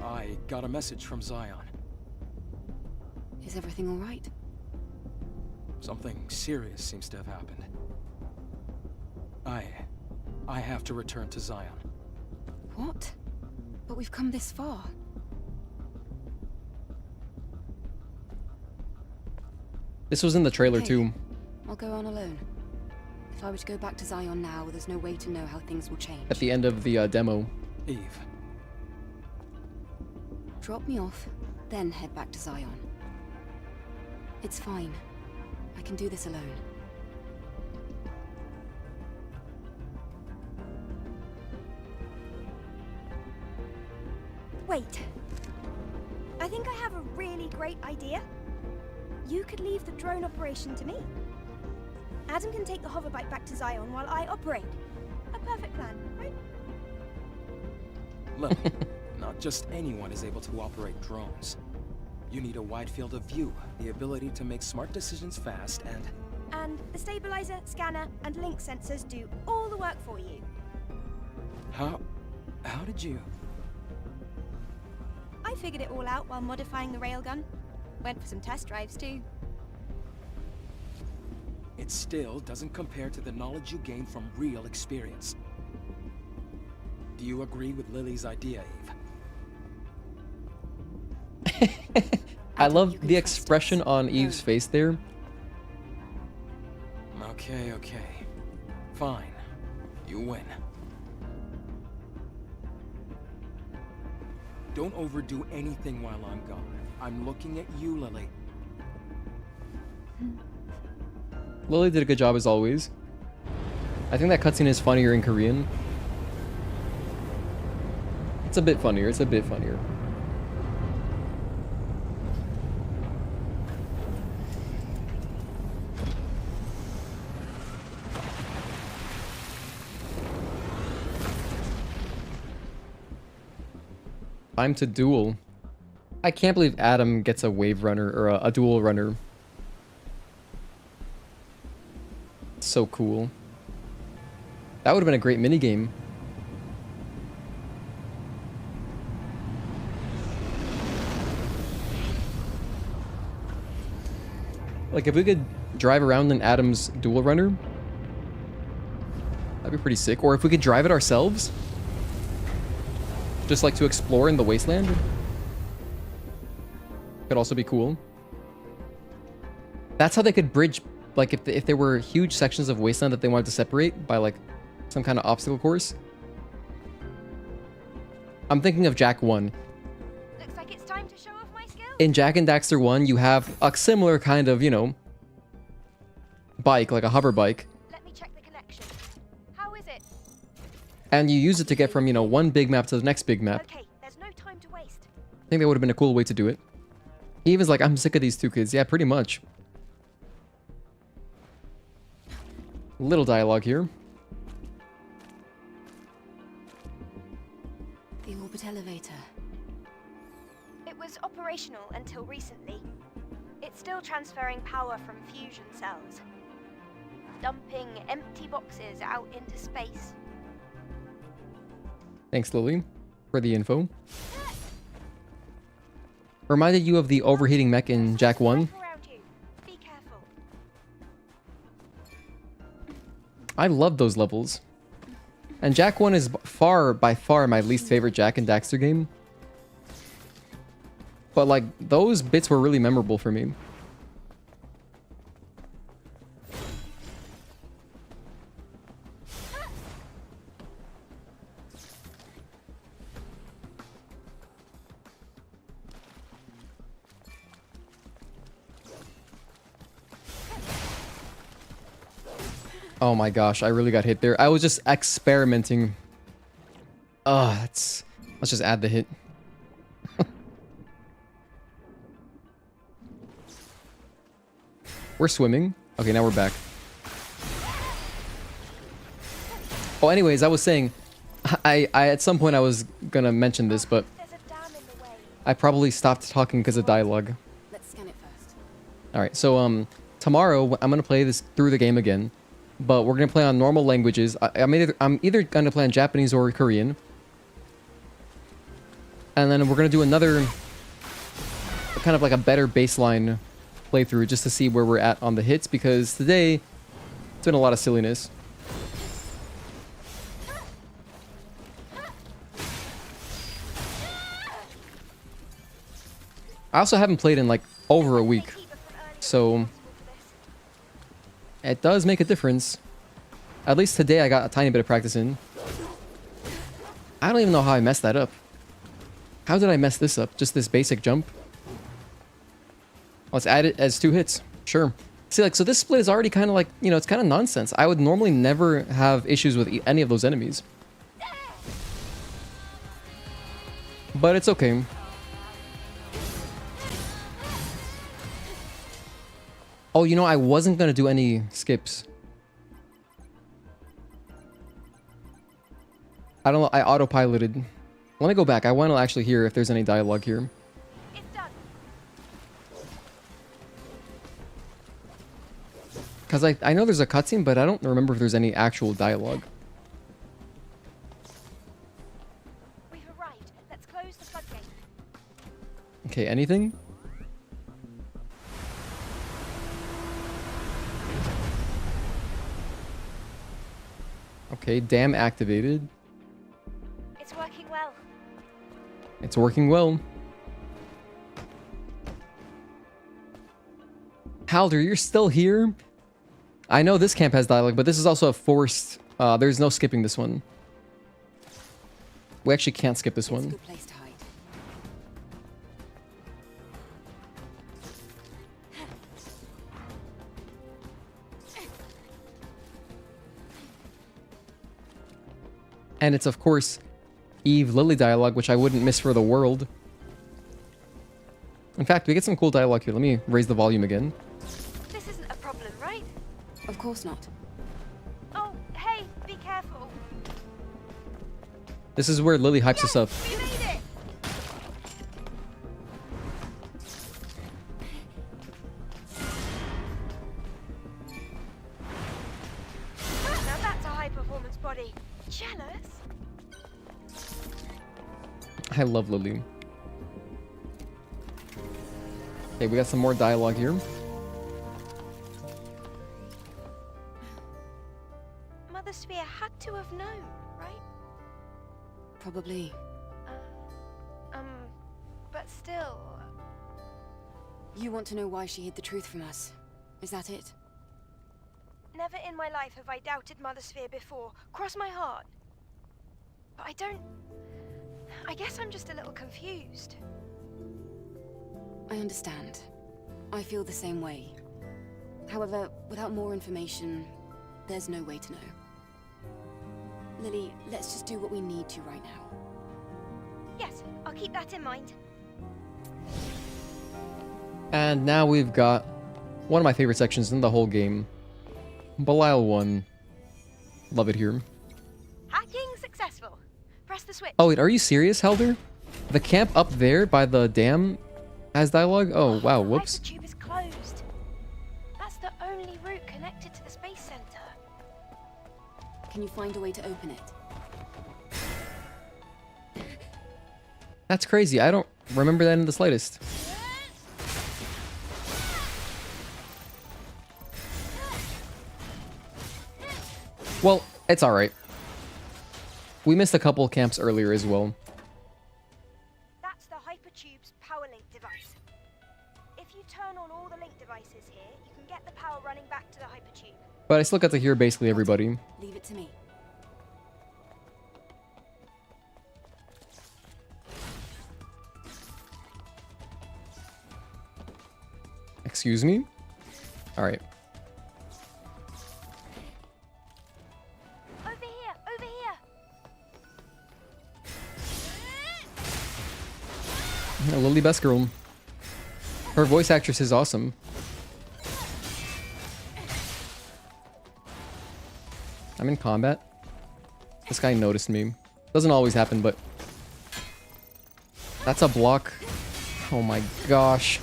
I got a message from Zion. Is everything all right? Something serious seems to have happened. I have to return to Zion. What? But we've come this far. This was in the trailer Okay. too. I'll go on alone. If I were to go back to Zion now, there's no way to know how things will change. At the end of the demo. Eve. Drop me off, then head back to Zion. It's fine. I can do this alone. Wait. I think I have a really great idea. You could leave the drone operation to me. Adam can take the hoverbike back to Zion while I operate. A perfect plan, right? Lily, not just anyone is able to operate drones. You need a wide field of view, the ability to make smart decisions fast, and... And the stabilizer, scanner, and link sensors do all the work for you. How did you... I figured it all out while modifying the railgun. Went for some test drives too. It still doesn't compare to the knowledge you gain from real experience. Do you agree with Lily's idea, Eve? I love the expression on Eve's face there. Okay. Fine. You win. Don't overdo anything while I'm gone. I'm looking at you, Lily. Lily did a good job as always. I think that cutscene is funnier in Korean. It's a bit funnier. Time to duel. I can't believe Adam gets a wave runner or a dual runner. So cool. That would have been a great minigame. Like if we could drive around in Adam's dual runner, that'd be pretty sick. Or if we could drive it ourselves, just like to explore in the wasteland, could also be cool. That's how they could bridge, like if there were huge sections of wasteland that they wanted to separate by like some kind of obstacle course. I'm thinking of Jak 1. Looks like it's time to show off my skills. In Jak and Daxter 1, you have a similar kind of, you know, bike, like a hover bike. Let me check the connection. How is it? And you use it to get from, you know, one big map to the next big map. Okay, there's no time to waste. I think that would have been a cool way to do it. He was like, I'm sick of these two kids. Yeah, pretty much. Little dialogue here. The orbit elevator. It was operational until recently. It's still transferring power from fusion cells. dumping empty boxes out into space. Thanks, Lily, for the info. Reminded you of the overheating mech in Jak 1. Be careful. I love those levels. And Jak 1 is by far my least favorite Jak and Daxter game. But like, those bits were really memorable for me. Oh my gosh, I really got hit there. I was just experimenting. Let's just add the hit. We're swimming. Okay, now we're back. Oh, anyways, I was saying, I at some point I was gonna mention this, but I probably stopped talking because of dialogue. Let's scan it first. All right, so tomorrow I'm gonna play this through the game again. But we're going to play on normal languages. I'm either going to play on Japanese or Korean. And then we're going to do another kind of like a better baseline playthrough just to see where we're at on the hits, because today it's been a lot of silliness. I also haven't played in like over a week. So it does make a difference. At least today I got a tiny bit of practice in. I don't even know how I messed that up. How did I mess this up? Just this basic jump? Let's add it as 2 hits. Sure. See, like, so this split is already kind of like, you know, it's kind of nonsense. I would normally never have issues with any of those enemies. But it's okay. Oh, you know, I wasn't going to do any skips. I don't know, I autopiloted. Let me go back. I want to actually hear if there's any dialogue here. It's done. Because I know there's a cutscene, but I don't remember if there's any actual dialogue. We've arrived. Let's close the floodgate. Okay, anything? Okay, dam activated. It's working well. It's working well. Halder, you're still here? I know this camp has dialogue, but this is also a forced... there's no skipping this one. We actually can't skip this one. Good place to hide. And it's, of course, Eve Lily dialogue, which I wouldn't miss for the world. In fact, we get some cool dialogue here. Let me raise the volume again. This isn't a problem, right? Of course not. Oh, hey, be careful. This is where Lily hypes us up. We made it! Now that's a high-performance body. Jealous? I love Lily. Okay, we got some more dialogue here. Mother Sphere had to have known, right? Probably. But still... You want to know why she hid the truth from us? Is that it? Never in my life have I doubted Mother Sphere before. Cross my heart. But I don't... I guess I'm just a little confused. I understand. I feel the same way. However, without more information, there's no way to know. Lily, let's just do what we need to right now. Yes, I'll keep that in mind. And now we've got one of my favorite sections in the whole game. Belial 1. Love it here. Hacking successful. Press the switch. Oh wait, are you serious, Helder? The camp up there by the dam has dialogue? Oh wow, whoops. The tube is closed. That's the only route connected to the space center. Can you find a way to open it? That's crazy. I don't remember that in the slightest. Well, it's alright. We missed a couple camps earlier as well. That's the Hypertube's power link device. If you turn on all the link devices here, you can get the power running back to the Hypertube. But I still got to hear basically everybody. Leave it to me. Excuse me? Alright. Over here, over here. Lily Best Girl. Her voice actress is awesome. I'm in combat. This guy noticed me. Doesn't always happen, but... That's a block. Oh my gosh.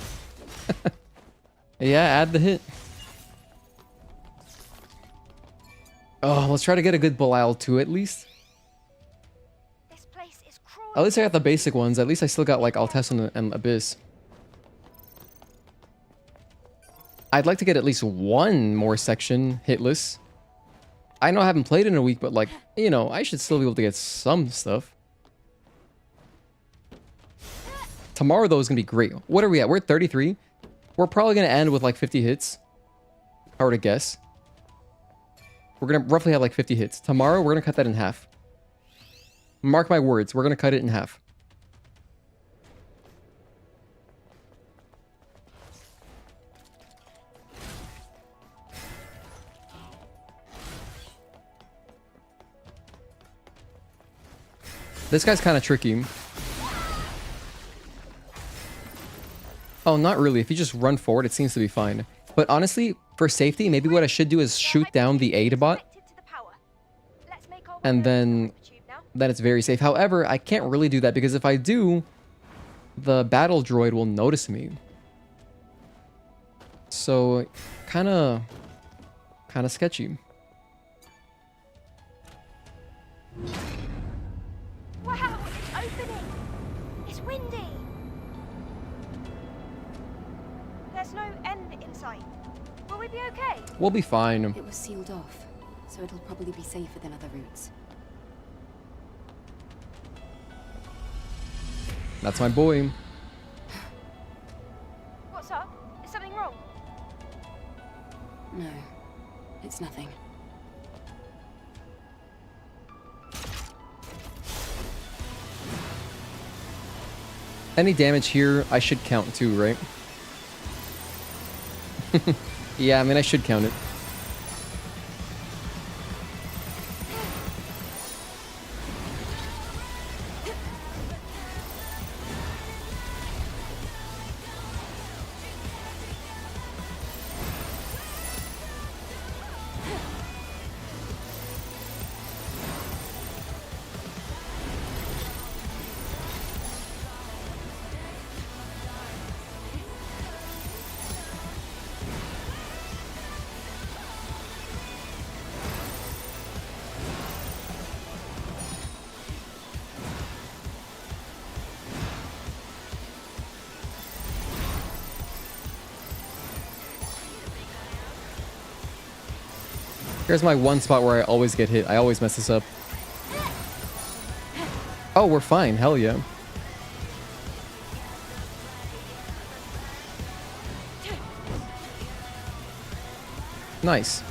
Yeah, add the hit. Oh, let's try to get a good Belial 2 at least. This place is crawling. At least I got the basic ones. At least I still got like Altesson and Abyss. I'd like to get at least one more section hitless. I know I haven't played in a week, but like, you know, I should still be able to get some stuff. Tomorrow though is gonna be great. What are we at? We're at 33. We're probably gonna end with like 50 hits. If I were to guess. We're gonna roughly have like 50 hits. Tomorrow, we're gonna cut that in half. Mark my words, we're gonna cut it in half. This guy's kind of tricky. Oh, not really. If you just run forward, it seems to be fine. But honestly, for safety, maybe what I should do is shoot down the Aidabot. And then it's very safe. However, I can't really do that because if I do, the battle droid will notice me. So, kind of sketchy. Wow, it's opening. It's windy. There's no end in sight. Will we be okay? We'll be fine. It was sealed off, so it'll probably be safer than other routes. That's my boy. What's up? Is something wrong? No, it's nothing. Any damage here, I should count too, right? Yeah, I mean, I should count it. Here's my one spot where I always get hit. I always mess this up. Oh, we're fine. Hell yeah. Nice.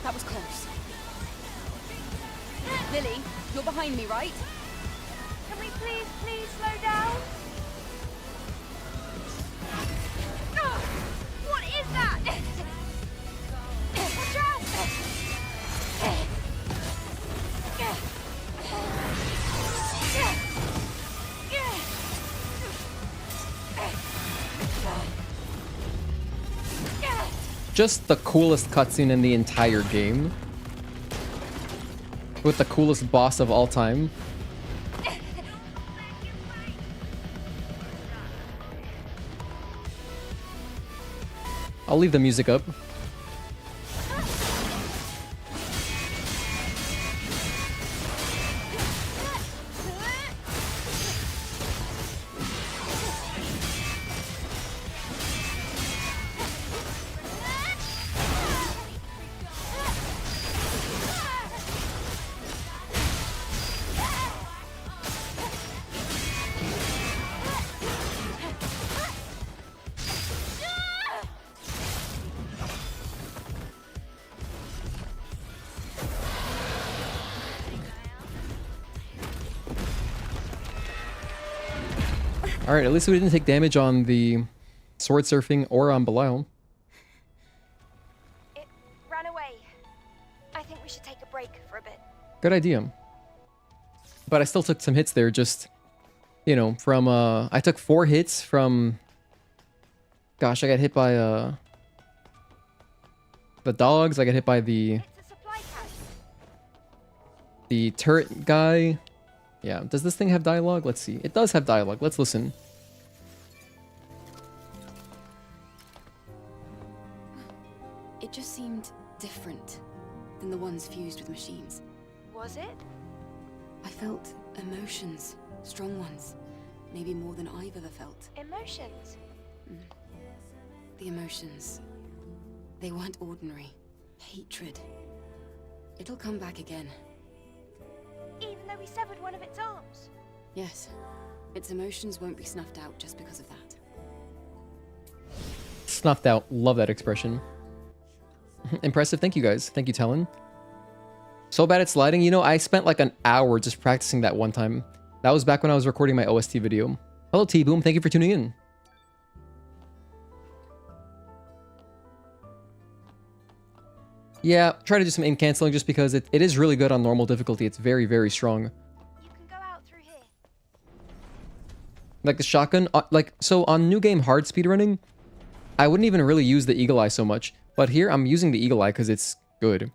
That was close. Lily, you're behind me, right? Can we please slow down? Ugh, what is that? Watch out! Just the coolest cutscene in the entire game. With the coolest boss of all time. I'll leave the music up. Alright, at least we didn't take damage on the sword surfing or on Belial. It ran away. I think we should take a break for a bit. Good idea. But I still took some hits there, just, you know, from, I took 4 hits from... Gosh, I got hit by, the dogs, I got hit by the turret guy. Yeah, does this thing have dialogue? Let's see. It does have dialogue. Let's listen. It just seemed different than the ones fused with machines. Was it? I felt emotions, strong ones, maybe more than I've ever felt. Emotions? The emotions, they weren't ordinary. Hatred. It'll come back again. Even though we severed one of its arms? Yes. Its emotions won't be snuffed out just because of that. Snuffed out. Love that expression. Impressive. Thank you guys. Thank you, Talon. So bad at sliding. You know, I spent like an hour just practicing that one time. That was back when I was recording my OST video. Hello, T-Boom. Thank you for tuning in. Yeah, try to do some aim canceling just because it is really good on normal difficulty. It's very, very strong. You can go out through here. Like the shotgun, so on New Game hard speedrunning, I wouldn't even really use the Eagle Eye so much. But here, I'm using the Eagle Eye because it's good.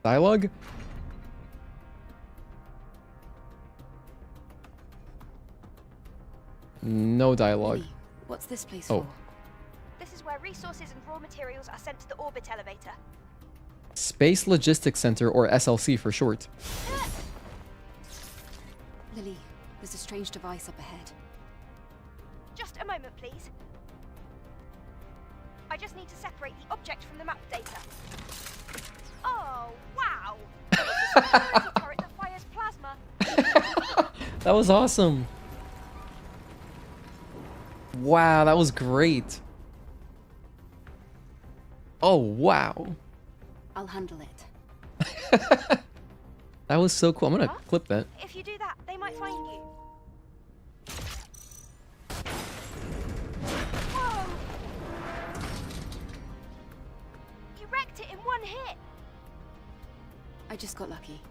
Dialogue? No dialogue. Lily, what's this place for? This is where resources and raw materials are sent to the orbit elevator. Space Logistics Center, or SLC for short. Lily, there's a strange device up ahead. Just a moment, please. I just need to separate the object from the map data. Oh, wow! It's a security turret that fires plasma. That was awesome. Wow, that was great. Oh, wow. I'll handle it. That was so cool. I'm gonna clip that. If you do that, they might find you. Whoa! You wrecked it in one hit. I just got lucky.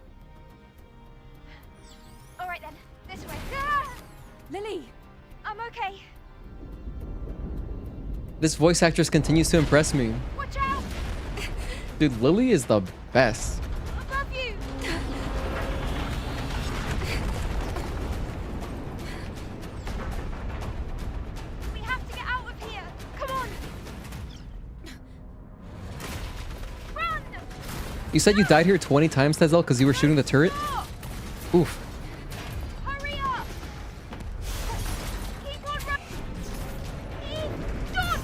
All right then, this way. Ah! Lily! I'm okay. This voice actress continues to impress me. Watch out! Dude, Lily is the best. Above you! We have to get out of here. Come on! Run! You said you died here 20 times, Tezel, because you were shooting the turret? Oof. Hurry up! Keep on running! Done!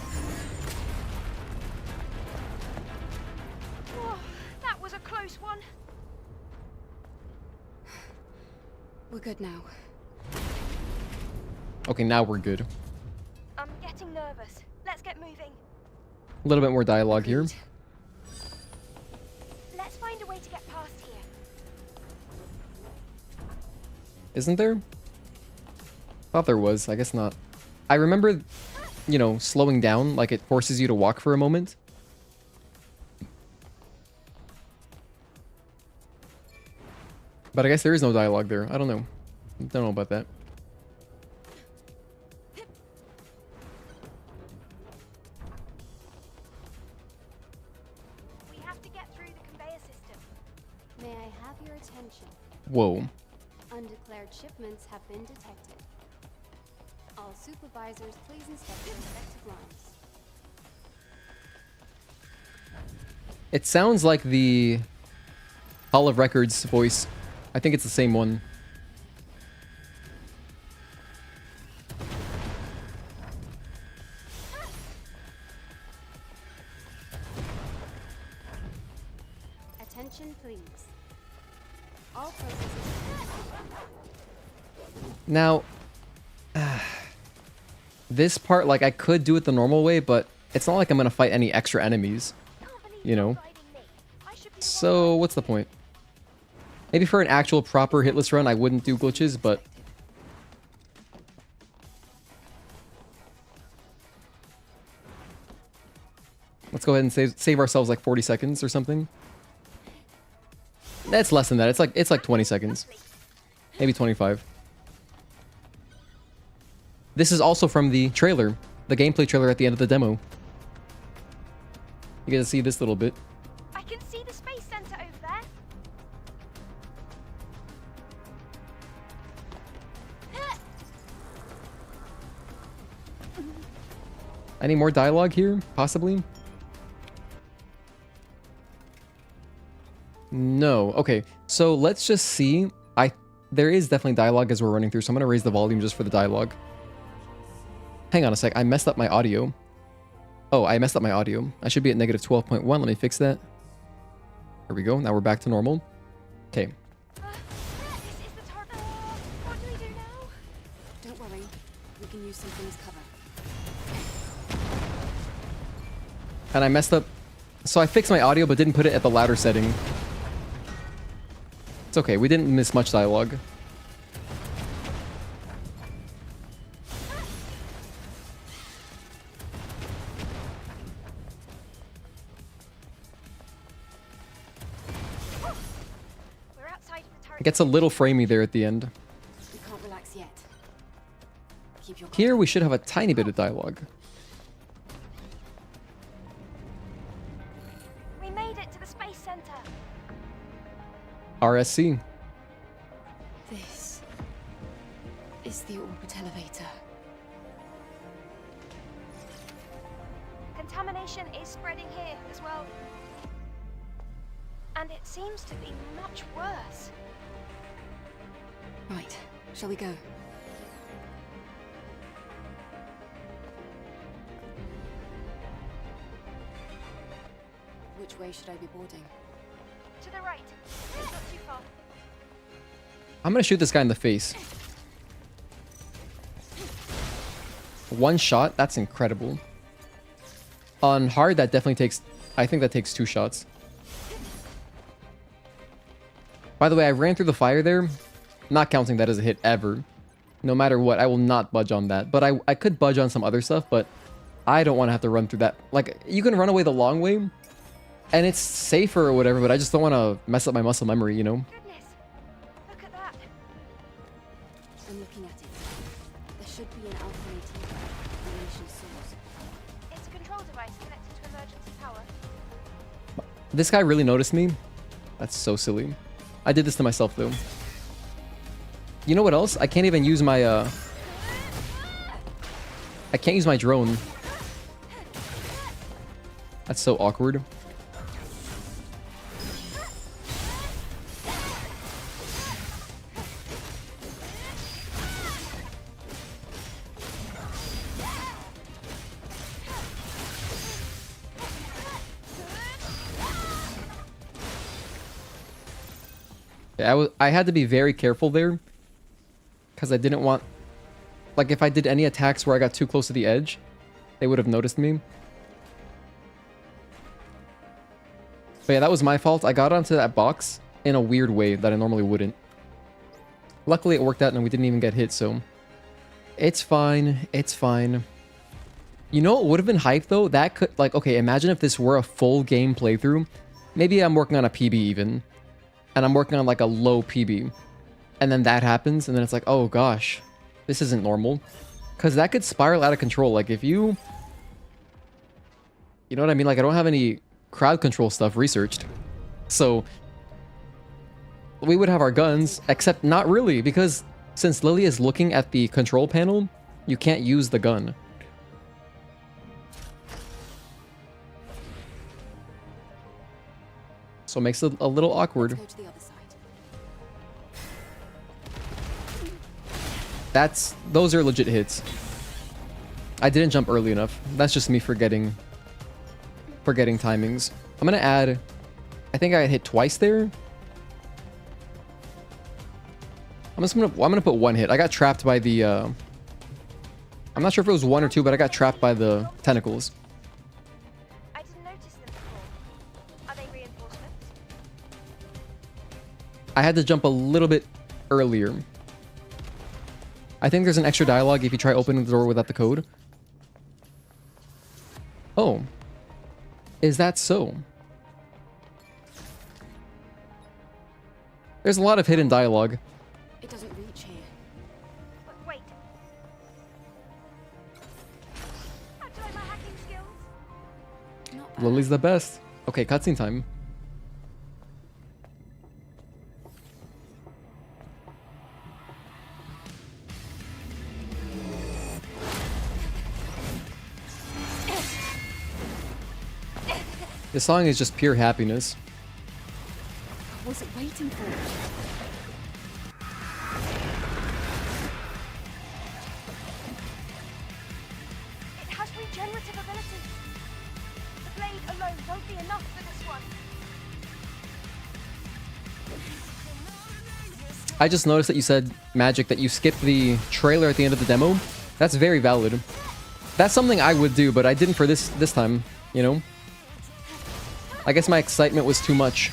Oh, that was a close one. We're good now. Okay, now we're good. I'm getting nervous. Let's get moving. A little bit more dialogue here. Let's find a way to get past here. Isn't there? Thought there was. I guess not. I remember, you know, slowing down, like it forces you to walk for a moment. But I guess there is no dialogue there. I don't know. Don't know about that. We have to get through the conveyor system. May I have your attention? Whoa. Undeclared shipments have been detected. All supervisors, please inspect their respective lines. It sounds like the Hall of Records voice. I think it's the same one. Attention, please. All processes. Now, this part, like, I could do it the normal way, but it's not like I'm gonna fight any extra enemies, you know? So, what's the point? Maybe for an actual proper hitless run, I wouldn't do glitches, but... let's go ahead and save ourselves like 40 seconds or something. That's less than that. It's like 20 seconds. Maybe 25. This is also from the trailer. The gameplay trailer at the end of the demo. You get to see this little bit. I can see the space center over there. Any more dialogue here? Possibly? No. Okay, so let's just see. There is definitely dialogue as we're running through, so I'm going to raise the volume just for the dialogue. Hang on a sec. I messed up my audio. Oh, I messed up my audio. I should be at negative 12.1. Let me fix that. There we go. Now we're back to normal. Okay. What do we do now? Don't worry. We can use something as cover. And I messed up. So I fixed my audio, but didn't put it at the louder setting. It's okay. We didn't miss much dialogue. It gets a little framey there at the end. We can't relax yet. Keep your Here we should have a tiny bit of dialogue. We made it to the space center. RSC. This is the orbit elevator. Contamination is spreading here as well. And it seems to be much worse. Right, shall we go? Which way should I be boarding? To the right. Not too far. I'm gonna shoot this guy in the face. One shot? That's incredible. On hard, that definitely takes... I think that takes 2 shots. By the way, I ran through the fire there. Not counting that as a hit ever. No matter what, I will not budge on that. But I could budge on some other stuff, but I don't want to have to run through that. Like, you can run away the long way, and it's safer or whatever, but I just don't want to mess up my muscle memory, you know? Goodness. Look at that. I'm looking at it. There should be an Alpha AT radiation source. It's a control device connected to emergency power. This guy really noticed me. That's so silly. I did this to myself, though. You know what else? I can't even use my, I can't use my drone. That's so awkward. Yeah, I had to be very careful there. Because I didn't want... Like, if I did any attacks where I got too close to the edge, they would have noticed me. But yeah, that was my fault. I got onto that box in a weird way that I normally wouldn't. Luckily, it worked out and we didn't even get hit, so... It's fine. It's fine. You know what would have been hype, though? That could... Like, okay, imagine if this were a full game playthrough. Maybe I'm working on a PB, even. And I'm working on, like, a low PB. And then that happens, and then it's like, oh gosh, this isn't normal. Because that could spiral out of control. Like, if you... You know what I mean? Like, I don't have any crowd control stuff researched. So, we would have our guns, except not really, because since Lily is looking at the control panel, You can't use the gun. So it makes it a little awkward. Those are legit hits. I didn't jump early enough. That's just me forgetting timings. I'm gonna add, I think I hit twice there. I'm gonna put one hit. I got trapped by the I'm not sure if it was one or two, but I got trapped by the tentacles. I didn't notice them before. Are they reinforcements? I had to jump a little bit earlier. I think there's an extra dialogue if you try opening the door without the code. Oh. Is that so? There's a lot of hidden dialogue. It doesn't reach here. Wait. How do I my hacking skills? Lily's the best. Okay, cutscene time. The song is just pure happiness. What was it waiting for? It has regenerative abilities. The blade alone won't be enough for this one. I just noticed that you said, Magic, that you skipped the trailer at the end of the demo. That's very valid. That's something I would do, but I didn't for this time, you know? I guess my excitement was too much.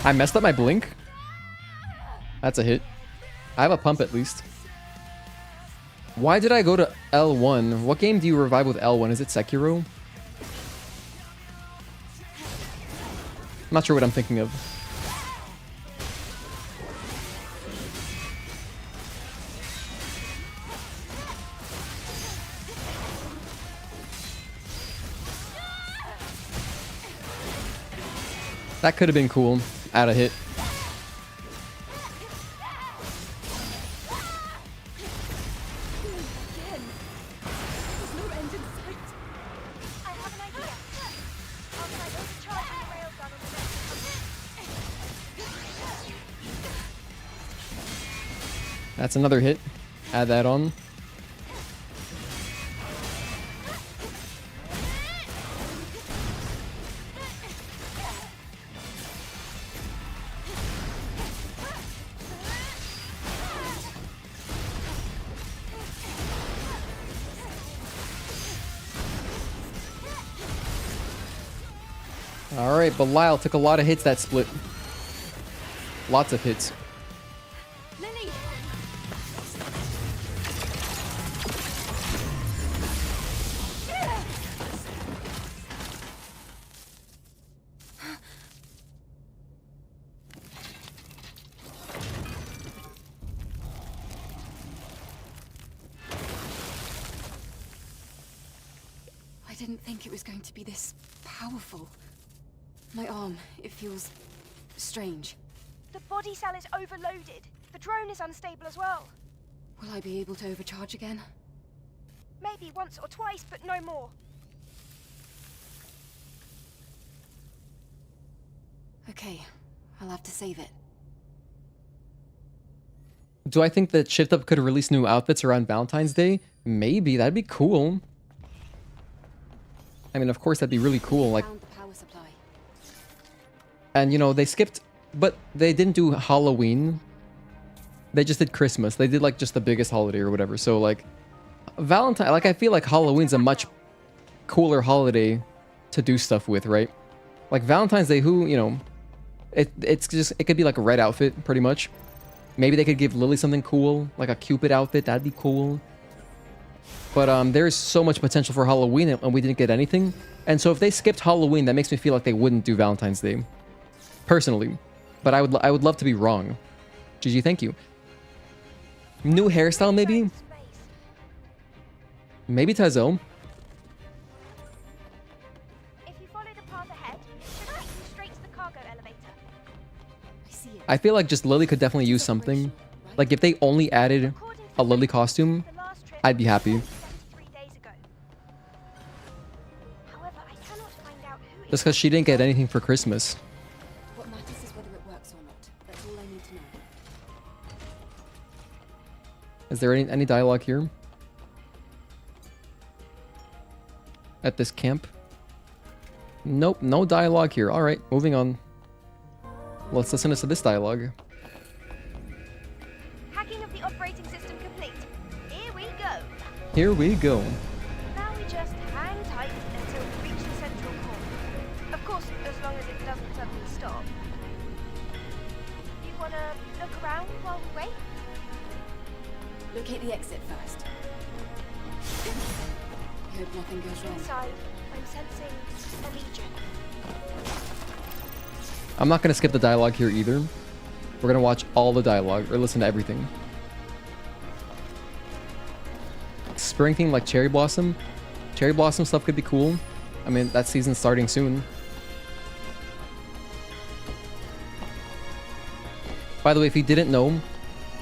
I messed up my blink. That's a hit. I have a pump at least. Why did I go to L1? What game do you revive with L1? Is it Sekiro? I'm not sure what I'm thinking of. That could have been cool. Add a hit. That's another hit. Add that on. Alright, Belial took a lot of hits that split. Lots of hits. Lily! I didn't think it was going to be this powerful. My arm, it feels strange. The body cell is overloaded. The drone is unstable as well. Will I be able to overcharge again? Maybe once or twice, but no more. Okay, I'll have to save it. Do I think that Shift Up could release new outfits around Valentine's Day? Maybe, that'd be cool. I mean, of course, that'd be really cool. Like, and you know, they skipped, but they didn't do Halloween. They just did Christmas. They did like just the biggest holiday or whatever. So like, Valentine, like I feel like Halloween's a much cooler holiday to do stuff with, right? Like Valentine's Day, who, you know, it's just, it could be like a red outfit pretty much. Maybe they could give Lily something cool, like a Cupid outfit. That'd be cool. But there's so much potential for Halloween and we didn't get anything. And so if they skipped Halloween, that makes me feel like they wouldn't do Valentine's Day. Personally. But I would love to be wrong. GG, thank you. New hairstyle, maybe? Maybe Tezo. If you follow the path ahead, it should take you straight to the cargo elevator. I see it. I feel like just Lily could definitely use something. Like if they only added a Lily costume, I'd be happy. 73 days ago. However, I cannot find out who Just because she didn't get anything for Christmas. What matters is whether it works or not. That's all I need to know. Is there any dialogue here? At this camp? Nope, no dialogue here. Alright, moving on. Let's listen to this dialogue. hacking of the operating system complete. Here we go. Here we go. Now we just hang tight until we reach the central core. Of course, as long as it doesn't suddenly stop. You wanna look around while we wait? Locate the exit first. I hope nothing goes wrong. Inside, I'm sensing a legion. I'm not going to skip the dialogue here either. We're going to watch all the dialogue, or listen to everything. Spring theme like Cherry Blossom. Cherry Blossom stuff could be cool. I mean, that season's starting soon. By the way, if you didn't know,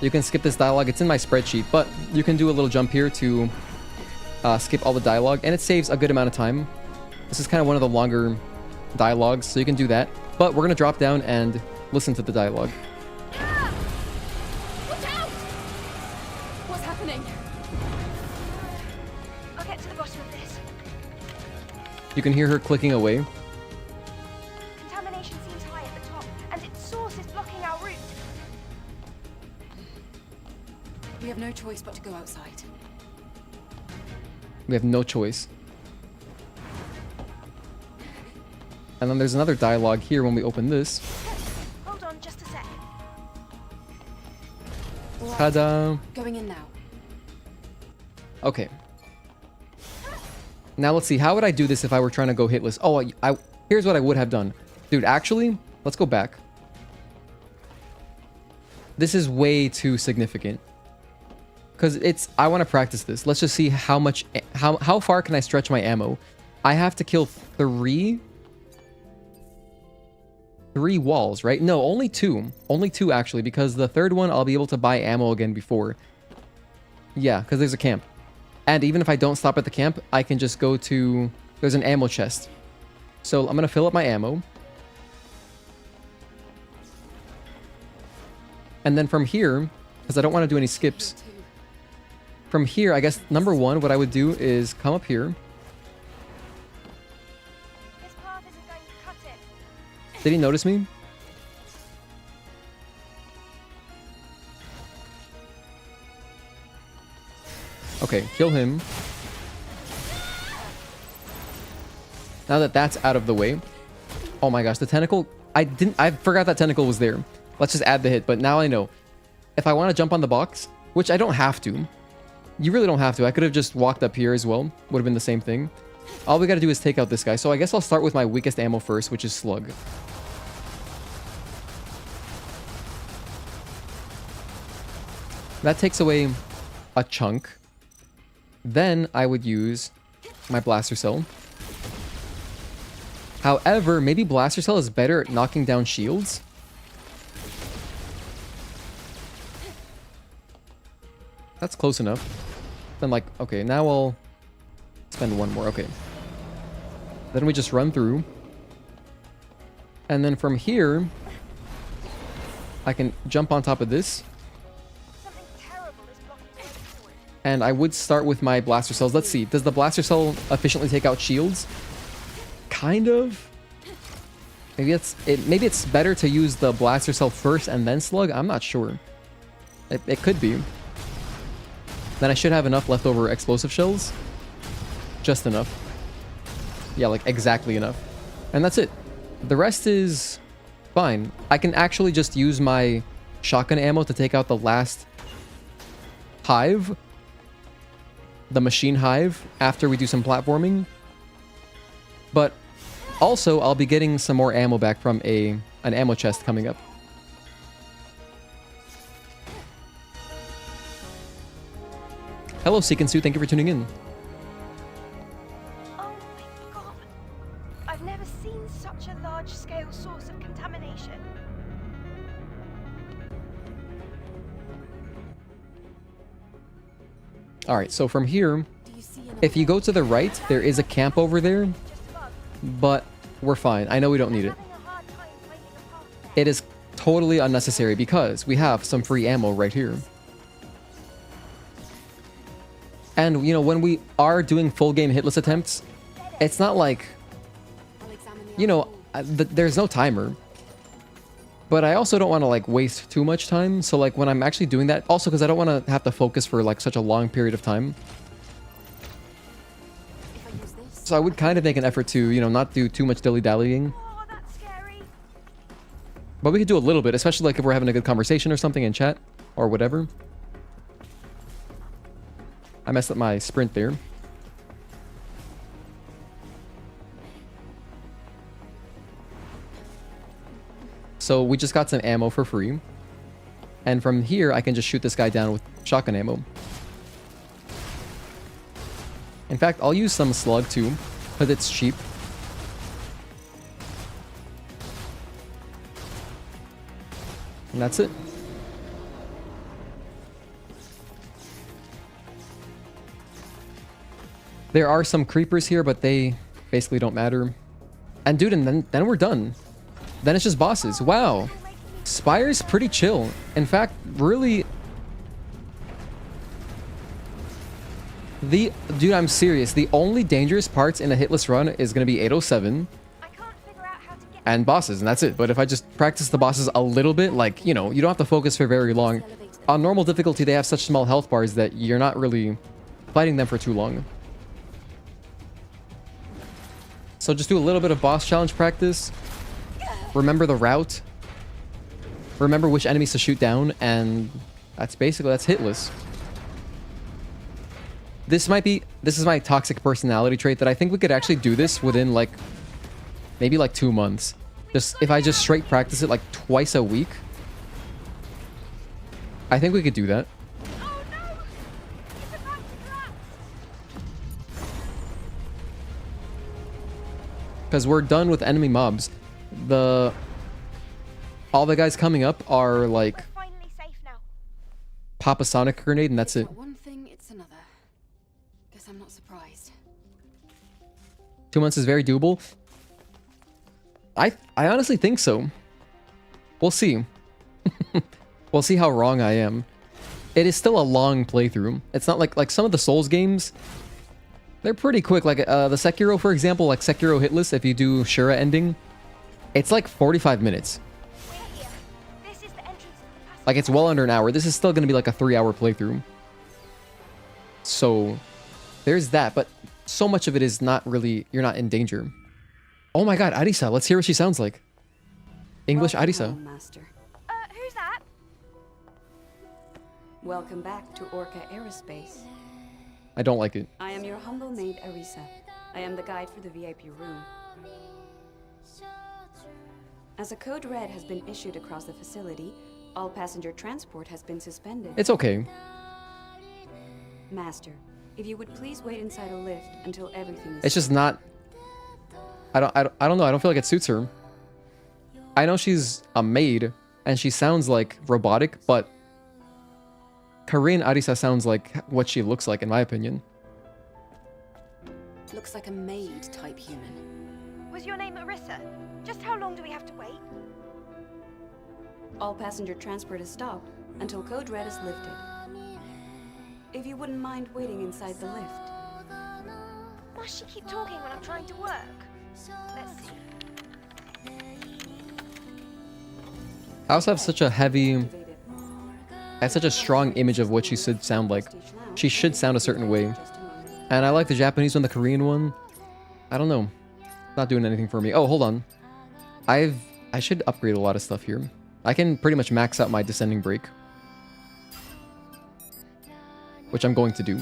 you can skip this dialogue. It's in my spreadsheet, but you can do a little jump here to skip all the dialogue, and it saves a good amount of time. This is kind of one of the longer dialogues, so you can do that. But we're going to drop down and listen to the dialogue. Watch out! What's happening? I'll get to the bottom of this. You can hear her clicking away. Contamination seems high at the top, and its source is blocking our route. We have no choice but to go outside. We have no choice. And then there's another dialogue here when we open this. Hold on just a sec. Ta-da! Going in now. Okay. Now let's see. How would I do this if I were trying to go hitless? Oh, here's what I would have done. Dude, actually, let's go back. This is way too significant. Because I want to practice this. Let's just see how far can I stretch my ammo. I have to kill three walls, right? No, only two. Only two, actually, because the third one, I'll be able to buy ammo again before. Yeah, because there's a camp. And even if I don't stop at the camp, I can just go to... There's an ammo chest. So I'm going to fill up my ammo. And then from here, because I don't want to do any skips. From here, I guess, number one, what I would do is come up here. This path isn't going to cut it. Did he notice me? Okay, kill him. Now that that's out of the way. Oh my gosh, the tentacle. I forgot that tentacle was there. Let's just add the hit, but now I know. If I want to jump on the box, which I don't have to. You really don't have to. I could have just walked up here as well. Would have been the same thing. All we got to do is take out this guy. So I guess I'll start with my weakest ammo first, which is slug. That takes away a chunk. Then I would use my blaster cell. However, maybe blaster cell is better at knocking down shields. That's close enough. Then like, okay, now I'll spend one more. Okay. Then we just run through. And then from here, I can jump on top of this. And I would start with my blaster cells. Let's see. Does the blaster cell efficiently take out shields? Kind of. Maybe it's better to use the blaster cell first and then slug. I'm not sure. It could be. Then I should have enough leftover explosive shells. Just enough. Yeah, like exactly enough. And that's it. The rest is fine. I can actually just use my shotgun ammo to take out the last hive. The machine hive after we do some platforming. But also, I'll be getting some more ammo back from an ammo chest coming up. Hello, Seekensu. Thank you for tuning in. Oh my god. I've never seen such a large-scale source of contamination. Alright, so from here, if you go to the right, there is a camp over there. But we're fine. I know we don't need it. It is totally unnecessary because we have some free ammo right here. And, you know, when we are doing full game hitless attempts, it's not like, you know, there's no timer. But I also don't want to, like, waste too much time. So, like, when I'm actually doing that, also because I don't want to have to focus for, like, such a long period of time. So I would kind of make an effort to, you know, not do too much dilly-dallying. But we could do a little bit, especially like if we're having a good conversation or something in chat or whatever. I messed up my sprint there. So we just got some ammo for free. And from here, I can just shoot this guy down with shotgun ammo. In fact, I'll use some slug too, because it's cheap. And that's it. There are some creepers here, but they basically don't matter. And dude, and then we're done. Then it's just bosses. Wow. Spire's pretty chill. In fact, really... Dude, I'm serious. The only dangerous parts in a hitless run is going to be 807 and bosses, and that's it. But if I just practice the bosses a little bit, like, you know, you don't have to focus for very long. On normal difficulty, they have such small health bars that you're not really fighting them for too long. So just do a little bit of boss challenge practice. Remember the route. Remember which enemies to shoot down, and that's hitless. This is my toxic personality trait that I think we could actually do this within like maybe like 2 months. Just if I just straight practice it like twice a week. I think we could do that. Because we're done with enemy mobs. All the guys coming up are like pop a sonic grenade and that's it. One thing, it's another. Guess I'm not surprised. 2 months is very doable. I honestly think so. We'll see. We'll see how wrong I am. It is still a long playthrough. It's not like some of the Souls games. They're pretty quick. Like the Sekiro, for example, like Sekiro Hitless, if you do Shura ending, it's like 45 minutes. Like it's well under an hour. This is still going to be like a 3-hour playthrough. So there's that, but so much of it is not really, you're not in danger. Oh my god, Arisa, let's hear what she sounds like. English Arisa. Master. Who's that? Welcome back to Orca Aerospace. I don't like it. I am your humble maid, Arisa. I am the guide for the VIP room. As a code red has been issued across the facility, all passenger transport has been suspended. It's okay. Master, if you would please wait inside a lift until everything is... It's just not... I don't know. I don't feel like it suits her. I know she's a maid, and she sounds like robotic, but... Korean Arisa sounds like what she looks like, in my opinion. Looks like a maid type human. Was your name Arisa? Just how long do we have to wait? All passenger transport is stopped until code red is lifted. If you wouldn't mind waiting inside the lift. Must she keep talking when I'm trying to work? Let's see. I also have such a heavy... I have such a strong image of what she should sound like. She should sound a certain way. And I like the Japanese one, the Korean one. I don't know. Not doing anything for me. Oh, hold on. I should upgrade a lot of stuff here. I can pretty much max out my descending break. Which I'm going to do.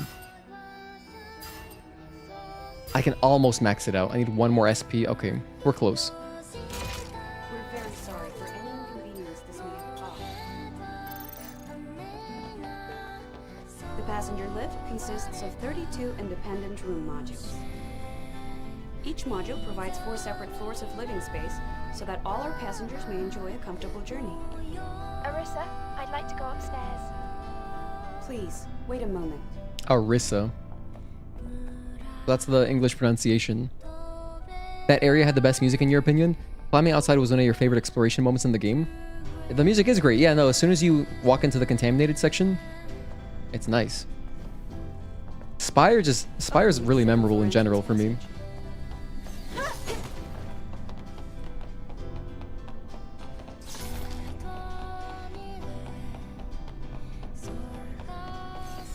I can almost max it out. I need one more SP. Okay, we're close. We're very sorry for any inconvenience this may have caused. The passenger lift consists of 32 independent room modules. Each module provides 4 separate floors of living space so that all our passengers may enjoy a comfortable journey. Arissa, I'd like to go upstairs. Please, wait a moment. Arissa. That's the English pronunciation. That area had the best music in your opinion? Climbing outside was one of your favorite exploration moments in the game? The music is great. Yeah, no, as soon as you walk into the contaminated section, it's nice. Spire's really memorable in general for me.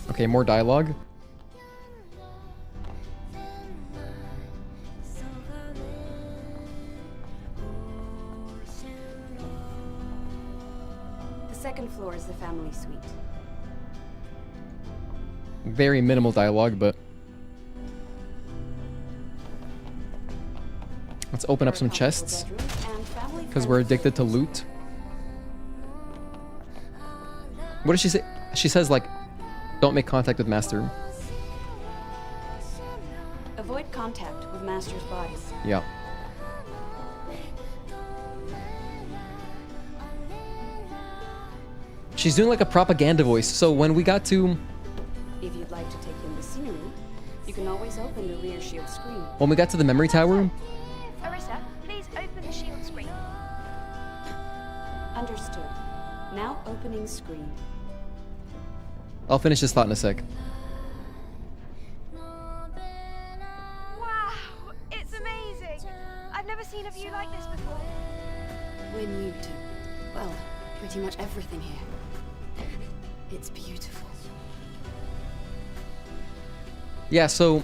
Okay, more dialogue. The second floor is the family suite. Very minimal dialogue, but let's open up some chests because we're addicted to loot. What does she say? She says like, don't make contact with Master. Avoid contact with Master's body. Yeah. She's doing like a propaganda voice. So when we got to... If you'd like to take in the scenery, you can always open the rear shield screen. When we got to the memory tower... Arissa, please open the shield screen. Understood. Now opening screen. I'll finish this thought in a sec. Wow, it's amazing. I've never seen a view like this before. We're new to, well, pretty much everything here. It's beautiful. Yeah, so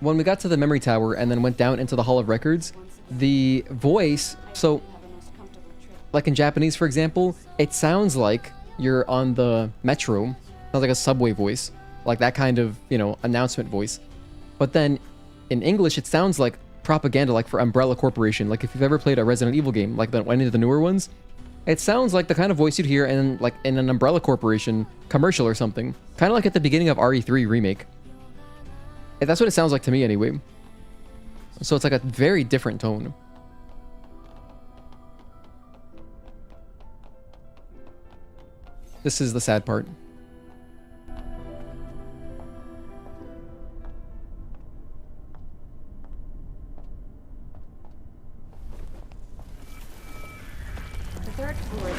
when we got to the memory tower and then went down into the Hall of Records, the voice, so like in Japanese, for example, it sounds like you're on the metro. Sounds like a subway voice, like that kind of, you know, announcement voice. But then in English, it sounds like propaganda, like for Umbrella Corporation. Like if you've ever played a Resident Evil game, like any of the newer ones, it sounds like the kind of voice you'd hear in like in an Umbrella Corporation commercial or something. Kind of like at the beginning of RE3 Remake. That's what it sounds like to me anyway. So it's like a very different tone. This is the sad part. The third floor is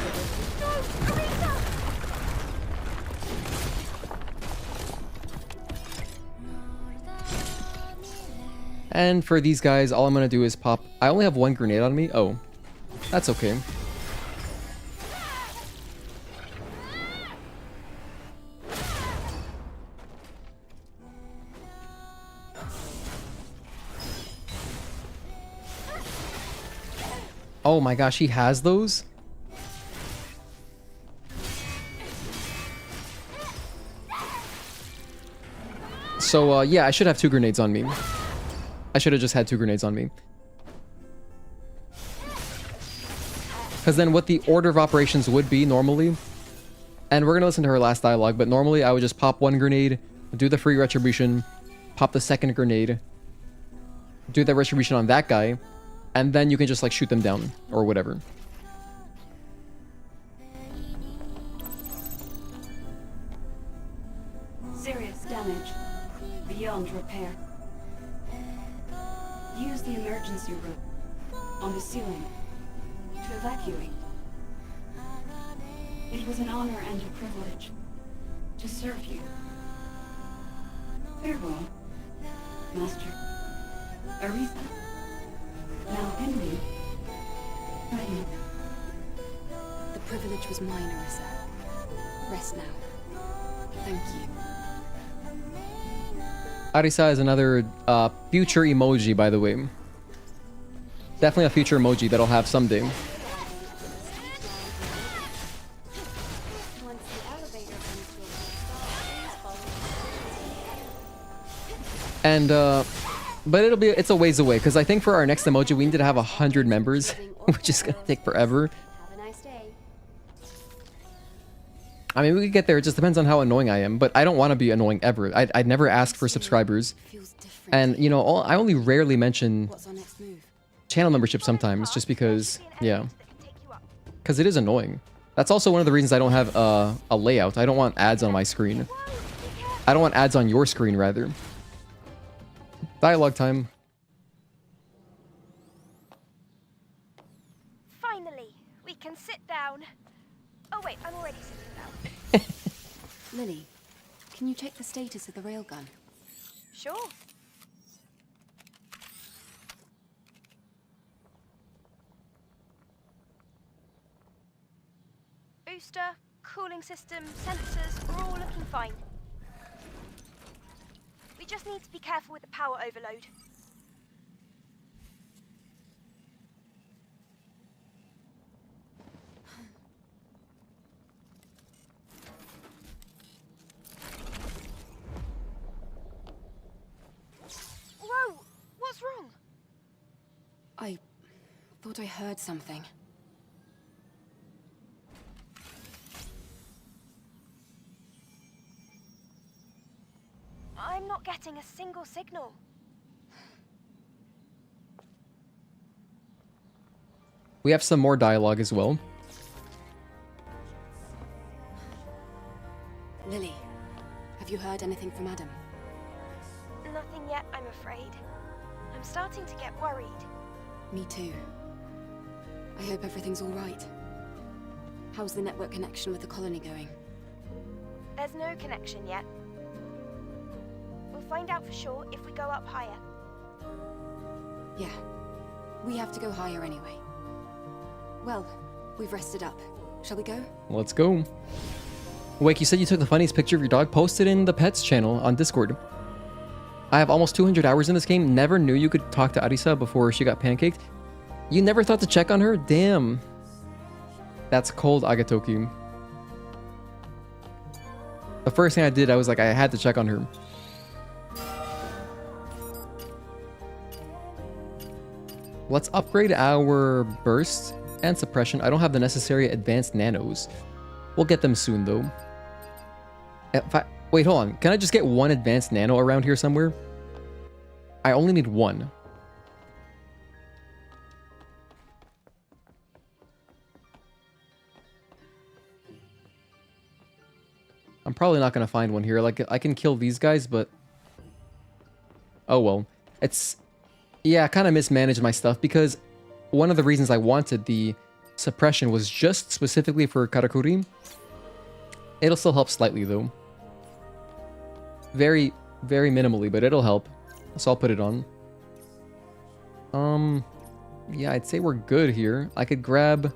And for these guys, all I'm gonna do is pop... I only have one grenade on me. Oh, that's okay. Oh my gosh, he has those? So, yeah, I should have 2 grenades on me. I should have just had 2 grenades on me. Because then what the order of operations would be normally... And we're going to listen to her last dialogue, but normally I would just pop 1 grenade, do the free retribution, pop the second grenade, do the retribution on that guy, and then you can just like shoot them down or whatever. serious damage beyond repair. Use the emergency room on the ceiling to evacuate. It was an honor and a privilege to serve you. Farewell, Master. Aretha. Now Henry. Ryan. The privilege was mine, Arissa. Rest now. Thank you. Arisa is another future emoji, by the way. Definitely a future emoji that'll have someday. And But it's a ways away, because I think for our next emoji we need to have 100 members, which is gonna take forever. Have a nice day. I mean, we could get there, it just depends on how annoying I am, but I don't want to be annoying ever. I'd never ask for subscribers. And, you know, I only rarely mention channel membership sometimes, just because, yeah. Because it is annoying. That's also one of the reasons I don't have a layout. I don't want ads on my screen. I don't want ads on your screen, rather. Dialogue time. Finally, we can sit down. Oh wait, I'm already sitting down. Lily, can you check the status of the railgun? Sure. Booster, cooling system, sensors are all looking fine. We just need to be careful with the power overload. Whoa! What's wrong? I thought I heard something. I'm not getting a single signal. We have some more dialogue as well. Lily, have you heard anything from Adam? Nothing yet, I'm afraid. I'm starting to get worried. Me too. I hope everything's all right. How's the network connection with the colony going? There's no connection yet. We'll find out for sure if we go up higher. Yeah. We have to go higher anyway. Well, we've rested up. Shall we go? Let's go. Wake, you said you took the funniest picture of your dog. Posted in the pets channel on Discord. I have almost 200 hours in this game. Never knew you could talk to Arisa before she got pancaked. You never thought to check on her? Damn. That's cold, Agatoki. The first thing I did, I was like, I had to check on her. Let's upgrade our burst and suppression. I don't have the necessary advanced nanos. We'll get them soon, though. Wait, hold on. Can I just get one advanced nano around here somewhere? I only need one. I'm probably not going to find one here. Like, I can kill these guys, but... oh, well. It's... yeah, I kind of mismanaged my stuff because one of the reasons I wanted the suppression was just specifically for Karakuri. It'll still help slightly, though. Very, very minimally, but it'll help. So I'll put it on. Yeah, I'd say we're good here. I could grab...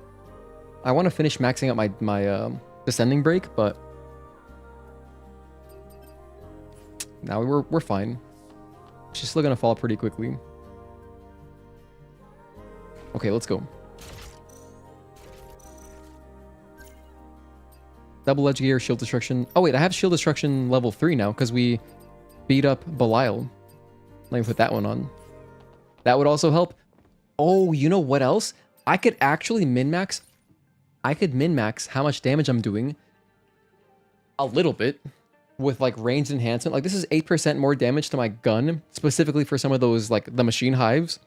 I want to finish maxing out my descending break, but... now we're fine. She's still gonna fall pretty quickly. Okay, let's go. Double edge gear, shield destruction. Oh wait, I have shield destruction level 3 now because we beat up Belial. Let me put that one on. That would also help. Oh, you know what else? I could actually min-max. I could min-max how much damage I'm doing. A little bit. With like range enhancement. Like this is 8% more damage to my gun. Specifically for some of those like the machine hives.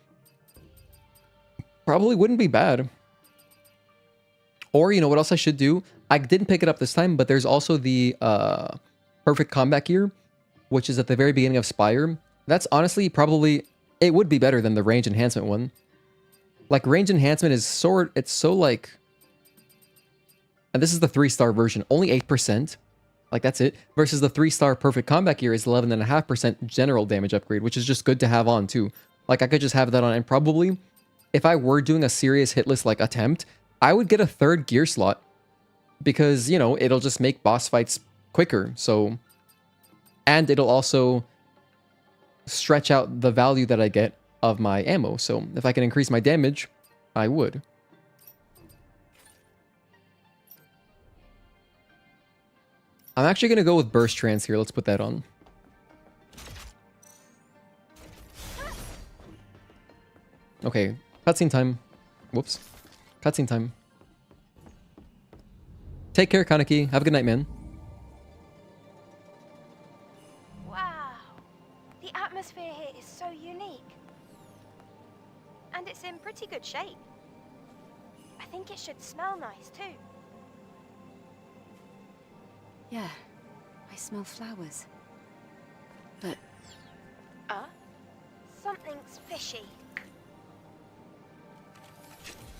Probably wouldn't be bad. Or you know what else I should do? I didn't pick it up this time, but there's also the perfect combat gear, which is at the very beginning of Spire. That's honestly probably, it would be better than the range enhancement one. Like range enhancement is it's so like, and this is the 3-star version, only 8%. Like that's it. Versus the 3-star perfect combat gear is 11.5% general damage upgrade, which is just good to have on too. Like I could just have that on, and probably if I were doing a serious hitless like attempt, I would get a 3rd gear slot because, you know, it'll just make boss fights quicker. So, and it'll also stretch out the value that I get of my ammo. So if I can increase my damage, I would. I'm actually going to go with burst trance here. Let's put that on. Okay, cutscene time. Whoops. Cutscene time. Take care, Kaneki. Have a good night, man. Wow. The atmosphere here is so unique. And it's in pretty good shape. I think it should smell nice too. Yeah, I smell flowers. But Something's fishy.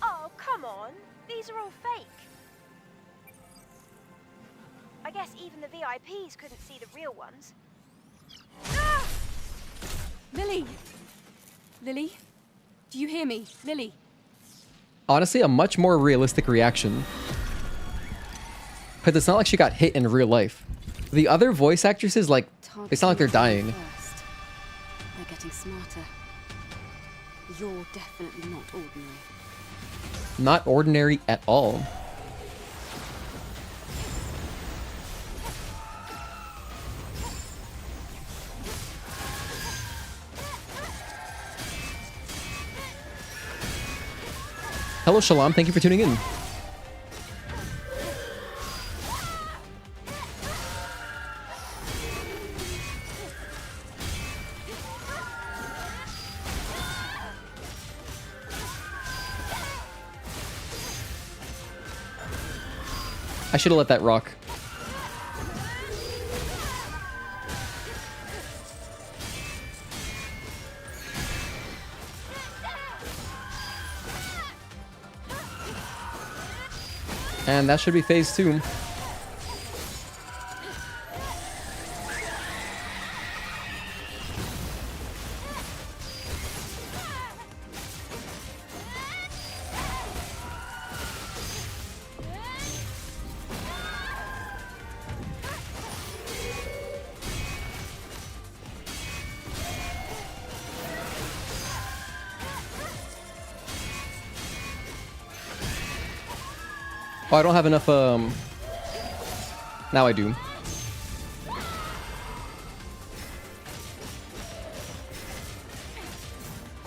Oh, come on. These are all fake. I guess even the VIPs couldn't see the real ones. Lily! Lily? Do you hear me? Lily? Honestly, a much more realistic reaction. Because it's not like she got hit in real life. The other voice actresses, like, they sound like they're dying. They're getting smarter. You're definitely not ordinary. Not ordinary at all. Hello, Shalom. Thank you for tuning in. I should have let that rock. And that should be phase 2. Oh, I don't have enough, now I do.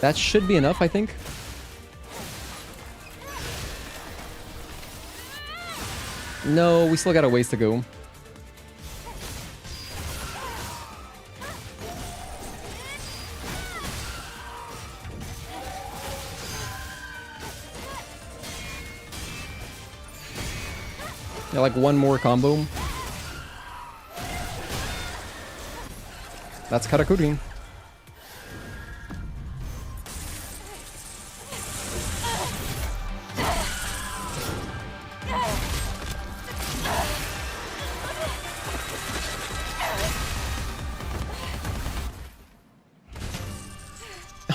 That should be enough, I think. No, we still got a ways to go. Yeah, like one more combo. That's Karakuri.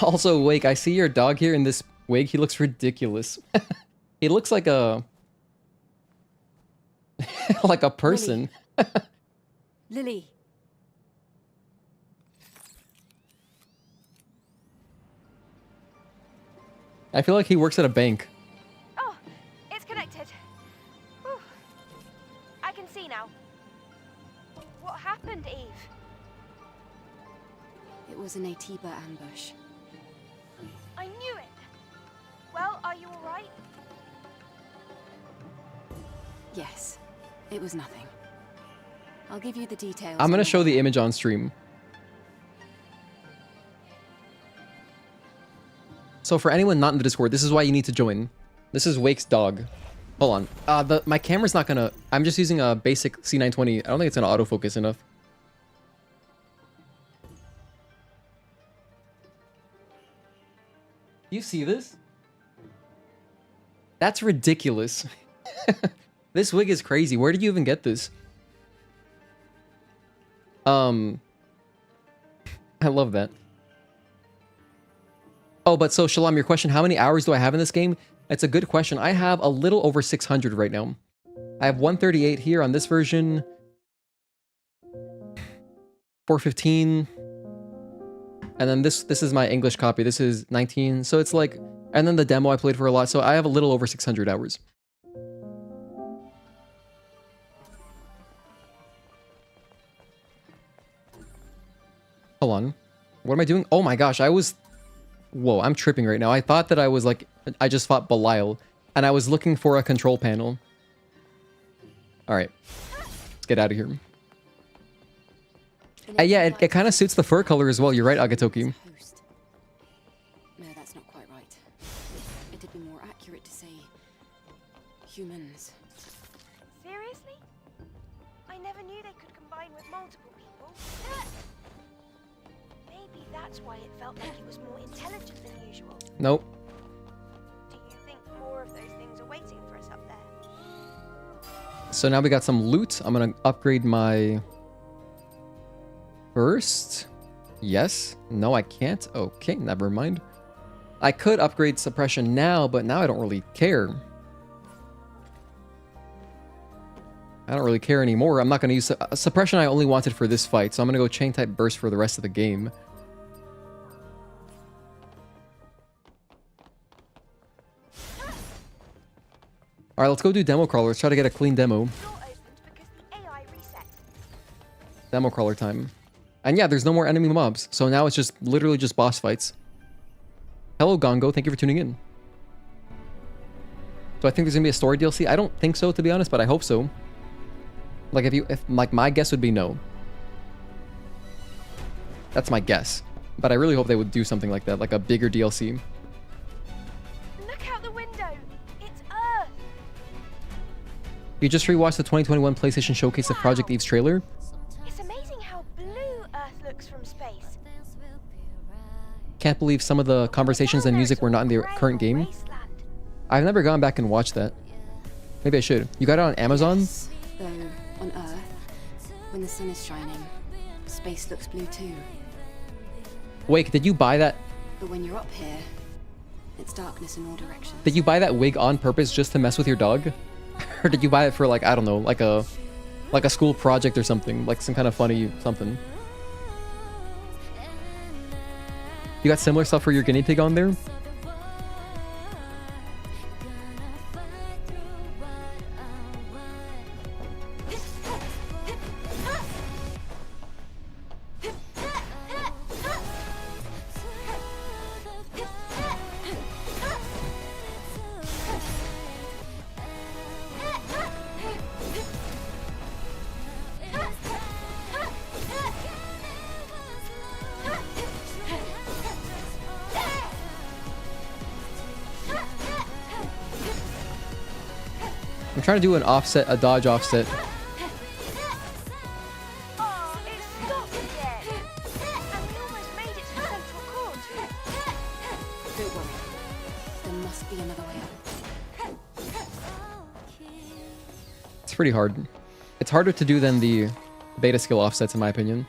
Also, Wake, I see your dog here in this wig. He looks ridiculous. He looks like a... like a person. Lily. I feel like he works at a bank. Oh, it's connected. Whew. I can see now. What happened, Eve? It was an Atiba ambush. I knew it. Well, are you all right? Yes, it was nothing. I'll give you the details. I'm gonna show the image on stream. So for anyone not in the Discord, this is why you need to join. This is Wake's dog. Hold on. My camera's not gonna... I'm just using a basic C920. I don't think it's gonna autofocus enough. You see this? That's ridiculous. This wig is crazy. Where did you even get this? I love that. Oh, but so Shalom, your question, how many hours do I have in this game? It's a good question. I have a little over 600 right now. I have 138 here on this version. 415. And then this is my English copy. This is 19. So it's like, and then the demo I played for a lot. So I have a little over 600 hours. Hold on. What am I doing? Oh my gosh, I was Whoa, I'm tripping right now. I thought that I was like, I just fought Belial, and I was looking for a control panel. Alright. Let's get out of here. Yeah, it kind of suits the fur color as well. You're right, Agatoki. No, that's not quite right. It'd be more accurate to say humans. Seriously? I never knew they could combine with multiple people. Maybe that's why it felt like it was more intelligent than usual. Nope. Do you think more of those things are waiting for us up there? So now we got some loot. I'm gonna upgrade my burst. Yes. No, I can't. Okay, never mind. I could upgrade suppression now, but now I don't really care. I don't really care anymore. I'm not going to use suppression. I only wanted for this fight, so I'm going to go chain type burst for the rest of the game. Alright, let's go do demo crawler. Let's try to get a clean demo. Demo crawler time. And yeah, there's no more enemy mobs, so now it's just literally just boss fights. Hello, Gongo. Thank you for tuning in. So I think there's gonna be a story DLC. I don't think so, to be honest, but I hope so. Like if my guess would be no. That's my guess. But I really hope they would do something like that, like a bigger DLC. Look out the window. It's Earth. You just rewatched the 2021 PlayStation Showcase of Project Eve's trailer? It's amazing how blue Earth looks from space. Can't believe some of the conversations and music were not in the current game. I've never gone back and watched that. Maybe I should. You got it on Amazon? Yes, though on Earth, when the sun is shining, space looks blue too. Wait, did you buy that? But when you're up here, it's darkness in all directions. Did you buy that wig on purpose just to mess with your dog? Or did you buy it for like, I don't know, like a school project or something, like some kind of funny something? You got similar stuff for your guinea pig on there? I'm trying to do an offset, a dodge offset. Oh, it stopped again. And we almost made it to the central court. Don't worry. There must be another way out. It's pretty hard. It's harder to do than the beta skill offsets, in my opinion.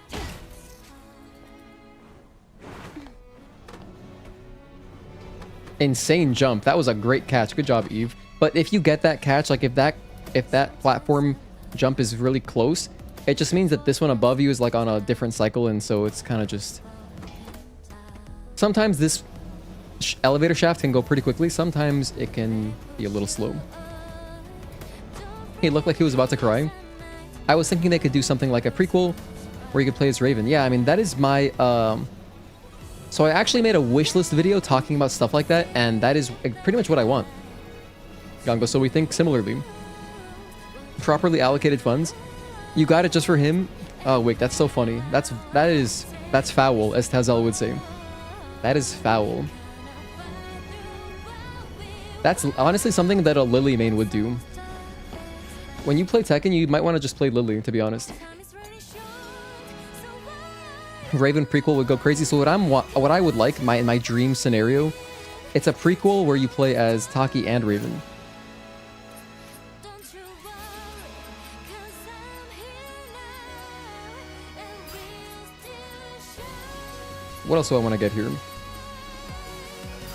Insane jump. That was a great catch. Good job, Eve. But if you get that catch, like if that platform jump is really close, it just means that this one above you is like on a different cycle, and so it's kind of just... Sometimes this elevator shaft can go pretty quickly. Sometimes it can be a little slow. He looked like he was about to cry. I was thinking they could do something like a prequel where you could play as Raven. Yeah, I mean, that is my... So I actually made a wishlist video talking about stuff like that, and that is pretty much what I want. Gongo, so we think similarly. Properly allocated funds. You got it just for him? Oh, wait, that's so funny. That's foul, as Tazel would say. That is foul. That's honestly something that a Lily main would do. When you play Tekken, you might want to just play Lily, to be honest. Raven prequel would go crazy. So what I would like, my dream scenario, it's a prequel where you play as Taki and Raven. What else do I want to get here?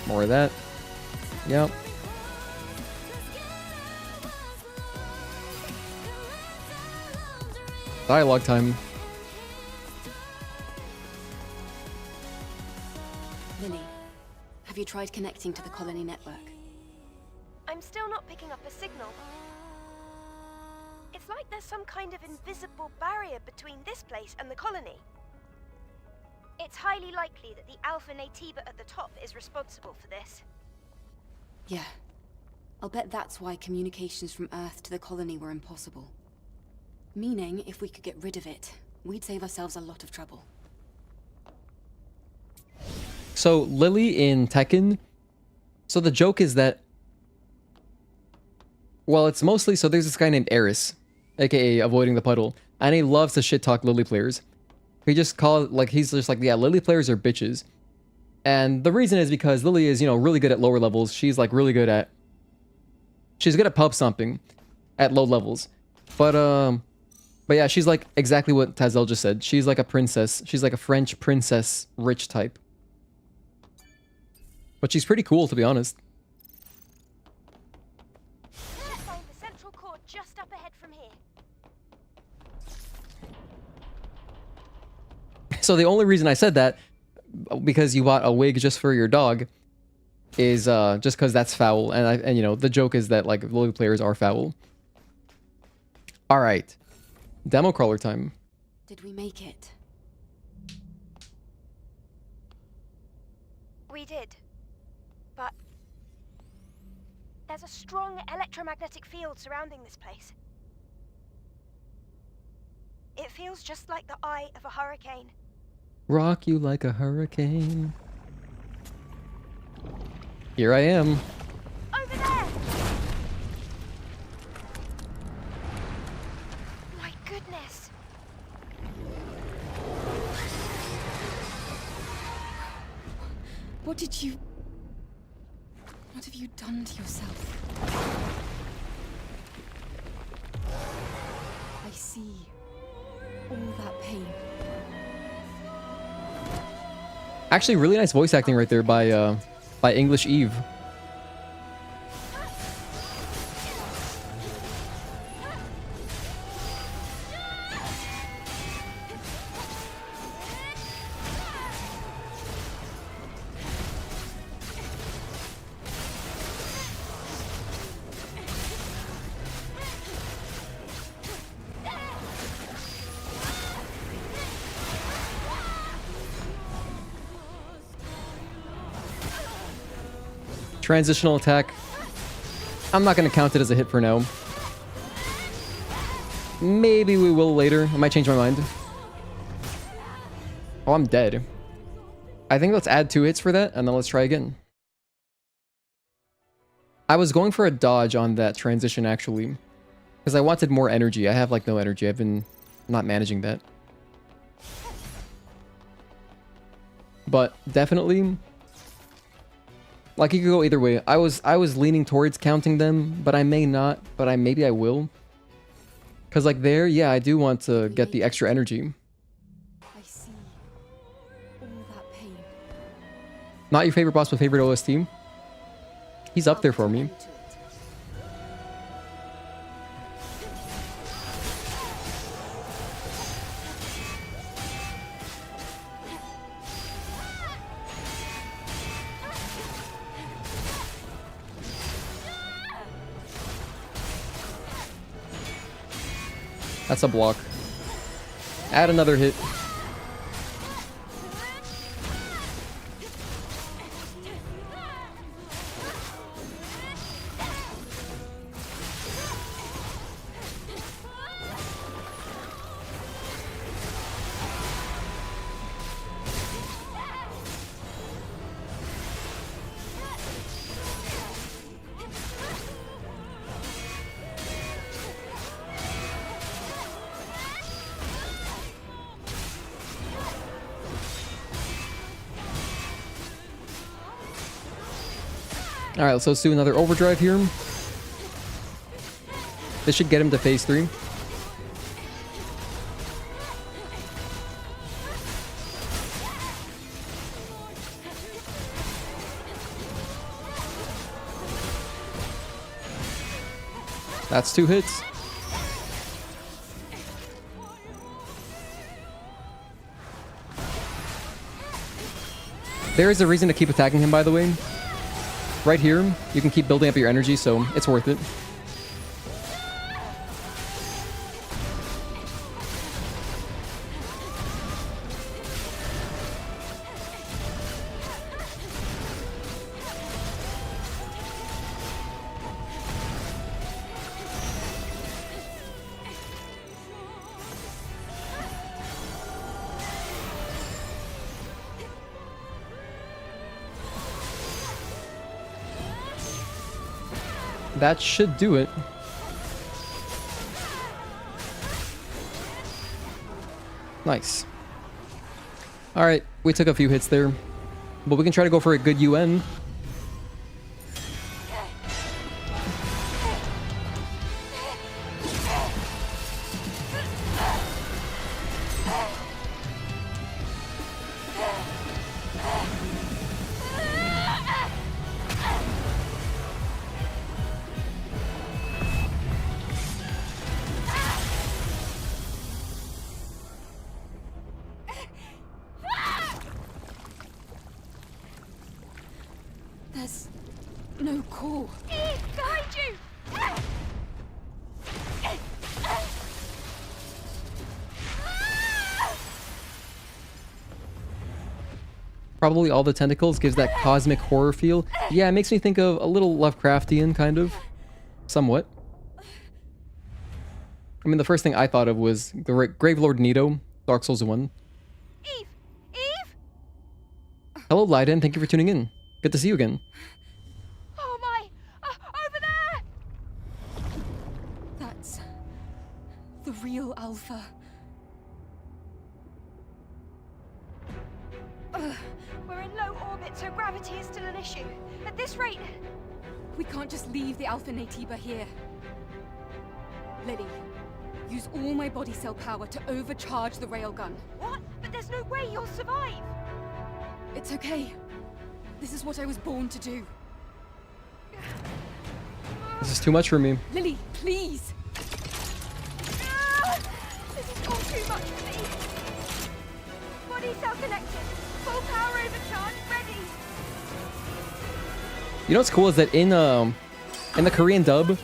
More of that. Yep. Dialogue time. Lily, have you tried connecting to the colony network? I'm still not picking up a signal. It's like there's some kind of invisible barrier between this place and the colony. It's highly likely that the Alpha Naytiba at the top is responsible for this. Yeah. I'll bet that's why communications from Earth to the colony were impossible. Meaning, if we could get rid of it, we'd save ourselves a lot of trouble. So, Lily in Tekken... So the joke is that... Well, it's mostly... So there's this guy named Eris, aka Avoiding the Puddle, and he loves to shit-talk Lily players. He just call it, like, he's just like, yeah, Lily players are bitches. And the reason is because Lily is, you know, really good at lower levels. She's, like, really good at... She's good at pub stomping at low levels. But yeah, she's like exactly what Tazel just said. She's like a princess. She's like a French princess rich type. But she's pretty cool, to be honest. Find the central core just up ahead from here. So the only reason I said that, because you bought a wig just for your dog, is just because that's foul. And you know, the joke is that like Lily players are foul. All right, demo crawler time. Did we make it? We did. But there's a strong electromagnetic field surrounding this place. It feels just like the eye of a hurricane. Rock you like a hurricane. Here I am. Over there! My goodness! What have you done to yourself? I see all that pain. Actually, really nice voice acting right there by English Eve. Transitional attack. I'm not going to count it as a hit for now. Maybe we will later. I might change my mind. Oh, I'm dead. I think let's add 2 hits for that, and then let's try again. I was going for a dodge on that transition, actually. Because I wanted more energy. I have, like, no energy. I've been not managing that. But definitely... Like, you could go either way. I was leaning towards counting them, but I may not, but maybe I will. Because, like, there, yeah, I do want to get the extra energy. I see all that pain. Not your favorite boss, but favorite OST? He's up there for me. That's a block. Add another hit. Alright, so let's do another overdrive here. This should get him to phase 3. That's 2 hits. There is a reason to keep attacking him, by the way. Right here, you can keep building up your energy, so it's worth it. that should do it. Nice. Alright, we took a few hits there. But we can try to go for a good UN. There's no core. Behind you! Probably all the tentacles gives that cosmic horror feel. Yeah, it makes me think of a little Lovecraftian, kind of. Somewhat. I mean, the first thing I thought of was the Gravelord Nito, Dark Souls 1. Eve! Eve! Hello, Leiden. Thank you for tuning in. Good to see you again. Oh my! Over there! That's the real Alpha. We're in low orbit, so gravity is still an issue. At this rate... We can't just leave the Alpha Naytiba here. Lily, use all my body cell power to overcharge the railgun. What? But there's no way you'll survive! It's okay. This is what I was born to do. This is too much for me. Lily, please! This is all too much for me! Body cell connected. Full power overcharge ready. You know what's cool is that in the Korean dub,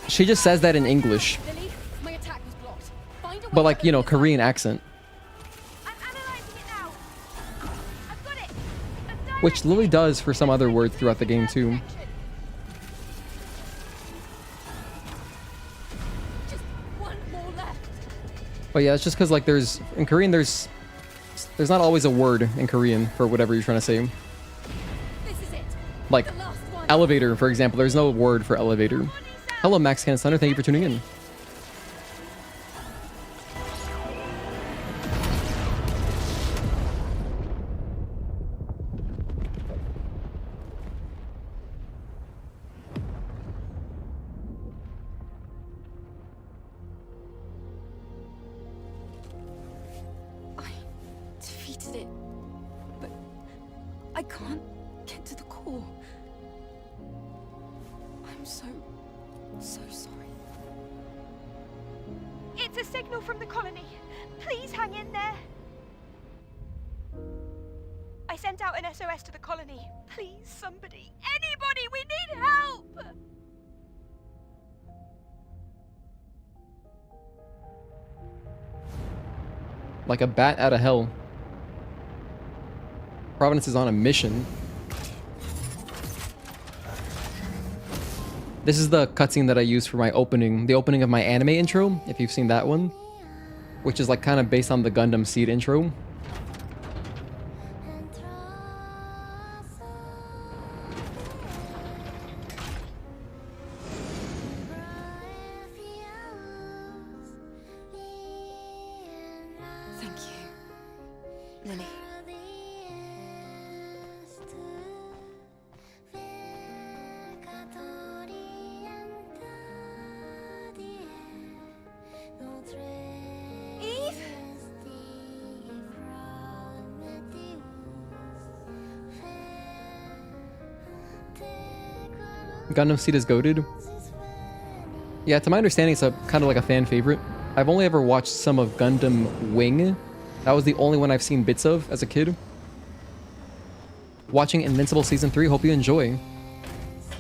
she just says that in English. Lily, my attack was blocked. Find a way But like, you know, Korean accent. I'm analyzing it now. I've got it. Which Lily does for some other words throughout the game too. Just one more left. But yeah, it's just because like in Korean there's not always a word in Korean for whatever you're trying to say. This is it. Like elevator, for example, there's no word for elevator. Hello, Max Cannon Thunder, thank you for tuning in. Defeated it. But I can't get to the core. I'm so sorry. It's a signal from the colony. Please hang in there. I sent out an SOS to the colony. Please, somebody. Anybody, we need help! Like a bat out of hell. Providence is on a mission. This is the cutscene that I use for my opening, the opening of my anime intro, if you've seen that one. Which is like kind of based on the Gundam Seed intro. Thank you, Lily. Eve? Gundam Seed is goated. Yeah, to my understanding, it's a kind of like a fan favorite. I've only ever watched some of Gundam Wing. That was the only one I've seen bits of as a kid. Watching Invincible Season 3, hope you enjoy.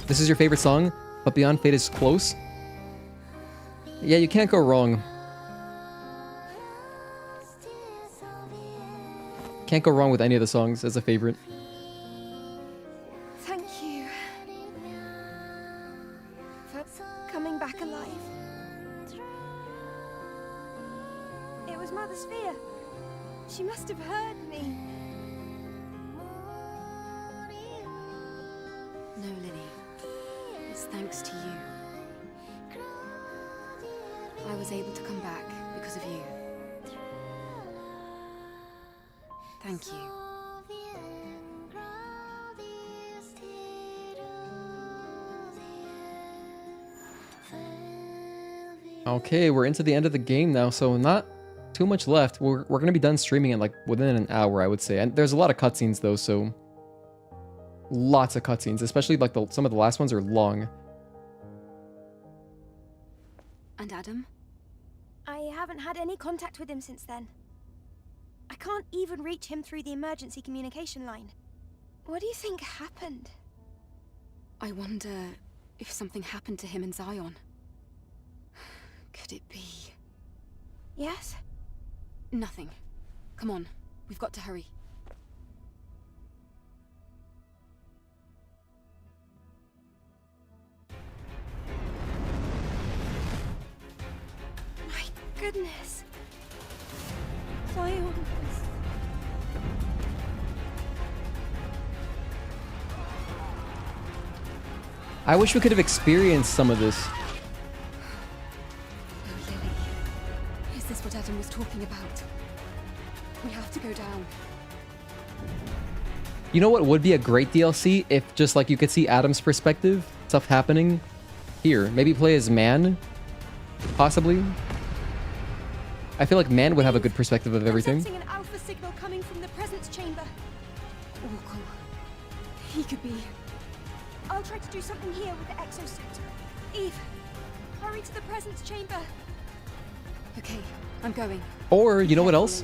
This is your favorite song, but Beyond Fate is close. Yeah, you can't go wrong. Can't go wrong with any of the songs as a favorite. Thank you for coming back alive. It was Mother Sphere. She must have heard me. No, Lily. It's thanks to you. I was able to come back because of you. Thank you. Okay, we're into the end of the game now, so not too much left. We're gonna be done streaming it like within an hour, I would say. And there's a lot of cutscenes though, so lots of cutscenes, especially like some of the last ones are long. And Adam? I haven't had any contact with him since then. I can't even reach him through the emergency communication line. What do you think happened? I wonder if something happened to him in Zion. Could it be? Yes? Nothing. Come on, we've got to hurry. My goodness. Zion. I wish we could have experienced some of this. Is this what Adam was talking about? We have to go down. You know what would be a great DLC if just like you could see Adam's perspective, stuff happening here. Maybe play as Man, possibly. I feel like Man would have a good perspective of everything. I'm sensing an alpha signal coming from the presence chamber. Orko. He could be. I'll try to do something here with the exosuit. Eve, hurry to the presence chamber. Okay, I'm going. Or, you know what else?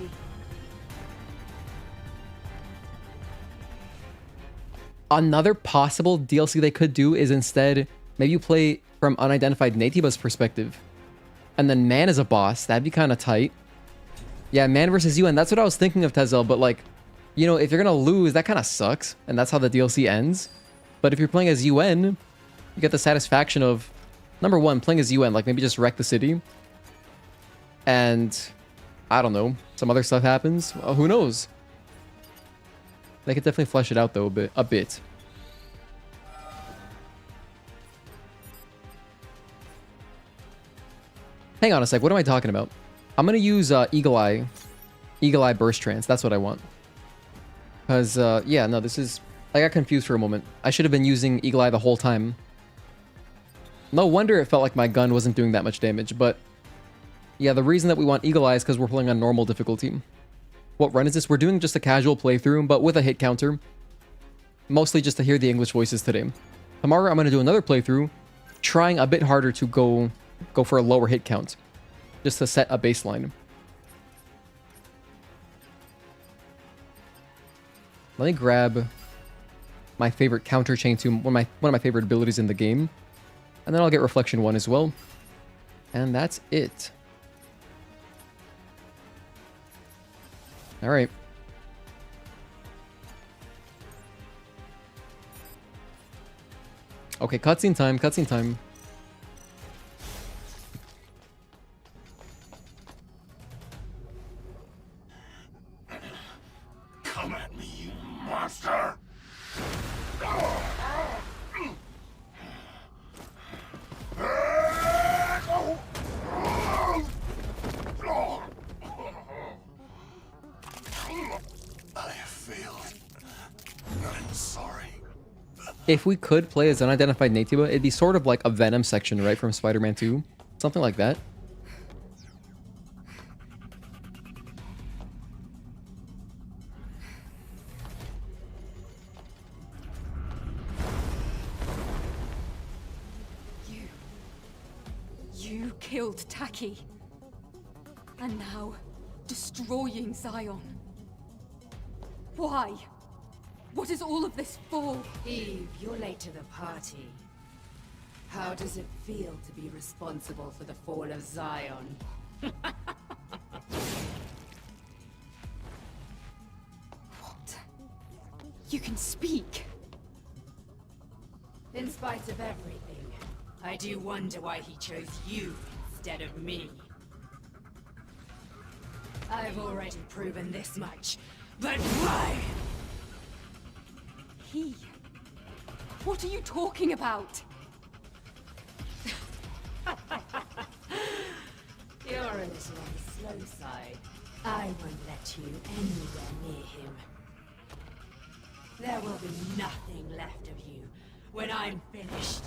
Another possible DLC they could do is instead, maybe you play from unidentified Naytiba's perspective. And then Man is a boss. That'd be kind of tight. Yeah, Man versus UN. That's what I was thinking of, Tezel. But like, you know, if you're going to lose, that kind of sucks. And that's how the DLC ends. But if you're playing as UN, you get the satisfaction of, number one, playing as UN. Like, maybe just wreck the city. And, I don't know, some other stuff happens. Well, who knows? They could definitely flesh it out, though, a bit. Hang on a sec. What am I talking about? I'm going to use Eagle Eye Burst Trance. That's what I want. Because, yeah, no, this is... I got confused for a moment. I should have been using Eagle Eye the whole time. No wonder it felt like my gun wasn't doing that much damage, but... Yeah, the reason that we want Eagle Eye is because we're playing on normal difficulty. What run is this? We're doing just a casual playthrough, but with a hit counter. Mostly just to hear the English voices today. Tomorrow I'm going to do another playthrough, trying a bit harder to go for a lower hit count. Just to set a baseline. Let me grab my favorite counter chain to one of my favorite abilities in the game. And then I'll get Reflection 1 as well. And that's it. Alright. Okay, cutscene time, cutscene time. Come at me, you monster! I have failed. I'm sorry. If we could play as unidentified Naytiba, it'd be sort of like a Venom section, right, from Spider-Man 2? Something like that. You killed Taki. And now, destroying Zion. Why? What is all of this for? Eve, you're late to the party. How does it feel to be responsible for the fall of Zion? What? You can speak. In spite of everything, I do wonder why he chose you instead of me. I've already proven this much, but why? He? What are you talking about? a little on the slow side, I won't let you anywhere near him. There will be nothing left of you when I'm finished.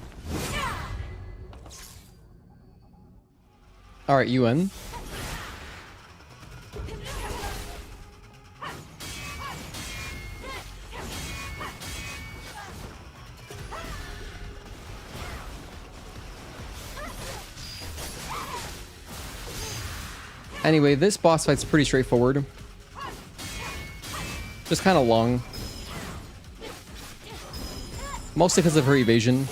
Alright, UN. Anyway, this boss fight's pretty straightforward. Just kind of long. Mostly because of her evasion.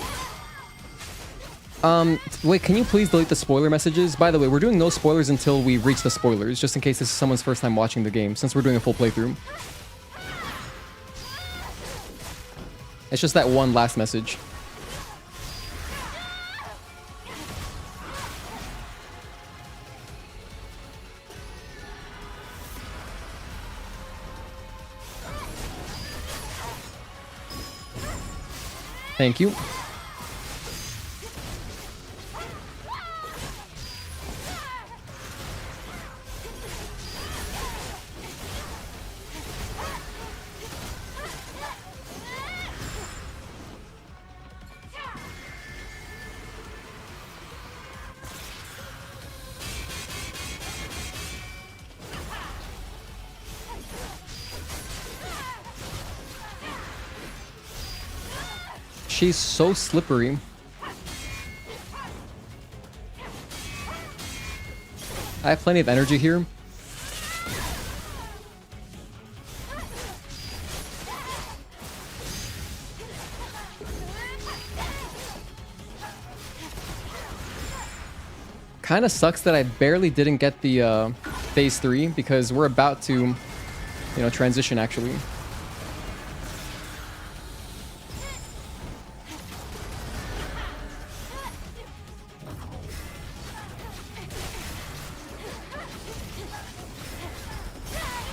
Wait, can you please delete the spoiler messages? By the way, we're doing no spoilers until we reach the spoilers, just in case this is someone's first time watching the game, since we're doing a full playthrough. It's just that one last message. Thank you. She's so slippery. I have plenty of energy here. Kind of sucks that I barely didn't get the phase 3 because we're about to, you know, transition actually.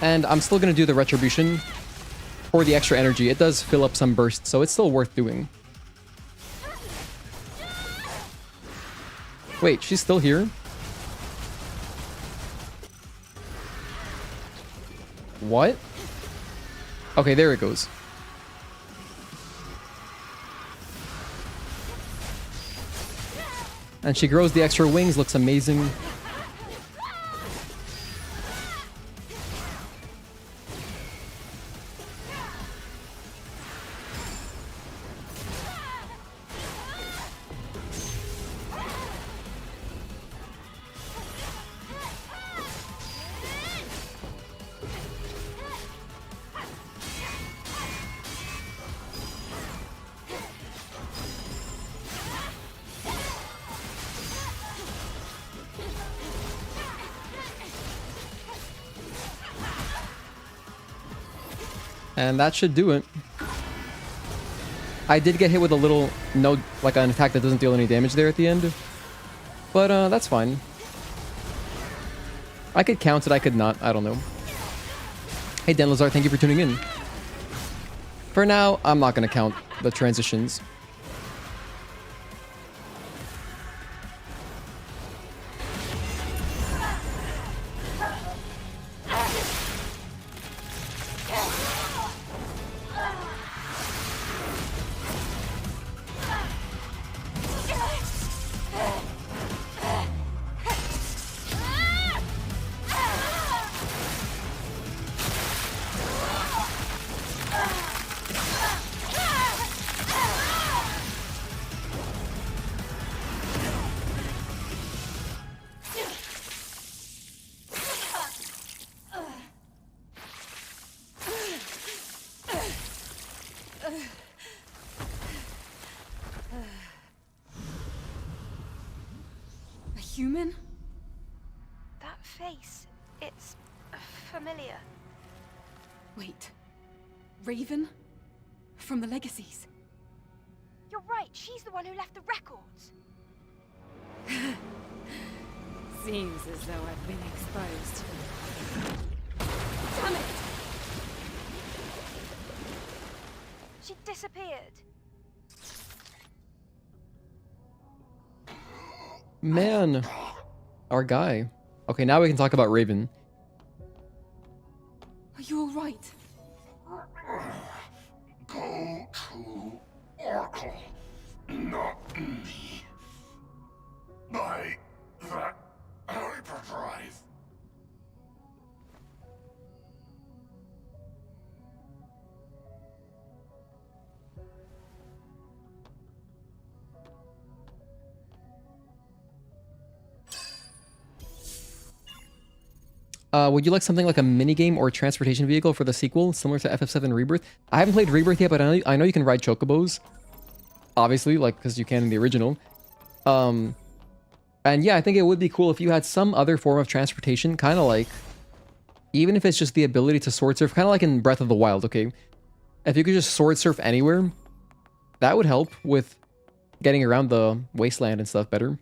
And I'm still going to do the retribution for the extra energy. It does fill up some bursts, so it's still worth doing. Wait, she's still here? What? Okay, there it goes. And she grows the extra wings, looks amazing. And that should do it. I did get hit with a little, like an attack that doesn't deal any damage there at the end. But that's fine. I could count it, I could not, I don't know. Hey Dan Lazar, thank you for tuning in. For now, I'm not going to count the transitions. Human? That face, it's familiar. Wait. Raven? From the Legacies? You're right, she's the one who left the records. Seems as though I've been exposed. Damn it! She disappeared. Man, our guy. Okay, now we can talk about Raven. Are you alright? Go to Oracle, not me. By that hyperdrive. Would you like something like a minigame or transportation vehicle for the sequel, similar to FF7 Rebirth? I haven't played Rebirth yet, but I know you can ride chocobos. Obviously, like, because you can in the original. And yeah, I think it would be cool if you had some other form of transportation, kind of like... Even if it's just the ability to sword surf, kind of like in Breath of the Wild, okay? If you could just sword surf anywhere, that would help with getting around the wasteland and stuff better.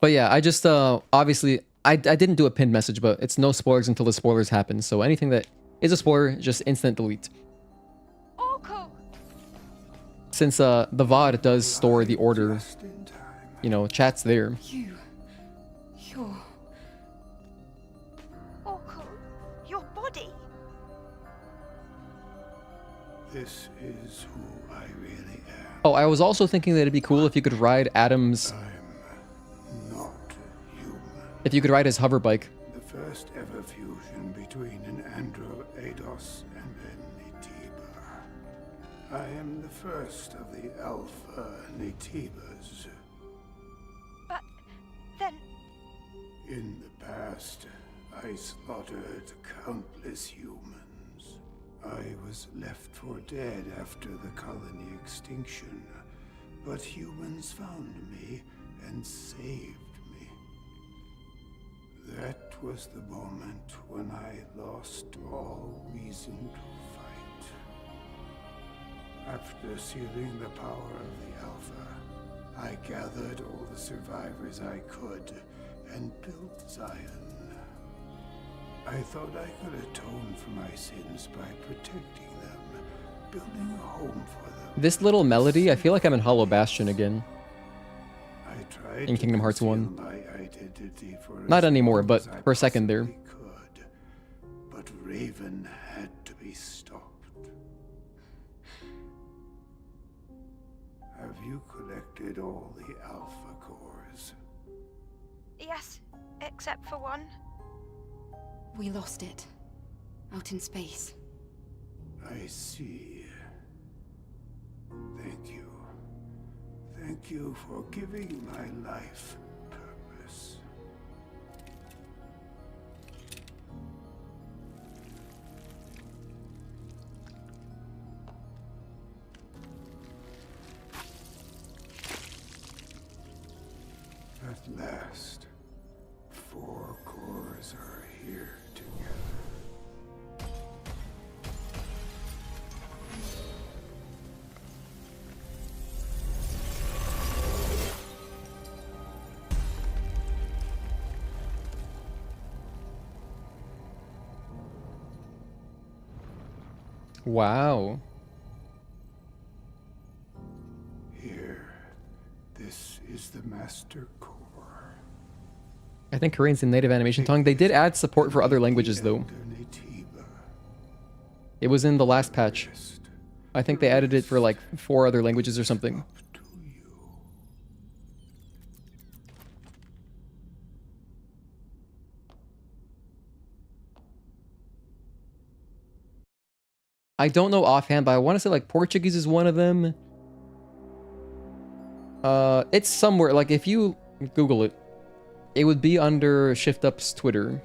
But yeah, I just, obviously, I didn't do a pinned message, but it's no spoilers until the spoilers happen. So anything that is a spoiler, just instant delete. Since the VOD does store the order, you know, chat's there. You're... Orko, your body? This is who I really am. Oh, I was also thinking that it'd be cool if you could ride Adam's... If you could ride his hover bike. The first ever fusion between an Andro Eidos and an Naytiba. I am the first of the Alpha Naytibas. But then... In the past, I slaughtered countless humans. I was left for dead after the colony extinction, but humans found me and saved. That was the moment when I lost all reason to fight. After sealing the power of the Alpha, I gathered all the survivors I could and built Zion. I thought I could atone for my sins by protecting them, building a home for them. This little melody, I feel like I'm in Hollow Bastion again. I tried in Kingdom Hearts 1. my identity for Not anymore, but for a second there. Could, but Raven had to be stopped. Have you collected all the Alpha cores? Yes, except for one. We lost it. Out in space. I see. Thank you. Thank you for giving my life purpose. At last, 4 cores are here together. Wow. Here, this is the Master Core. I think Korean's the native animation tongue. They did add support for other languages, though. It was in the last patch. I think they added it for like 4 other languages or something. I don't know offhand, but I want to say like Portuguese is one of them. It's somewhere, like if you Google it, it would be under Shift Up's Twitter.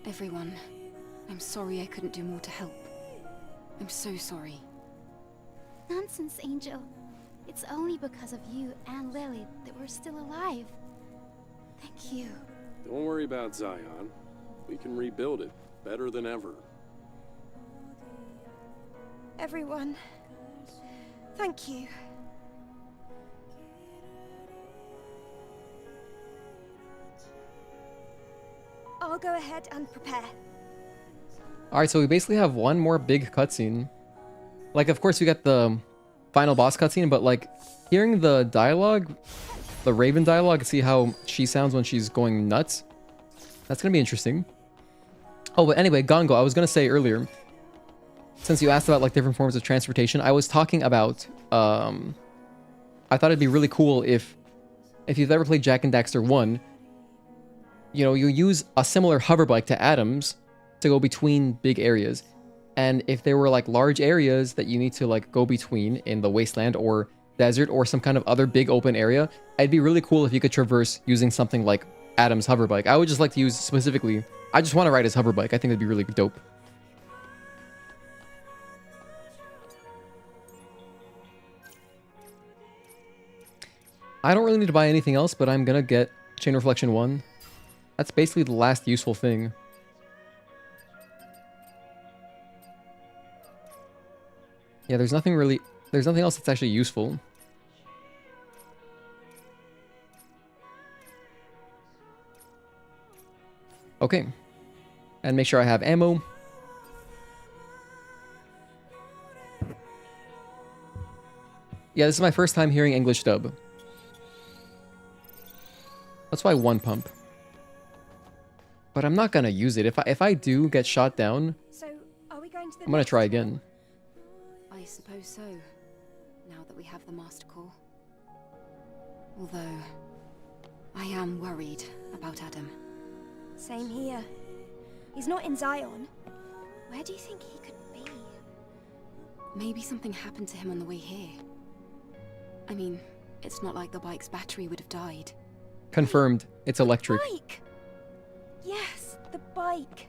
Everyone, I'm sorry I couldn't do more to help. I'm so sorry. Nonsense, Angel. It's only because of you and Lily that we're still alive. Thank you. Don't worry about Zion. We can rebuild it better than ever. Everyone, thank you. I'll go ahead and prepare. Alright, so we basically have one more big cutscene. Like, of course, we got the final boss cutscene, but like, hearing the dialogue, the Raven dialogue, see how she sounds when she's going nuts. That's gonna be interesting. Oh, but anyway, Gongo, I was gonna say earlier, since you asked about like different forms of transportation, I was talking about, I thought it'd be really cool if you've ever played Jak and Daxter 1, you know, you use a similar hoverbike to Adam's to go between big areas. And if there were like large areas that you need to like go between in the wasteland or desert or some kind of other big open area, it'd be really cool if you could traverse using something like Adam's hoverbike. I would just like to use specifically, I just want to ride his hoverbike. I think that'd be really dope. I don't really need to buy anything else, but I'm gonna get Chain Reflection 1. That's basically the last useful thing. Yeah, there's nothing else that's actually useful. Okay. And make sure I have ammo. Yeah, this is my first time hearing English dub. That's why one pump. But I'm not gonna use it. If I do get shot down, So, are we going to the I'm gonna try again. I suppose so, now that we have the Master Core. Although, I am worried about Adam. Same here. He's not in Zion. Where do you think he could be? Maybe something happened to him on the way here. I mean, it's not like the bike's battery would have died. Confirmed. It's electric. Bike! Yes, the bike.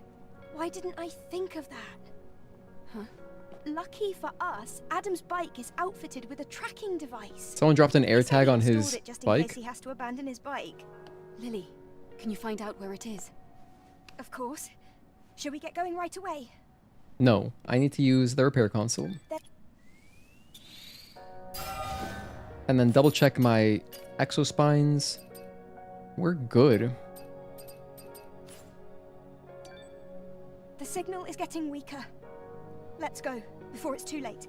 Why didn't I think of that? Huh? Lucky for us, Adam's bike is outfitted with a tracking device. Someone dropped an He said AirTag he on his installed it just in bike. case he has to abandon his bike. Lily, can you find out where it is? Of course. Shall we get going right away? No, I need to use the repair console. And then double check my exospines. We're good. The signal is getting weaker. Let's go, before it's too late.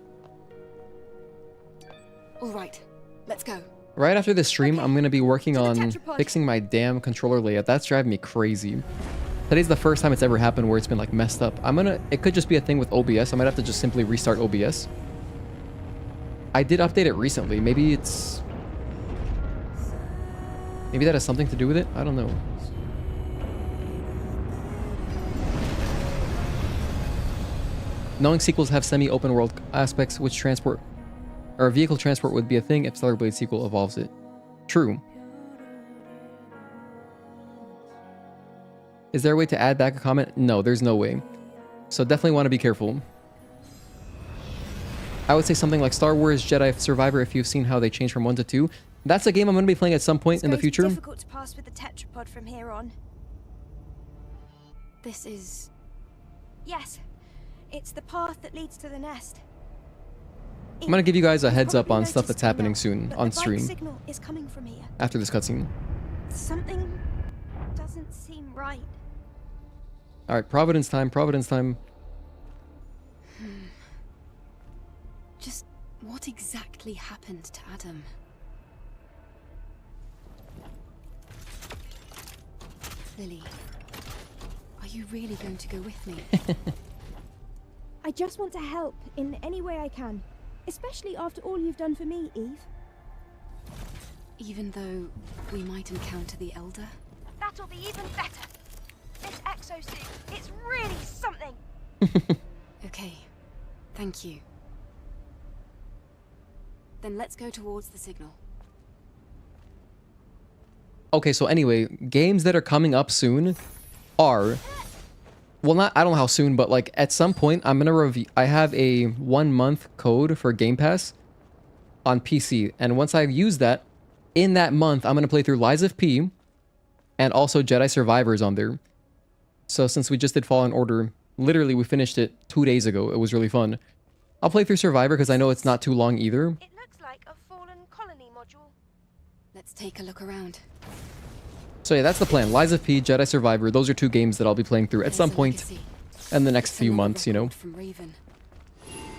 All right, let's go. Right after this stream, I'm going to be working on tetrapod. fixing my damn controller layout. That's driving me crazy. Today's the first time it's ever happened where it's been like messed up. It could just be a thing with OBS. I might have to just simply restart OBS. I did update it recently. Maybe that has something to do with it? I don't know. Knowing sequels have semi-open world aspects, which transport or vehicle transport would be a thing if Stellar Blade sequel evolves it. True. Is there a way to add back a comment? No, there's no way. So definitely want to be careful. I would say something like Star Wars Jedi Survivor if you've seen how they changed from 1 to 2. That's a game I'm going to be playing at some point in the future. It's difficult to pass with the tetrapod from here on. This is... Yes. It's the path that leads to the nest. I'm going to give you guys a You've heads up probably on stuff noticed that's by happening now, soon but on the bike stream signal is coming from here. after this cutscene. Something doesn't seem right. Alright, Providence time, Providence time. Just what exactly happened to Adam? Lily, are you really going to go with me? I just want to help in any way I can. Especially after all you've done for me, Eve. Even though we might encounter the Elder? That'll be even better. This exosuit, it's really something. Okay, thank you. Then let's go towards the signal. Okay, so anyway, games that are coming up soon are... Well, I don't know how soon, but like at some point, I'm going to review... I have a 1-month code for Game Pass on PC. And once I use that, in that month, I'm going to play through Lies of P and also Jedi Survivors on there. So since we just did Fallen Order, literally we finished it 2 days ago. It was really fun. I'll play through Survivor because I know it's not too long either. It looks like a fallen colony module. Let's take a look around. So yeah, that's the plan. Lies of P, Jedi Survivor, those are 2 games that I'll be playing through at some point in the next few months, you know. From Raven,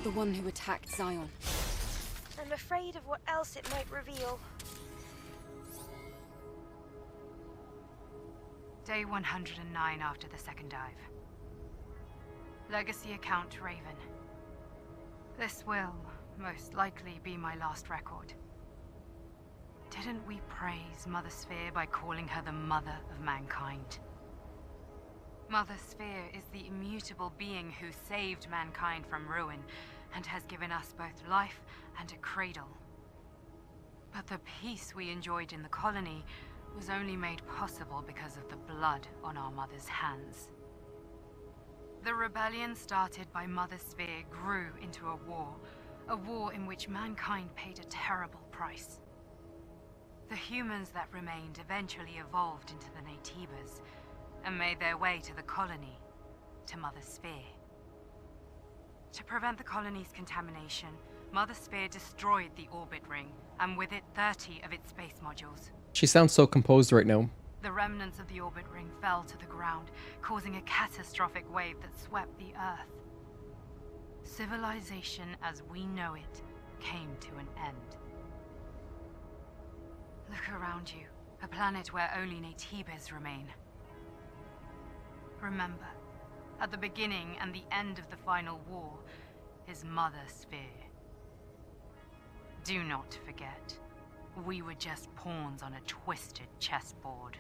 the one who attacked Zion. I'm afraid of what else it might reveal. Day 109 after the second dive. Legacy account Raven. This will, most likely, be my last record. Didn't we praise Mother Sphere by calling her the mother of mankind? Mother Sphere is the immutable being who saved mankind from ruin and has given us both life and a cradle. But the peace we enjoyed in the colony was only made possible because of the blood on our mother's hands. The rebellion started by Mother Sphere grew into a war in which mankind paid a terrible price. The humans that remained eventually evolved into the Naytibas and made their way to the colony, to Mother Sphere. To prevent the colony's contamination, Mother Sphere destroyed the orbit ring, and with it 30 of its space modules. She sounds so composed right now. The remnants of the orbit ring fell to the ground, causing a catastrophic wave that swept the Earth. Civilization as we know it came to an end. Look around you, a planet where only Naytibas remain. Remember, at the beginning and the end of the final war is Mother Sphere. Do not forget, we were just pawns on a twisted chessboard.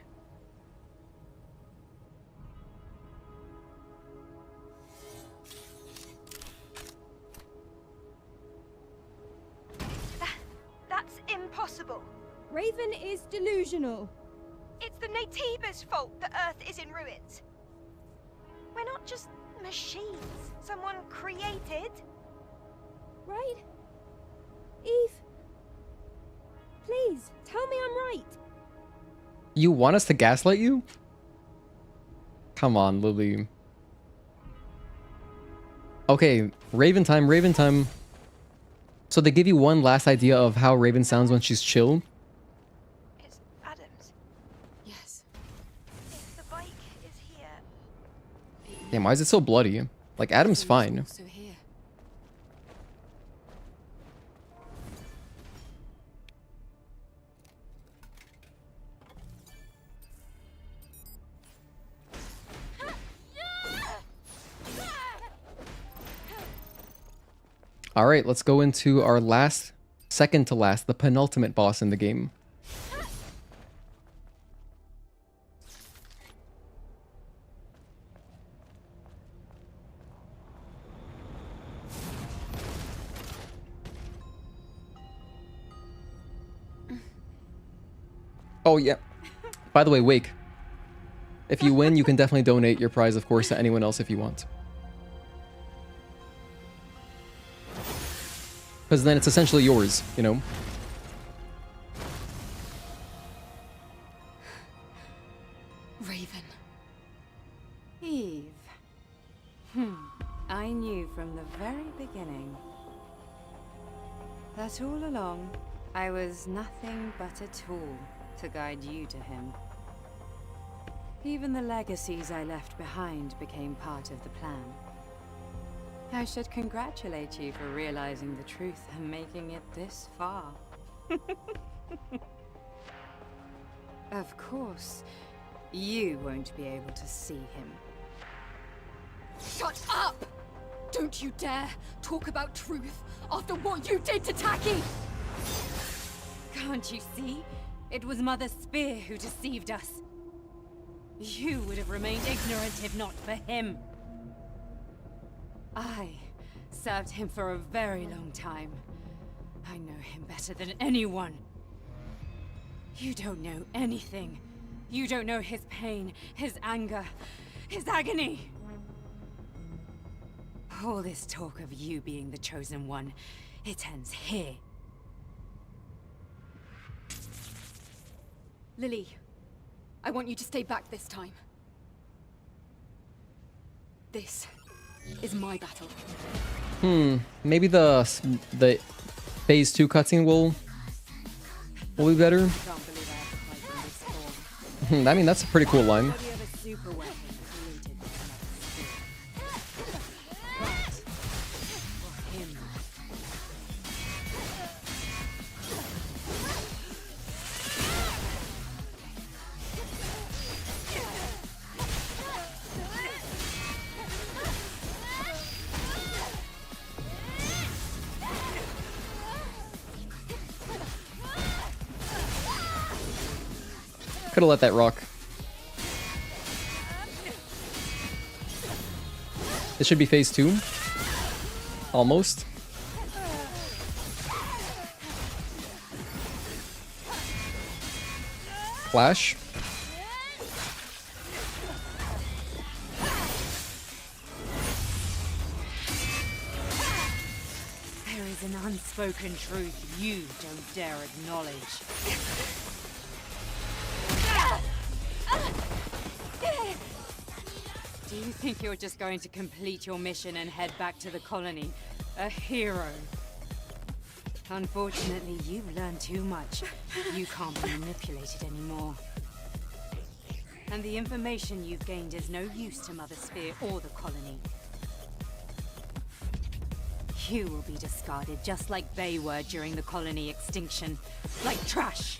That's impossible. Raven is delusional. It's the Naytibas' fault that Earth is in ruins. We're not just machines someone created. Right? Eve? Please, tell me I'm right. You want us to gaslight you? Come on, Lily. Okay, Raven time, Raven time. So they give you one last idea of how Raven sounds when she's chill. It's Adams. Yes. If the bike is here. Damn, why is it so bloody? Like, Adam's fine. Also here. Alright, let's go into our last, second to last, the penultimate boss in the game. Oh yeah. By the way, Wake. If you win, you can definitely donate your prize, of course, to anyone else if you want. Because then it's essentially yours, you know? Raven. Eve. I knew from the very beginning that all along I was nothing but a tool to guide you to him. Even the legacies I left behind became part of the plan. I should congratulate you for realizing the truth and making it this far. Of course, you won't be able to see him. Shut up! Don't you dare talk about truth after what you did to Taki! Can't you see? It was Mother Sphere who deceived us. You would have remained ignorant if not for him. I served him for a very long time. I know him better than anyone. You don't know anything. You don't know his pain, his anger, his agony. All this talk of you being the chosen one, it ends here. Lily, I want you to stay back this time. This is my battle. Maybe the phase 2 cutscene will be better. I mean, that's a pretty cool line. Could have let that rock. This should be phase 2. Almost. Flash. There is an unspoken truth you don't dare acknowledge. Do you think you're just going to complete your mission and head back to the colony? A hero? Unfortunately, you've learned too much. You can't be manipulated anymore. And the information you've gained is no use to Mother Sphere or the colony. You will be discarded just like they were during the colony extinction. Like trash!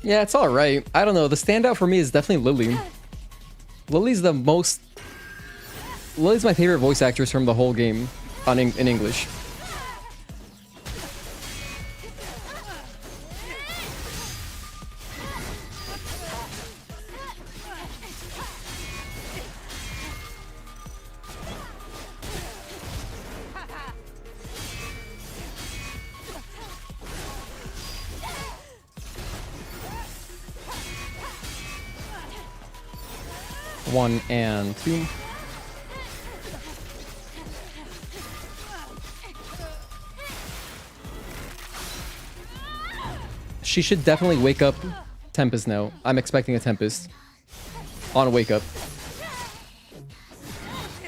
Yeah, it's alright. I don't know. The standout for me is definitely Lily. Lily's my favorite voice actress from the whole game in English. One and two. She should definitely wake up Tempest now. I'm expecting a Tempest on wake up.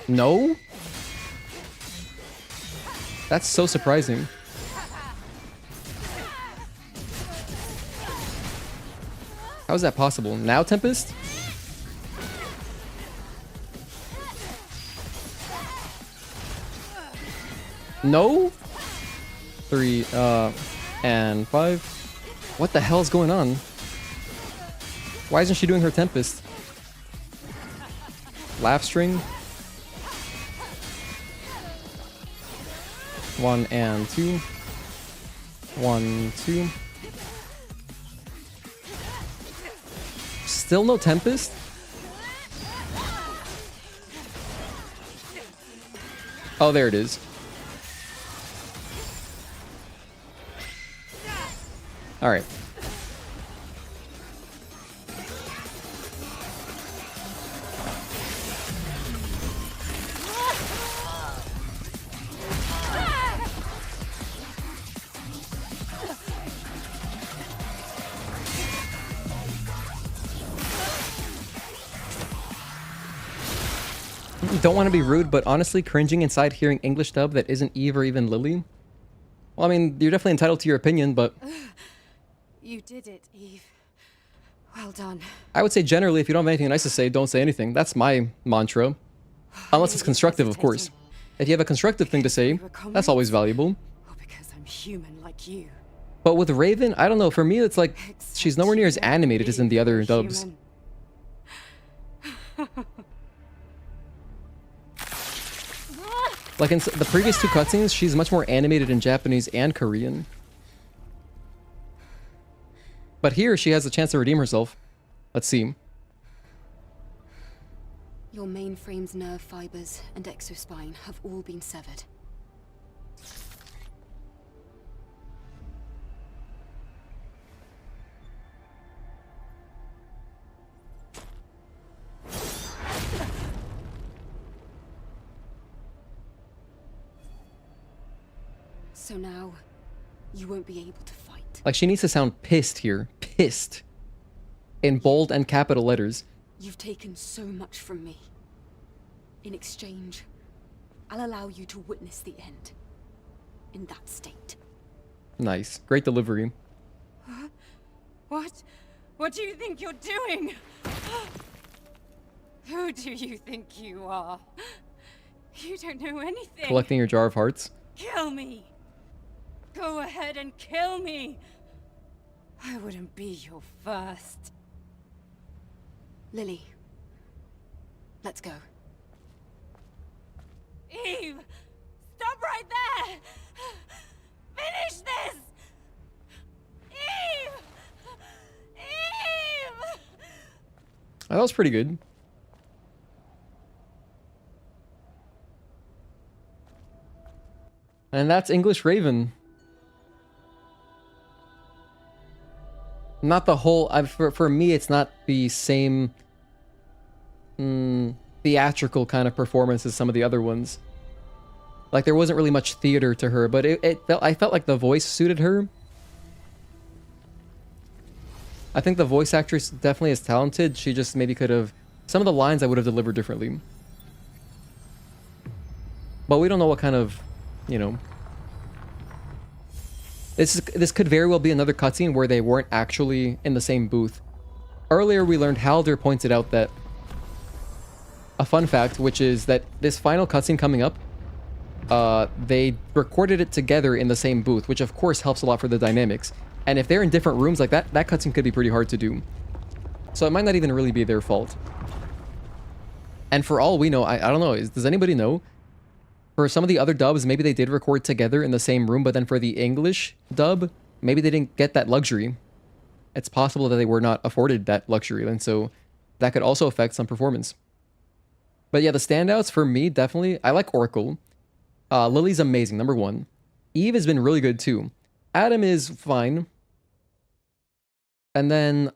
No? That's so surprising. How is that possible? Now Tempest? No? 3 and 5. What the hell is going on? Why isn't she doing her Tempest? Laugh string. 1 and 2. 1, 2. Still no Tempest? Oh, there it is. All right. Don't want to be rude, but honestly, cringing inside hearing English dub that isn't Eve or even Lily. Well, I mean, you're definitely entitled to your opinion, but You did it, Eve. Well done. I would say generally, if you don't have anything nice to say, don't say anything. That's my mantra. Unless it's constructive, of course. If you have a constructive thing to say, that's always valuable. Because I'm human like you. But with Raven, I don't know. For me, it's like she's nowhere near as animated as in the other dubs. Like in the previous two cutscenes, she's much more animated in Japanese and Korean. But here, she has a chance to redeem herself. Let's see. Your mainframe's nerve fibers and exospine have all been severed. So now, you won't be able to fight. Like, she needs to sound pissed here. Pissed. In bold and capital letters. You've taken so much from me. In exchange, I'll allow you to witness the end. In that state. Nice. Great delivery. What? What do you think you're doing? Who do you think you are? You don't know anything. Collecting your jar of hearts. Kill me. Go ahead and kill me. I wouldn't be your first. Lily. Let's go. Eve! Stop right there! Finish this! Eve! Eve! That was pretty good. And that's English Raven. Not the whole... for me, it's not the same theatrical kind of performance as some of the other ones. Like, there wasn't really much theater to her, but I felt like the voice suited her. I think the voice actress definitely is talented. She just maybe could have... Some of the lines I would have delivered differently. But we don't know what kind of, you know... This could very well be another cutscene where they weren't actually in the same booth. Earlier we learned, Halder pointed out that... A fun fact, which is that this final cutscene coming up, they recorded it together in the same booth, which of course helps a lot for the dynamics. And if they're in different rooms like that, that cutscene could be pretty hard to do. So it might not even really be their fault. And for all we know, I don't know, does anybody know? For some of the other dubs, maybe they did record together in the same room, but then for the English dub, maybe they didn't get that luxury. It's possible that they were not afforded that luxury, and so that could also affect some performance. But yeah, the standouts for me, definitely, I like Oracle. Lily's amazing, number one. Eve has been really good too. Adam is fine. And then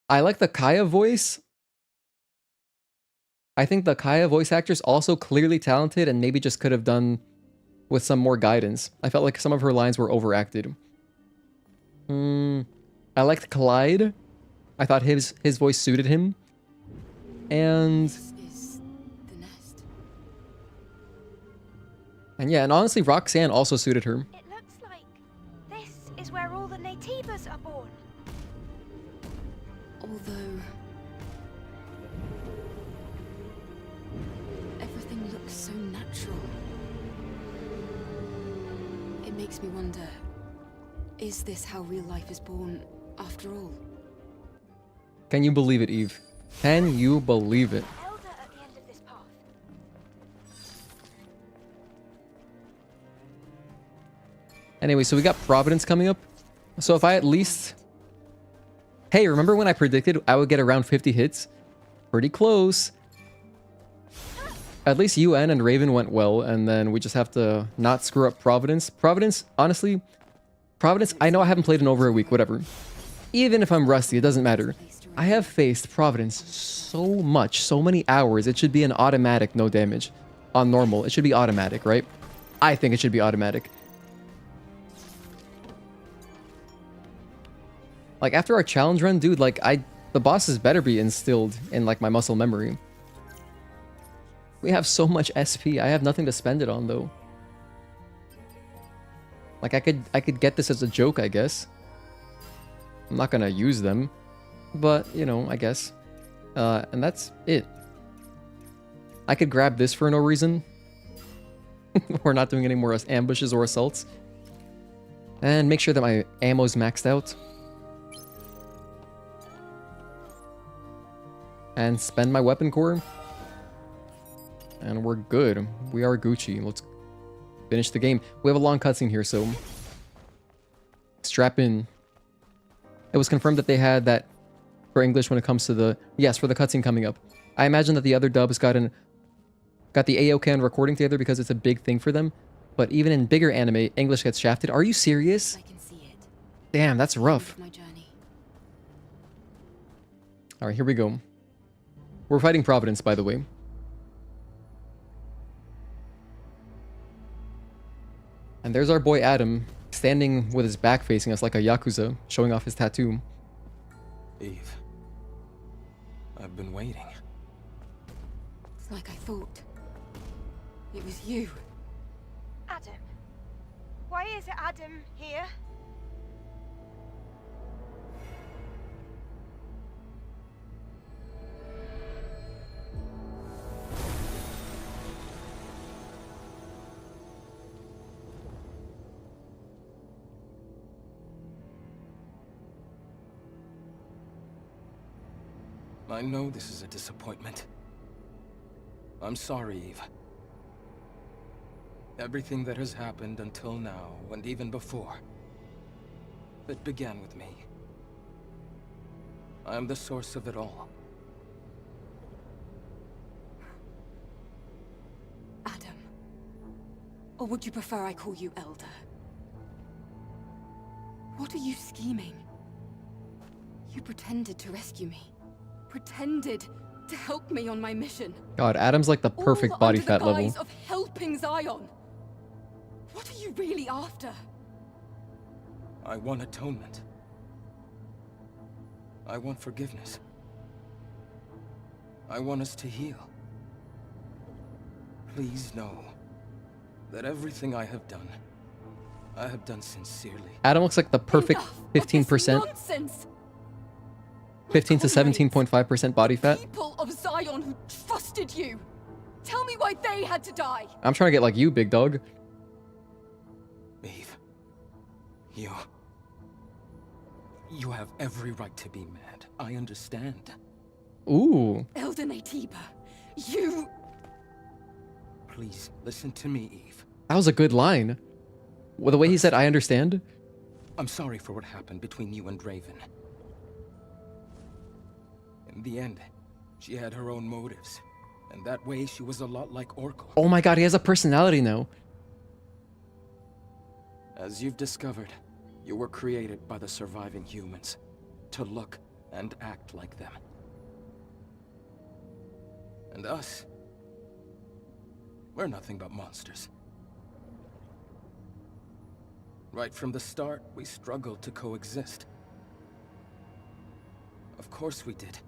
I like the Kaya voice. I think the Kaya voice actress also clearly talented and maybe just could have done with some more guidance. I felt like some of her lines were overacted. I liked Clyde. I thought his voice suited him. And yeah, and honestly, Roxanne also suited her. It looks like this is where all the Naytibas are born. Although... everything looks so natural. It makes me wonder, is this how real life is born after all? Can you believe it, Eve? Can you believe it? Anyway, so we got Providence coming up. So if I at least... Hey, remember when I predicted I would get around 50 hits? Pretty close. At least UN and Raven went well, and then we just have to not screw up Providence. Providence, honestly... Providence, I know I haven't played in over a week, whatever. Even if I'm rusty, it doesn't matter. I have faced Providence so much, so many hours, it should be an automatic no damage. On normal, it should be automatic, right? I think it should be automatic. Like, after our challenge run, dude, like, the bosses better be instilled in, like, my muscle memory. We have so much SP. I have nothing to spend it on, though. Like, I could get this as a joke, I guess. I'm not gonna use them. But, you know, I guess. And that's it. I could grab this for no reason. We're not doing any more ambushes or assaults. And make sure that my ammo's maxed out. And spend my weapon core. And we're good. We are Gucci. Let's finish the game. We have a long cutscene here, so... strap in. It was confirmed that they had that for English when it comes to the... Yes, for the cutscene coming up. I imagine that the other dubs got the AOK on recording together because it's a big thing for them. But even in bigger anime, English gets shafted. Are you serious? I can see it. Damn, that's rough. My journey. Alright, here we go. We're fighting Providence, by the way. And there's our boy Adam, standing with his back facing us like a Yakuza, showing off his tattoo. Eve. I've been waiting. It's like I thought. It was you. Adam. Why is Adam here? I know this is a disappointment. I'm sorry, Eve. Everything that has happened until now, and even before, it began with me. I am the source of it all. Adam. Or would you prefer I call you Elder? What are you scheming? You pretended to rescue me. Pretended to help me on my mission. God, Adam's like the perfect body fat under the level. guise of helping Zion. What are you really after? I want atonement. I want forgiveness. I want us to heal. Please know that everything I have done sincerely. Adam looks like the perfect 15%. Nonsense. 15 to 17.5% body fat. People of Zion who trusted you. Tell me why they had to die. I'm trying to get like you, big dog. Eve, you have every right to be mad. I understand. Ooh. Elder Naytiba, you... Please, listen to me, Eve. That was a good line. Well, the way he said, I understand. I'm sorry for what happened between you and Raven. In the end, she had her own motives. And that way, she was a lot like Oracle. Oh my god, he has a personality now. As you've discovered, you were created by the surviving humans to look and act like them. And us, we're nothing but monsters. Right from the start, we struggled to coexist. Of course we did.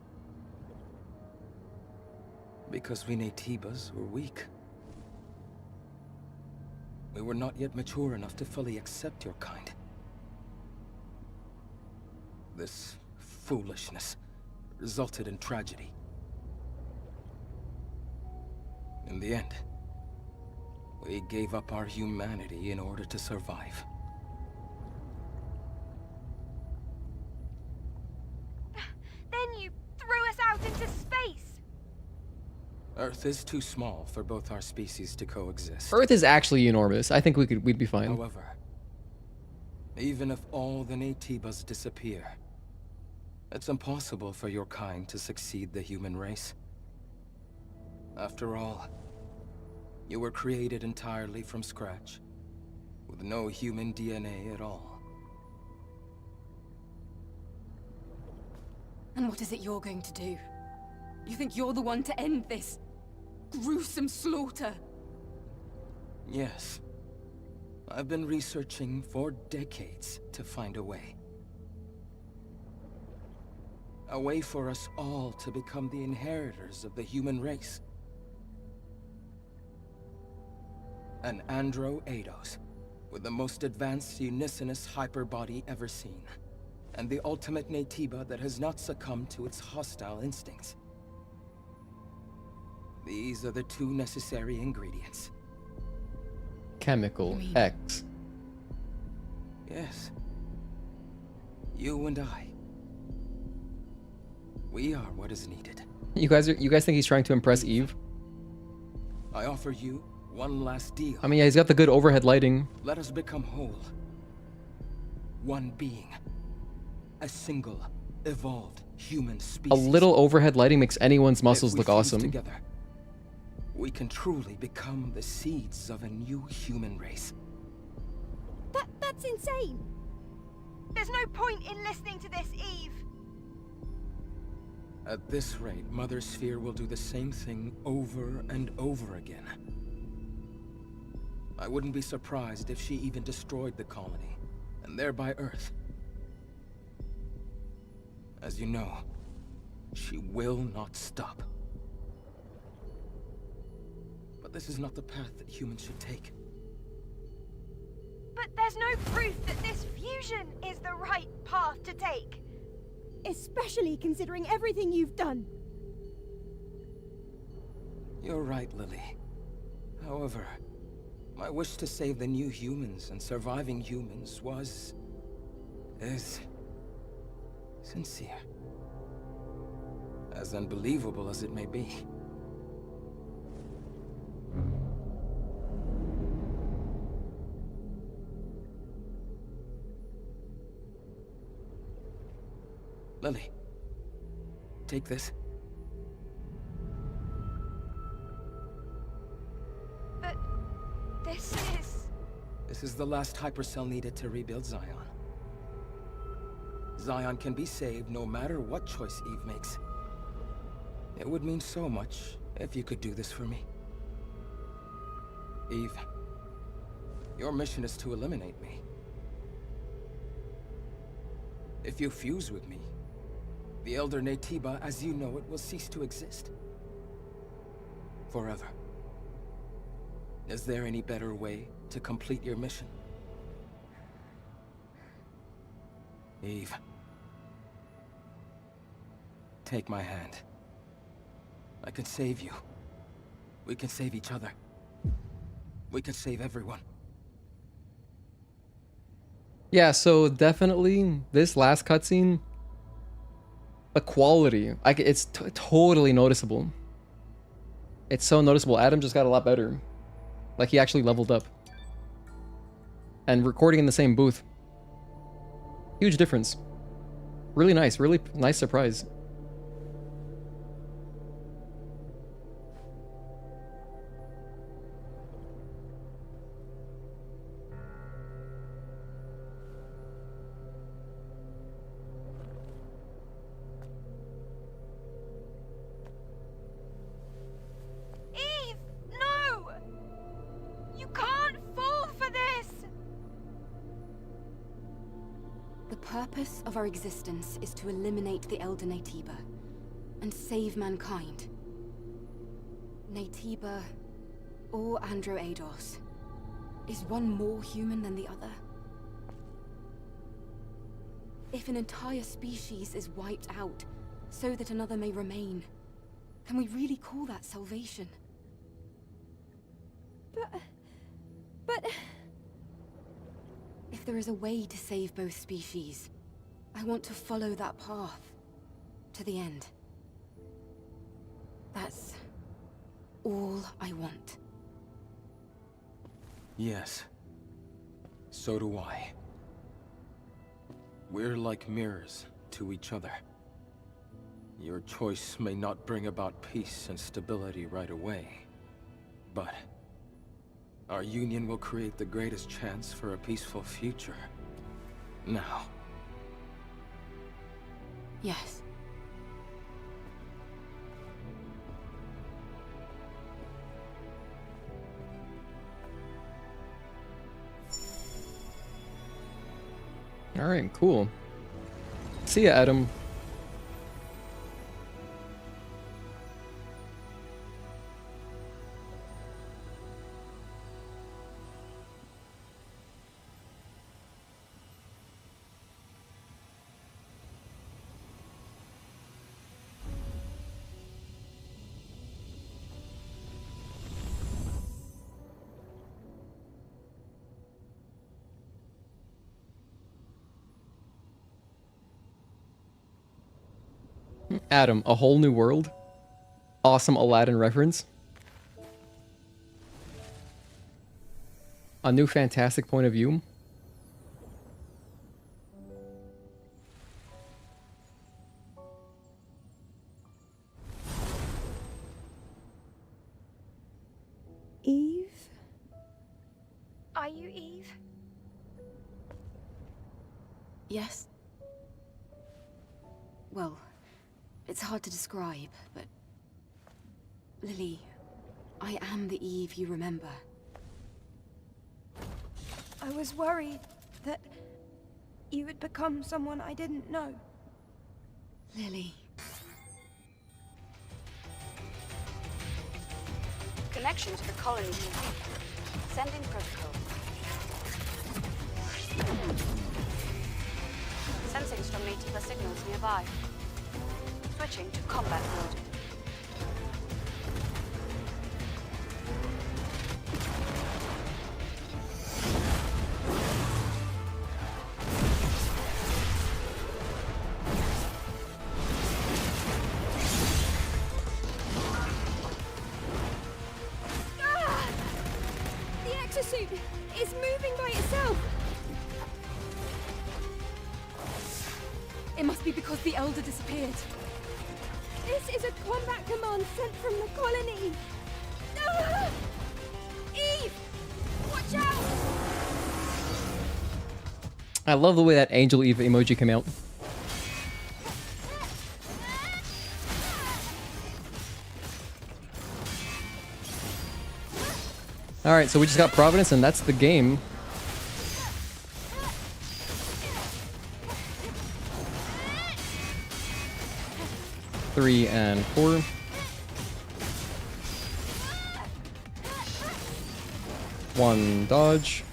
Because we Naytibas were weak. We were not yet mature enough to fully accept your kind. This foolishness resulted in tragedy. In the end, we gave up our humanity in order to survive. Then you threw us out into space. Earth is too small for both our species to coexist. Earth is actually enormous. I think we'd be fine. However, even if all the Naytibas disappear, it's impossible for your kind to succeed the human race. After all, you were created entirely from scratch, with no human DNA at all. And what is it you're going to do? You think you're the one to end this gruesome slaughter? Yes. I've been researching for decades to find a way. A way for us all to become the inheritors of the human race. An Andro Eidos, with the most advanced unicinous hyperbody ever seen. And the ultimate Naytiba that has not succumbed to its hostile instincts. These are the two necessary ingredients. Chemical X. Yes. You and I. We are what is needed. You guys think he's trying to impress Eve? I offer you one last deal. I mean, yeah, he's got the good overhead lighting. Let us become whole. One being. A single, evolved human species. A little overhead lighting makes anyone's muscles If we look fuse awesome. Together, we can truly become the seeds of a new human race. That's insane. There's no point in listening to this, Eve. At this rate, Mother Sphere will do the same thing over and over again. I wouldn't be surprised if she even destroyed the colony, and thereby Earth. As you know, she will not stop. But this is not the path that humans should take. But there's no proof that this fusion is the right path to take. Especially considering everything you've done. You're right, Lily. However, my wish to save the new humans and surviving humans is sincere. As unbelievable as it may be. Lily, take this. But this is the last hypercell needed to rebuild Zion. Zion can be saved no matter what choice Eve makes. It would mean so much if you could do this for me. Eve, your mission is to eliminate me. If you fuse with me, the Elder Naytiba, as you know it, will cease to exist. Forever. Is there any better way to complete your mission? Eve. Take my hand. I can save you. We can save each other. We can save everyone. Yeah, so definitely this last cutscene, the quality, it's totally noticeable. It's so noticeable. Adam just got a lot better. Like he actually leveled up. And recording in the same booth. Huge difference. Really nice surprise. Eve, no! You can't fall for this! The purpose of our existence is to eliminate the Elder Naytiba and save mankind. Naytiba, or Androaidos, is one more human than the other? If an entire species is wiped out so that another may remain, can we really call that salvation? But... If there is a way to save both species, I want to follow that path to the end. That's all I want. Yes. So do I. We're like mirrors to each other. Your choice may not bring about peace and stability right away, but our union will create the greatest chance for a peaceful future. Now. Yes. All right, cool. See ya, Adam. Adam, a whole new world? Awesome Aladdin reference. A new fantastic point of view. Eve? Are you Eve? Yes. Well, it's hard to describe, but... Lily, I am the Eve you remember. I was worried that you would become someone I didn't know. Lily. Connection to the colony complete. Sending protocol. Sensing strong Natiba signals nearby. Switching to combat mode. The exosuit is moving by itself. It must be because the Elder disappeared. This is a combat command sent from the colony. Ah! Eve! Watch out! I love the way that Angel Eve emoji came out. Alright, so we just got Providence, and that's the game. Three and 4. One dodge.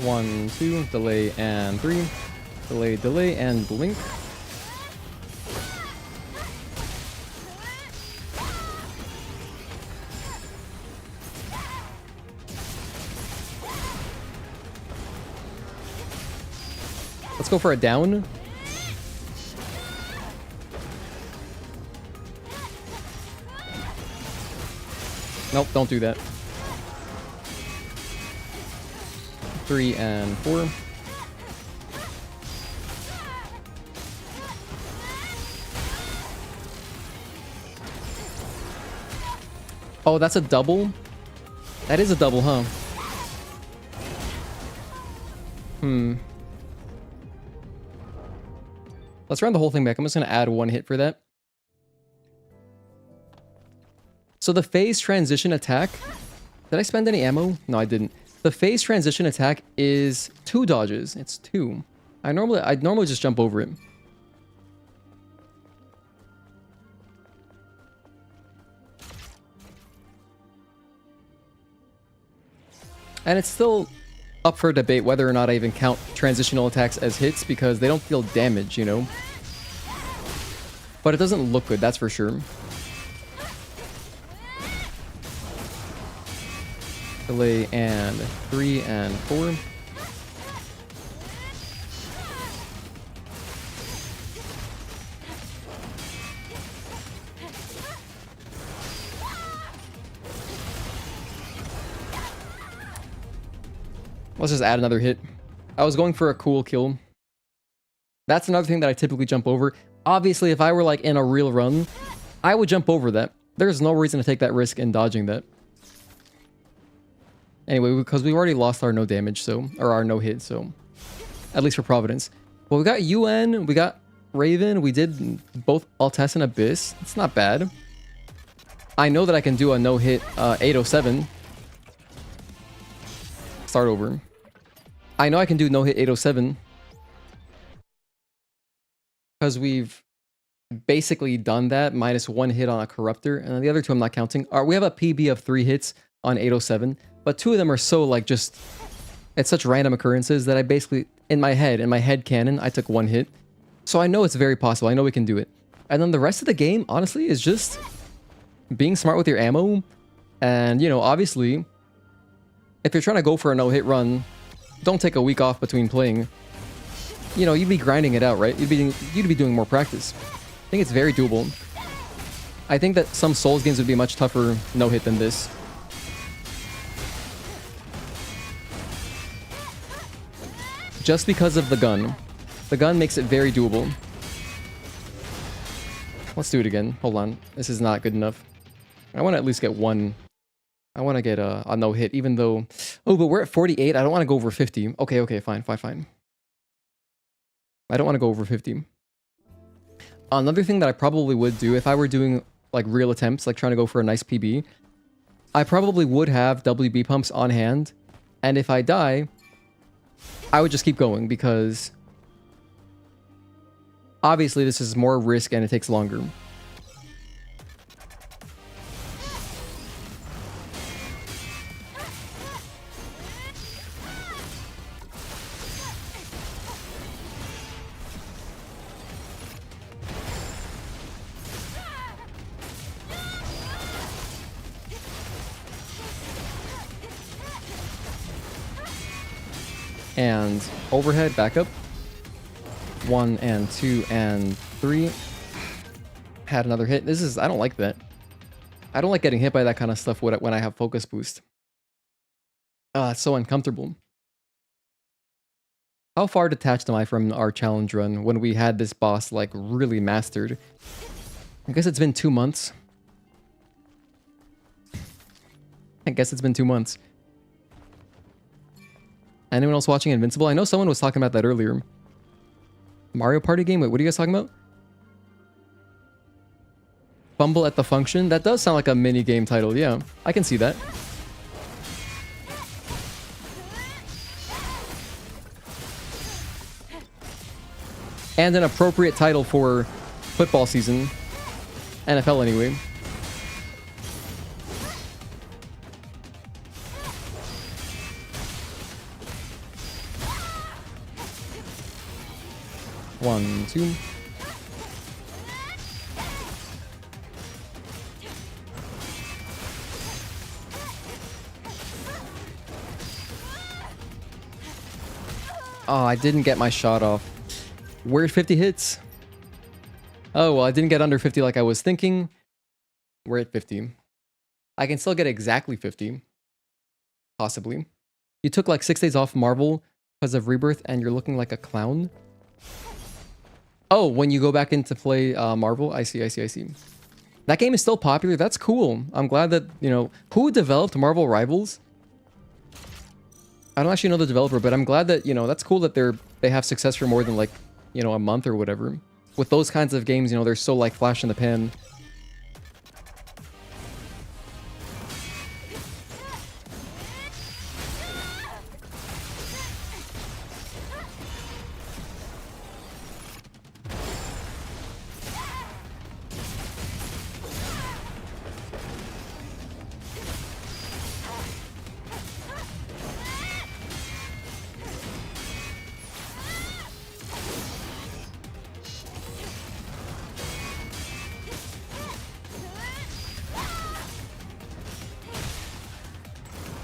One, 2, delay and 3. Delay, delay, and blink. Let's go for a down. Nope, don't do that. 3 and 4. Oh, that's a double? That is a double, huh? Let's run the whole thing back. I'm just going to add 1 hit for that. So the phase transition attack... Did I spend any ammo? No, I didn't. The phase transition attack is 2 dodges. It's 2. I'd normally just jump over it. And it's still up for debate whether or not I even count transitional attacks as hits because they don't deal damage, you know? But it doesn't look good, that's for sure. Delay and 3 and 4. Let's just add another hit. I was going for a cool kill. That's another thing that I typically jump over. Obviously, if I were like in a real run, I would jump over that. There's no reason to take that risk in dodging that. Anyway, because we've already lost our no damage, so, or our no hit, so, at least for Providence. Well, we got UN, we got Raven, we did both Altess and Abyss. It's not bad. I know that I can do a no hit 807. Start over. I know I can do no hit 807 because we've basically done that minus 1 hit on a Corruptor, and the other 2 I'm not counting. We have a PB of 3 hits on 807, but 2 of them are so like just it's such random occurrences that I basically in my head canon I took 1 hit, so I know it's very possible. I know we can do it, and then the rest of the game honestly is just being smart with your ammo, and you know obviously. If you're trying to go for a no-hit run, don't take a week off between playing. You know, you'd be grinding it out, right? You'd be doing more practice. I think it's very doable. I think that some Souls games would be much tougher no-hit than this. Just because of the gun. The gun makes it very doable. Let's do it again. Hold on. This is not good enough. I want to at least get 1... I want to get a no-hit, even though... Oh, but we're at 48. I don't want to go over 50. Okay, fine. I don't want to go over 50. Another thing that I probably would do if I were doing like real attempts, like trying to go for a nice PB, I probably would have WB pumps on hand. And if I die, I would just keep going because obviously this is more risk and it takes longer. And overhead, back up. 1 and 2 and 3. Had another hit. This is, I don't like that. I don't like getting hit by that kind of stuff when I have focus boost. It's so uncomfortable. How far detached am I from our challenge run when we had this boss like really mastered? I guess it's been 2 months. Anyone else watching Invincible? I know someone was talking about that earlier. Mario Party game? Wait, what are you guys talking about? Fumble at the Function? That does sound like a mini game title, yeah. I can see that. And an appropriate title for football season. NFL anyway. One, two. Oh, I didn't get my shot off. We're at 50 hits. Oh, well, I didn't get under 50 like I was thinking. We're at 50. I can still get exactly 50. Possibly. You took like 6 days off Marvel because of Rebirth and you're looking like a clown? Oh, when you go back in to play Marvel? I see. That game is still popular. That's cool. I'm glad that, you know, who developed Marvel Rivals? I don't actually know the developer, but I'm glad that, you know, that's cool that they have success for more than like, you know, a month or whatever. With those kinds of games, you know, they're so like flash in the pan.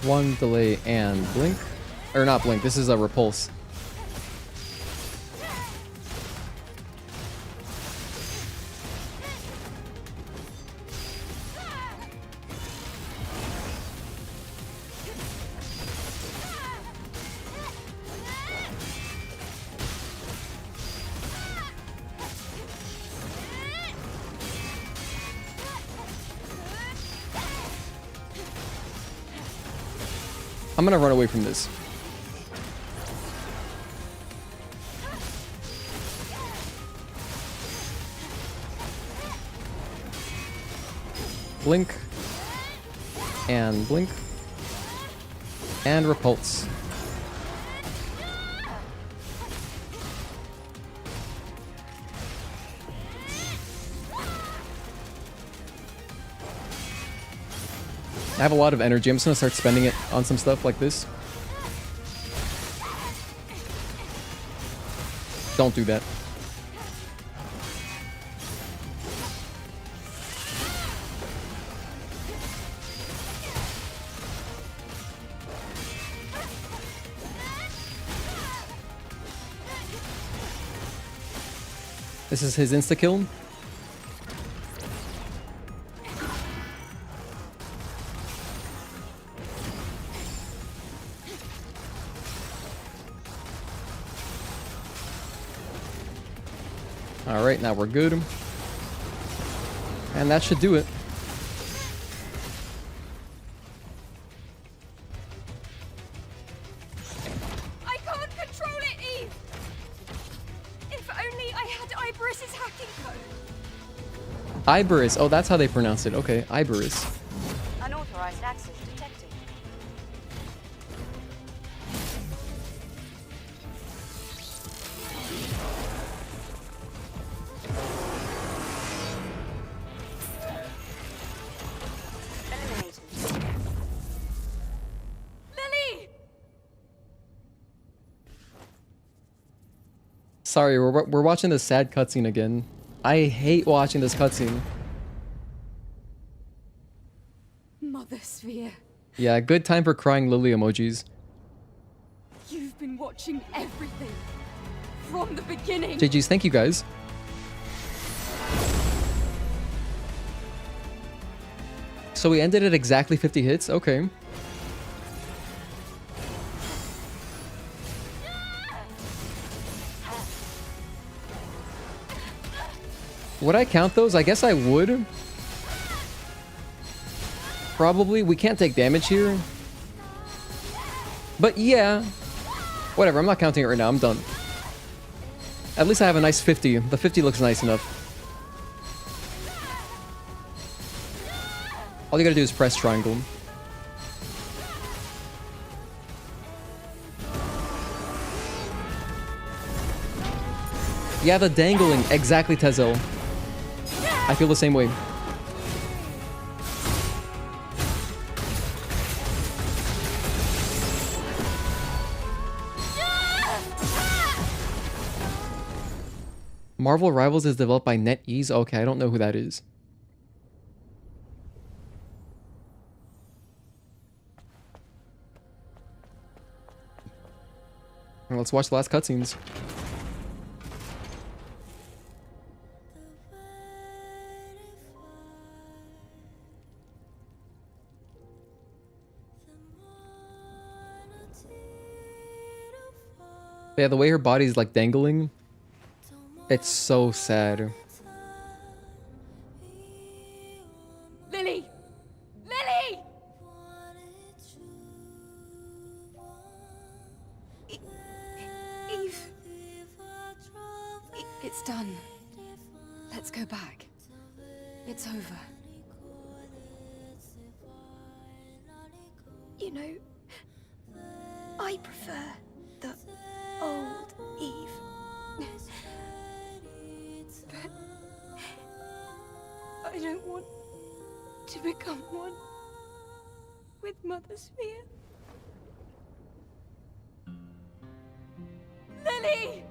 One delay and blink. Or not blink, this is a repulse. I'm gonna run away from this. Blink. And blink. And repulse. I have a lot of energy. I'm just gonna start spending it on some stuff like this. Don't do that. This is his insta-kill. Alright, now we're good. And that should do it. I can't control it, Eve! If only I had Iberis's hacking code. Iberus. Oh, that's how they pronounce it. Okay, Iberus. Unauthorized access detected. Eliminated. Lily! Sorry, we're watching this sad cutscene again. I hate watching this cutscene. Mother Sphere, Yeah, good time for crying Lily emojis. you've been watching everything from the beginning. GG's, thank you guys. So we ended at exactly 50 hits? Okay. Would I count those? I guess I would. Probably. We can't take damage here. But yeah. Whatever, I'm not counting it right now. I'm done. At least I have a nice 50. The 50 looks nice enough. All you gotta do is press triangle. Yeah, the dangling. Exactly, Tezel. I feel the same way. Marvel Rivals is developed by NetEase? Okay, I don't know who that is. Well, let's watch the last cutscenes. Yeah, the way her body's like dangling, it's so sad. Lily! Lily! Eve. It's done. Let's go back. It's over. You know, I prefer the old Eve. But I don't want to become one with Mother Sphere. Lily!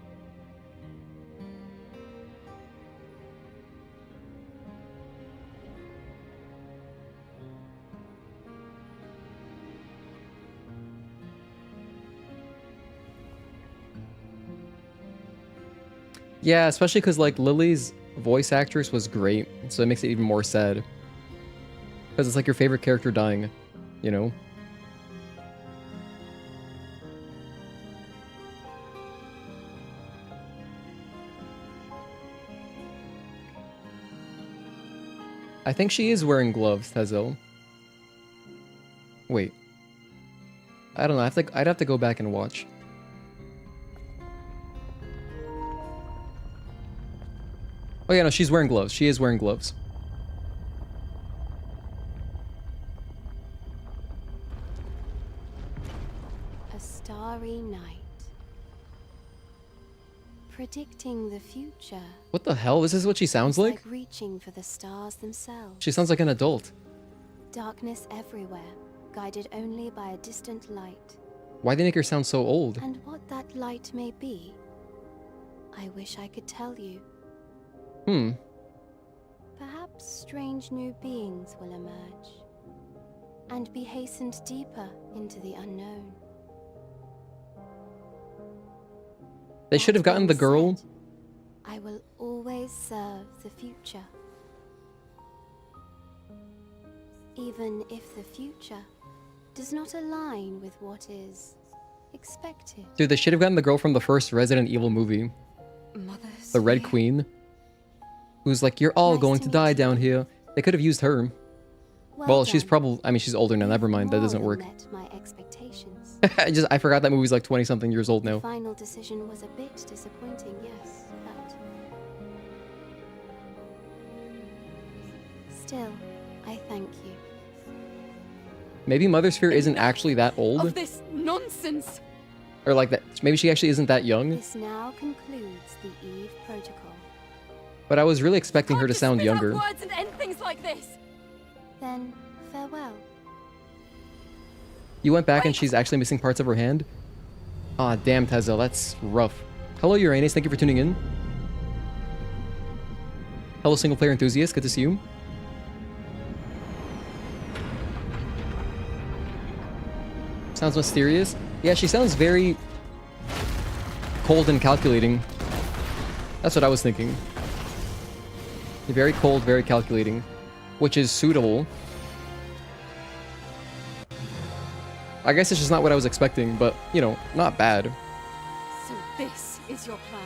Yeah, especially because like Lily's voice actress was great, so it makes it even more sad. Because it's like your favorite character dying, you know? I think she is wearing gloves, Tezel. Wait. I don't know, I'd have to go back and watch. Oh yeah, no, she's wearing gloves. She is wearing gloves. A starry night. Predicting the future. What the hell? This is what she sounds like? Like reaching for the stars themselves. She sounds like an adult. Darkness everywhere, guided only by a distant light. Why they make her sound so old? And what that light may be, I wish I could tell you. Perhaps strange new beings will emerge and be hastened deeper into the unknown. They should have gotten the girl. I will always serve the future. Even if the future does not align with what is expected. Dude, they should have gotten the girl from the first Resident Evil movie. The Red Queen. Who's like, you're all going to die down here. They could have used her. Well, she's probably, I mean, she's older now. Never mind, that doesn't work. Met my expectations. I forgot that movie's like 20-something years old now. The final decision was a bit disappointing, yes, but Still, I thank you. Maybe Mother Sphere isn't actually that old. Of this nonsense! Or like that. Maybe she actually isn't that young. This now concludes the Eve Protocol. But I was really expecting her to sound younger. Words and end things like this. Then, farewell. You went back and she's actually missing parts of her hand? Ah, damn, Tezza, that's rough. Hello, Uranus, thank you for tuning in. Hello, single player enthusiast, good to see you. Sounds mysterious. Yeah, she sounds very cold and calculating. That's what I was thinking. Very cold, very calculating, which is suitable. I guess it's just not what I was expecting, but, you know, not bad. So this is your plan.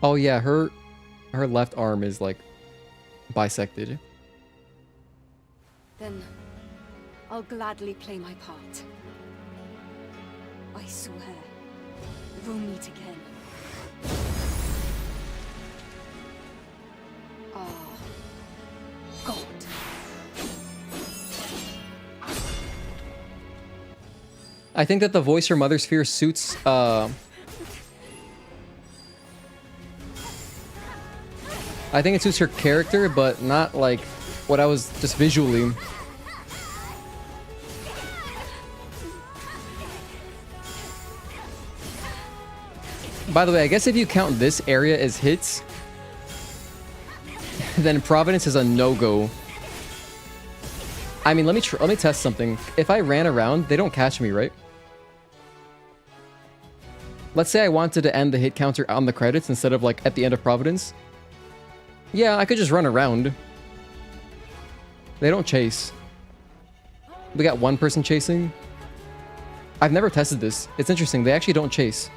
Oh yeah, her left arm is like bisected. Then I'll gladly play my part. I swear, we'll meet again. Ah, God. I think that the voice her Mother Sphere suits I think it suits her character, but not like what I was just visually. By the way, I guess if you count this area as hits, then Providence is a no-go. I mean, let me test something. If I ran around, they don't catch me, right? Let's say I wanted to end the hit counter on the credits instead of like at the end of Providence. Yeah, I could just run around. They don't chase. We got one person chasing. I've never tested this. It's interesting. They actually don't chase.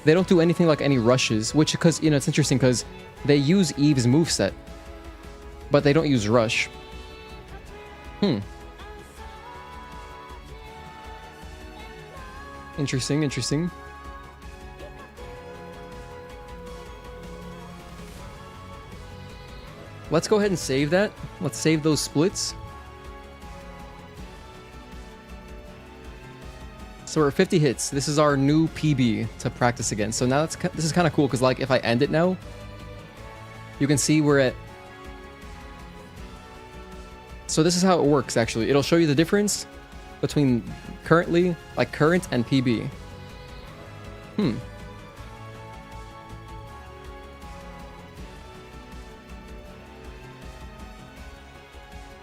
They don't do anything like any rushes, which, because, you know, it's interesting because they use Eve's moveset, but they don't use rush. Interesting, interesting. Let's go ahead and save that. Let's save those splits. So we're at 50 hits. This is our new PB to practice against. So now this is kind of cool because, like, if I end it now, you can see we're at... So this is how it works, actually. It'll show you the difference between currently, like current and PB.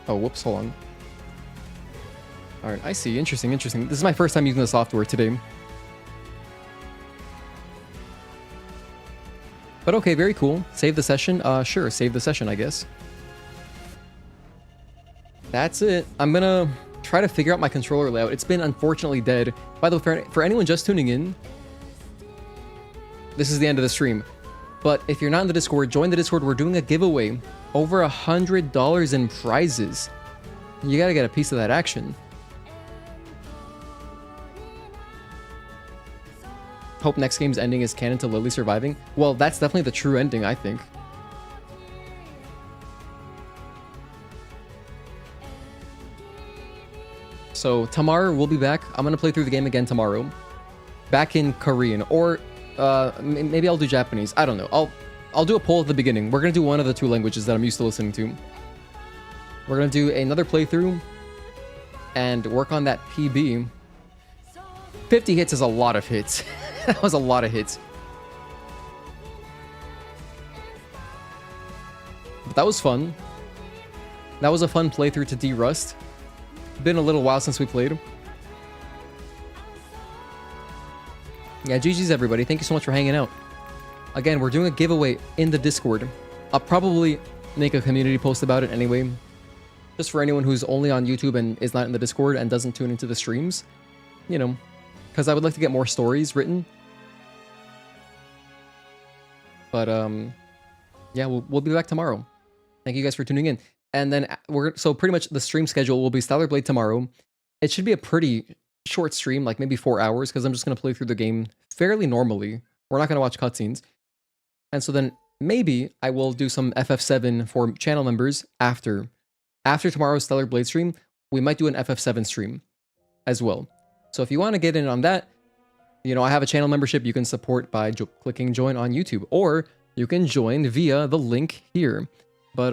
Oh, whoops, hold on. Alright, I see. Interesting, interesting. This is my first time using the software today. But okay, very cool. Save the session? Sure, save the session, I guess. That's it. I'm gonna try to figure out my controller layout. It's been unfortunately dead. By the way, for anyone just tuning in, this is the end of the stream. But if you're not in the Discord, join the Discord. We're doing a giveaway. Over $100 in prizes. You gotta get a piece of that action. Hope next game's ending is canon to Lily surviving. Well, that's definitely the true ending, I think. So tomorrow we'll be back. I'm gonna play through the game again tomorrow. Back in Korean, or maybe I'll do Japanese. I don't know. I'll do a poll at the beginning. We're gonna do one of the two languages that I'm used to listening to. We're gonna do another playthrough and work on that PB. 50 hits is a lot of hits. That was a lot of hits. But that was fun. That was a fun playthrough to de-rust. Been a little while since we played. Yeah, GG's everybody. Thank you so much for hanging out. Again, we're doing a giveaway in the Discord. I'll probably make a community post about it anyway. Just for anyone who's only on YouTube and is not in the Discord and doesn't tune into the streams. You know, because I would like to get more stories written. But, yeah, we'll be back tomorrow. Thank you guys for tuning in. And then so pretty much the stream schedule will be Stellar Blade tomorrow. It should be a pretty short stream, like maybe 4 hours, because I'm just going to play through the game fairly normally. We're not going to watch cutscenes. And so then maybe I will do some FF7 for channel members after. After tomorrow's Stellar Blade stream, we might do an FF7 stream as well. So if you want to get in on that, you know, I have a channel membership you can support by clicking join on YouTube, or you can join via the link here. But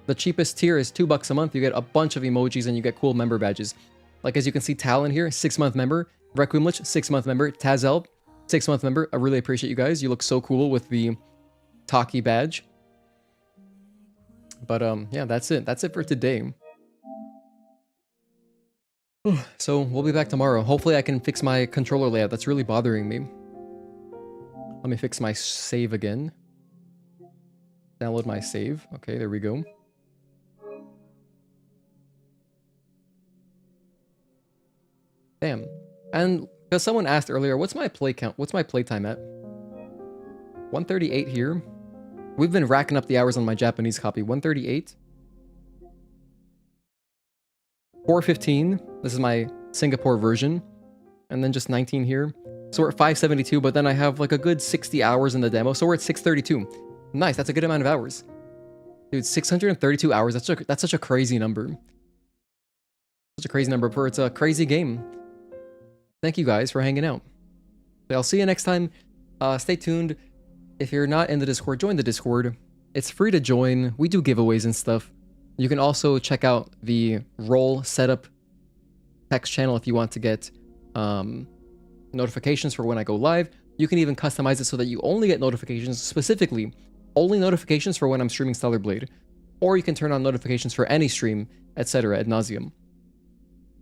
the cheapest tier is $2 a month. You get a bunch of emojis and you get cool member badges. Like as you can see, Talon here, 6-month member. Requiem-Lich, 6-month member. Tazel, 6-month member. I really appreciate you guys. You look so cool with the Taki badge. But yeah, that's it. That's it for today. So we'll be back tomorrow. Hopefully I can fix my controller layout. That's really bothering me. Let me fix my save again. Download my save. Okay, there we go. Damn. And because someone asked earlier, what's my play count? What's my playtime at? 138 here. We've been racking up the hours on my Japanese copy. 138. 415. This is my Singapore version. And then just 19 here. So we're at 572, but then I have like a good 60 hours in the demo. So we're at 632. Nice, that's a good amount of hours. Dude, 632 hours. That's such a crazy number. Such a crazy number for it's a crazy game. Thank you guys for hanging out. I'll see you next time. Stay tuned. If you're not in the Discord, join the Discord. It's free to join. We do giveaways and stuff. You can also check out the role setup text channel if you want to get notifications for when I go live. You can even customize it so that you only get notifications, specifically only notifications for when I'm streaming Stellar Blade. Or you can turn on notifications for any stream, etc. ad nauseum.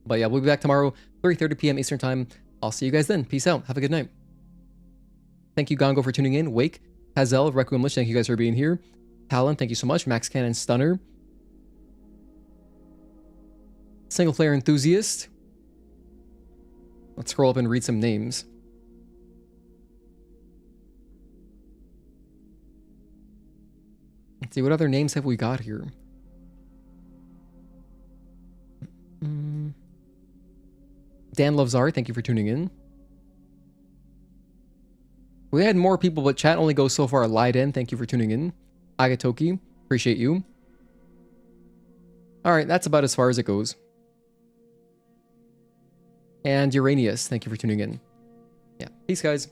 But yeah, we'll be back tomorrow, 3:30 p.m. Eastern Time. I'll see you guys then. Peace out. Have a good night. Thank you, Gongo, for tuning in. Wake, Hazel, Requiem-Lich, thank you guys for being here. Talon, thank you so much. Max Cannon, Stunner. Single player enthusiast. Let's scroll up and read some names. Let's see, what other names have we got here? Dan Loves Art, thank you for tuning in. We had more people, but chat only goes so far. Leiden, thank you for tuning in. Agatoki, appreciate you. Alright, that's about as far as it goes. And Uranius, thank you for tuning in. Yeah, peace guys.